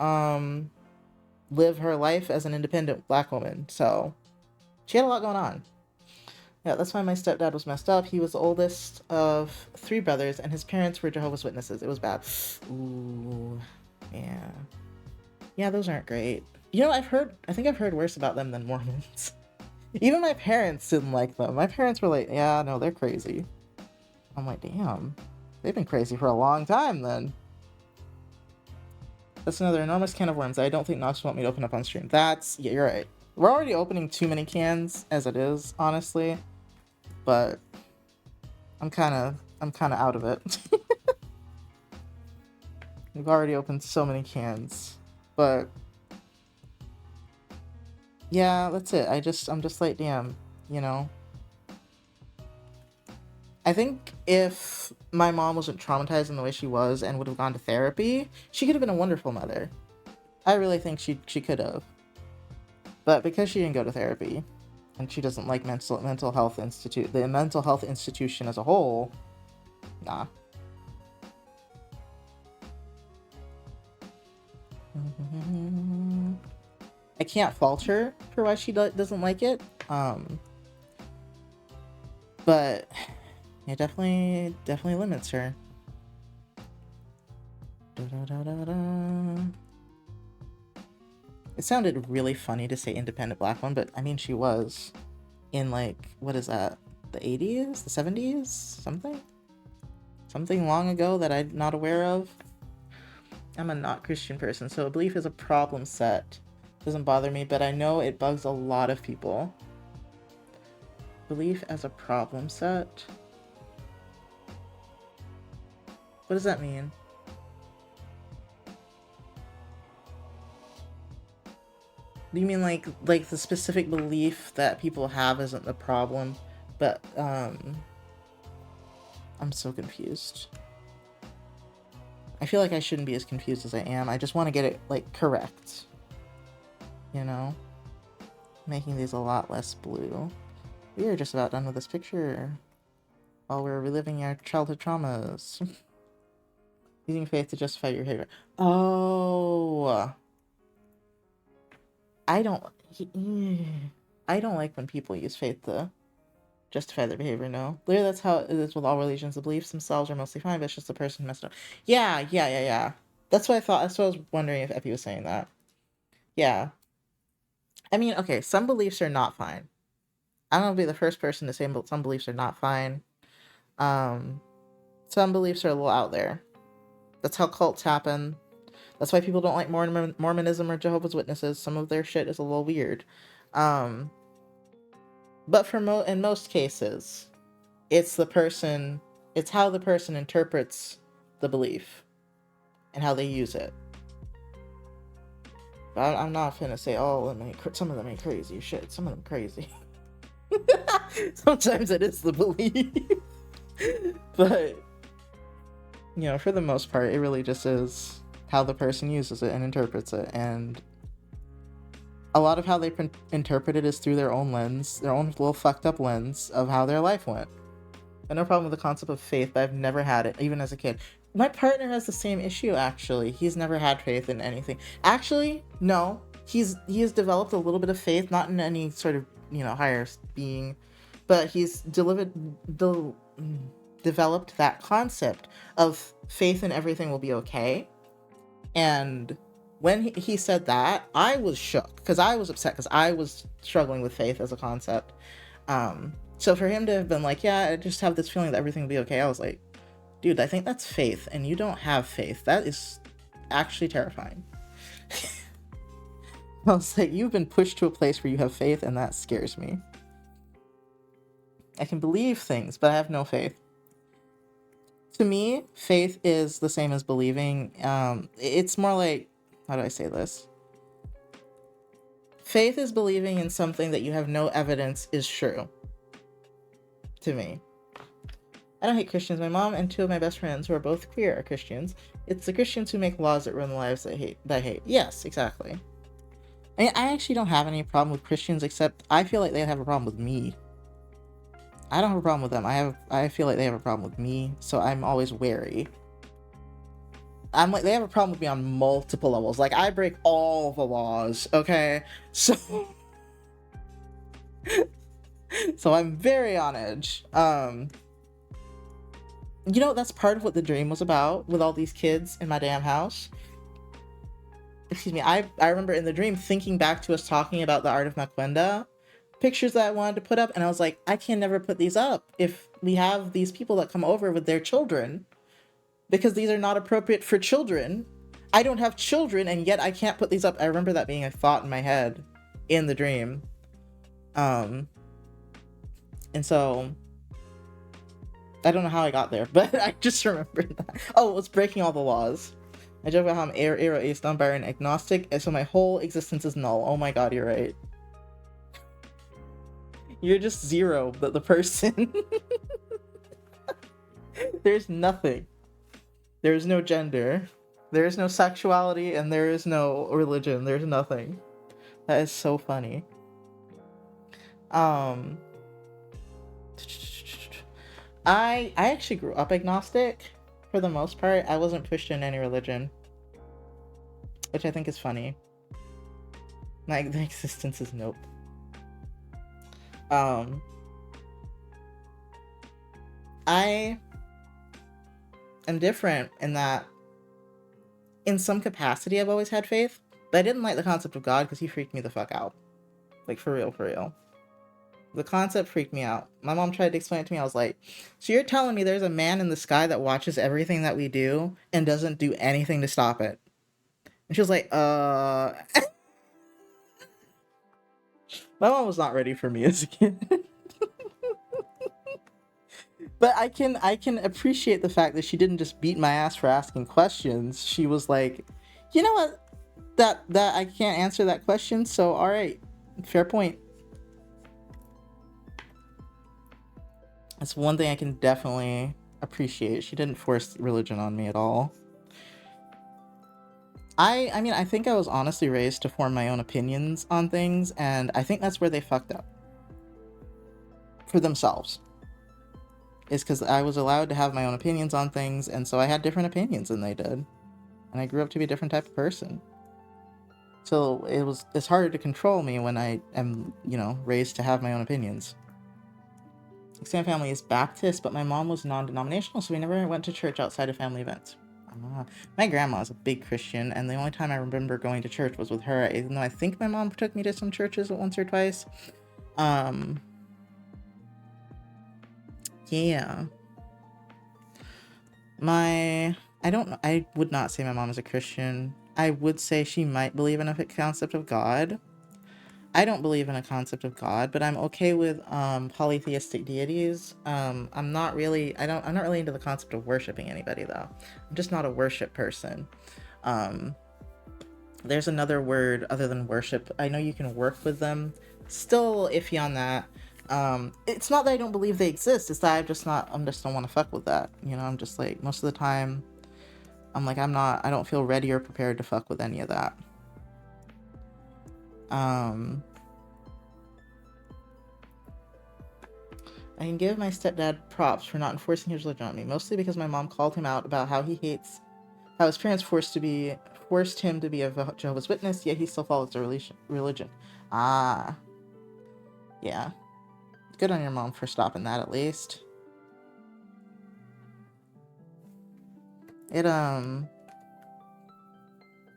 live her life as an independent black woman. So she had a lot going on. Yeah, that's why my stepdad was messed up. He was the oldest of 3 brothers, and his parents were Jehovah's Witnesses. It was bad. Ooh, yeah. Yeah, those aren't great. I think I've heard worse about them than Mormons. Even my parents didn't like them. My parents were like, yeah, no, they're crazy. I'm like, damn. They've been crazy for a long time then. That's another enormous can of worms that I don't think Nox want me to open up on stream. Yeah, you're right. We're already opening too many cans as it is, honestly. But I'm kind of out of it. We've already opened so many cans. But yeah, that's it. I'm just like, damn, I think if my mom wasn't traumatized in the way she was and would have gone to therapy, she could have been a wonderful mother. I really think she could have. But because she didn't go to therapy, and she doesn't like the mental health institution as a whole, nah. I can't fault her for why she doesn't like it. But it definitely limits her. It sounded really funny to say independent black one, but I mean, she was in, like, what is that? The 80s? The 70s? Something long ago that I'm not aware of. I'm a not Christian person, so a belief is a problem set. Doesn't bother me, but I know it bugs a lot of people. Belief as a problem set? What does that mean? Do you mean like the specific belief that people have isn't the problem, but I'm so confused. I feel like I shouldn't be as confused as I am. I just want to get it, like, correct. you know? Making these a lot less blue. We are just about done with this picture. While we're reliving our childhood traumas. Using faith to justify your behavior. Oh. I don't... I don't like when people use faith to justify their behavior, no. Literally, that's how it is with all religions. The beliefs themselves are mostly fine, but it's just the person messed up. Yeah. That's what I thought. That's what I was wondering if Epi was saying that. Yeah. I mean, okay, some beliefs are not fine. I'm gonna be the first person to say some beliefs are not fine. Some beliefs are a little out there. That's how cults happen. That's why people don't like Mormonism or Jehovah's Witnesses. Some of their shit is a little weird. But in most cases, it's how the person interprets the belief and how they use it. But I'm not finna say, oh, some of them ain't crazy shit. Some of them crazy. Sometimes it is the belief. But, for the most part, it really just is how the person uses it and interprets it. And a lot of how they interpret it is through their own lens, their own little fucked up lens of how their life went. I have no problem with the concept of faith, but I've never had it, even as a kid. My partner has the same issue, actually. He's never had faith in anything. Actually, no. He has developed a little bit of faith, not in any sort of, higher being, but he's developed that concept of faith in everything will be okay. And when he said that, I was shook, because I was upset, because I was struggling with faith as a concept. So for him to have been like, yeah, I just have this feeling that everything will be okay, I was like, dude, I think that's faith, and you don't have faith. That is actually terrifying. I was like, you've been pushed to a place where you have faith, and that scares me. I can believe things, but I have no faith. To me, faith is the same as believing. It's more like, how do I say this? Faith is believing in something that you have no evidence is true. To me. I don't hate Christians. My mom and two of my best friends, who are both queer, are Christians. It's the Christians who make laws that ruin the lives that I hate. Yes, exactly. I mean, I actually don't have any problem with Christians, except I feel like they have a problem with me. I don't have a problem with them. I feel like they have a problem with me, so I'm always wary. I'm like, they have a problem with me on multiple levels. Like, I break all the laws, okay? So I'm very on edge. That's part of what the dream was about, with all these kids in my damn house. Excuse me, I remember in the dream thinking back to us talking about the art of Makwenda, pictures that I wanted to put up, and I was like, I can never put these up if we have these people that come over with their children, because these are not appropriate for children. I don't have children, and yet I can't put these up. I remember that being a thought in my head in the dream. And so I don't know how I got there, but I just remembered that. Oh, it was breaking all the laws. I joke about how I'm atheist, non-binary, agnostic, and so my whole existence is null. Oh my god, you're right. You're just zero, but the person. There's nothing. There's no gender. There is no sexuality, and there is no religion. There's nothing. That is so funny. I actually grew up agnostic, for the most part. I wasn't pushed in any religion, which I think is funny. Like, the existence is nope. I am different in that, in some capacity, I've always had faith, but I didn't like the concept of God because he freaked me the fuck out. Like, for real. The concept freaked me out. My mom tried to explain it to me. I was like, so you're telling me there's a man in the sky that watches everything that we do and doesn't do anything to stop it? And she was like, My mom was not ready for me as a kid. But I can appreciate the fact that she didn't just beat my ass for asking questions. She was like, you know what? That I can't answer that question, so alright. Fair point. That's one thing I can definitely appreciate. She didn't force religion on me at all. I mean, I think I was honestly raised to form my own opinions on things, and I think that's where they fucked up for themselves. Is because I was allowed to have my own opinions on things, and so I had different opinions than they did, and I grew up to be a different type of person. So it's harder to control me when I am, raised to have my own opinions. Extended family is Baptist, but my mom was non-denominational, so we never went to church outside of family events. My grandma is a big Christian, and the only time I remember going to church was with her, even though I think my mom took me to some churches once or twice. Yeah. I would not say my mom is a Christian. I would say she might believe in a concept of God. I don't believe in a concept of God, but I'm okay with polytheistic deities. I'm not really into the concept of worshiping anybody though. I'm just not a worship person. There's another word other than worship. I know you can work with them. Still iffy on that. It's not that I don't believe they exist, it's that I just don't want to fuck with that. I'm just like, most of the time, I'm like, I don't feel ready or prepared to fuck with any of that. I can give my stepdad props for not enforcing his religion on me, mostly because my mom called him out about how his parents forced him to be a Jehovah's Witness, yet he still follows the religion. Ah. Yeah. Good on your mom for stopping that, at least.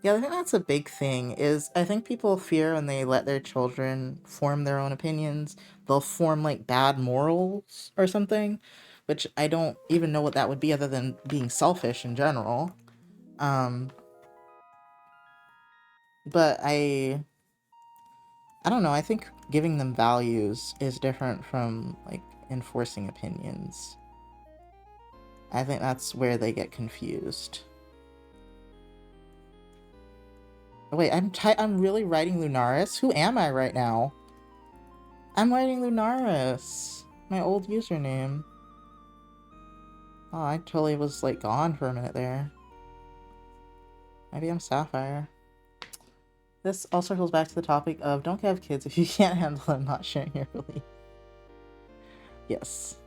Yeah, I think that's a big thing, is I think people fear when they let their children form their own opinions, they'll form, like, bad morals or something, which I don't even know what that would be other than being selfish in general. But I don't know, I think giving them values is different from, like, enforcing opinions. I think that's where they get confused. Oh, wait, I'm really writing Lunaris? Who am I right now? I'm writing Lunaris. My old username. Oh, I totally was, like, gone for a minute there. Maybe I'm Sapphire. This all circles back to the topic of don't have kids if you can't handle them not sharing your beliefs. Yes.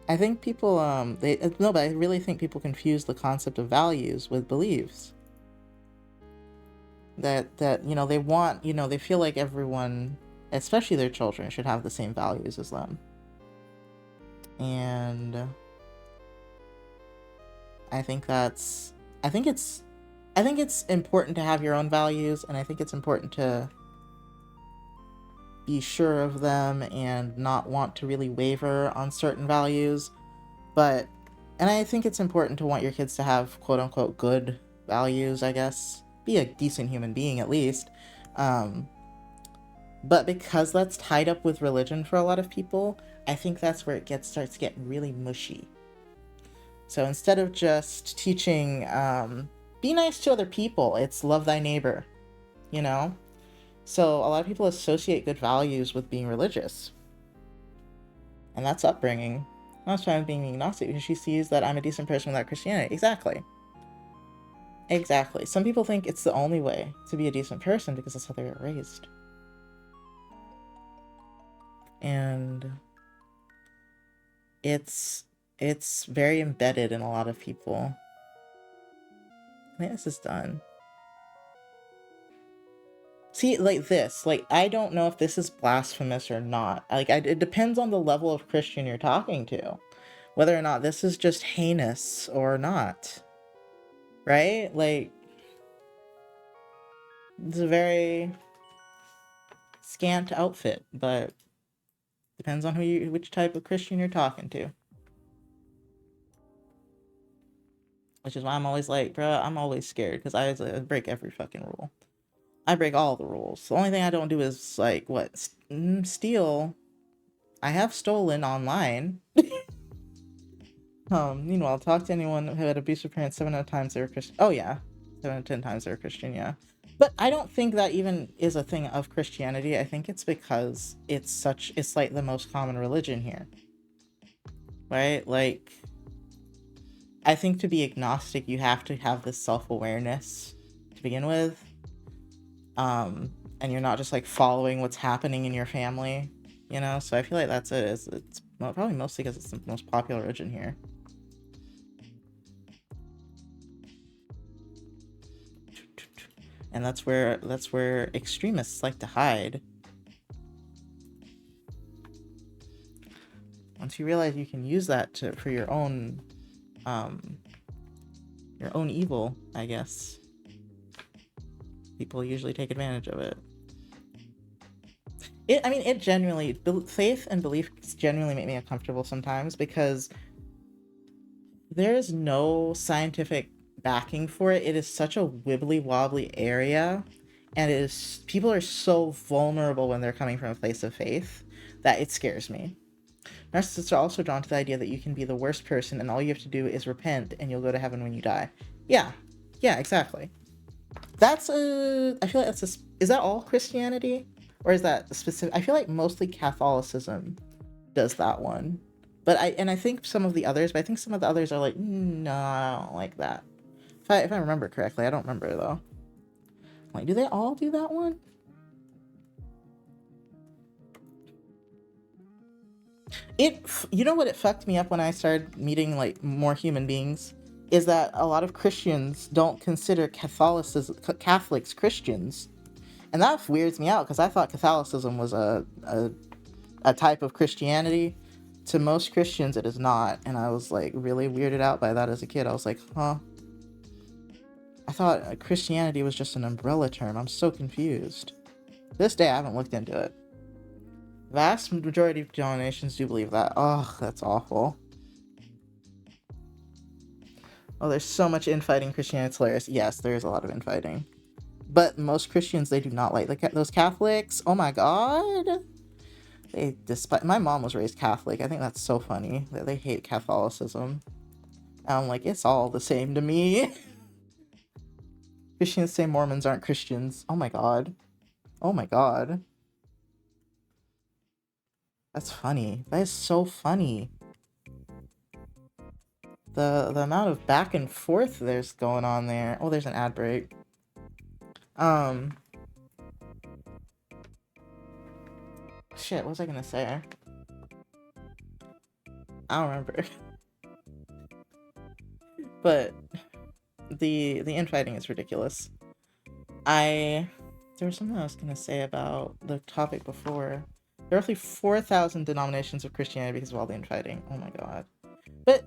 I think people, but I really think people confuse the concept of values with beliefs. That, they want, they feel like everyone, especially their children, should have the same values as them. And I think it's important to have your own values, and I think it's important to be sure of them and not want to really waver on certain values. And I think it's important to want your kids to have quote unquote good values, I guess. Be a decent human being at least. But because that's tied up with religion for a lot of people, I think that's where it starts getting really mushy. So instead of just teaching, be nice to other people, it's love thy neighbor, So a lot of people associate good values with being religious. And that's upbringing. That's why I'm being agnostic, because she sees that I'm a decent person without Christianity. Exactly. Some people think it's the only way to be a decent person because that's how they were raised. And it's very embedded in a lot of people. I think this is done. See, like this, I don't know if this is blasphemous or not. It depends on the level of Christian you're talking to, whether or not this is just heinous or not, right? It's a very scant outfit, but depends on which type of Christian you're talking to. Which is why I'm always like, bruh, I'm always scared, because I break every fucking rule. I break all the rules. The only thing I don't do is, steal. I have stolen online. Meanwhile, talk to anyone who had abusive parents 7 out of times they were Christian. Oh, yeah. 7 out of 10 times they were Christian, yeah. But I don't think that even is a thing of Christianity. I think it's because it's the most common religion here. Right? I think to be agnostic, you have to have this self-awareness to begin with. And you're not just like following what's happening in your family, you know? So I feel like that's it. It's probably mostly because it's the most popular religion here. And that's where extremists like to hide. Once you realize you can use that for your own evil, I guess, people usually take advantage of it. It genuinely, faith and belief genuinely make me uncomfortable sometimes because there is no scientific backing for it. It is such a wibbly wobbly area, and people are so vulnerable when they're coming from a place of faith that it scares me. Narcissists are also drawn to the idea that you can be the worst person and all you have to do is repent and you'll go to heaven when you die. Yeah, exactly. I feel like is that all Christianity? Or is that specific? I feel like mostly Catholicism does that one. But I think some of the others are like, no, I don't like that. If I remember correctly, I don't remember though. Like, do they all do that one? You know what, it fucked me up when I started meeting like more human beings is that a lot of Christians don't consider Catholics Christians. And that weirds me out because I thought Catholicism was a type of Christianity. To most Christians, it is not. And I was like really weirded out by that as a kid. I was like, huh? I thought Christianity was just an umbrella term. I'm so confused. To this day, I haven't looked into it. Vast majority of denominations do believe that. Oh, that's awful. Oh, there's so much infighting in Christianity. It's hilarious. Yes, there is a lot of infighting. But most Christians, they do not like those Catholics. Oh my god. My mom was raised Catholic. I think that's so funny that they hate Catholicism. And I'm like, it's all the same to me. Christians say Mormons aren't Christians. Oh my god. Oh my god. That's funny. That is so funny. The amount of back and forth there's going on there. Oh, there's an ad break. Shit, what was I gonna say? I don't remember. But the infighting is ridiculous. There was something I was gonna say about the topic before. There are roughly 4,000 denominations of Christianity because of all the infighting. Oh my god. But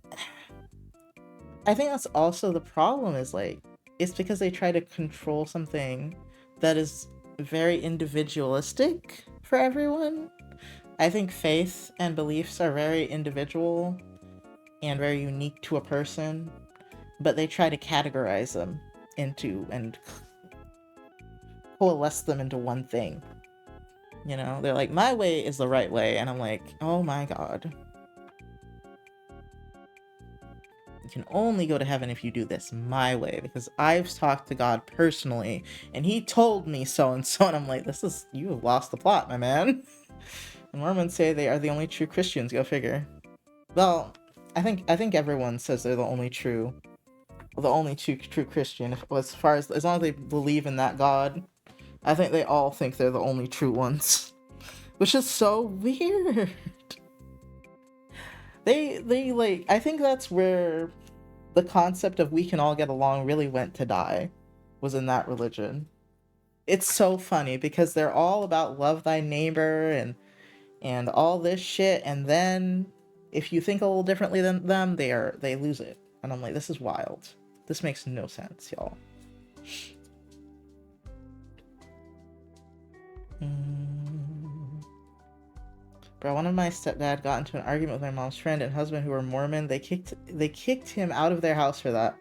I think that's also the problem is like, it's because they try to control something that is very individualistic for everyone. I think faith and beliefs are very individual and very unique to a person, but they try to categorize them into and coalesce them into one thing. You know, they're like, my way is the right way, and I'm like, oh my god. You can only go to heaven if you do this my way, because I've talked to God personally, and he told me so and so, and I'm like, you have lost the plot, my man. And Mormons say they are the only true Christians, go figure. Well, I think everyone says they're the only true Christian, as long as they believe in that God. I think they all think they're the only true ones. Which is so weird. They like, I think that's where the concept of we can all get along really went to die, was in that religion. It's so funny because they're all about love thy neighbor and all this shit, and then if you think a little differently than them, they lose it. And I'm like, this is wild. This makes no sense, y'all. Bro, one of my stepdad got into an argument with my mom's friend and husband who were Mormon. They kicked him out of their house for that.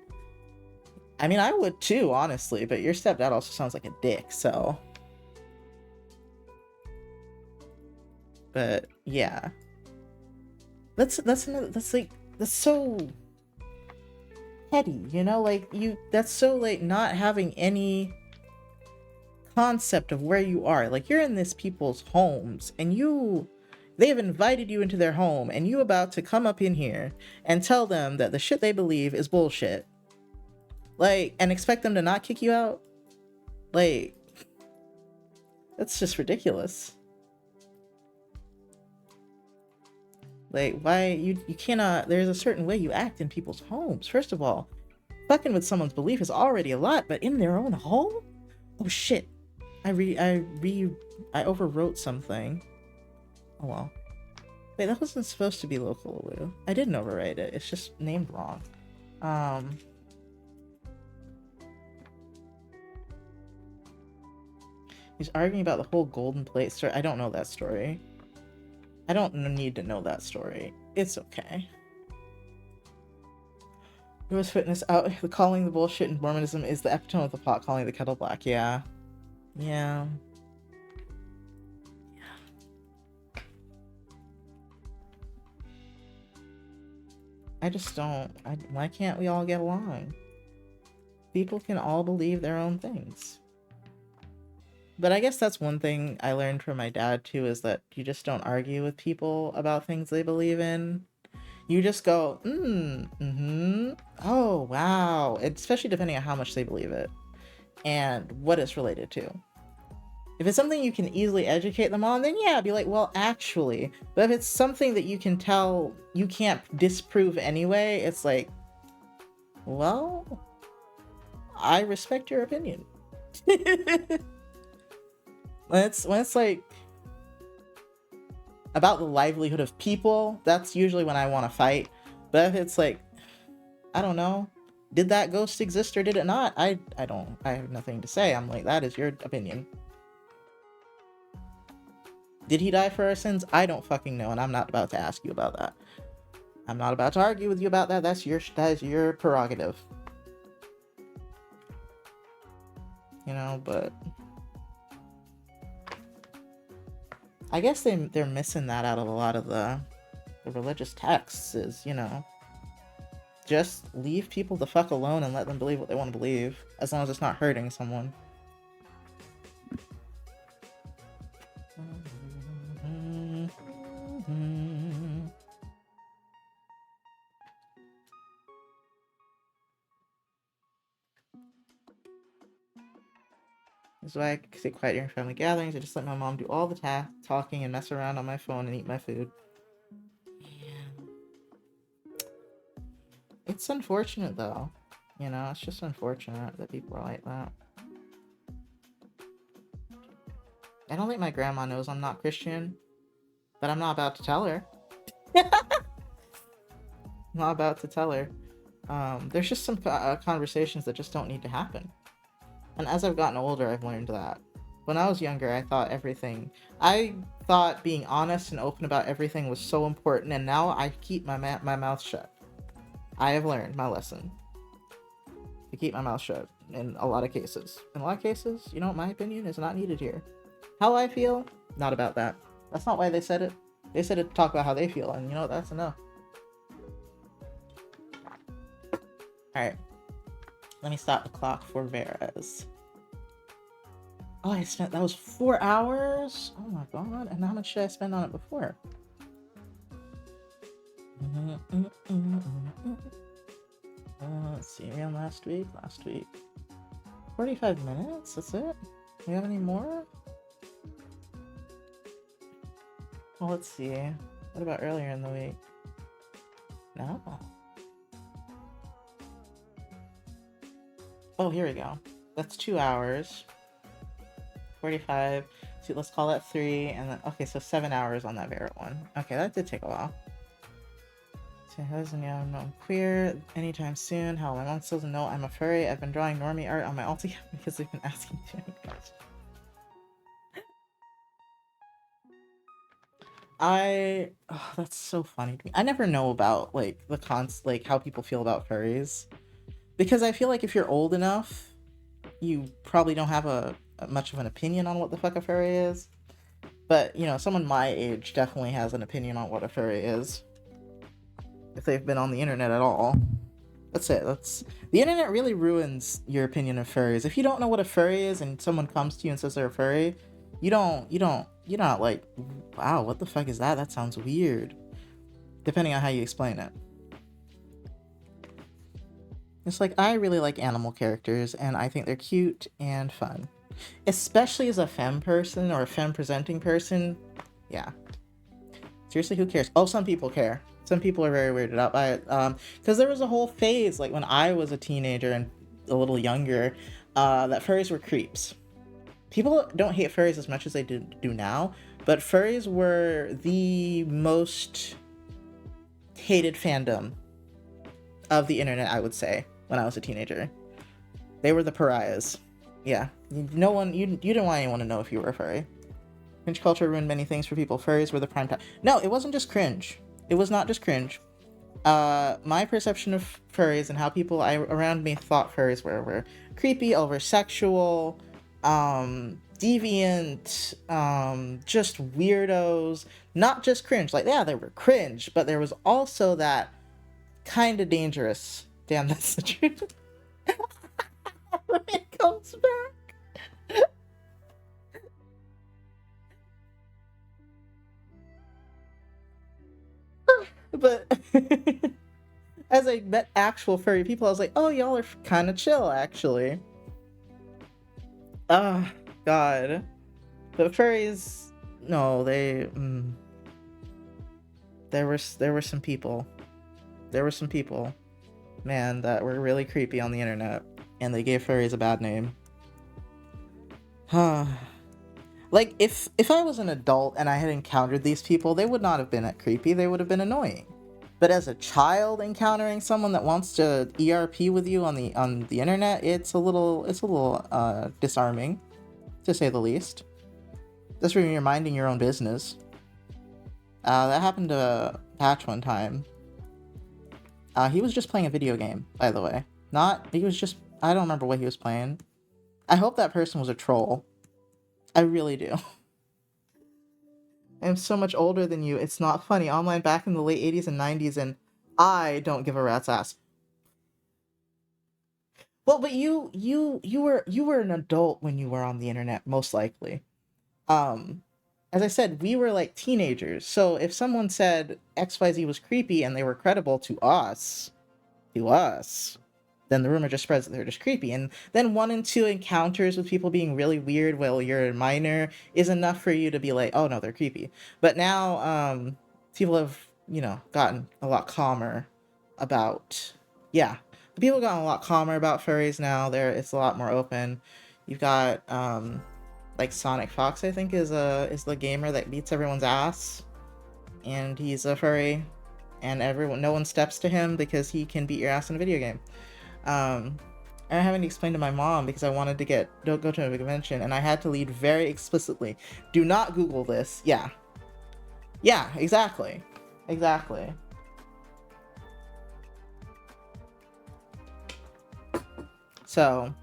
I mean, I would too, honestly, but your stepdad also sounds like a dick, so. But yeah. That's so petty, you know? Like, that's so like not having any concept of where you are. Like, you're in these people's homes and They have invited you into their home, and you about to come up in here and tell them that the shit they believe is bullshit. Like, and expect them to not kick you out? Like, that's just ridiculous. Like, why you cannot, there's a certain way you act in people's homes. First of all, fucking with someone's belief is already a lot, but in their own home? Oh shit. I overwrote something. Oh well. Wait, that wasn't supposed to be local. I didn't overwrite it. It's just named wrong. He's arguing about the whole golden plate story. I don't know that story. I don't need to know that story. It's okay. It was fitness out. Calling the bullshit in Mormonism is the epitome of the pot calling the kettle black. Yeah. Yeah. I just don't. Why can't we all get along? People can all believe their own things. But I guess that's one thing I learned from my dad too, is that you just don't argue with people about things they believe in. You just go, oh, wow. Especially depending on how much they believe it and what it's related to. If it's something you can easily educate them on, then yeah, be like, well, actually. But if it's something that you can tell you can't disprove anyway, it's like, well, I respect your opinion. When it's like about the livelihood of people, that's usually when I want to fight. But if it's like, I don't know, did that ghost exist or did it not? I have nothing to say. I'm like, that is your opinion. Did he die for our sins? I don't fucking know, and I'm not about to ask you about that. I'm not about to argue with you about that. That is your prerogative. You know, but I guess they're missing that out of a lot of the religious texts, is, you know, just leave people the fuck alone and let them believe what they want to believe, as long as it's not hurting someone. This is why I stay quiet during family gatherings. I just let my mom do all the talking and mess around on my phone and eat my food. Yeah. It's unfortunate, though. You know, it's just unfortunate that people are like that. I don't think my grandma knows I'm not Christian, but I'm not about to tell her. I'm not about to tell her. There's just some conversations that just don't need to happen. And as I've gotten older, I've learned that. When I was younger, I thought being honest and open about everything was so important, and now I keep my mouth shut. I have learned my lesson. To keep my mouth shut in a lot of cases. In a lot of cases, you know, my opinion is not needed here. How I feel, not about that. That's not why they said it. They said it to talk about how they feel, and you know, that's enough. Alright. Let me stop the clock for Veras. Oh, that was 4 hours? Oh my god, and how much did I spend on it before? Let's see, we on last week? 45 minutes, that's it? Do we have any more? Well, let's see. What about earlier in the week? No. Oh, here we go. That's 2 hours. 45. See, let's call that 3, and then, okay, so 7 hours on that Vera one. Okay, that did take a while. So, husband, yeah, I'm not queer anytime soon. How my mom still doesn't know I'm a furry. I've been drawing normie art on my altar because they've been asking too many questions. Oh, that's so funny to me. I never know about, like, like, how people feel about furries. Because I feel like if you're old enough, you probably don't have much of an opinion on what the fuck a furry is. But, you know, someone my age definitely has an opinion on what a furry is. If they've been on the internet at all. That's it. The internet really ruins your opinion of furries. If you don't know what a furry is and someone comes to you and says they're a furry, you don't you're not like, wow, what the fuck is that? That sounds weird. Depending on how you explain it. It's like, I really like animal characters, and I think they're cute and fun. Especially as a femme person or a femme presenting person. Yeah. Seriously, who cares? Oh, some people care. Some people are very weirded out by it. Because there was a whole phase, like when I was a teenager and a little younger, that furries were creeps. People don't hate furries as much as they do now, but furries were the most hated fandom of the internet, I would say, when I was a teenager. They were the pariahs. Yeah. No one, you didn't want anyone to know if you were a furry. Cringe culture ruined many things for people. Furries were the prime time. No, it wasn't just cringe. It was not just cringe. My perception of furries and how people around me thought furries were creepy, over sexual, deviant, just weirdos. Not just cringe. Like, yeah, they were cringe, but there was also that kind of dangerous. Damn, that's the truth. When it comes back. But as I met actual furry people, I was like, oh, y'all are kind of chill, actually. Ah, God. But furries, no, there were some people. There were some people, man, that were really creepy on the internet, and they gave furries a bad name. Huh. Like, if I was an adult and I had encountered these people, they would not have been creepy, they would have been annoying. But as a child encountering someone that wants to ERP with you on the internet, it's a little disarming, to say the least. That's when you're minding your own business. That happened to Patch one time. He was just playing a video game, by the way. I don't remember what he was playing. I hope that person was a troll. I really do. I'm so much older than you. It's not funny. Online back in the late 80s and 90s, and I don't give a rat's ass. Well, but you were an adult when you were on the internet, most likely. Um, as I said, we were like teenagers. So if someone said XYZ was creepy and they were credible to us, then the rumor just spreads that they're just creepy. And then 1 and 2 encounters with people being really weird while you're a minor is enough for you to be like, oh no, they're creepy. But now, people have, gotten a lot calmer about, yeah. People have gotten a lot calmer about furries now. It's a lot more open. You've got, like Sonic Fox, I think, is the gamer that beats everyone's ass. And he's a furry. And no one steps to him because he can beat your ass in a video game. I'm having to explain to my mom because I wanted to don't go to a convention, and I had to lead very explicitly. Do not Google this. Yeah. Yeah, exactly. Exactly. So,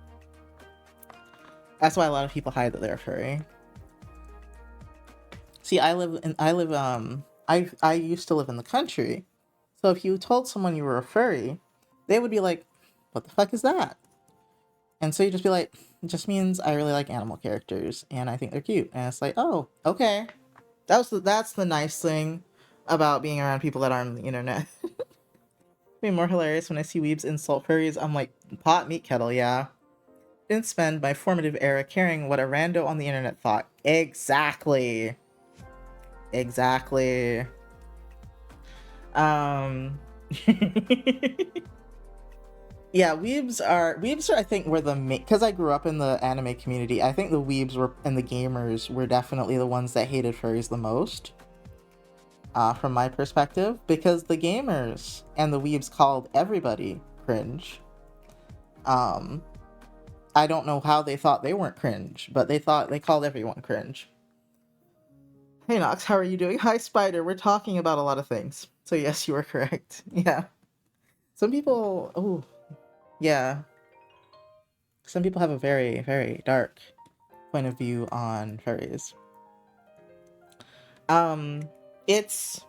that's why a lot of people hide that they're furry. See, I used to live in the country. So if you told someone you were a furry, they would be like, what the fuck is that? And so you just be like, it just means I really like animal characters and I think they're cute. And it's like, oh, okay. That's the nice thing about being around people that aren't on the internet. It'd be more hilarious when I see weebs insult furries. I'm like, pot meat kettle, yeah. Didn't spend my formative era caring what a rando on the internet thought. Exactly. Exactly. Yeah, weebs are I think were the main, because I grew up in the anime community. I think the weebs were and the gamers were definitely the ones that hated furries the most. From my perspective, because the gamers and the weebs called everybody cringe. I don't know how they thought they weren't cringe, but they thought they called everyone cringe. Hey Nox, how are you doing? Hi Spider, we're talking about a lot of things. So yes, you are correct. Yeah. Some people, oh, yeah. Some people have a very, very dark point of view on furries. It's...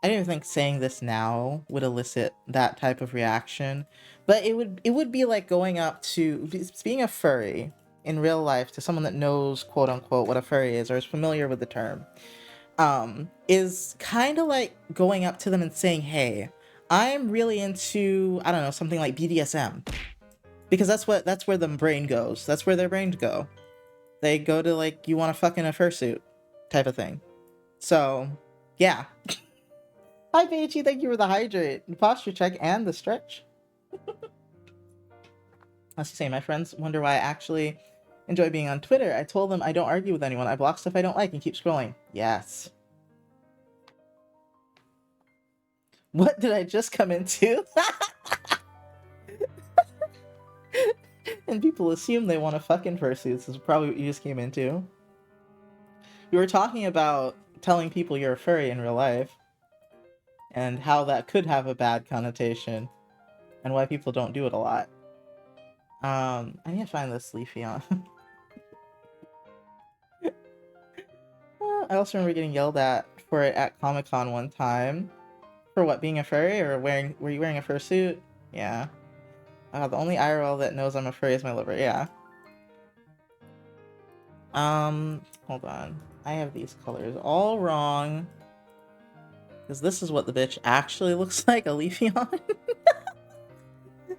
I don't even think saying this now would elicit that type of reaction, but it would be like going up to being a furry in real life to someone that knows, quote unquote, what a furry is or is familiar with the term, is kind of like going up to them and saying, hey, I'm really into, I don't know, something like BDSM. Because that's where the brain goes. That's where their brains go. They go to like, you want to fuck in a fursuit type of thing. So, yeah. Hi, Beachy. Thank you for the hydrate, the posture check, and the stretch. Let's say my friends wonder why I actually enjoy being on Twitter. I told them I don't argue with anyone. I block stuff I don't like and keep scrolling. Yes. What did I just come into? And people assume they want to fuck in fursuits. This is probably what you just came into. You were talking about telling people you're a furry in real life and how that could have a bad connotation and why people don't do it a lot. I need to find this Leafeon. I also remember getting yelled at for it at Comic-Con one time. For what, being a furry or were you wearing a fursuit? Yeah. The only IRL that knows I'm a furry is my liver, yeah. Hold on. I have these colors all wrong. Because this is what the bitch actually looks like, a Leafeon.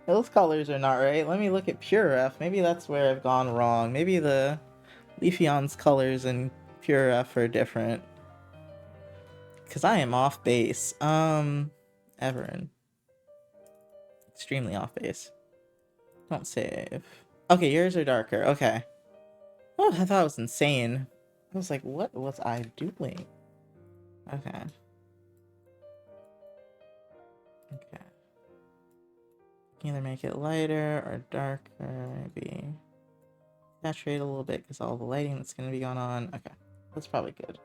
Those colors are not right. Let me look at Pure F. Maybe that's where I've gone wrong. Maybe the Leafeon's colors in Pure F are different. Because I am off base. Everin. Extremely off base. Don't save. Okay, yours are darker. Okay. Oh, I thought it was insane. I was like, what was I doing? Okay. Okay. Either make it lighter or darker, maybe. Saturate a little bit because all the lighting that's going to be going on. Okay. That's probably good.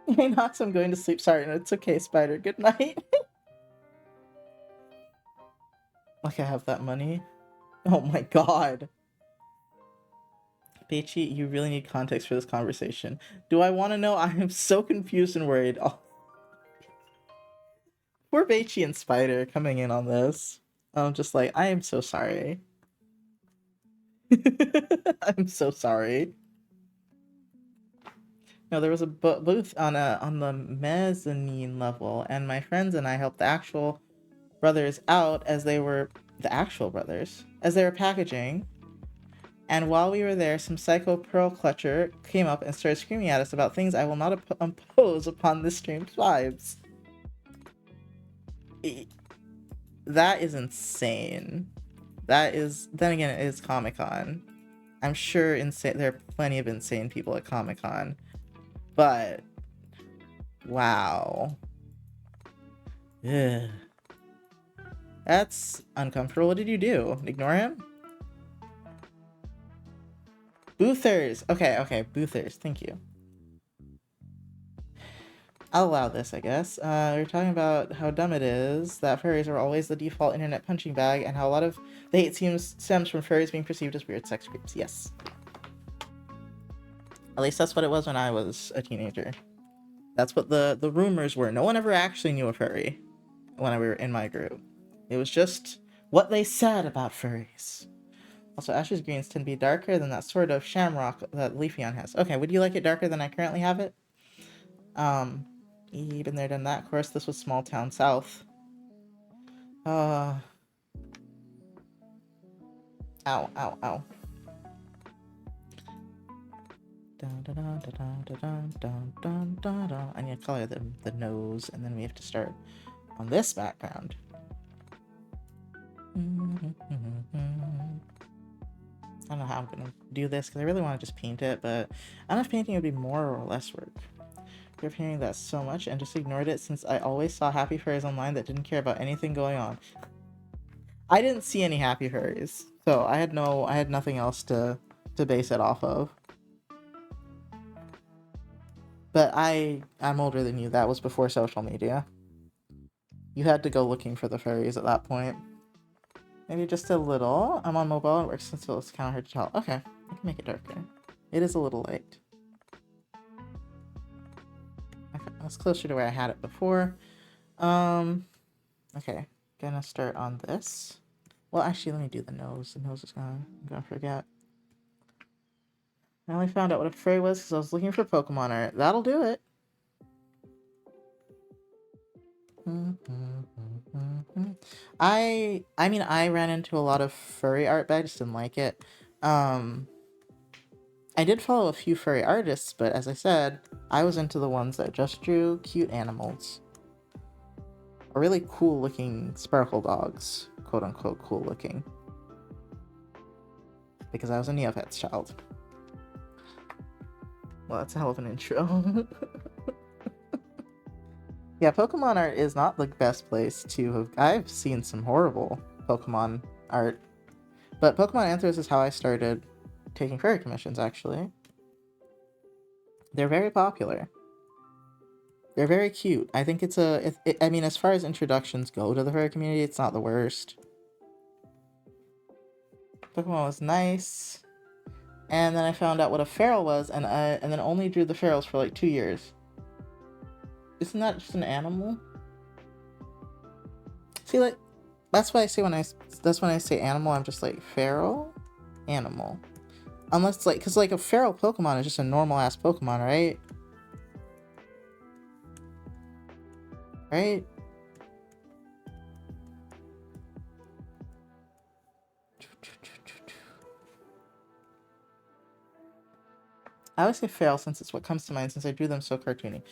Hey, Nox, I'm going to sleep. Sorry, no, it's okay, Spider. Good night. Like I have that money. Oh my god. Beichi, you really need context for this conversation. Do I want to know? I am so confused and worried. Oh. Poor Beichi and Spider coming in on this. I'm just like, I am so sorry. I'm so sorry. No, there was a booth on the mezzanine level, and my friends and I helped the actual brothers out as they were packaging. And while we were there, some psycho pearl clutcher came up and started screaming at us about things I will not impose upon this stream's vibes. That is insane. That is, then again, it is Comic-Con. I'm sure there are plenty of insane people at Comic-Con. But, wow. Ugh. That's uncomfortable. What did you do? Ignore him? Boothers! Okay, boothers. Thank you. I'll allow this, I guess. We're talking about how dumb it is that furries are always the default internet punching bag, and how a lot of the hate stems from furries being perceived as weird sex creeps. Yes. At least that's what it was when I was a teenager. That's what the rumors were. No one ever actually knew a furry when we were in my group. It was just what they said about furries. Also, Ash's greens tend to be darker than that sort of shamrock that Leafeon has. Okay, would you like it darker than I currently have it? Been there, done that. Of course, this was small town south. Ow, ow, ow. I need to color the nose, and then we have to start on this background. I don't know how I'm gonna do this because I really want to just paint it, but I don't know if painting would be more or less work. You're hearing that so much and just ignored it since I always saw happy furries online that didn't care about anything going on. I didn't see any happy furries, so I had nothing else to base it off of. But I'm older than you. That was before social media. You had to go looking for the furries at that point. Maybe just a little. I'm on mobile and it works until it's kind of hard to tell. Okay, I can make it darker. It is a little light. Okay, that's closer to where I had it before. Okay, gonna start on this. Well, actually, let me do the nose. The nose is gonna, I'm gonna forget. I only found out what a fairy was because I was looking for Pokemon art. That'll do it. I mean, I ran into a lot of furry art, but I just didn't like it. Um, I did follow a few furry artists, but as I said, I was into the ones that just drew cute animals. Or really cool looking sparkle dogs. Quote unquote cool looking. Because I was a Neopets child. Well, that's a hell of an intro. Yeah, Pokemon art is not the best place to have... I've seen some horrible Pokemon art. But Pokemon Anthros is how I started taking furry commissions, actually. They're very popular. They're very cute. I think it's a... I mean, as far as introductions go to the furry community, it's not the worst. Pokemon was nice. And then I found out what a feral was, and then only drew the ferals for like 2 years. Isn't that just an animal? See, like, that's why I say when I say animal, I'm just like, feral? Animal. Unless, like, because, like, a feral Pokemon is just a normal-ass Pokemon, right? Right? I always say feral since it's what comes to mind, since I drew them so cartoony.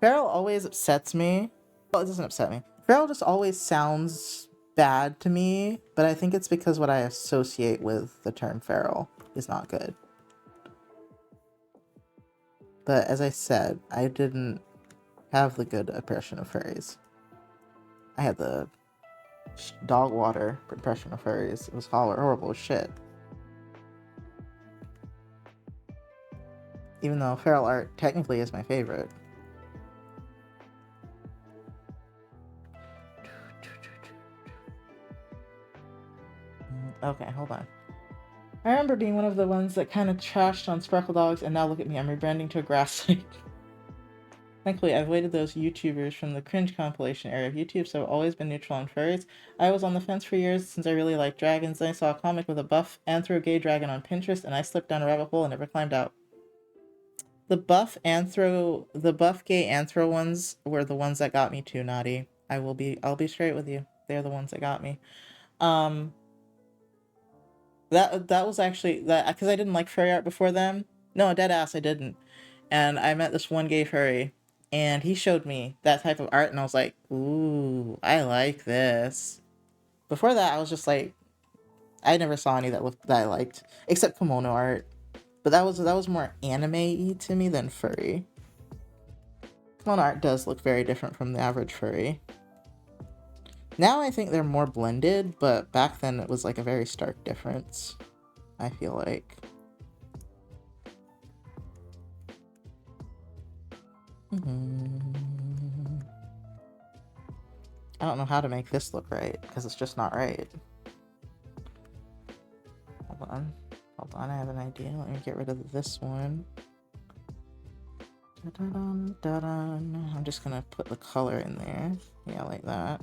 Feral always upsets me. Well, it doesn't upset me. Feral just always sounds bad to me, but I think it's because what I associate with the term feral is not good. But as I said, I didn't have the good impression of furries. I had the dog water impression of furries. It was horrible as shit. Even though feral art technically is my favorite. Okay, hold on. I remember being one of the ones that kind of trashed on Sparkle Dogs, and now look at me, I'm rebranding to a grass site. Thankfully, I've avoided those YouTubers from the cringe compilation era of YouTube, so I've always been neutral on furries. I was on the fence for years since I really liked dragons, then I saw a comic with a buff anthro gay dragon on Pinterest, and I slipped down a rabbit hole and never climbed out. The buff gay anthro ones were the ones that got me too, Naughty. I'll be straight with you. They're the ones that got me. That was actually that because I didn't like furry art before them. No, dead ass, I didn't. And I met this one gay furry, and he showed me that type of art, and I was like, ooh, I like this. Before that, I was just like, I never saw any that I liked, except kimono art. But that was more anime-y to me than furry. Kimono art does look very different from the average furry. Now I think they're more blended, but back then it was like a very stark difference, I feel like. I don't know how to make this look right, because it's just not right. Hold on, I have an idea. Let me get rid of this one. I'm just gonna put the color in there. Yeah, like that.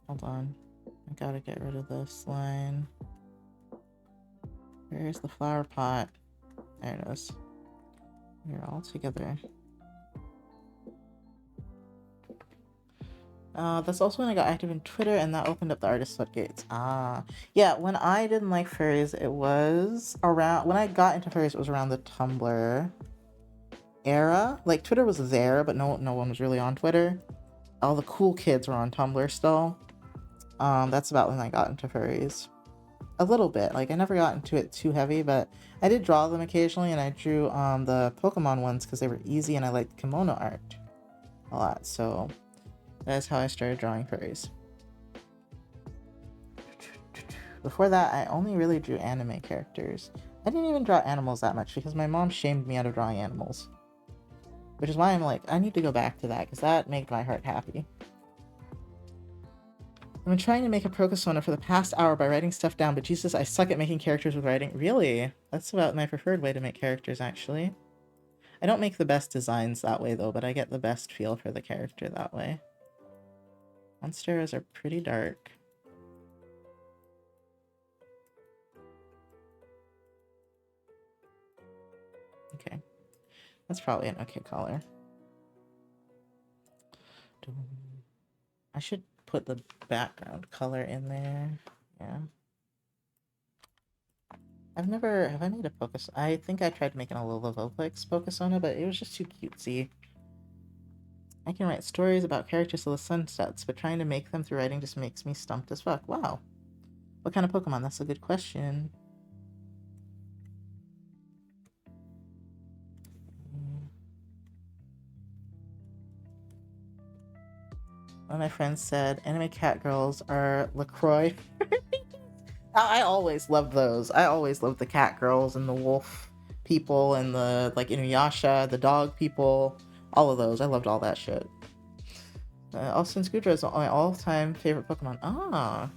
Hold on. I gotta get rid of this line. Where's the flower pot? There it is. They're all together. That's also when I got active in Twitter, and that opened up the artist floodgates. Yeah, when I didn't like furries, it was around... When I got into furries, it was around the Tumblr era. Like, Twitter was there, but no one was really on Twitter. All the cool kids were on Tumblr still. That's about when I got into furries. A little bit. Like, I never got into it too heavy, but I did draw them occasionally, and I drew the Pokemon ones because they were easy, and I liked kimono art a lot, so that's how I started drawing furries. Before that, I only really drew anime characters. I didn't even draw animals that much because my mom shamed me out of drawing animals. Which is why I'm like, I need to go back to that because that made my heart happy. I've been trying to make a Procosona for the past hour by writing stuff down, but Jesus, I suck at making characters with writing. Really? That's about my preferred way to make characters, actually. I don't make the best designs that way, though, but I get the best feel for the character that way. Monsteras are pretty dark. Okay. That's probably an okay color. I should put the background color in there. Yeah. Have I made a Pocus? I think I tried making a Lola Voplex Pocusona, but it was just too cutesy. I can write stories about characters till the sun sets, but trying to make them through writing just makes me stumped as fuck. Wow. What kind of Pokemon? That's a good question. One of my friends said anime cat girls are LaCroix. I always loved those. I always loved the cat girls and the wolf people and the, like, Inuyasha, the dog people. All of those. I loved all that shit. Also, Gudra is my all-time favorite Pokemon. Ah.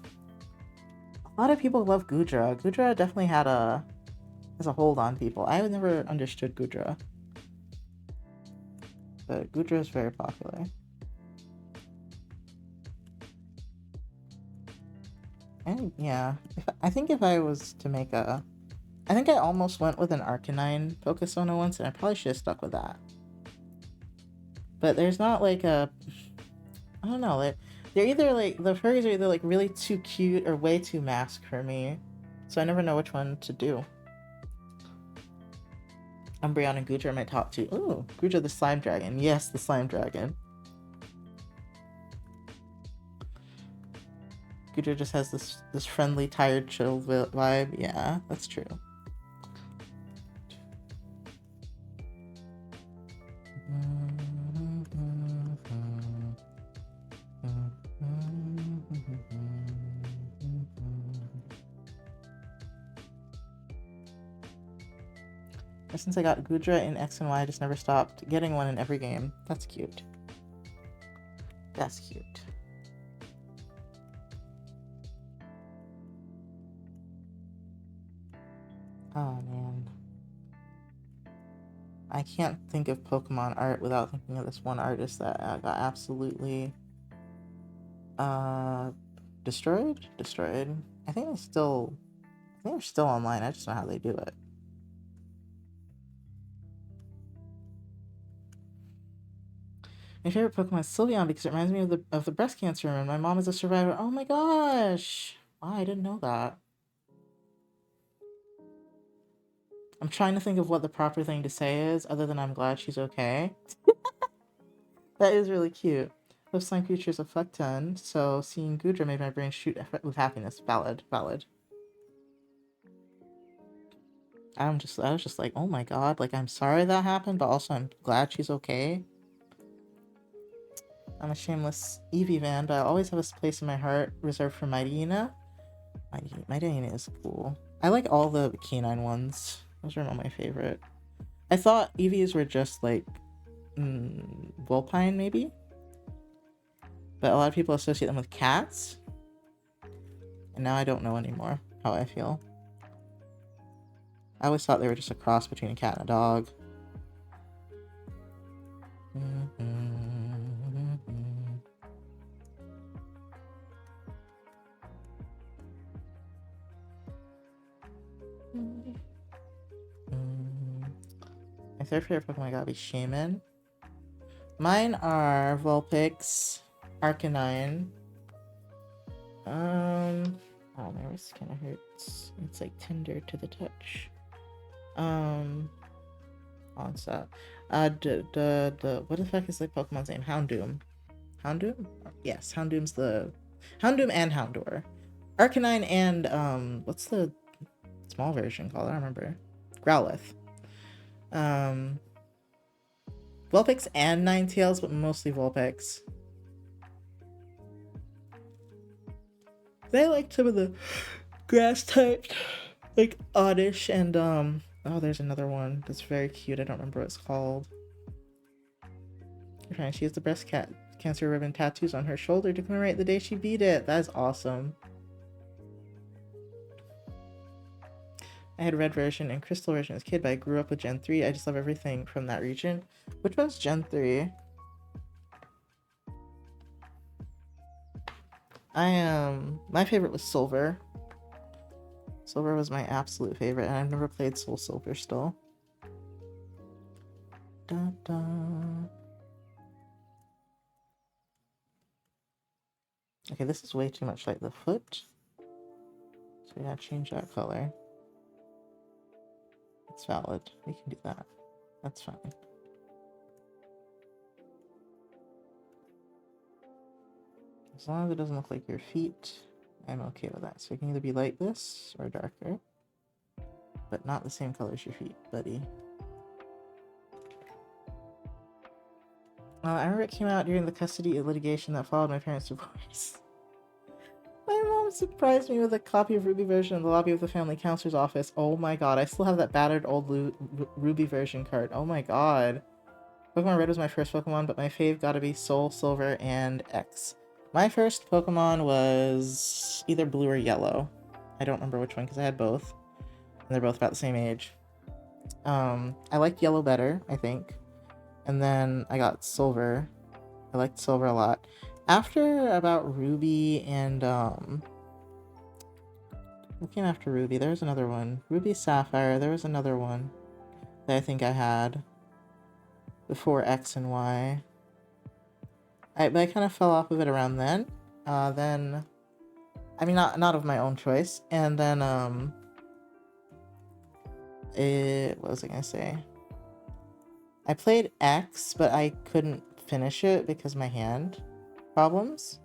A lot of people love Gudra. Gudra definitely has a hold on people. I never understood Gudra. But Gudra is very popular. And yeah, I think if I was to make a... I think I almost went with an Arcanine Pokesona once, and I probably should have stuck with that. But there's not like a... I don't know, they're either like... The furries are either like really too cute or way too mask for me. So I never know which one to do. Umbreon and Gudra are my top two. Ooh, Gudra the Slime Dragon. Yes, the Slime Dragon. Gudra just has this friendly, tired, chill vibe. Yeah, that's true. Since I got Gudra in X and Y, I just never stopped getting one in every game. That's cute. That's cute. Oh man. I can't think of Pokemon art without thinking of this one artist that got absolutely destroyed. I think they're still online. I just know how they do it. My favorite Pokemon is Sylveon because it reminds me of the breast cancer and my mom is a survivor. Oh my gosh! Wow, I didn't know that. I'm trying to think of what the proper thing to say is, other than I'm glad she's okay. That is really cute. Those slime creatures a fuck ton, so seeing Gudra made my brain shoot with happiness. Valid. I was just like, oh my god, like, I'm sorry that happened, but also I'm glad she's okay. I'm a shameless Eevee fan, but I always have a place in my heart reserved for Mightyena. Mightyena is cool. I like all the canine ones. Those are not my favorite. I thought Eevees were just like Vulpine, maybe? But a lot of people associate them with cats. And now I don't know anymore how I feel. I always thought they were just a cross between a cat and a dog. My third favorite Pokemon gotta be Shaman. Mine are Vulpix, Arcanine. Oh, my wrist kind of hurts. It's like tender to the touch. What's that? What the fuck is the Pokemon's name? Houndoom. Houndoom? Yes, Houndoom's the Houndoom and Houndour. Arcanine and what's the small version called? I don't remember. Growlithe. Vulpix and Ninetales, but mostly Vulpix. I like some of the grass typed, like Oddish and oh, there's another one that's very cute. I don't remember what it's called. You're trying to choose the best cancer ribbon tattoos on her shoulder to commemorate the day she beat it. That is awesome. I had red version and crystal version as a kid, but I grew up with Gen 3. I just love everything from that region. Which one's Gen 3? My favorite was Silver. Silver was my absolute favorite, and I've never played Soul Silver still. Dun, dun. Okay, this is way too much like the foot. So yeah, change that color. It's valid. We can do that. That's fine. As long as it doesn't look like your feet, I'm okay with that. So it can either be like this or darker, but not the same color as your feet, buddy. I remember it came out during the custody litigation that followed my parents' divorce. My mom surprised me with a copy of Ruby version in the lobby of the family counselor's office. Oh my god, I still have that battered old Ruby version card. Oh my god. Pokemon Red was my first Pokemon, but my fave gotta be Soul, Silver, and X. My first Pokemon was either blue or yellow. I don't remember which one because I had both. And they're both about the same age. I liked yellow better, I think. And then I got Silver. I liked Silver a lot. After about Ruby and what came after Ruby? There was another one. Ruby Sapphire. There was another one that I think I had before X and Y. But I kind of fell off of it around then. Then, I mean, not of my own choice. And then what was I gonna say? I played X, but I couldn't finish it because my hand problems.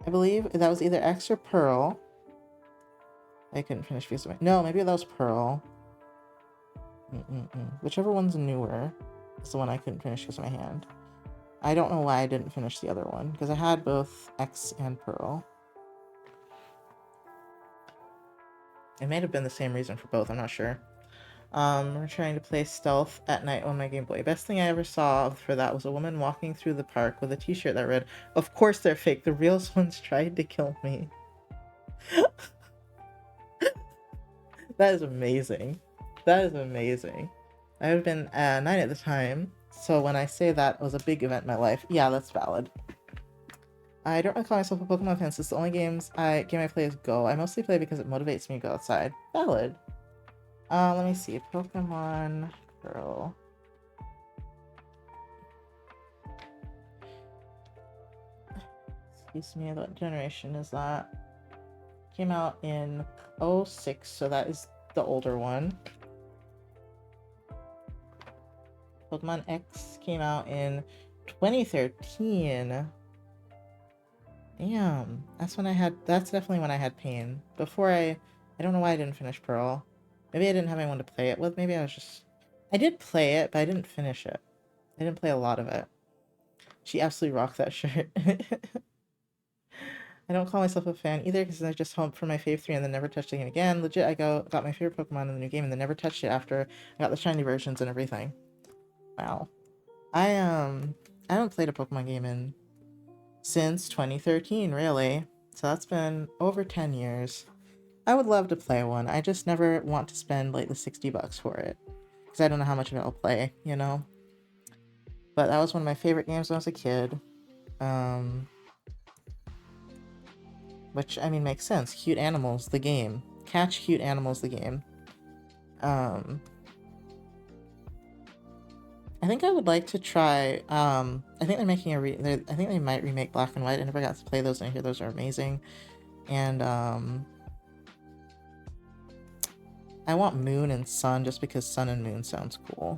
I believe that was either X or Pearl. I couldn't finish because of my... No, maybe that was Pearl. Whichever one's newer is the one I couldn't finish because of my hand. I don't know why I didn't finish the other one, because I had both X and Pearl. It may have been the same reason for both, I'm not sure. We're trying to play Stealth at night on my Game Boy. Best thing I ever saw for that was a woman walking through the park with a t-shirt that read, "Of course they're fake, the real ones tried to kill me." That is amazing. That is amazing. I have been 9 at the time, so when I say that was a big event in my life, yeah, that's valid. I don't really call myself a Pokemon fan since the only game I play is Go. I mostly play because it motivates me to go outside. Valid. Let me see. Pokemon Pearl. Excuse me, what generation is that? Came out in 06, so that is the older one. Pokemon X came out in 2013. Damn, that's definitely when I had pain. Before I don't know why I didn't finish Pearl. Maybe I didn't have anyone to play it with. Maybe I did play it, but I didn't finish it. I didn't play a lot of it. She absolutely rocked that shirt. I don't call myself a fan either because I just hoped for my fave 3 and then never touched it again. Legit, I got my favorite Pokemon in the new game and then never touched it after I got the shiny versions and everything. Wow. I haven't played a Pokemon game since 2013, really. So that's been over 10 years. I would love to play one. I just never want to spend like the $60 for it. Because I don't know how much of it I'll play, you know? But that was one of my favorite games when I was a kid. Which, I mean, makes sense. Cute Animals, the game. Catch Cute Animals, the game. I think I would like to try, I think they're making I think they might remake Black and White. I never got to play those, and I hear those are amazing. And, I want Moon and Sun just because Sun and Moon sounds cool.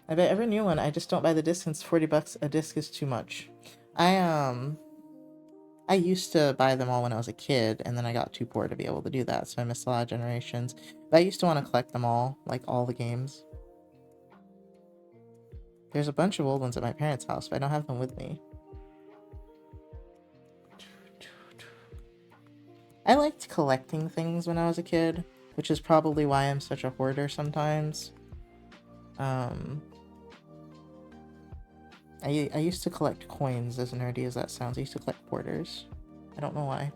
I bet every new one, I just don't buy the disc since $40 a disc is too much. I used to buy them all when I was a kid, and then I got too poor to be able to do that, so I missed a lot of generations. But I used to want to collect them all, like all the games. There's a bunch of old ones at my parents' house, but I don't have them with me. I liked collecting things when I was a kid, which is probably why I'm such a hoarder sometimes. I used to collect coins, as nerdy as that sounds. I used to collect quarters. I don't know why.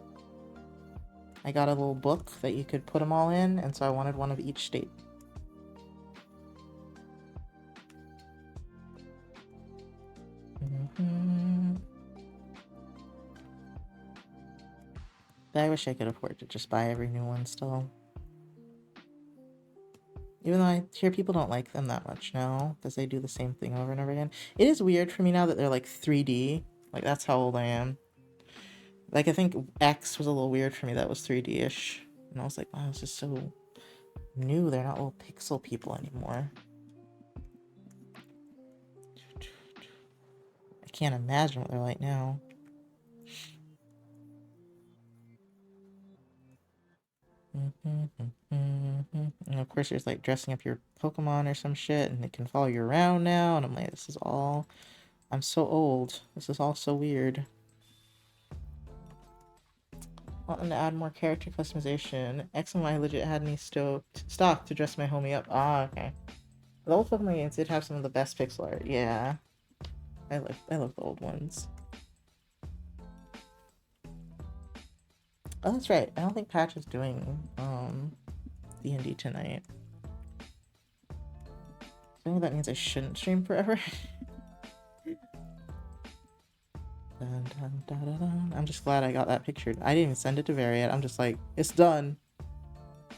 I got a little book that you could put them all in, and so I wanted one of each state. But I wish I could afford to just buy every new one still. Even though I hear people don't like them that much now, because they do the same thing over and over again. It is weird for me now that they're like 3D. Like, that's how old I am. Like, I think X was a little weird for me that was 3D-ish. And I was like, wow, this is so new. They're not little pixel people anymore. I can't imagine what they're like now. And of course, there's like dressing up your Pokemon or some shit, and it can follow you around now. And I'm like, this is all. I'm so old. This is all so weird. Want them to add more character customization. X and Y legit had me stocked to dress my homie up. Ah, okay. The old Pokemon games did have some of the best pixel art. Yeah, I love the old ones. Oh, that's right. I don't think Patch is doing D&D tonight. I think that means I shouldn't stream forever. Dun, dun, dun, dun, dun. I'm just glad I got that pictured. I didn't even send it to Variet. I'm just like, it's done.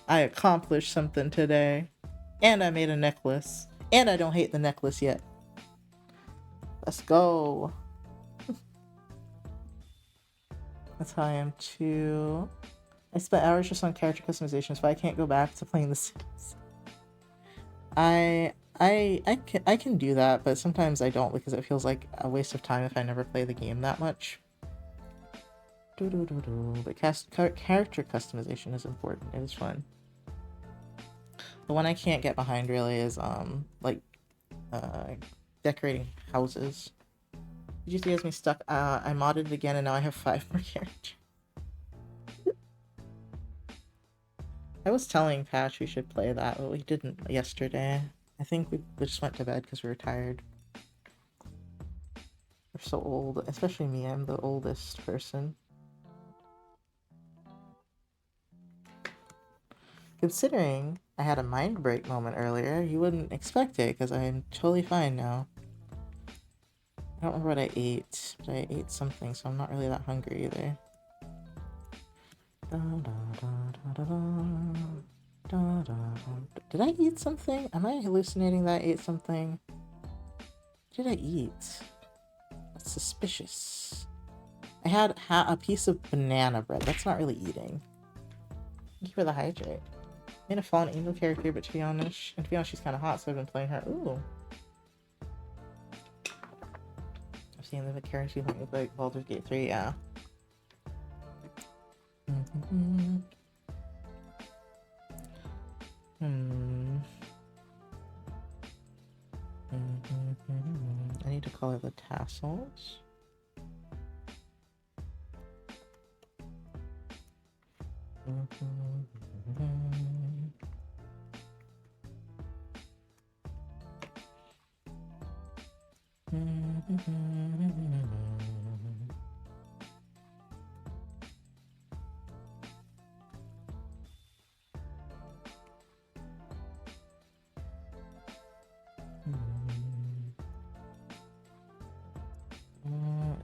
I accomplished something today. And I made a necklace. And I don't hate the necklace yet. Let's go. That's how I am too. I spent hours just on character customizations, but I can't go back to playing The Sims. I can do that, but sometimes I don't because it feels like a waste of time if I never play the game that much. But character customization is important. It is fun. The one I can't get behind really is like decorating houses. Did you see as me stuck? I modded it again and now I have 5 more characters. I was telling Patch we should play that, but we didn't yesterday. I think we just went to bed because we were tired. We're so old, especially me. I'm the oldest person. Considering I had a mind break moment earlier, you wouldn't expect it because I'm totally fine now. I don't remember what I ate, but I ate something, so I'm not really that hungry either. Did I eat something? Am I hallucinating that I ate something? What did I eat? That's suspicious. I had a piece of banana bread. That's not really eating. Thank you for the hydrate. I made a fallen angel character, but to be honest, she's kind of hot, so I've been playing her. Ooh. I've seen the character with like Baldur's Gate 3, yeah. I need to color the tassels.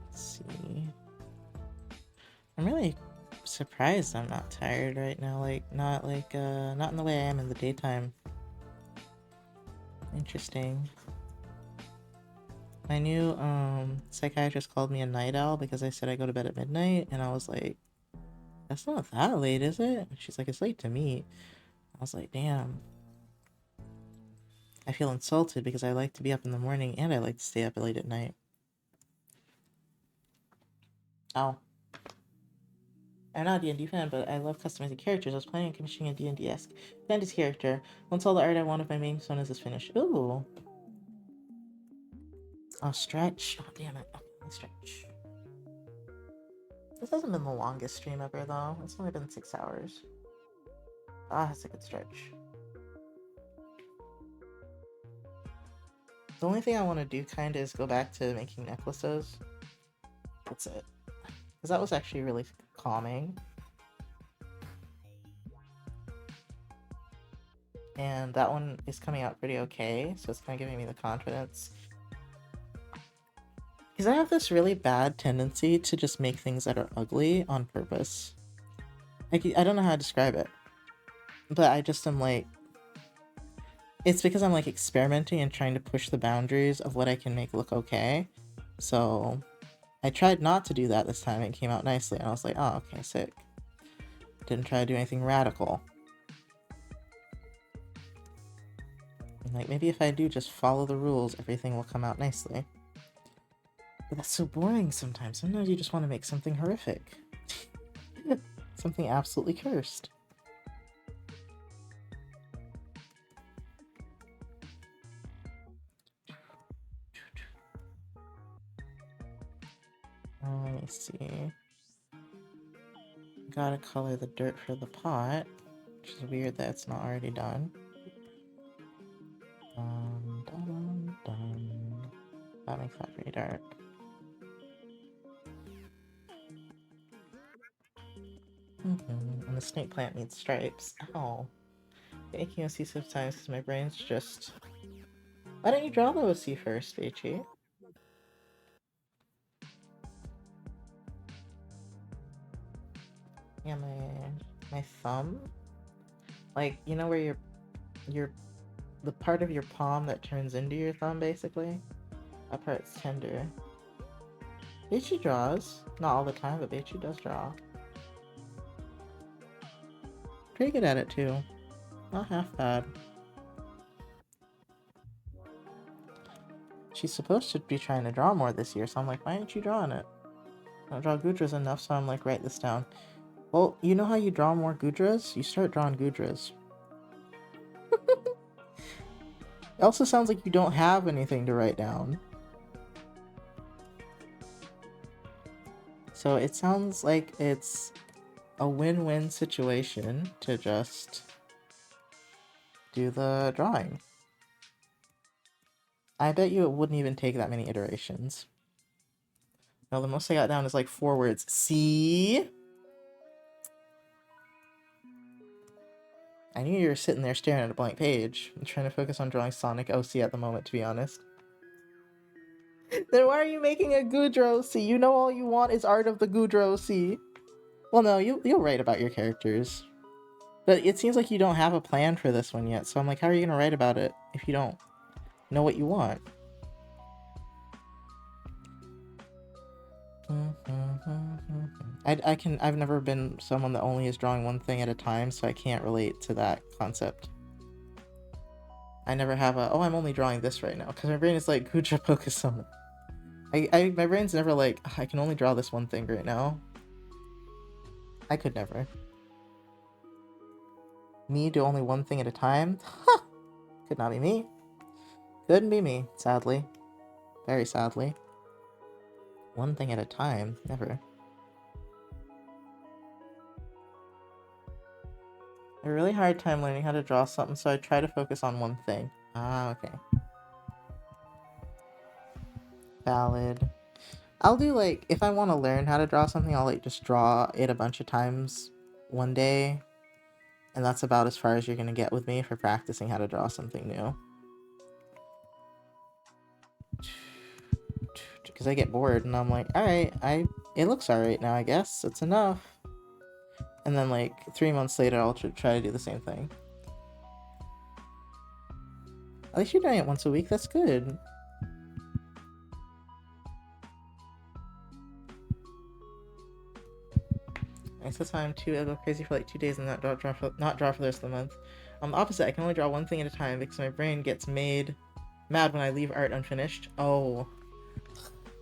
Let's see. I'm really surprised I'm not tired right now. Not in the way I am in the daytime. Interesting. My new psychiatrist called me a night owl because I said I go to bed at midnight, and I was like, that's not that late, is it? She's like, it's late to me. I was like, damn. I feel insulted because I like to be up in the morning and I like to stay up late at night. Oh. I'm not a D&D fan, but I love customizing characters. I was planning on commissioning a D&D-esque fantasy character. Once all the art I want of my main personas is finished. Ooh. I'll stretch. Oh, damn it. Okay, let me stretch. This hasn't been the longest stream ever, though. It's only been 6 hours. Ah, that's a good stretch. The only thing I want to do kind of is go back to making necklaces. That's it. Because that was actually really calming. And that one is coming out pretty okay, so it's kind of giving me the confidence. Because I have this really bad tendency to just make things that are ugly on purpose. I don't know how to describe it. But I just am like... It's because I'm like experimenting and trying to push the boundaries of what I can make look okay. So I tried not to do that this time. It came out nicely. And I was like, oh, okay, sick. Didn't try to do anything radical. Like, maybe if I do just follow the rules, everything will come out nicely. But that's so boring sometimes. Sometimes you just want to make something horrific. Something absolutely cursed. Let me see. Gotta color the dirt for the pot, which is weird that it's not already done. Dun, dun. That makes that pretty dark. And the snake plant needs stripes. Ow. Making OC sometimes because my brain's just... Why don't you draw the OC first, Beichi? Yeah, my thumb? Like, you know where your the part of your palm that turns into your thumb, basically? That part's tender. Beichi draws. Not all the time, but Beichi does draw. Pretty good at it, too. Not half bad. She's supposed to be trying to draw more this year, so I'm like, why aren't you drawing it? I don't draw Gudras enough, so I'm like, write this down. Well, you know how you draw more Gudras? You start drawing Gudras. It also sounds like you don't have anything to write down. So it sounds like it's a win-win situation to just do the drawing. I bet you it wouldn't even take that many iterations. No, the most I got down is like 4 words. See? I knew you were sitting there staring at a blank page. I'm trying to focus on drawing Sonic OC at the moment, to be honest. Then why are you making a Gudra OC? You know all you want is art of the Gudra OC. Well, no, you'll write about your characters. But it seems like you don't have a plan for this one yet, so I'm like, how are you gonna write about it if you don't know what you want? I've never been someone that only is drawing one thing at a time, so I can't relate to that concept. I never have a, oh, I'm only drawing this right now, because my brain is like, Gudra focus on it. My brain's never like, I can only draw this one thing right now. I could never. Me do only one thing at a time? Huh! Could not be me. Couldn't be me, sadly. Very sadly. One thing at a time? Never. I have a really hard time learning how to draw something, so I try to focus on one thing. Ah, okay. Valid. I'll do, like, if I want to learn how to draw something, I'll, like, just draw it a bunch of times one day. And that's about as far as you're gonna get with me for practicing how to draw something new. Because I get bored and I'm like, alright, it looks alright now, I guess. It's enough. And then, like, 3 months later, I'll try to do the same thing. At least you're doing it once a week, that's good. It's the time too. I go crazy for like 2 days and not draw for the rest of the month. On the opposite, I can only draw one thing at a time because my brain gets mad when I leave art unfinished. Oh,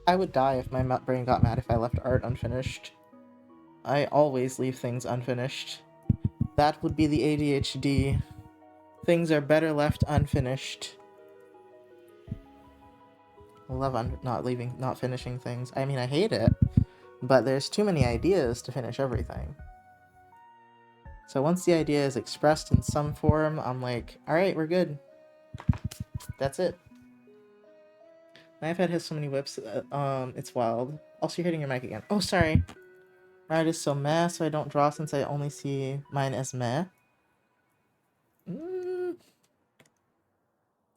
I would die if my brain got mad if I left art unfinished. I always leave things unfinished. That would be the ADHD. Things are better left unfinished. I love not finishing things. I mean, I hate it, but there's too many ideas to finish everything. So once the idea is expressed in some form, I'm like, alright, we're good. That's it. My iPad has so many whips. It's wild. Also, you're hitting your mic again. Oh, sorry. My art is so meh, so I don't draw since I only see mine as meh.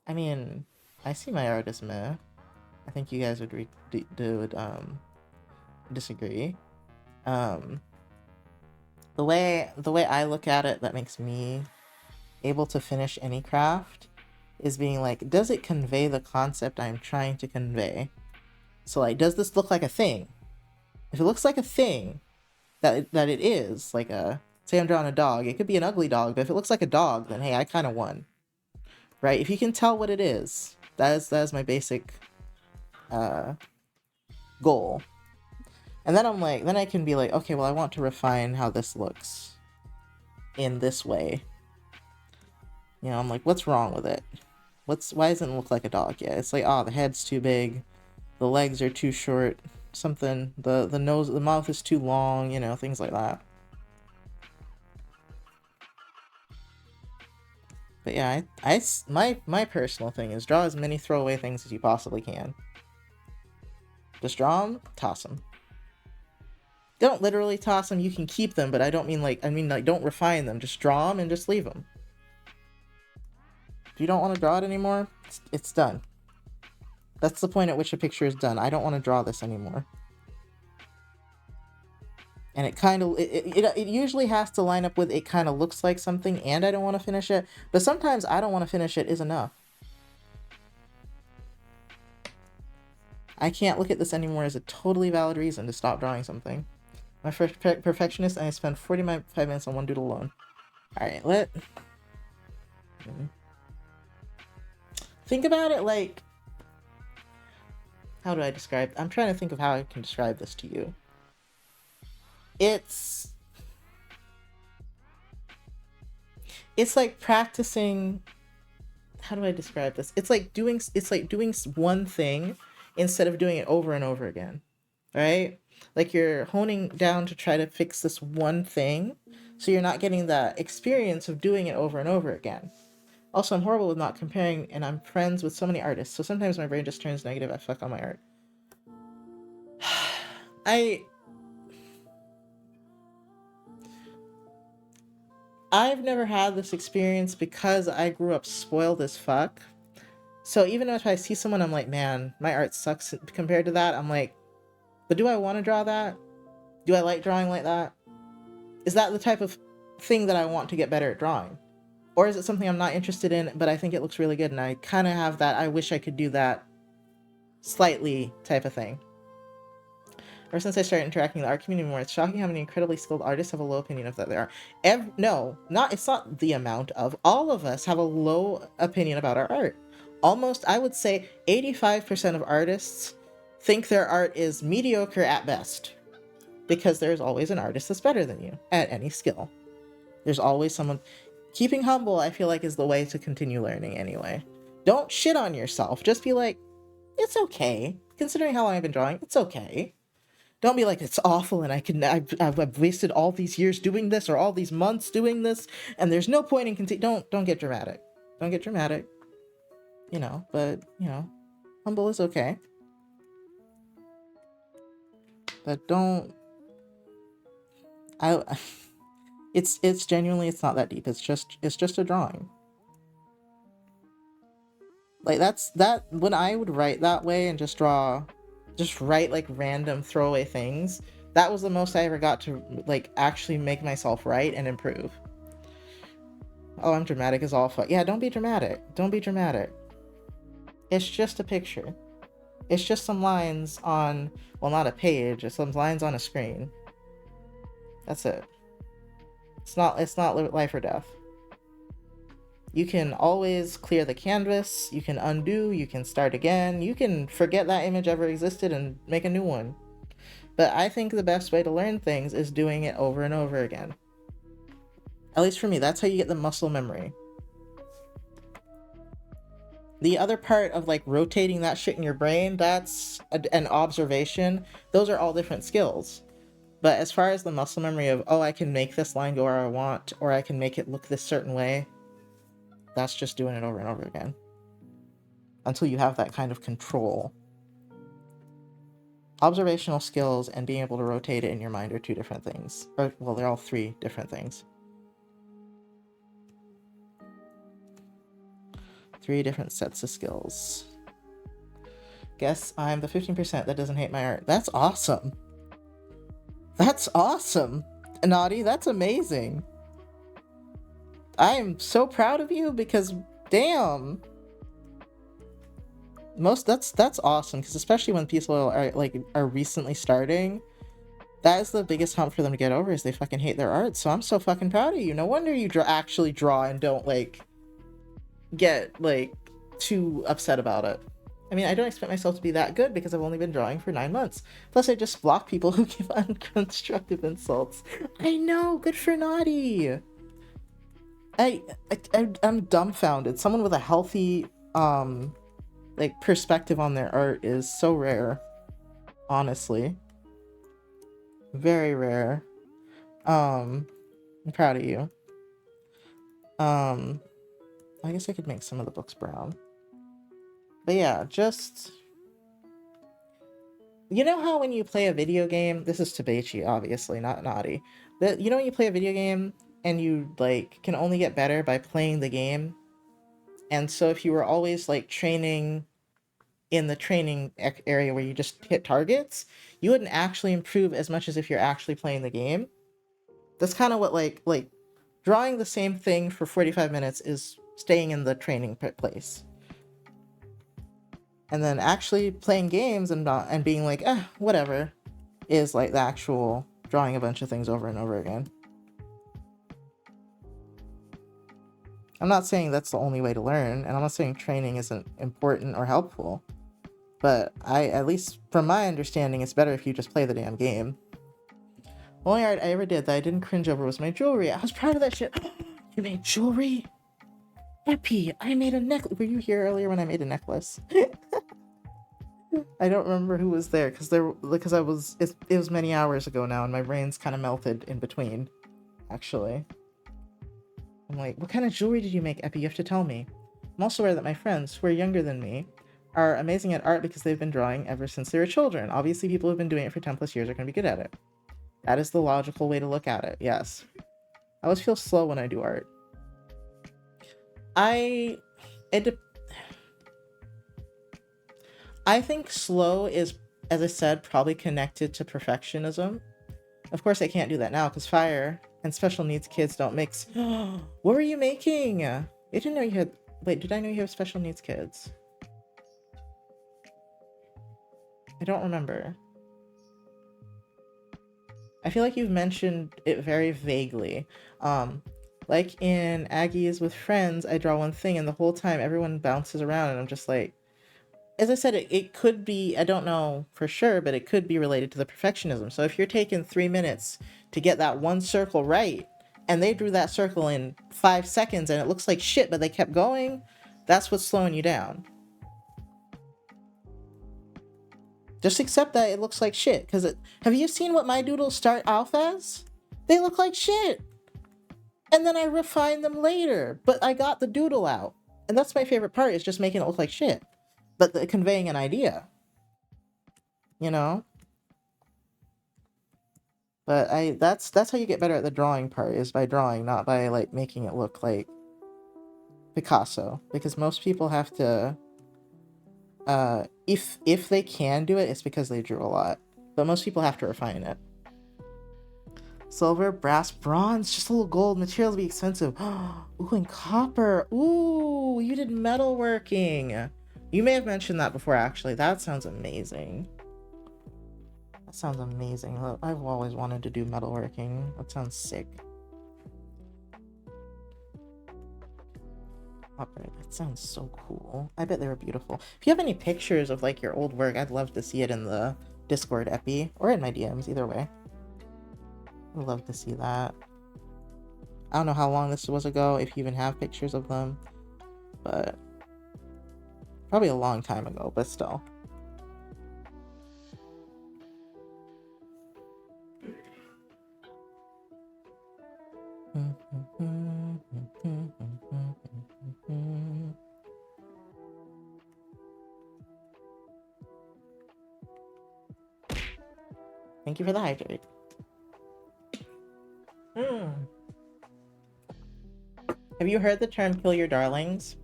I mean, I see my art as meh. I think you guys would disagree. The way I look at it that makes me able to finish any craft is being like, does it convey the concept I'm trying to convey? So like, does this look like a thing? If it looks like a thing, that it is, like say I'm drawing a dog, it could be an ugly dog, but if it looks like a dog, then hey, I kind of won. Right? If you can tell what it is, that is my basic goal. And then I'm like, then I can be like, okay, well, I want to refine how this looks in this way. You know, I'm like, what's wrong with it? Why doesn't it look like a dog yet? It's like, oh, the head's too big, the legs are too short, something, the nose, the mouth is too long, you know, things like that. But yeah, my personal thing is draw as many throwaway things as you possibly can. Just draw them, toss them. Don't literally toss them, you can keep them, but I mean like don't refine them. Just draw them and just leave them. If you don't want to draw it anymore, it's done. That's the point at which a picture is done. I don't want to draw this anymore. And it kind of, it usually has to line up with it kind of looks like something and I don't want to finish it. But sometimes I don't want to finish it is enough. I can't look at this anymore as a totally valid reason to stop drawing something. My first perfectionist, and I spent 45 minutes on one doodle alone. Alright, think about it like... How do I describe... I'm trying to think of how I can describe this to you. It's like practicing... How do I describe this? It's like doing one thing instead of doing it over and over again. Right? Like you're honing down to try to fix this one thing, so you're not getting that experience of doing it over and over again. Also, I'm horrible with not comparing, and I'm friends with so many artists, so sometimes my brain just turns negative as fuck on my art. I've never had this experience because I grew up spoiled as fuck. So even if I see someone, I'm like, man, my art sucks compared to that. I'm like, but do I want to draw that? Do I like drawing like that? Is that the type of thing that I want to get better at drawing? Or is it something I'm not interested in, but I think it looks really good and I kind of have that, I wish I could do that slightly type of thing. Ever since I started interacting with the art community more, it's shocking how many incredibly skilled artists have a low opinion of that they are. It's not the amount of. All of us have a low opinion about our art. Almost, I would say, 85% of artists think their art is mediocre at best. Because there's always an artist that's better than you at any skill. There's always someone... Keeping humble, I feel like, is the way to continue learning anyway. Don't shit on yourself. Just be like, it's okay. Considering how long I've been drawing, it's okay. Don't be like, it's awful and I've wasted all these years doing this or all these months doing this and there's no point in don't get dramatic. Don't get dramatic. You know, but, you know, humble is okay. But don't... It's genuinely, it's not that deep. It's just a drawing. Like that when I would write that way and just write like random throwaway things, that was the most I ever got to like actually make myself write and improve. Oh, I'm dramatic as all fuck. Yeah, don't be dramatic. Don't be dramatic. It's just a picture. It's just some lines on, well, not a page, it's some lines on a screen. That's it. It's not life or death. You can always clear the canvas, you can undo, you can start again, you can forget that image ever existed and make a new one. But I think the best way to learn things is doing it over and over again. At least for me, that's how you get the muscle memory. The other part of like rotating that shit in your brain, that's an observation. Those are all different skills. But as far as the muscle memory of, oh, I can make this line go where I want, or I can make it look this certain way, that's just doing it over and over again. Until you have that kind of control. Observational skills and being able to rotate it in your mind are two different things. Or, well, they're all three different things. 3 different sets of skills. Guess I'm the 15% that doesn't hate my art. That's awesome. That's awesome. Naughty, that's amazing. I'm so proud of you because damn. That's awesome, because especially when people are recently starting, that is the biggest hump for them to get over, is they fucking hate their art. So I'm so fucking proud of you. No wonder you actually draw and don't like get like too upset about it. I mean, I don't expect myself to be that good because I've only been drawing for 9 months. Plus, I just block people who give unconstructive insults. I know, good for Naughty. I'm dumbfounded. Someone with a healthy like perspective on their art is so rare. Honestly, very rare. I'm proud of you. I guess I could make some of the books brown. But yeah, just, you know how when you play a video game, this is Tabechi, obviously, not Naughty. But you know when you play a video game and you like can only get better by playing the game? And so if you were always like training in the training area where you just hit targets, you wouldn't actually improve as much as if you're actually playing the game. That's kind of what like drawing the same thing for 45 minutes is staying in the training place. And then actually playing games and being like, whatever, is like the actual drawing a bunch of things over and over again. I'm not saying that's the only way to learn, and I'm not saying training isn't important or helpful, but at least from my understanding, it's better if you just play the damn game. The only art I ever did that I didn't cringe over was my jewelry. I was proud of that shit. You made jewelry? Epi, I made a necklace. Were you here earlier when I made a necklace? I don't remember who was there because it was many hours ago now, and my brain's kind of melted in between. Actually, I'm like, what kind of jewelry did you make, Epi? You have to tell me. I'm also aware that my friends, who are younger than me, are amazing at art because they've been drawing ever since they were children. Obviously, people who've been doing it for 10 plus years are going to be good at it. That is the logical way to look at it. Yes, I always feel slow when I do art. I think slow is, as I said, probably connected to perfectionism. Of course, I can't do that now because fire and special needs kids don't mix. What were you making? I didn't know you had. Wait, did I know you have special needs kids? I don't remember. I feel like you've mentioned it very vaguely. Like in Aggie's with Friends, I draw one thing and the whole time everyone bounces around and I'm just like, as I said, it could be, I don't know for sure, but it could be related to the perfectionism. So if you're taking 3 minutes to get that one circle right, and they drew that circle in 5 seconds and it looks like shit, but they kept going, that's what's slowing you down. Just accept that it looks like shit, because have you seen what my doodles start off as? They look like shit. And then I refine them later, but I got the doodle out. And that's my favorite part, is just making it look like shit. But conveying an idea. You know? But that's how you get better at the drawing part, is by drawing, not by like making it look like Picasso. Because most people have to if they can do it, it's because they drew a lot. But most people have to refine it. Silver, brass, bronze, just a little gold. Materials be expensive. Ooh, and copper. Ooh, you did metalworking. You may have mentioned that before, actually. That sounds amazing. That sounds amazing. I've always wanted to do metalworking. That sounds sick. Copper, that sounds so cool. I bet they were beautiful. If you have any pictures of like your old work, I'd love to see it in the Discord epi, or in my DMs, either way. I'd love to see that. I don't know how long this was ago, if you even have pictures of them, but probably a long time ago, but still. Thank you for the hydrate. Have you heard the term kill your darlings?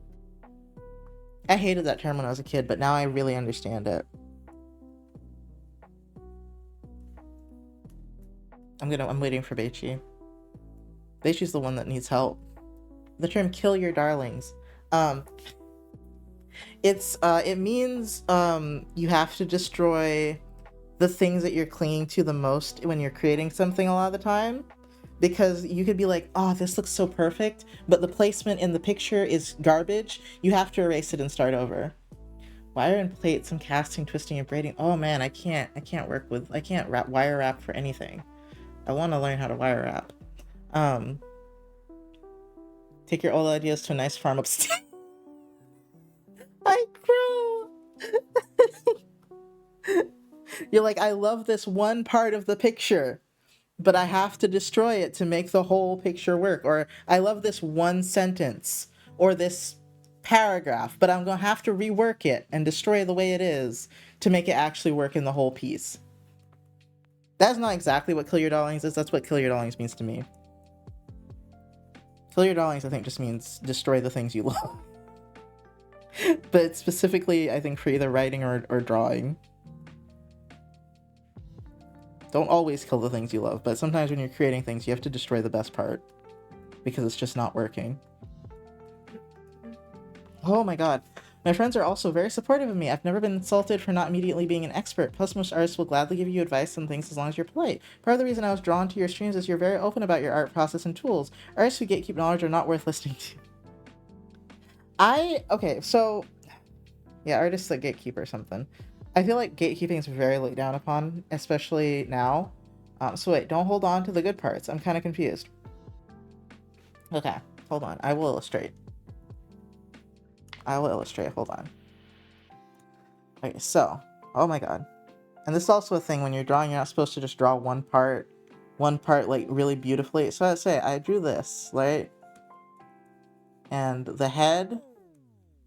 I hated that term when I was a kid, but now I really understand it. I'm waiting for Beichi. Beichi's the one that needs help. The term kill your darlings. It means you have to destroy the things that you're clinging to the most when you're creating something a lot of the time. Because you could be like, oh, this looks so perfect, but the placement in the picture is garbage. You have to erase it and start over. Wire and plate, some casting, twisting, and braiding. Oh man, I can't wire wrap for anything. I want to learn how to wire wrap. Take your old ideas to a nice farm upstate. I grew. You're like, I love this one part of the picture, but I have to destroy it to make the whole picture work. Or I love this one sentence or this paragraph, but I'm going to have to rework it and destroy the way it is to make it actually work in the whole piece. That's not exactly what kill your darlings is. That's what kill your darlings means to me. Kill your darlings, I think, just means destroy the things you love. But specifically, I think, for either writing or drawing. Don't always kill the things you love, but sometimes when you're creating things, you have to destroy the best part because it's just not working. Oh my god. My friends are also very supportive of me. I've never been insulted for not immediately being an expert. Plus, most artists will gladly give you advice on things as long as you're polite. Part of the reason I was drawn to your streams is you're very open about your art process and tools. Artists who gatekeep knowledge are not worth listening to. Okay, so... yeah, artists that gatekeep or something. I feel like gatekeeping is very looked down upon, especially now. So wait, don't hold on to the good parts. I'm kind of confused. Okay, hold on. I will illustrate. Hold on. Okay, so, oh my god. And this is also a thing when you're drawing, you're not supposed to just draw one part like really beautifully. So I say, I drew this, right? And the head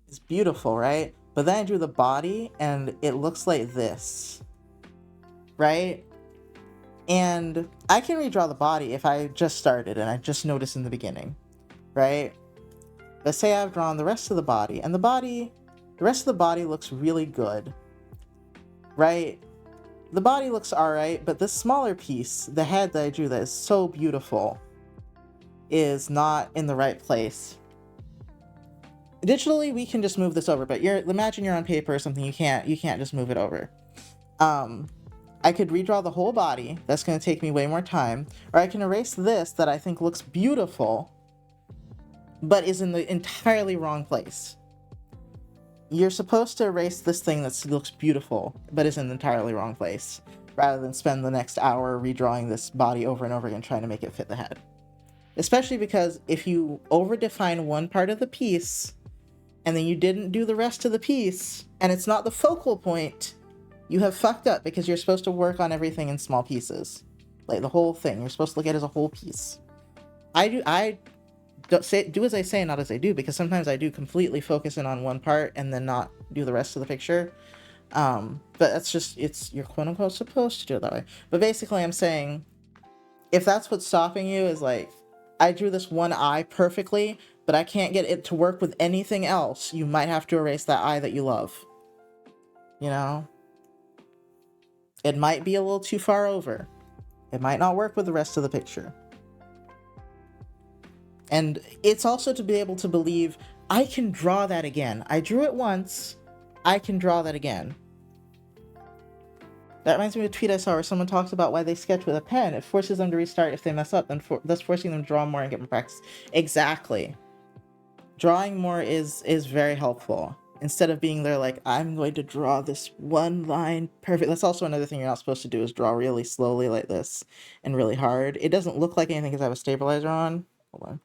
is beautiful, right? But then I drew the body and it looks like this, right? And I can redraw the body if I just started and I just noticed in the beginning, right? But say I've drawn the rest of the body, and the rest of the body looks really good, right? The body looks alright, but this smaller piece, the head that I drew that is so beautiful, is not in the right place. Digitally, we can just move this over, but imagine you're on paper or something, you can't just move it over. I could redraw the whole body, that's going to take me way more time, or I can erase this that I think looks beautiful, but is in the entirely wrong place. You're supposed to erase this thing that looks beautiful, but is in the entirely wrong place, rather than spend the next hour redrawing this body over and over again trying to make it fit the head. Especially because if you overdefine one part of the piece, and then you didn't do the rest of the piece, and it's not the focal point, you have fucked up because you're supposed to work on everything in small pieces. Like the whole thing, you're supposed to look at it as a whole piece. I do as I say, not as I do, because sometimes I do completely focus in on one part and then not do the rest of the picture. But that's just, you're quote unquote supposed to do it that way. But basically I'm saying, if that's what's stopping you is like, I drew this one eye perfectly, but I can't get it to work with anything else, you might have to erase that eye that you love. You know? It might be a little too far over. It might not work with the rest of the picture. And it's also to be able to believe, I can draw that again. I drew it once, I can draw that again. That reminds me of a tweet I saw where someone talks about why they sketch with a pen. It forces them to restart if they mess up, thus forcing them to draw more and get more practice. Exactly. Drawing more is very helpful. Instead of being there like, I'm going to draw this one line perfect. That's also another thing you're not supposed to do, is draw really slowly like this and really hard. It doesn't look like anything because I have a stabilizer on. Hold on.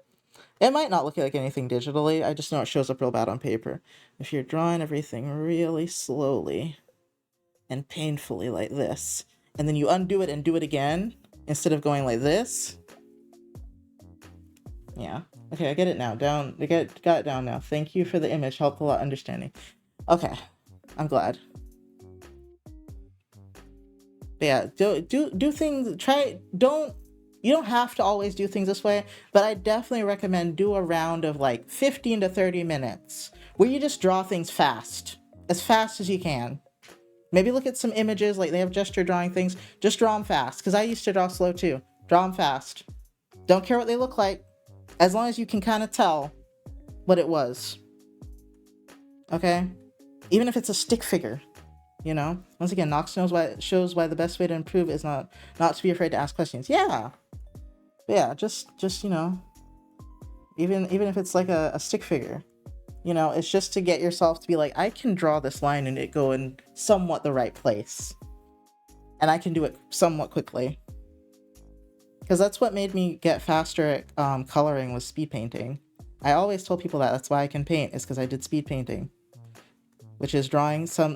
It might not look like anything digitally, I just know it shows up real bad on paper. If you're drawing everything really slowly and painfully like this, and then you undo it and do it again, instead of going like this. Yeah. Okay, I get it now. Got it down now. Thank you for the image, helped a lot understanding. Okay, I'm glad. But yeah, do things. You don't have to always do things this way, but I definitely recommend do a round of like 15 to 30 minutes where you just draw things as fast as you can. Maybe look at some images, like they have gesture drawing things. Just draw them fast, because I used to draw slow too. Draw them fast. Don't care what they look like, as long as you can kind of tell what it was. Okay? Even if it's a stick figure, you know? Once again, Knox shows why the best way to improve is not to be afraid to ask questions. Yeah. Yeah, just you know, even if it's like a stick figure, you know, it's just to get yourself to be like, I can draw this line and it go in somewhat the right place. And I can do it somewhat quickly. Because that's what made me get faster at coloring was speed painting. I always told people that's why I can paint, is because I did speed painting. Which is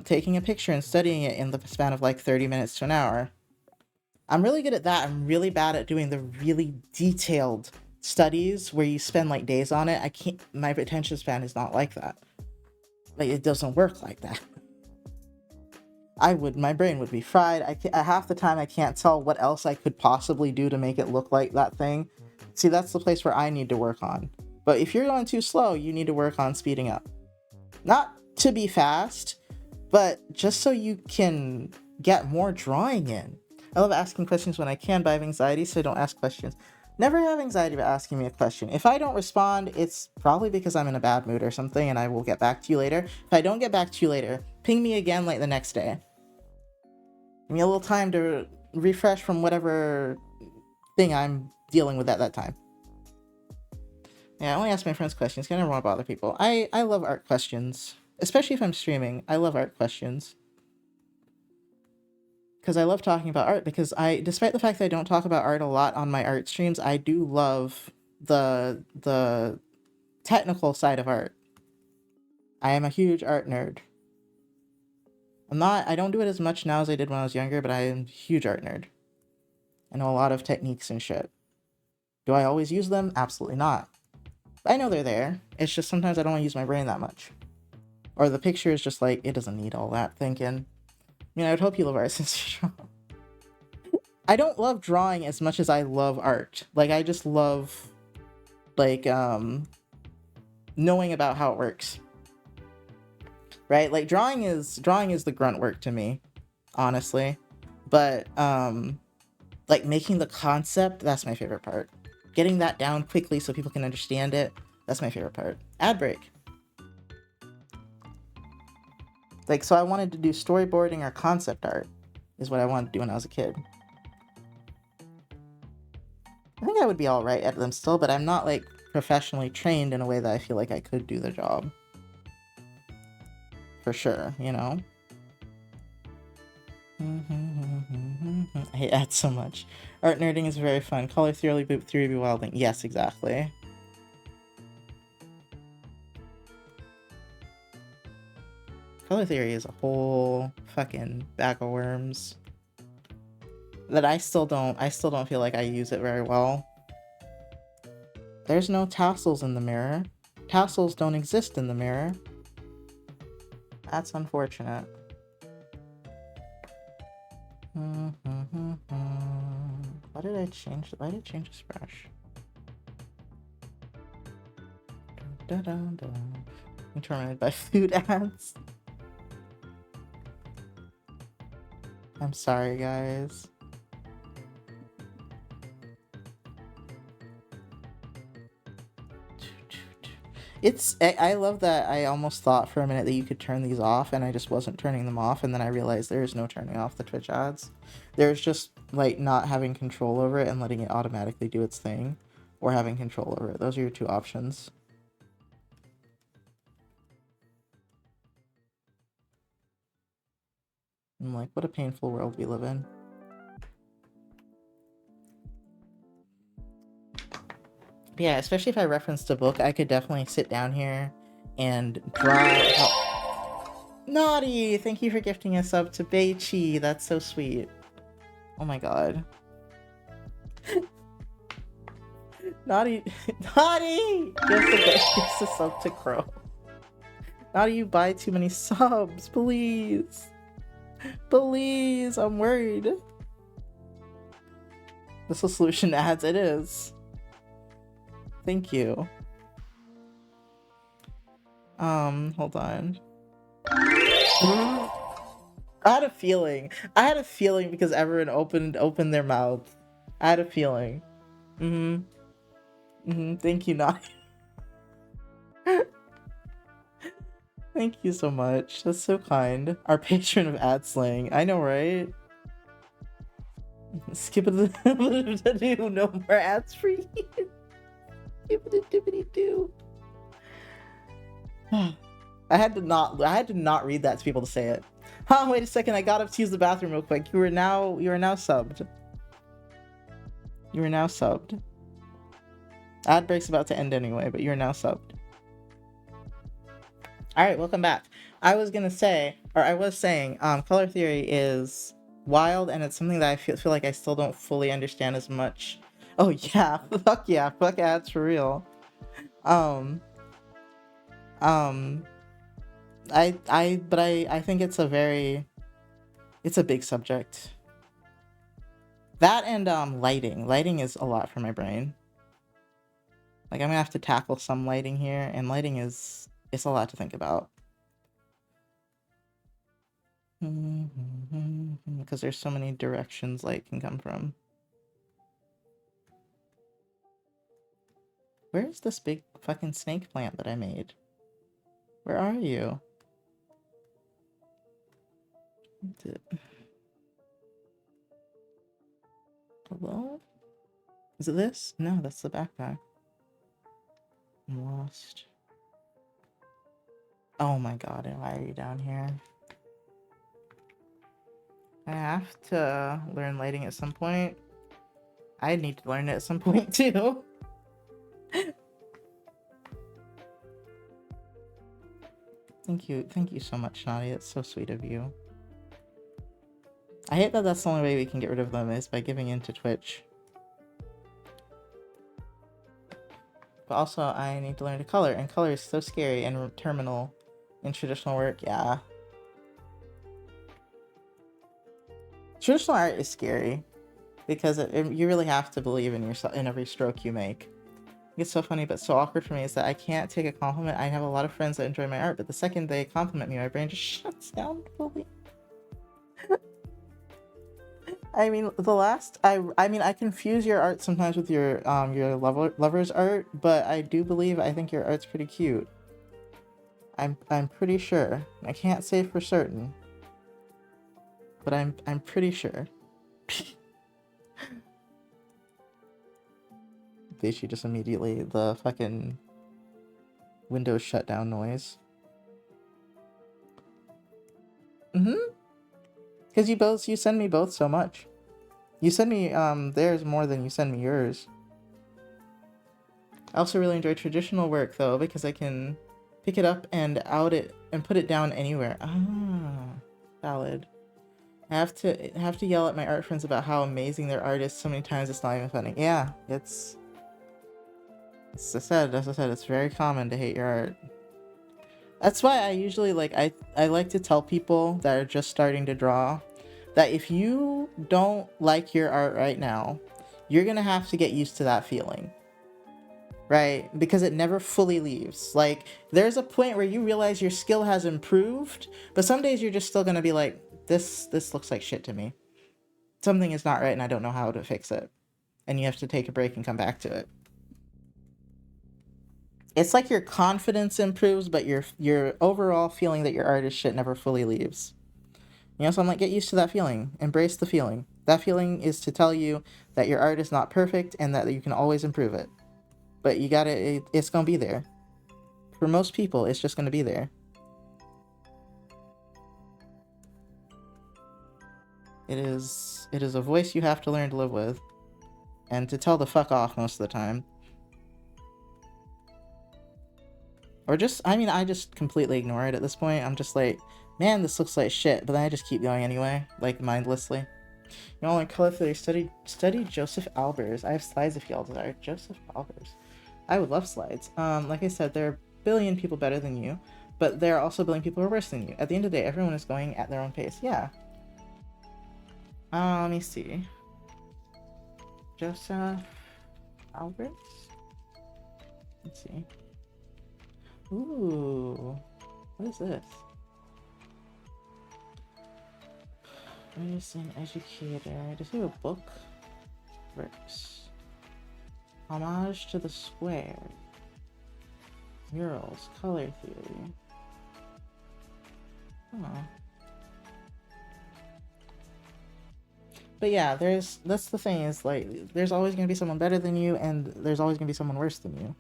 taking a picture and studying it in the span of like 30 minutes to an hour. I'm really good at that. I'm really bad at doing the really detailed studies where you spend like days on it. My attention span is not like that. Like, it doesn't work like that. My brain would be fried. Half the time I can't tell what else I could possibly do to make it look like that thing. See, that's the place where I need to work on. But if you're going too slow, you need to work on speeding up. Not to be fast, but just so you can get more drawing in. I love asking questions when I can, but I have anxiety, so I don't ask questions. Never have anxiety about asking me a question. If I don't respond, it's probably because I'm in a bad mood or something, and I will get back to you later. If I don't get back to you later, ping me again like the next day. Give me a little time to refresh from whatever thing I'm dealing with at that time. Yeah, I only ask my friends questions, because I never want to bother people. I love art questions, especially if I'm streaming. I love art questions. Because I love talking about art, because despite the fact that I don't talk about art a lot on my art streams, I do love the technical side of art. I am a huge art nerd. I don't do it as much now as I did when I was younger, but I am a huge art nerd. I know a lot of techniques and shit. Do I always use them? Absolutely not. I know they're there. It's just sometimes I don't want to use my brain that much. Or the picture is just like, it doesn't need all that thinking. I mean, I would hope you love art since you draw. I don't love drawing as much as I love art. Like, I just love, like, knowing about how it works. Right? Like, drawing is the grunt work to me, honestly. But, like, making the concept, that's my favorite part. Getting that down quickly so people can understand it, that's my favorite part. Ad break. Like, so I wanted to do storyboarding or concept art, is what I wanted to do when I was a kid. I think I would be alright at them still, but I'm not, like, professionally trained in a way that I feel like I could do the job. For sure, you know? I hate ads so much. Art nerding is very fun. Color theory be wilding. Yes, exactly. Color theory is a whole fucking bag of worms that I still don't feel like I use it very well. There's no tassels in the mirror. Tassels don't exist in the mirror. That's unfortunate. Why did I change this brush? I'm tormented by food ads. I'm sorry, guys. I love that I almost thought for a minute that you could turn these off, and I just wasn't turning them off, and then I realized there is no turning off the Twitch ads. There's just, like, not having control over it and letting it automatically do its thing, or having control over it. Those are your two options. I'm like, what a painful world we live in. But yeah, especially if I referenced a book, I could definitely sit down here and draw. Naughty! Thank you for gifting a sub to Beichi. That's so sweet. Oh my god. Naughty! Naughty! Gives a sub to Crow. Naughty, you buy too many subs. Please. Please, I'm worried. This is solution to ads. It is. Thank you. Hold on. I had a feeling. I had a feeling because everyone opened their mouth. I had a feeling. Thank you, Nani. Thank you so much. That's so kind. Our patron of ad slang. I know, right? Skip it to do. No more ads for you. Skip it to do. I had to not read that to people to say it. Huh, wait a second, I got up to use the bathroom real quick. You are now subbed. You are now subbed. Ad break's about to end anyway, but you're now subbed. Alright, welcome back. I was saying, color theory is wild, and it's something that I feel like I still don't fully understand as much. Oh yeah, fuck ads for real. I think it's a big subject. That and lighting. Lighting is a lot for my brain. Like I'm gonna have to tackle some lighting here, and lighting it's a lot to think about. Because there's so many directions light can come from. Where's this big fucking snake plant that I made? Where are you? Hello? Is it this? No, that's the backpack. I'm lost. Oh my god, why are you down here? I have to learn lighting at some point. I need to learn it at some point too. Thank you so much, Nadia. It's so sweet of you. I hate that that's the only way we can get rid of them is by giving in to Twitch. But also, I need to learn to color, and color is so scary and terminal in traditional work. Yeah. Traditional art is scary because you really have to believe in yourself in every stroke you make. It's so funny, but so awkward for me is that I can't take a compliment. I have a lot of friends that enjoy my art, but the second they compliment me, my brain just shuts down fully. I mean, I confuse your art sometimes with your lover's art, but I think your art's pretty cute. I'm pretty sure. I can't say for certain, but I'm pretty sure. She just immediately the fucking Windows shutdown noise. Because you send me both so much. You send me theirs more than you send me yours. I also really enjoy traditional work though, because I can pick it up and out it and put it down anywhere. Ah, valid. I have to yell at my art friends about how amazing their art is so many times it's not even funny. Yeah, as I said, it's very common to hate your art. That's why I usually I like to tell people that are just starting to draw that if you don't like your art right now, you're gonna have to get used to that feeling. Right? Because it never fully leaves. Like, there's a point where you realize your skill has improved, but some days you're just still gonna be like, this looks like shit to me. Something is not right and I don't know how to fix it. And you have to take a break and come back to it. It's like your confidence improves, but your overall feeling that your art is shit never fully leaves. You know, so I'm like, get used to that feeling. Embrace the feeling. That feeling is to tell you that your art is not perfect and that you can always improve it. But you gotta, it's gonna be there. For most people, it's just gonna be there. It is a voice you have to learn to live with. And to tell the fuck off most of the time. Or just, I just completely ignore it at this point. I'm just like, man, this looks like shit. But then I just keep going anyway, like mindlessly. You know, like color theory, study Joseph Albers. I have slides if y'all desire. Joseph Albers. I would love slides. Like I said, there are a billion people better than you, but there are also a billion people who are worse than you. At the end of the day, everyone is going at their own pace. Yeah. Let me see. Joseph Alberts? Let's see. Ooh, what is this? Medicine educator. Does he have a book? Works. Homage to the Square. Murals. Color theory. Huh. But yeah, that's the thing, is like there's always gonna be someone better than you, and there's always gonna be someone worse than you.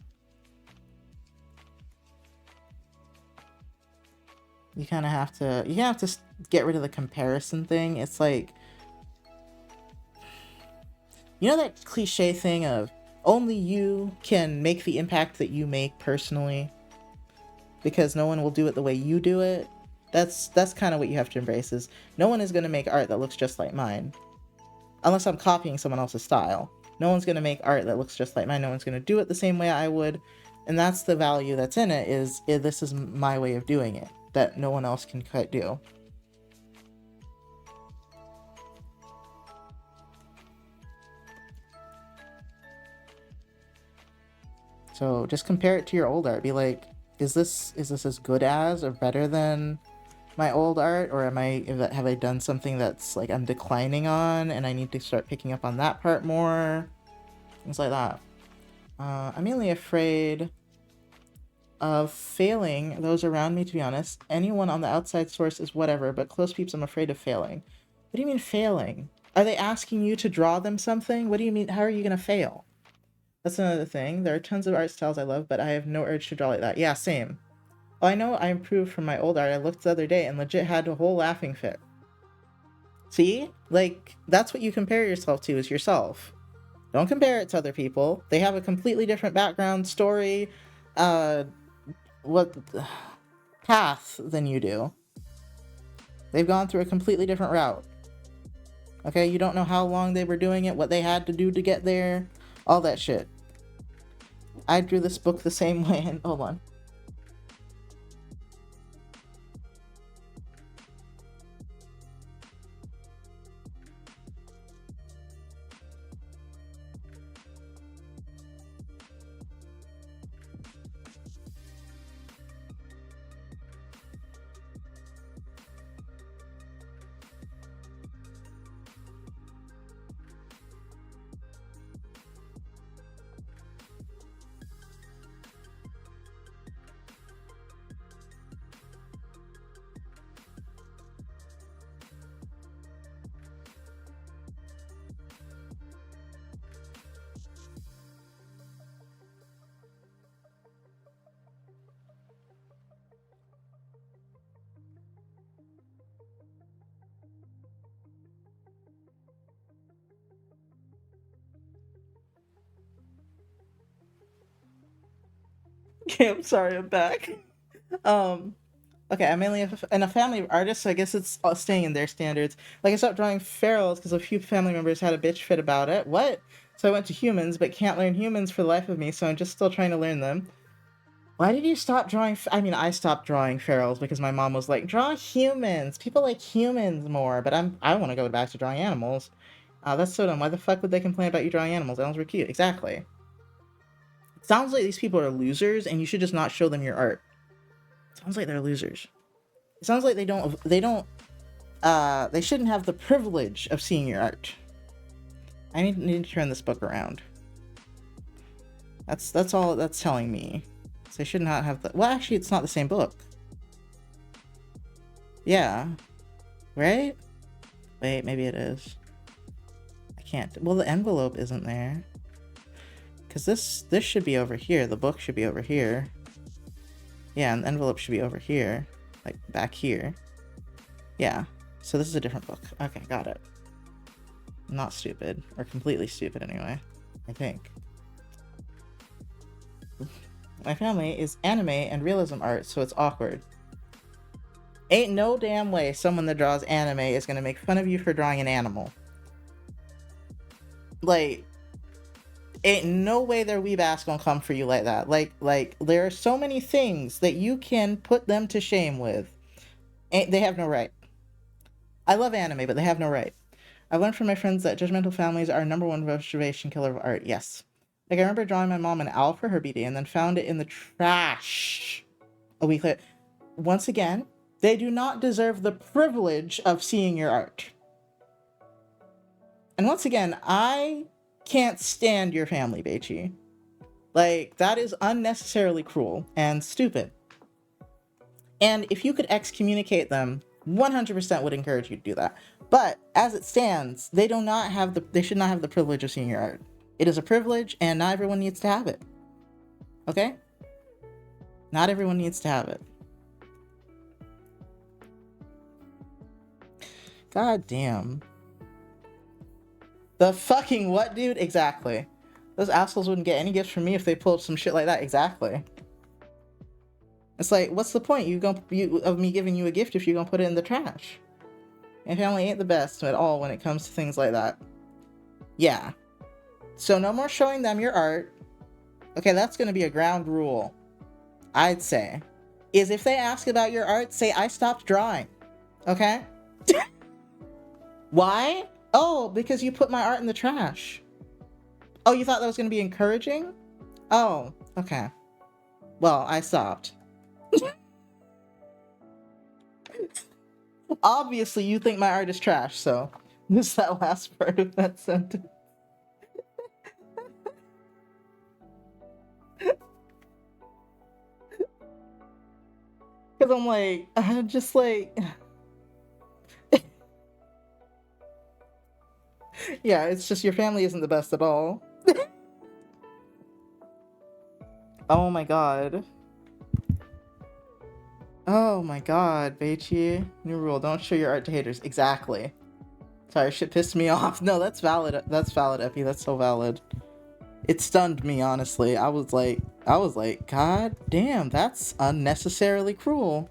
You kind of have to get rid of the comparison thing. It's like, you know that cliche thing of only you can make the impact that you make personally because no one will do it the way you do it. That's kind of what you have to embrace, is no one is going to make art that looks just like mine unless I'm copying someone else's style. No one's going to make art that looks just like mine. No one's going to do it the same way I would. And that's the value that's in it, is this is my way of doing it that no one else can quite do. So just compare it to your old art. Be like, is this as good as or better than my old art, or have I done something that's like I'm declining on and I need to start picking up on that part more? Things like that. I'm mainly afraid of failing those around me, to be honest. Anyone on the outside source is whatever, but close peeps, I'm afraid of failing. What do you mean failing? Are they asking you to draw them something? What do you mean? How are you going to fail? That's another thing. There are tons of art styles I love, but I have no urge to draw like that. Yeah, same. Oh, I know I improved from my old art. I looked the other day and legit had a whole laughing fit. See? Like, that's what you compare yourself to, is yourself. Don't compare it to other people. They have a completely different background, story, what path than you do. They've gone through a completely different route. Okay, you don't know how long they were doing it, what they had to do to get there, all that shit. I drew this book the same way, and hold on. Okay, I'm sorry, I'm back. Okay, I'm mainly in a family of artists, so I guess it's staying in their standards. Like, I stopped drawing ferals because a few family members had a bitch fit about it. What? So I went to humans, but can't learn humans for the life of me, so I'm just still trying to learn them. Why did you stop drawing? I mean, I stopped drawing ferals because my mom was like, draw humans. People like humans more, but I want to go back to drawing animals. That's so dumb. Why the fuck would they complain about you drawing animals? Animals were cute. Exactly. It sounds like these people are losers, and you should just not show them your art. Sounds like they're losers. It sounds like they shouldn't have the privilege of seeing your art. I need to turn this book around. That's all that's telling me. So they should not have the, well, actually, it's not the same book. Yeah. Right? Wait, maybe it is. I can't, well, the envelope isn't there. Because this should be over here. The book should be over here. Yeah, and the envelope should be over here. Like, back here. Yeah. So this is a different book. Okay, got it. I'm not stupid. Or completely stupid, anyway. I think. My family is anime and realism art, so it's awkward. Ain't no damn way someone that draws anime is gonna make fun of you for drawing an animal. Like, ain't no way their weeb ass gonna come for you like that. Like there are so many things that you can put them to shame with. And they have no right. I love anime, but they have no right. I've learned from my friends that judgmental families are number one motivation killer of art. Yes. Like, I remember drawing my mom an owl for her BD and then found it in the trash a week later. Once again, they do not deserve the privilege of seeing your art. And once again, I can't stand your family, Beichi. Like, that is unnecessarily cruel and stupid. And if you could excommunicate them, 100% would encourage you to do that. But as it stands, they should not have the privilege of seeing your art. It is a privilege, and not everyone needs to have it. Okay? Not everyone needs to have it. God damn. The fucking what, dude? Exactly. Those assholes wouldn't get any gifts from me if they pulled some shit like that. Exactly. It's like, what's the point of me giving you a gift if you're gonna put it in the trash? My family ain't the best at all when it comes to things like that. Yeah. So no more showing them your art. Okay, that's gonna be a ground rule, I'd say. Is if they ask about your art, say, I stopped drawing. Okay? Why? Oh, because you put my art in the trash. Oh, you thought that was gonna be encouraging? Oh, okay. Well, I stopped. Obviously, you think my art is trash, so this that last part of that sentence. Because I'm just like... Yeah, it's just your family isn't the best at all. Oh my god. Oh my god, Beichi. New rule, don't show your art to haters. Exactly. Sorry, shit pissed me off. No, that's valid. That's valid, Epi. That's so valid. It stunned me, honestly. I was like, God damn, that's unnecessarily cruel.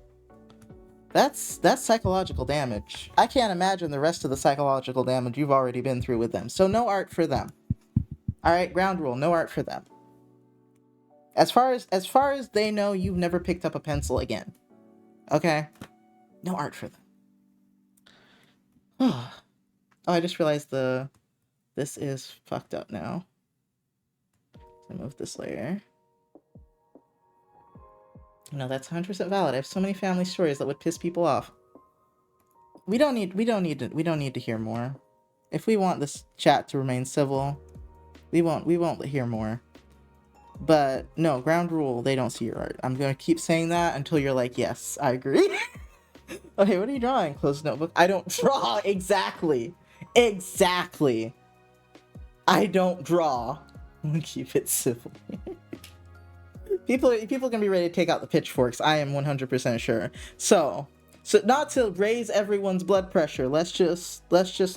That's psychological damage. I can't imagine the rest of the psychological damage you've already been through with them. So no art for them. Alright, ground rule, no art for them. As far as they know, you've never picked up a pencil again. Okay? No art for them. Oh, I just realized this is fucked up now. I move this layer. No, that's 100% valid. I have so many family stories that would piss people off. We don't need to hear more. If we want this chat to remain civil, we won't hear more. But no, ground rule, they don't see your art. I'm gonna keep saying that until you're like, yes, I agree. Okay, what are you drawing? Closed notebook. I don't draw. Exactly. I don't draw. I'm gonna keep it civil. People can be ready to take out the pitchforks. I am 100% sure. So not to raise everyone's blood pressure. Let's just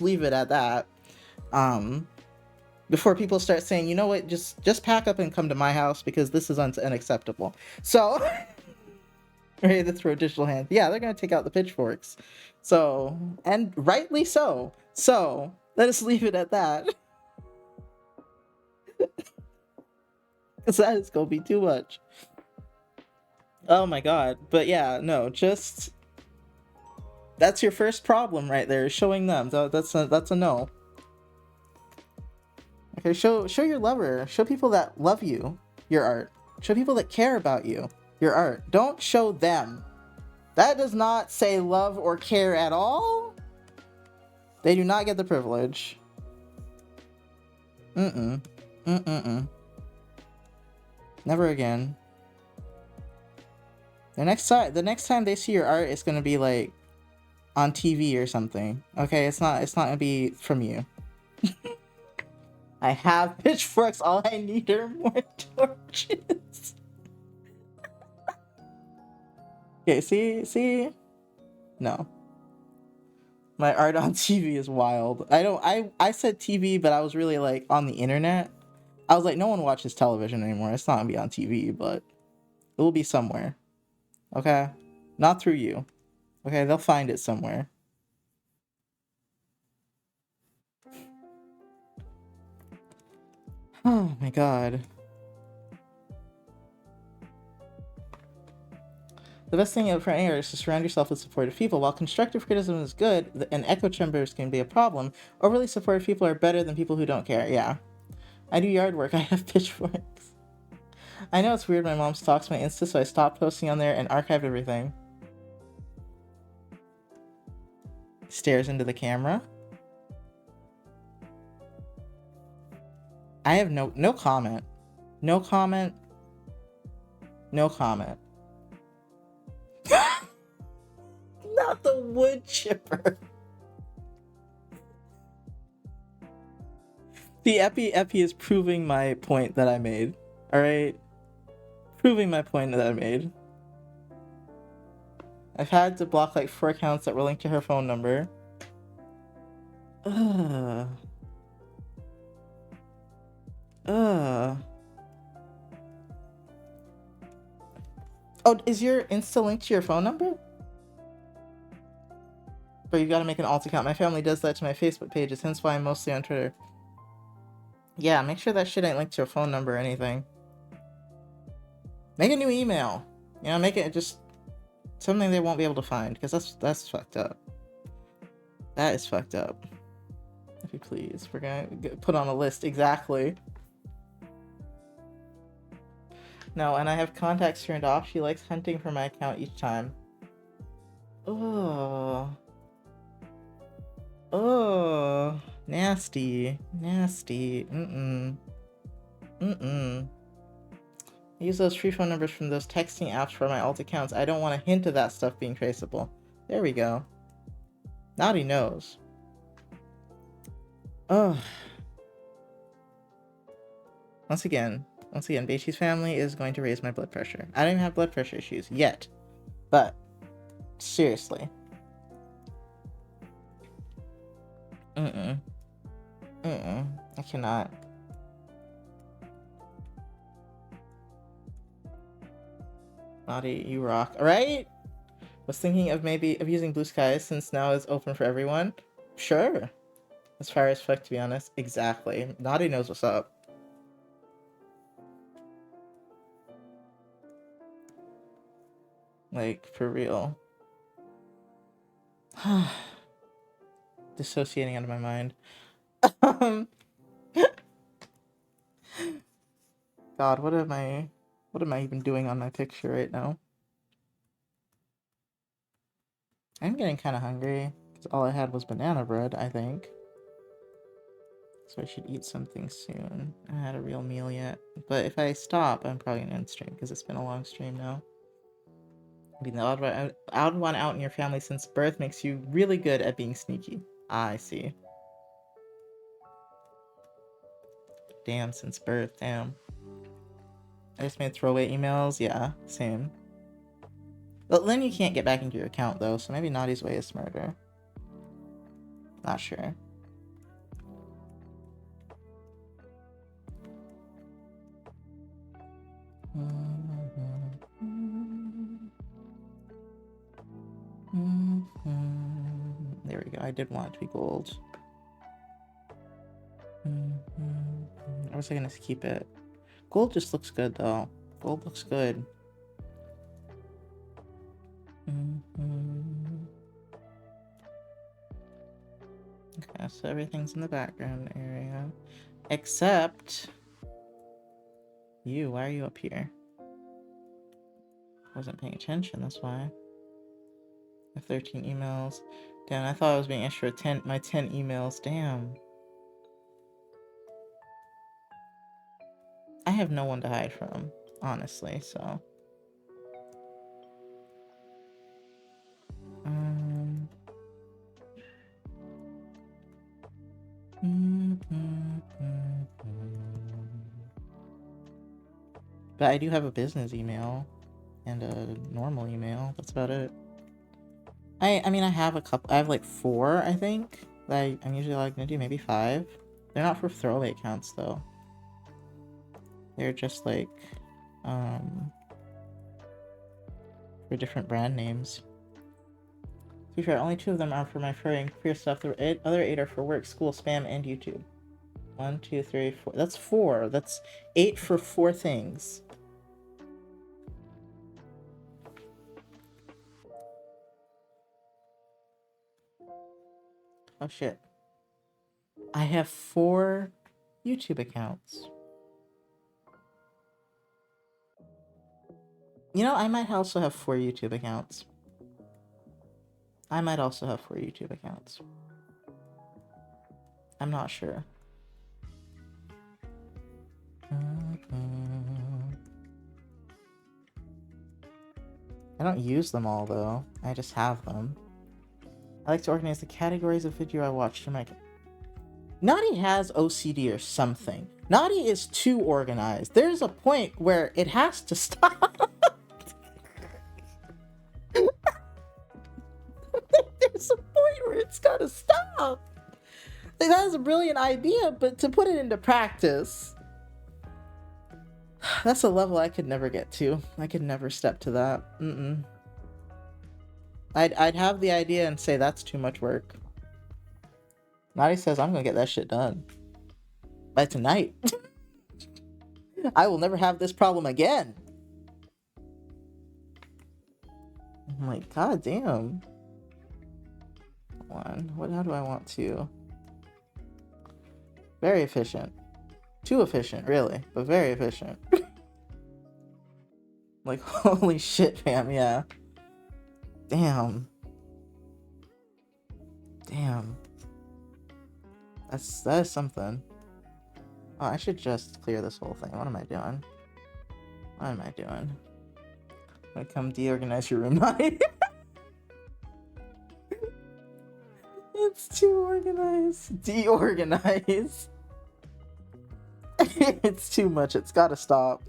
leave it at that. Before people start saying, you know what, just pack up and come to my house because this is unacceptable. So, ready to throw digital hands. Yeah, they're gonna take out the pitchforks. So, and rightly so. So, let us leave it at that. Because that is gonna be too much. Oh my god. But yeah, no, just... That's your first problem right there, showing them. That's a no. Okay, show your lover. Show people that love you, your art. Show people that care about you, your art. Don't show them. That does not say love or care at all. They do not get the privilege. Never again. The next time they see your art, it's gonna be like on TV or something. Okay, it's not gonna be from you. I have pitchforks. All I need are more torches. Okay, see? No. My art on TV is wild. I said TV, but I was really like on the internet. I was like, no one watches television anymore. It's not gonna be on TV, but it will be somewhere. Okay? Not through you. Okay, they'll find it somewhere. Oh my god. The best thing for any artist is to surround yourself with supportive people. While constructive criticism is good and echo chambers can be a problem, overly supportive people are better than people who don't care. Yeah. I do yard work. I have pitchforks. I know it's weird my mom stalks my Insta, so I stopped posting on there and archived everything. Stares into the camera. I have no comment. No comment. No comment. Not the wood chipper. The Epi is proving my point that I made. Alright? Proving my point that I made. I've had to block like 4 accounts that were linked to her phone number. Ugh. Ugh. Oh, is your Insta linked to your phone number? But you gotta make an alt account. My family does that to my Facebook pages, hence why I'm mostly on Twitter. Yeah, make sure that shit ain't linked to your phone number or anything. Make a new email. You know, make it just something they won't be able to find, because that's fucked up. That is fucked up. If you please, we're gonna put on a list. Exactly. No, and I have contacts turned off. She likes hunting for my account each time. Oh. Oh. Nasty. Nasty. Mm-mm. Mm-mm. I use those free phone numbers from those texting apps for my alt accounts. I don't want a hint of that stuff being traceable. There we go. Naughty knows. Oh. Once again, Beatty's family is going to raise my blood pressure. I don't even have blood pressure issues yet. But, seriously. Mm-mm. Mm-mm. I cannot. Naughty, you rock. Alright? Was thinking of using Blue Skies since now it's open for everyone. Sure. As far as fuck, to be honest. Exactly. Naughty knows what's up. Like, for real. Dissociating out of my mind. God, what am I even doing on my picture right now? I'm getting kind of hungry, because all I had was banana bread, I think. So I should eat something soon. I haven't had a real meal yet. But if I stop, I'm probably going to end stream, because it's been a long stream now. Being the odd one out in your family since birth makes you really good at being sneaky. Ah, I see. Damn, since birth, damn. I just made throwaway emails, yeah, same. But then you can't get back into your account though, so maybe Naughty's way is smarter. Not sure. There we go, I did want it to be gold. Or was I gonna keep it? Gold just looks good though. Gold looks good. Okay, so everything's in the background area. Except you. Why are you up here? Wasn't paying attention, that's why. I have 13 emails. Damn, I thought I was being extra 10 emails. Damn. I have no one to hide from, honestly, so. But I do have a business email and a normal email. That's about it. I mean, I have a couple. I have like 4, I think. That I'm usually like gonna do maybe 5. They're not for throwaway accounts though. They're just like for different brand names. To be fair, only 2 of them are for my furry and queer stuff. The other 8 are for work, school, spam, and YouTube. 1, 2, 3, 4. That's 4. That's 8 for 4 things. Oh shit. I have 4 YouTube accounts. You know, I might also have 4 YouTube accounts. I'm not sure. I don't use them all, though. I just have them. I like to organize the categories of video I watch to make... Naughty has OCD or something. Naughty is too organized. There's a point where it has to stop. There's a point where it's gotta stop. Like, that is a brilliant idea, but to put it into practice... That's a level I could never get to. I could never step to that. I'd have the idea and say that's too much work. Naughty says I'm gonna get that shit done by tonight. I will never have this problem again. I'm like, god damn. How do I want to? Very efficient. Too efficient, really, but very efficient. Like, holy shit, fam, yeah. Damn. That is something. Oh, I should just clear this whole thing. What am I doing? I'm gonna come deorganize your room, Naughty. It's too organized. Deorganize. It's too much. It's gotta stop.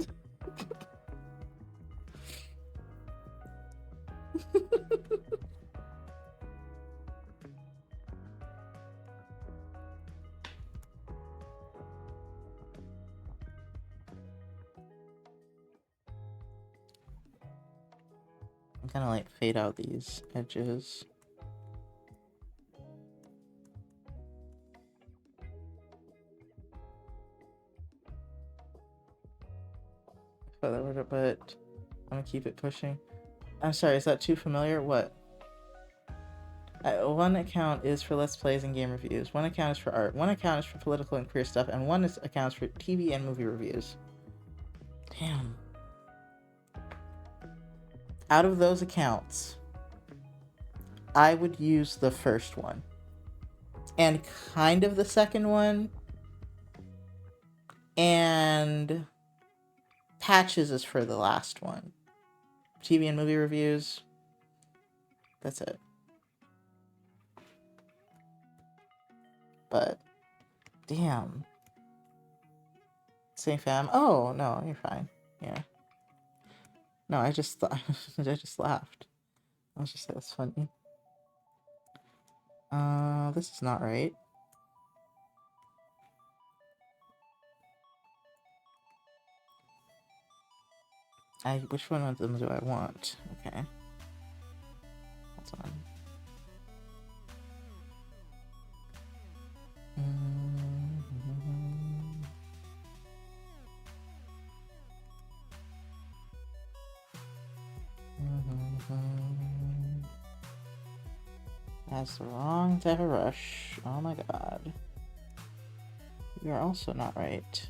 I'm gonna like fade out these edges. But I'm gonna keep it pushing. I'm sorry, is that too familiar? What? One account is for Let's Plays and game reviews. One account is for art. One account is for political and queer stuff. And one account is for TV and movie reviews. Damn. Out of those accounts, I would use the first one. And kind of the second one. And Patches is for the last one. TV and movie reviews. That's it. But, damn. Say fam. Oh, no, you're fine. Yeah. No, I just thought, I just laughed. I was just like, that's funny. This is not right. Which one of them do I want? Okay. Hold on. That's the wrong type of rush. Oh my god. You're also not right.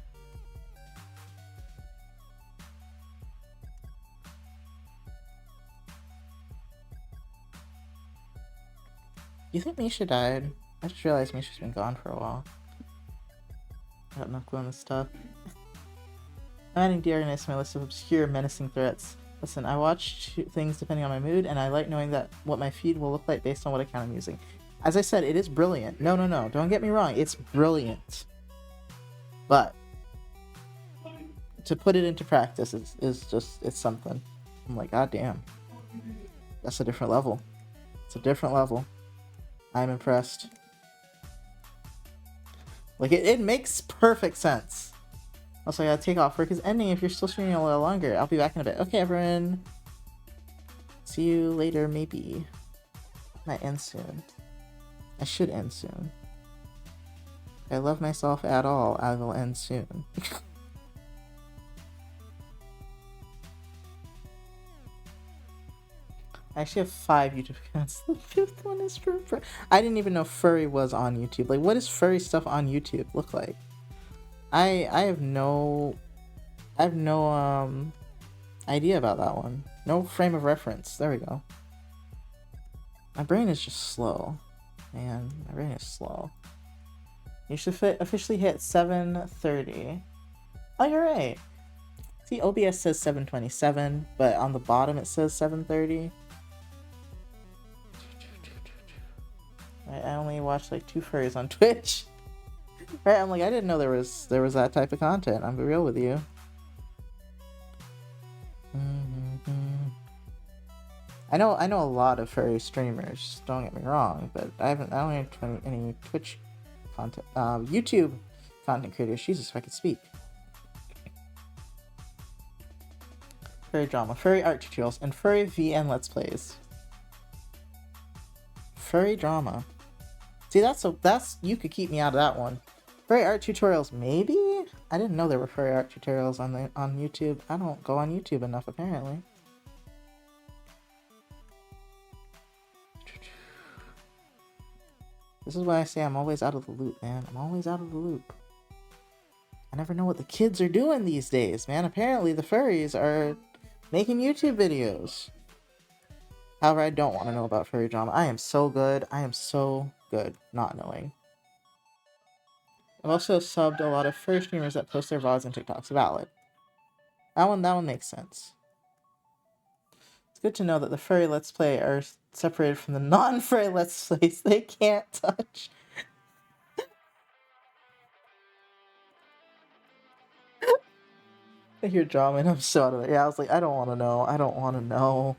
You think Misha died? I just realized Misha's been gone for a while. Got no clue on this stuff. I'm adding dearness to my list of obscure, menacing threats. Listen, I watch things depending on my mood, and I like knowing that what my feed will look like based on what account I'm using. As I said, it is brilliant. No, don't get me wrong. It's brilliant. But to put it into practice is just, it's something. I'm like, god damn. That's a different level. It's a different level. I'm impressed. Like, it makes perfect sense. Also, I gotta take off. Work is ending. If you're still streaming a little longer, I'll be back in a bit. Okay, everyone. See you later, maybe. Might end soon. I should end soon. If I love myself at all, I will end soon. I actually have 5 YouTube accounts. The 5th one is for furry. I didn't even know furry was on YouTube. Like, what does furry stuff on YouTube look like? I have no idea about that one. No frame of reference. There we go. My brain is just slow. Man, my brain is slow. You should officially hit 7:30. Oh, you're right. See, OBS says 7:27, but on the bottom it says 7:30. I only watched like 2 furries on Twitch. Right? I'm like, I didn't know there was that type of content. I'm real with you. I know a lot of furry streamers. Don't get me wrong, but I don't have any Twitch content, YouTube content creators. Jesus, if I could speak. Furry drama, furry art tutorials, and furry VN Let's Plays. Furry drama. See, that's you could keep me out of that one. Furry art tutorials, maybe? I didn't know there were furry art tutorials on YouTube. I don't go on YouTube enough, apparently. This is why I say I'm always out of the loop, man. I'm always out of the loop. I never know what the kids are doing these days, man. Apparently the furries are making YouTube videos. However, I don't want to know about furry drama. I am so good. I am so good not knowing. I've also subbed a lot of furry streamers that post their VODs and TikToks. Valid. That one makes sense. It's good to know that the furry Let's Play are separated from the non-furry Let's Plays they can't touch. I hear drama and I'm so out of it. Yeah, I was like, I don't want to know. I don't want to know.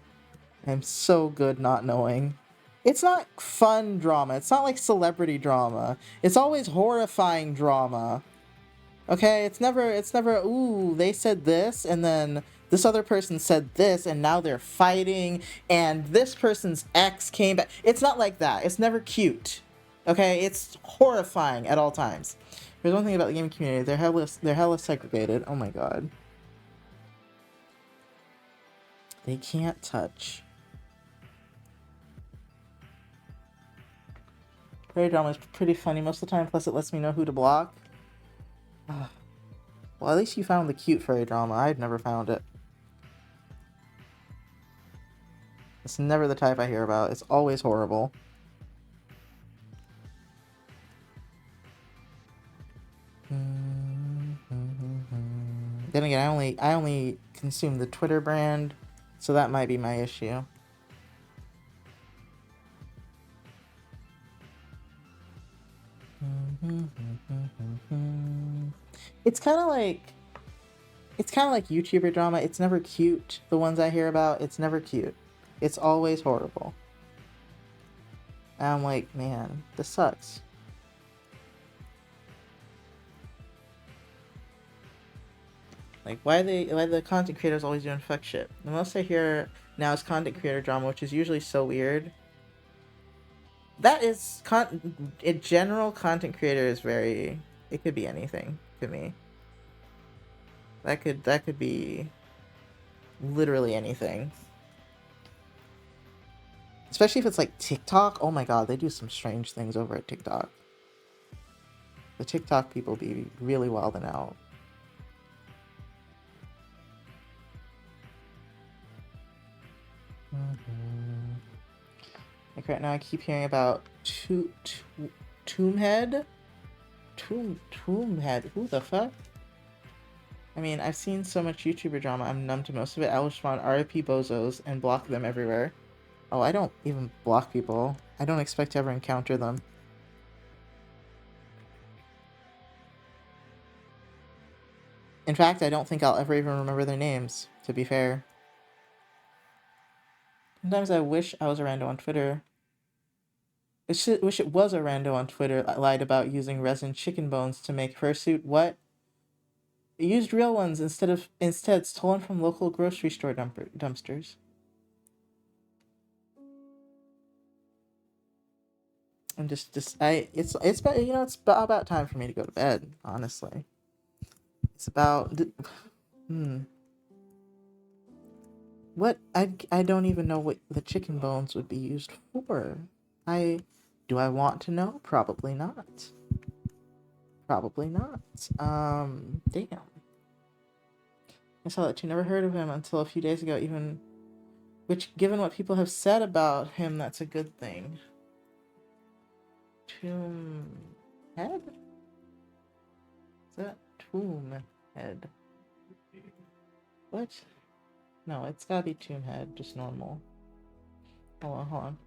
I'm so good not knowing. It's not fun drama. It's not like celebrity drama. It's always horrifying drama. Okay, it's never, ooh, they said this, and then this other person said this, and now they're fighting, and this person's ex came back. It's not like that. It's never cute. Okay, it's horrifying at all times. There's one thing about the gaming community. They're hella segregated. Oh my god. They can't touch. Furry drama is pretty funny most of the time, plus it lets me know who to block. Well, at least you found the cute furry drama. I've never found it. It's never the type I hear about. It's always horrible. Then again, I only consume the Twitter brand, so that might be my issue. It's kind of like YouTuber drama. It's never cute. The ones I hear about, it's never cute. It's always horrible. And I'm like, man, this sucks. Like, why the content creators always doing fuck shit? The most I hear now is content creator drama, which is usually so weird. That is in general, content creator is very. It could be anything to me. That could be literally anything. Especially if it's like TikTok. Oh my god, they do some strange things over at TikTok. The TikTok people be really wilding out. Like right now I keep hearing about Tombhead? Tombhead. Who the fuck? I mean, I've seen so much YouTuber drama, I'm numb to most of it. I will spawn RIP bozos and block them everywhere. Oh, I don't even block people. I don't expect to ever encounter them. In fact, I don't think I'll ever even remember their names, to be fair. Sometimes I wish I was a rando on Twitter. I wish it was a rando on Twitter that lied about using resin chicken bones to make fursuit. What? It used real ones instead stolen from local grocery store dumpsters. I'm it's about, you know, it's about time for me to go to bed, honestly. It's about what I don't even know what the chicken bones would be used for. Do I want to know? Probably not. Probably not. Damn. I saw that you never heard of him until a few days ago, even which, given what people have said about him, that's a good thing. Tomb head? Is that tomb head? What? No, it's gotta be tomb head, just normal. Hold on, hold on.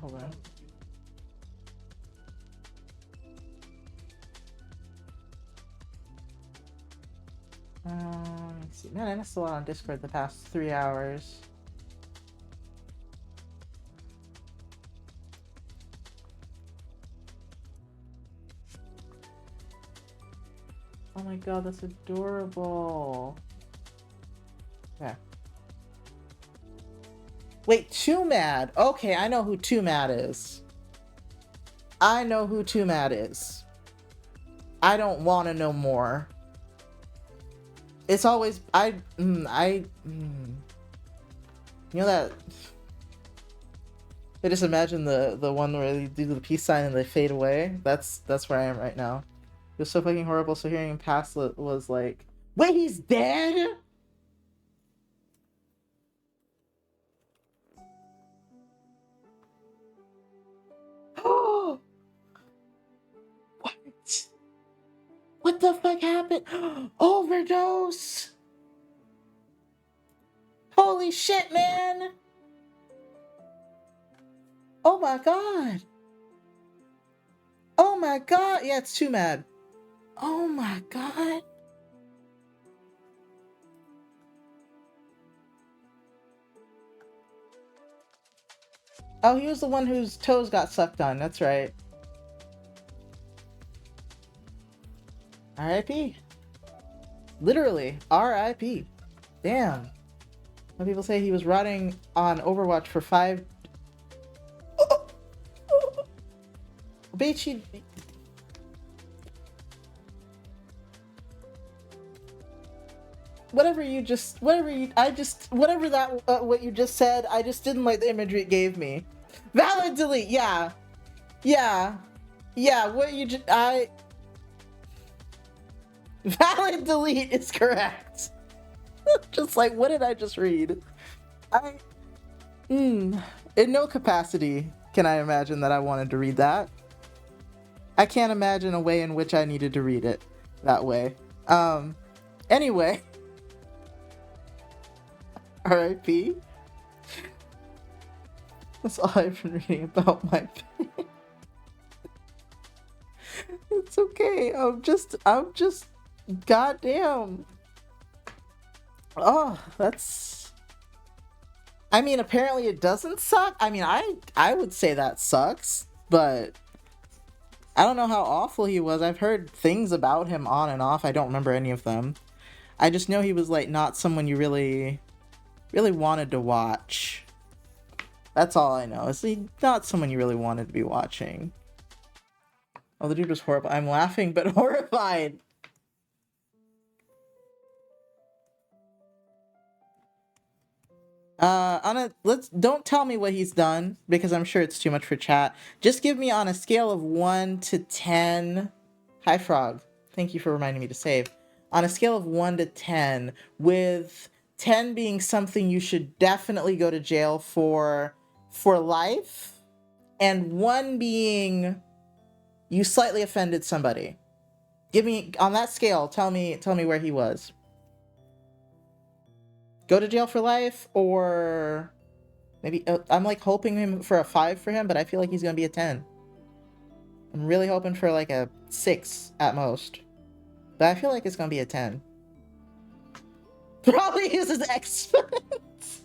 Hold on. Let's see. Man, I missed a lot on Discord the past 3 hours. Oh my god, that's adorable. Yeah. Wait, Too Mad. Okay, I know who Too Mad is. I know who Too Mad is. I don't want to know more. It's always you know that I just imagine the one where they do the peace sign and they fade away. That's where I am right now. It was so fucking horrible. So hearing him pass was like, wait, he's dead? Oh, what? What the fuck happened? Overdose! Holy shit, man! Oh my god! Oh my god! Yeah, it's Too Mad. Oh my god! Oh, he was the one whose toes got sucked on. That's right. R.I.P. Literally, R.I.P. Damn. Some people say he was rotting on Overwatch for 5. Beachy. Whatever you said, I just didn't like the imagery it gave me. Valid delete, yeah. What you just, valid delete is correct. Just like, what did I just read? In no capacity can I imagine that I wanted to read that. I can't imagine a way in which I needed to read it that way. Anyway. R.I.P. That's all I've been reading about my pain. It's okay. I'm just goddamn. Oh, that's, I mean, apparently it doesn't suck. I mean, I would say that sucks, but I don't know how awful he was. I've heard things about him on and off. I don't remember any of them. I just know he was like not someone you really wanted to watch. That's all I know. Is he not someone you really wanted to be watching? Oh, the dude was horrible. I'm laughing but horrified. Don't tell me what he's done because I'm sure it's too much for chat. Just give me on a scale of 1 to 10. Hi Frog. Thank you for reminding me to save. On a scale of 1 to 10, with 10 being something you should definitely go to jail for life, and 1 being you slightly offended somebody. Give me, on that scale, tell me where he was. Go to jail for life, or maybe, I'm like hoping him for a 5 for him, but I feel like he's gonna be a 10. I'm really hoping for like a 6 at most, but I feel like it's gonna be a 10. Probably uses exponents.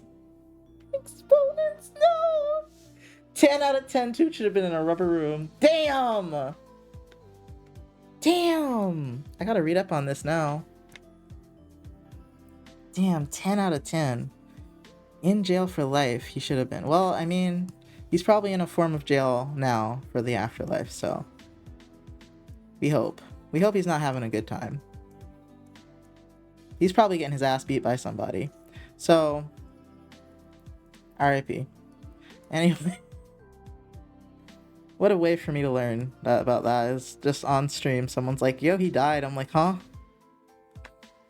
Exponents, no! 10 out of 10, too, should have been in a rubber room. Damn! Damn! I gotta read up on this now. Damn, 10 out of 10. In jail for life, he should have been. Well, I mean, he's probably in a form of jail now for the afterlife, so we hope. We hope he's not having a good time. He's probably getting his ass beat by somebody. So, RIP. Anyway, what a way for me to learn about that is just on stream. Someone's like, yo, he died. I'm like, huh?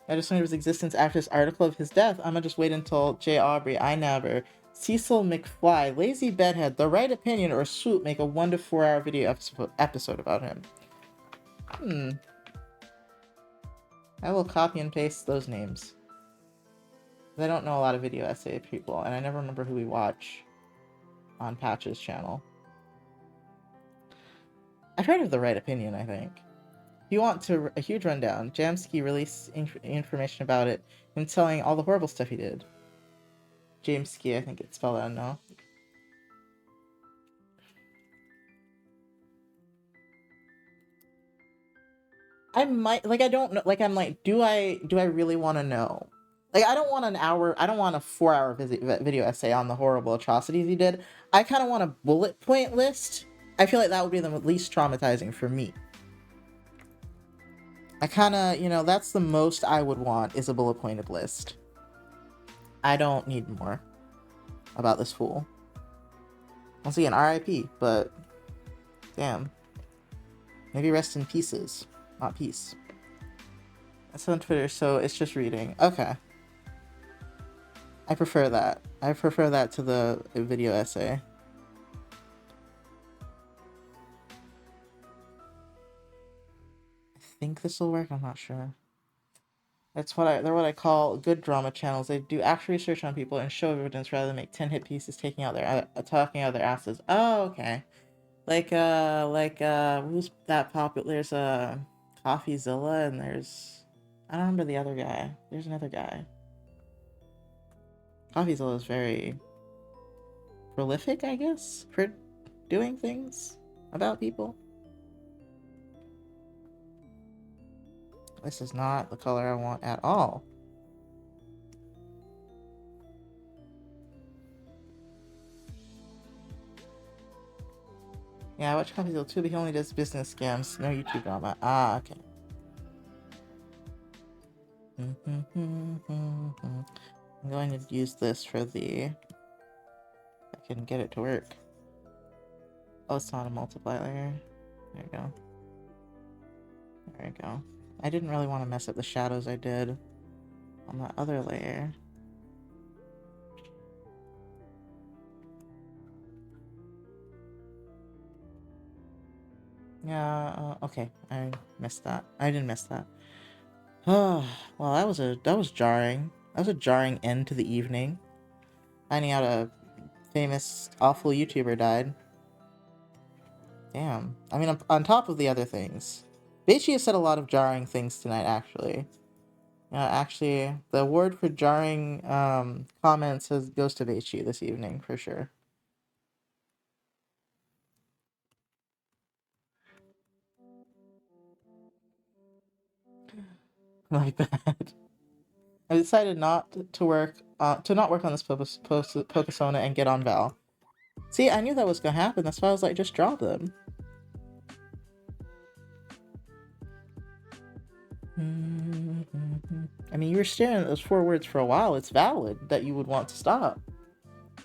I just learned of his existence after this article of his death. I'm gonna just wait until J. Aubrey, I Never, Cecil McFly, Lazy Bedhead, The Right Opinion, or Swoop make a 1 to 4 hour video episode about him. I will copy and paste those names. I don't know a lot of video essay people, and I never remember who we watch on Patch's channel. I've heard of The Right Opinion, I think. If you want a huge rundown, Jamsky released information about it and telling all the horrible stuff he did. Jamesky, I think it's spelled out now. I might, like, I don't know, like, I'm like, do I really want to know? Like, I don't want an hour, I don't want a 4-hour video essay on the horrible atrocities he did. I kind of want a bullet point list. I feel like that would be the least traumatizing for me. I kind of, you know, that's the most I would want, is a bullet pointed list. I don't need more about this fool. Once again, RIP, but damn. Maybe rest in pieces, not peace. That's on Twitter, so it's just reading. Okay. I prefer that. I prefer that to the video essay. I think this will work, I'm not sure. They're what I call good drama channels. They do actual research on people and show evidence rather than make 10 hit pieces talking out their asses. Oh, okay. Like who's that popular? There's CoffeeZilla, and there's, I don't remember the other guy. There's another guy. CoffeeZilla is very prolific, I guess, for doing things about people. This is not the color I want at all. Yeah, I watch CoffeeZilla too, but he only does business scams, no YouTube drama. Ah, okay. I'm going to use this for the... I can get it to work. Oh, it's not a multiply layer. There we go. There we go. I didn't really want to mess up the shadows I did on that other layer. Yeah, okay. I missed that. I didn't miss that. Oh, well, that was jarring. That was a jarring end to the evening. Finding out a famous, awful YouTuber died. Damn. I mean, on top of the other things. Beichi has said a lot of jarring things tonight, actually. Actually, the award for jarring comments goes to Beichi this evening, for sure. My bad. I decided not to work on this Pokesona and get on Val. See, I knew that was gonna happen. That's why I was like, just drop them. I mean, you were staring at those 4 words for a while. It's valid that you would want to stop.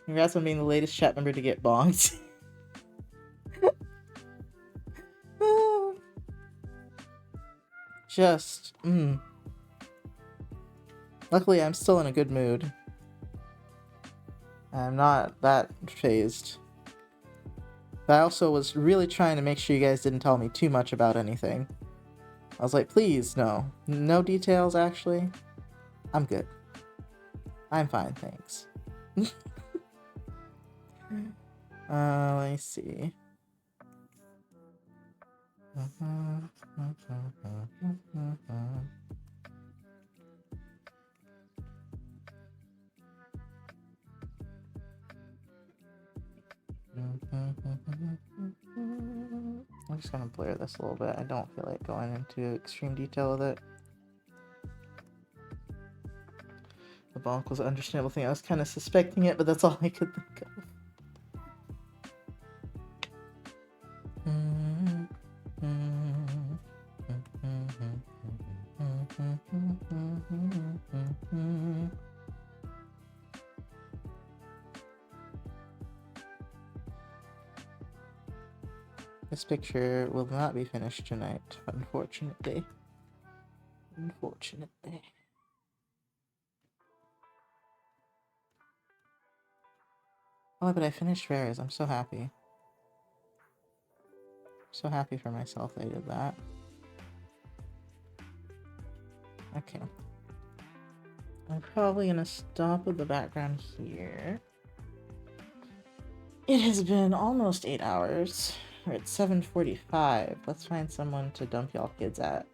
Congrats on being the latest chat member to get bonked. Just, Luckily, I'm still in a good mood. I'm not that phased. But I also was really trying to make sure you guys didn't tell me too much about anything. I was like, please, no. No details, actually. I'm good. I'm fine, thanks. Let me see. I'm just gonna blur this a little bit. I don't feel like going into extreme detail with it. bonk was an understandable thing. I was kind of suspecting it, but that's all I could think of. This picture will not be finished tonight, unfortunately. Unfortunately. Oh, but I finished Rares. I'm so happy. So happy for myself that I did that. Okay. I'm probably gonna stop with the background here. It has been almost 8 hours. We're at 7:45. Let's find someone to dump y'all kids at.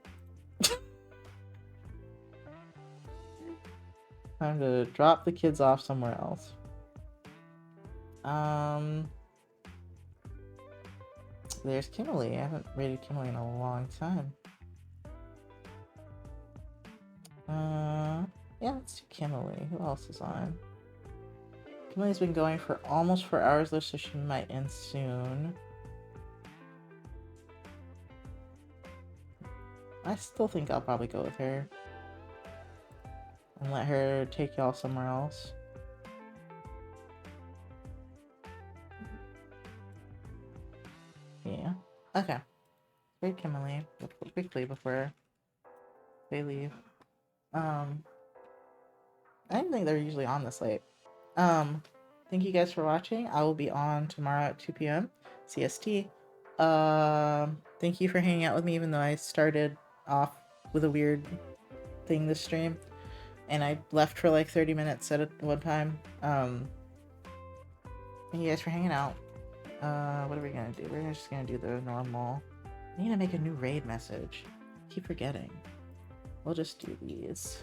Time to drop the kids off somewhere else. There's Kimberly. I haven't rated Kimberly in a long time. Yeah, let's do Kimberly. Who else is on? Kimberly's been going for almost 4 hours though, so she might end soon. I still think I'll probably go with her. And let her take y'all somewhere else. Yeah. Okay. Great, Kimberly. Quickly before they leave. I didn't think they were usually on this late. Thank you guys for watching. I will be on tomorrow at 2 p.m. CST. Thank you for hanging out with me, even though I started off with a weird thing this stream. And I left for like 30 minutes at one time. Thank you guys for hanging out. What are we gonna do? We're just gonna do the normal. I need to make a new raid message. I keep forgetting. We'll just do these.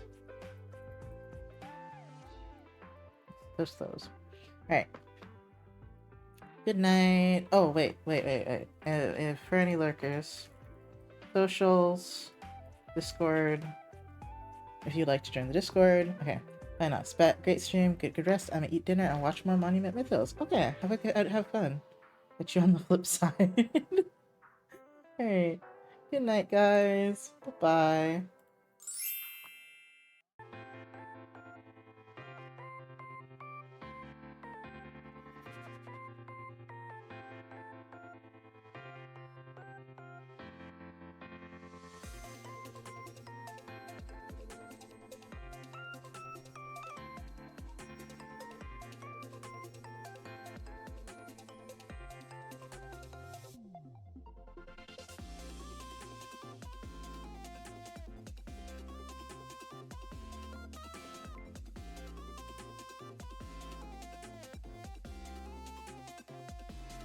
Post those. Alright. Good night. Oh, wait. If for any lurkers, socials, Discord. If you'd like to join the Discord, okay. Why not? Spat, great stream, good rest. I'm gonna eat dinner and watch more Monument Mythos. Okay, have fun. Catch you on the flip side. Alright. Good night, guys. Bye-bye.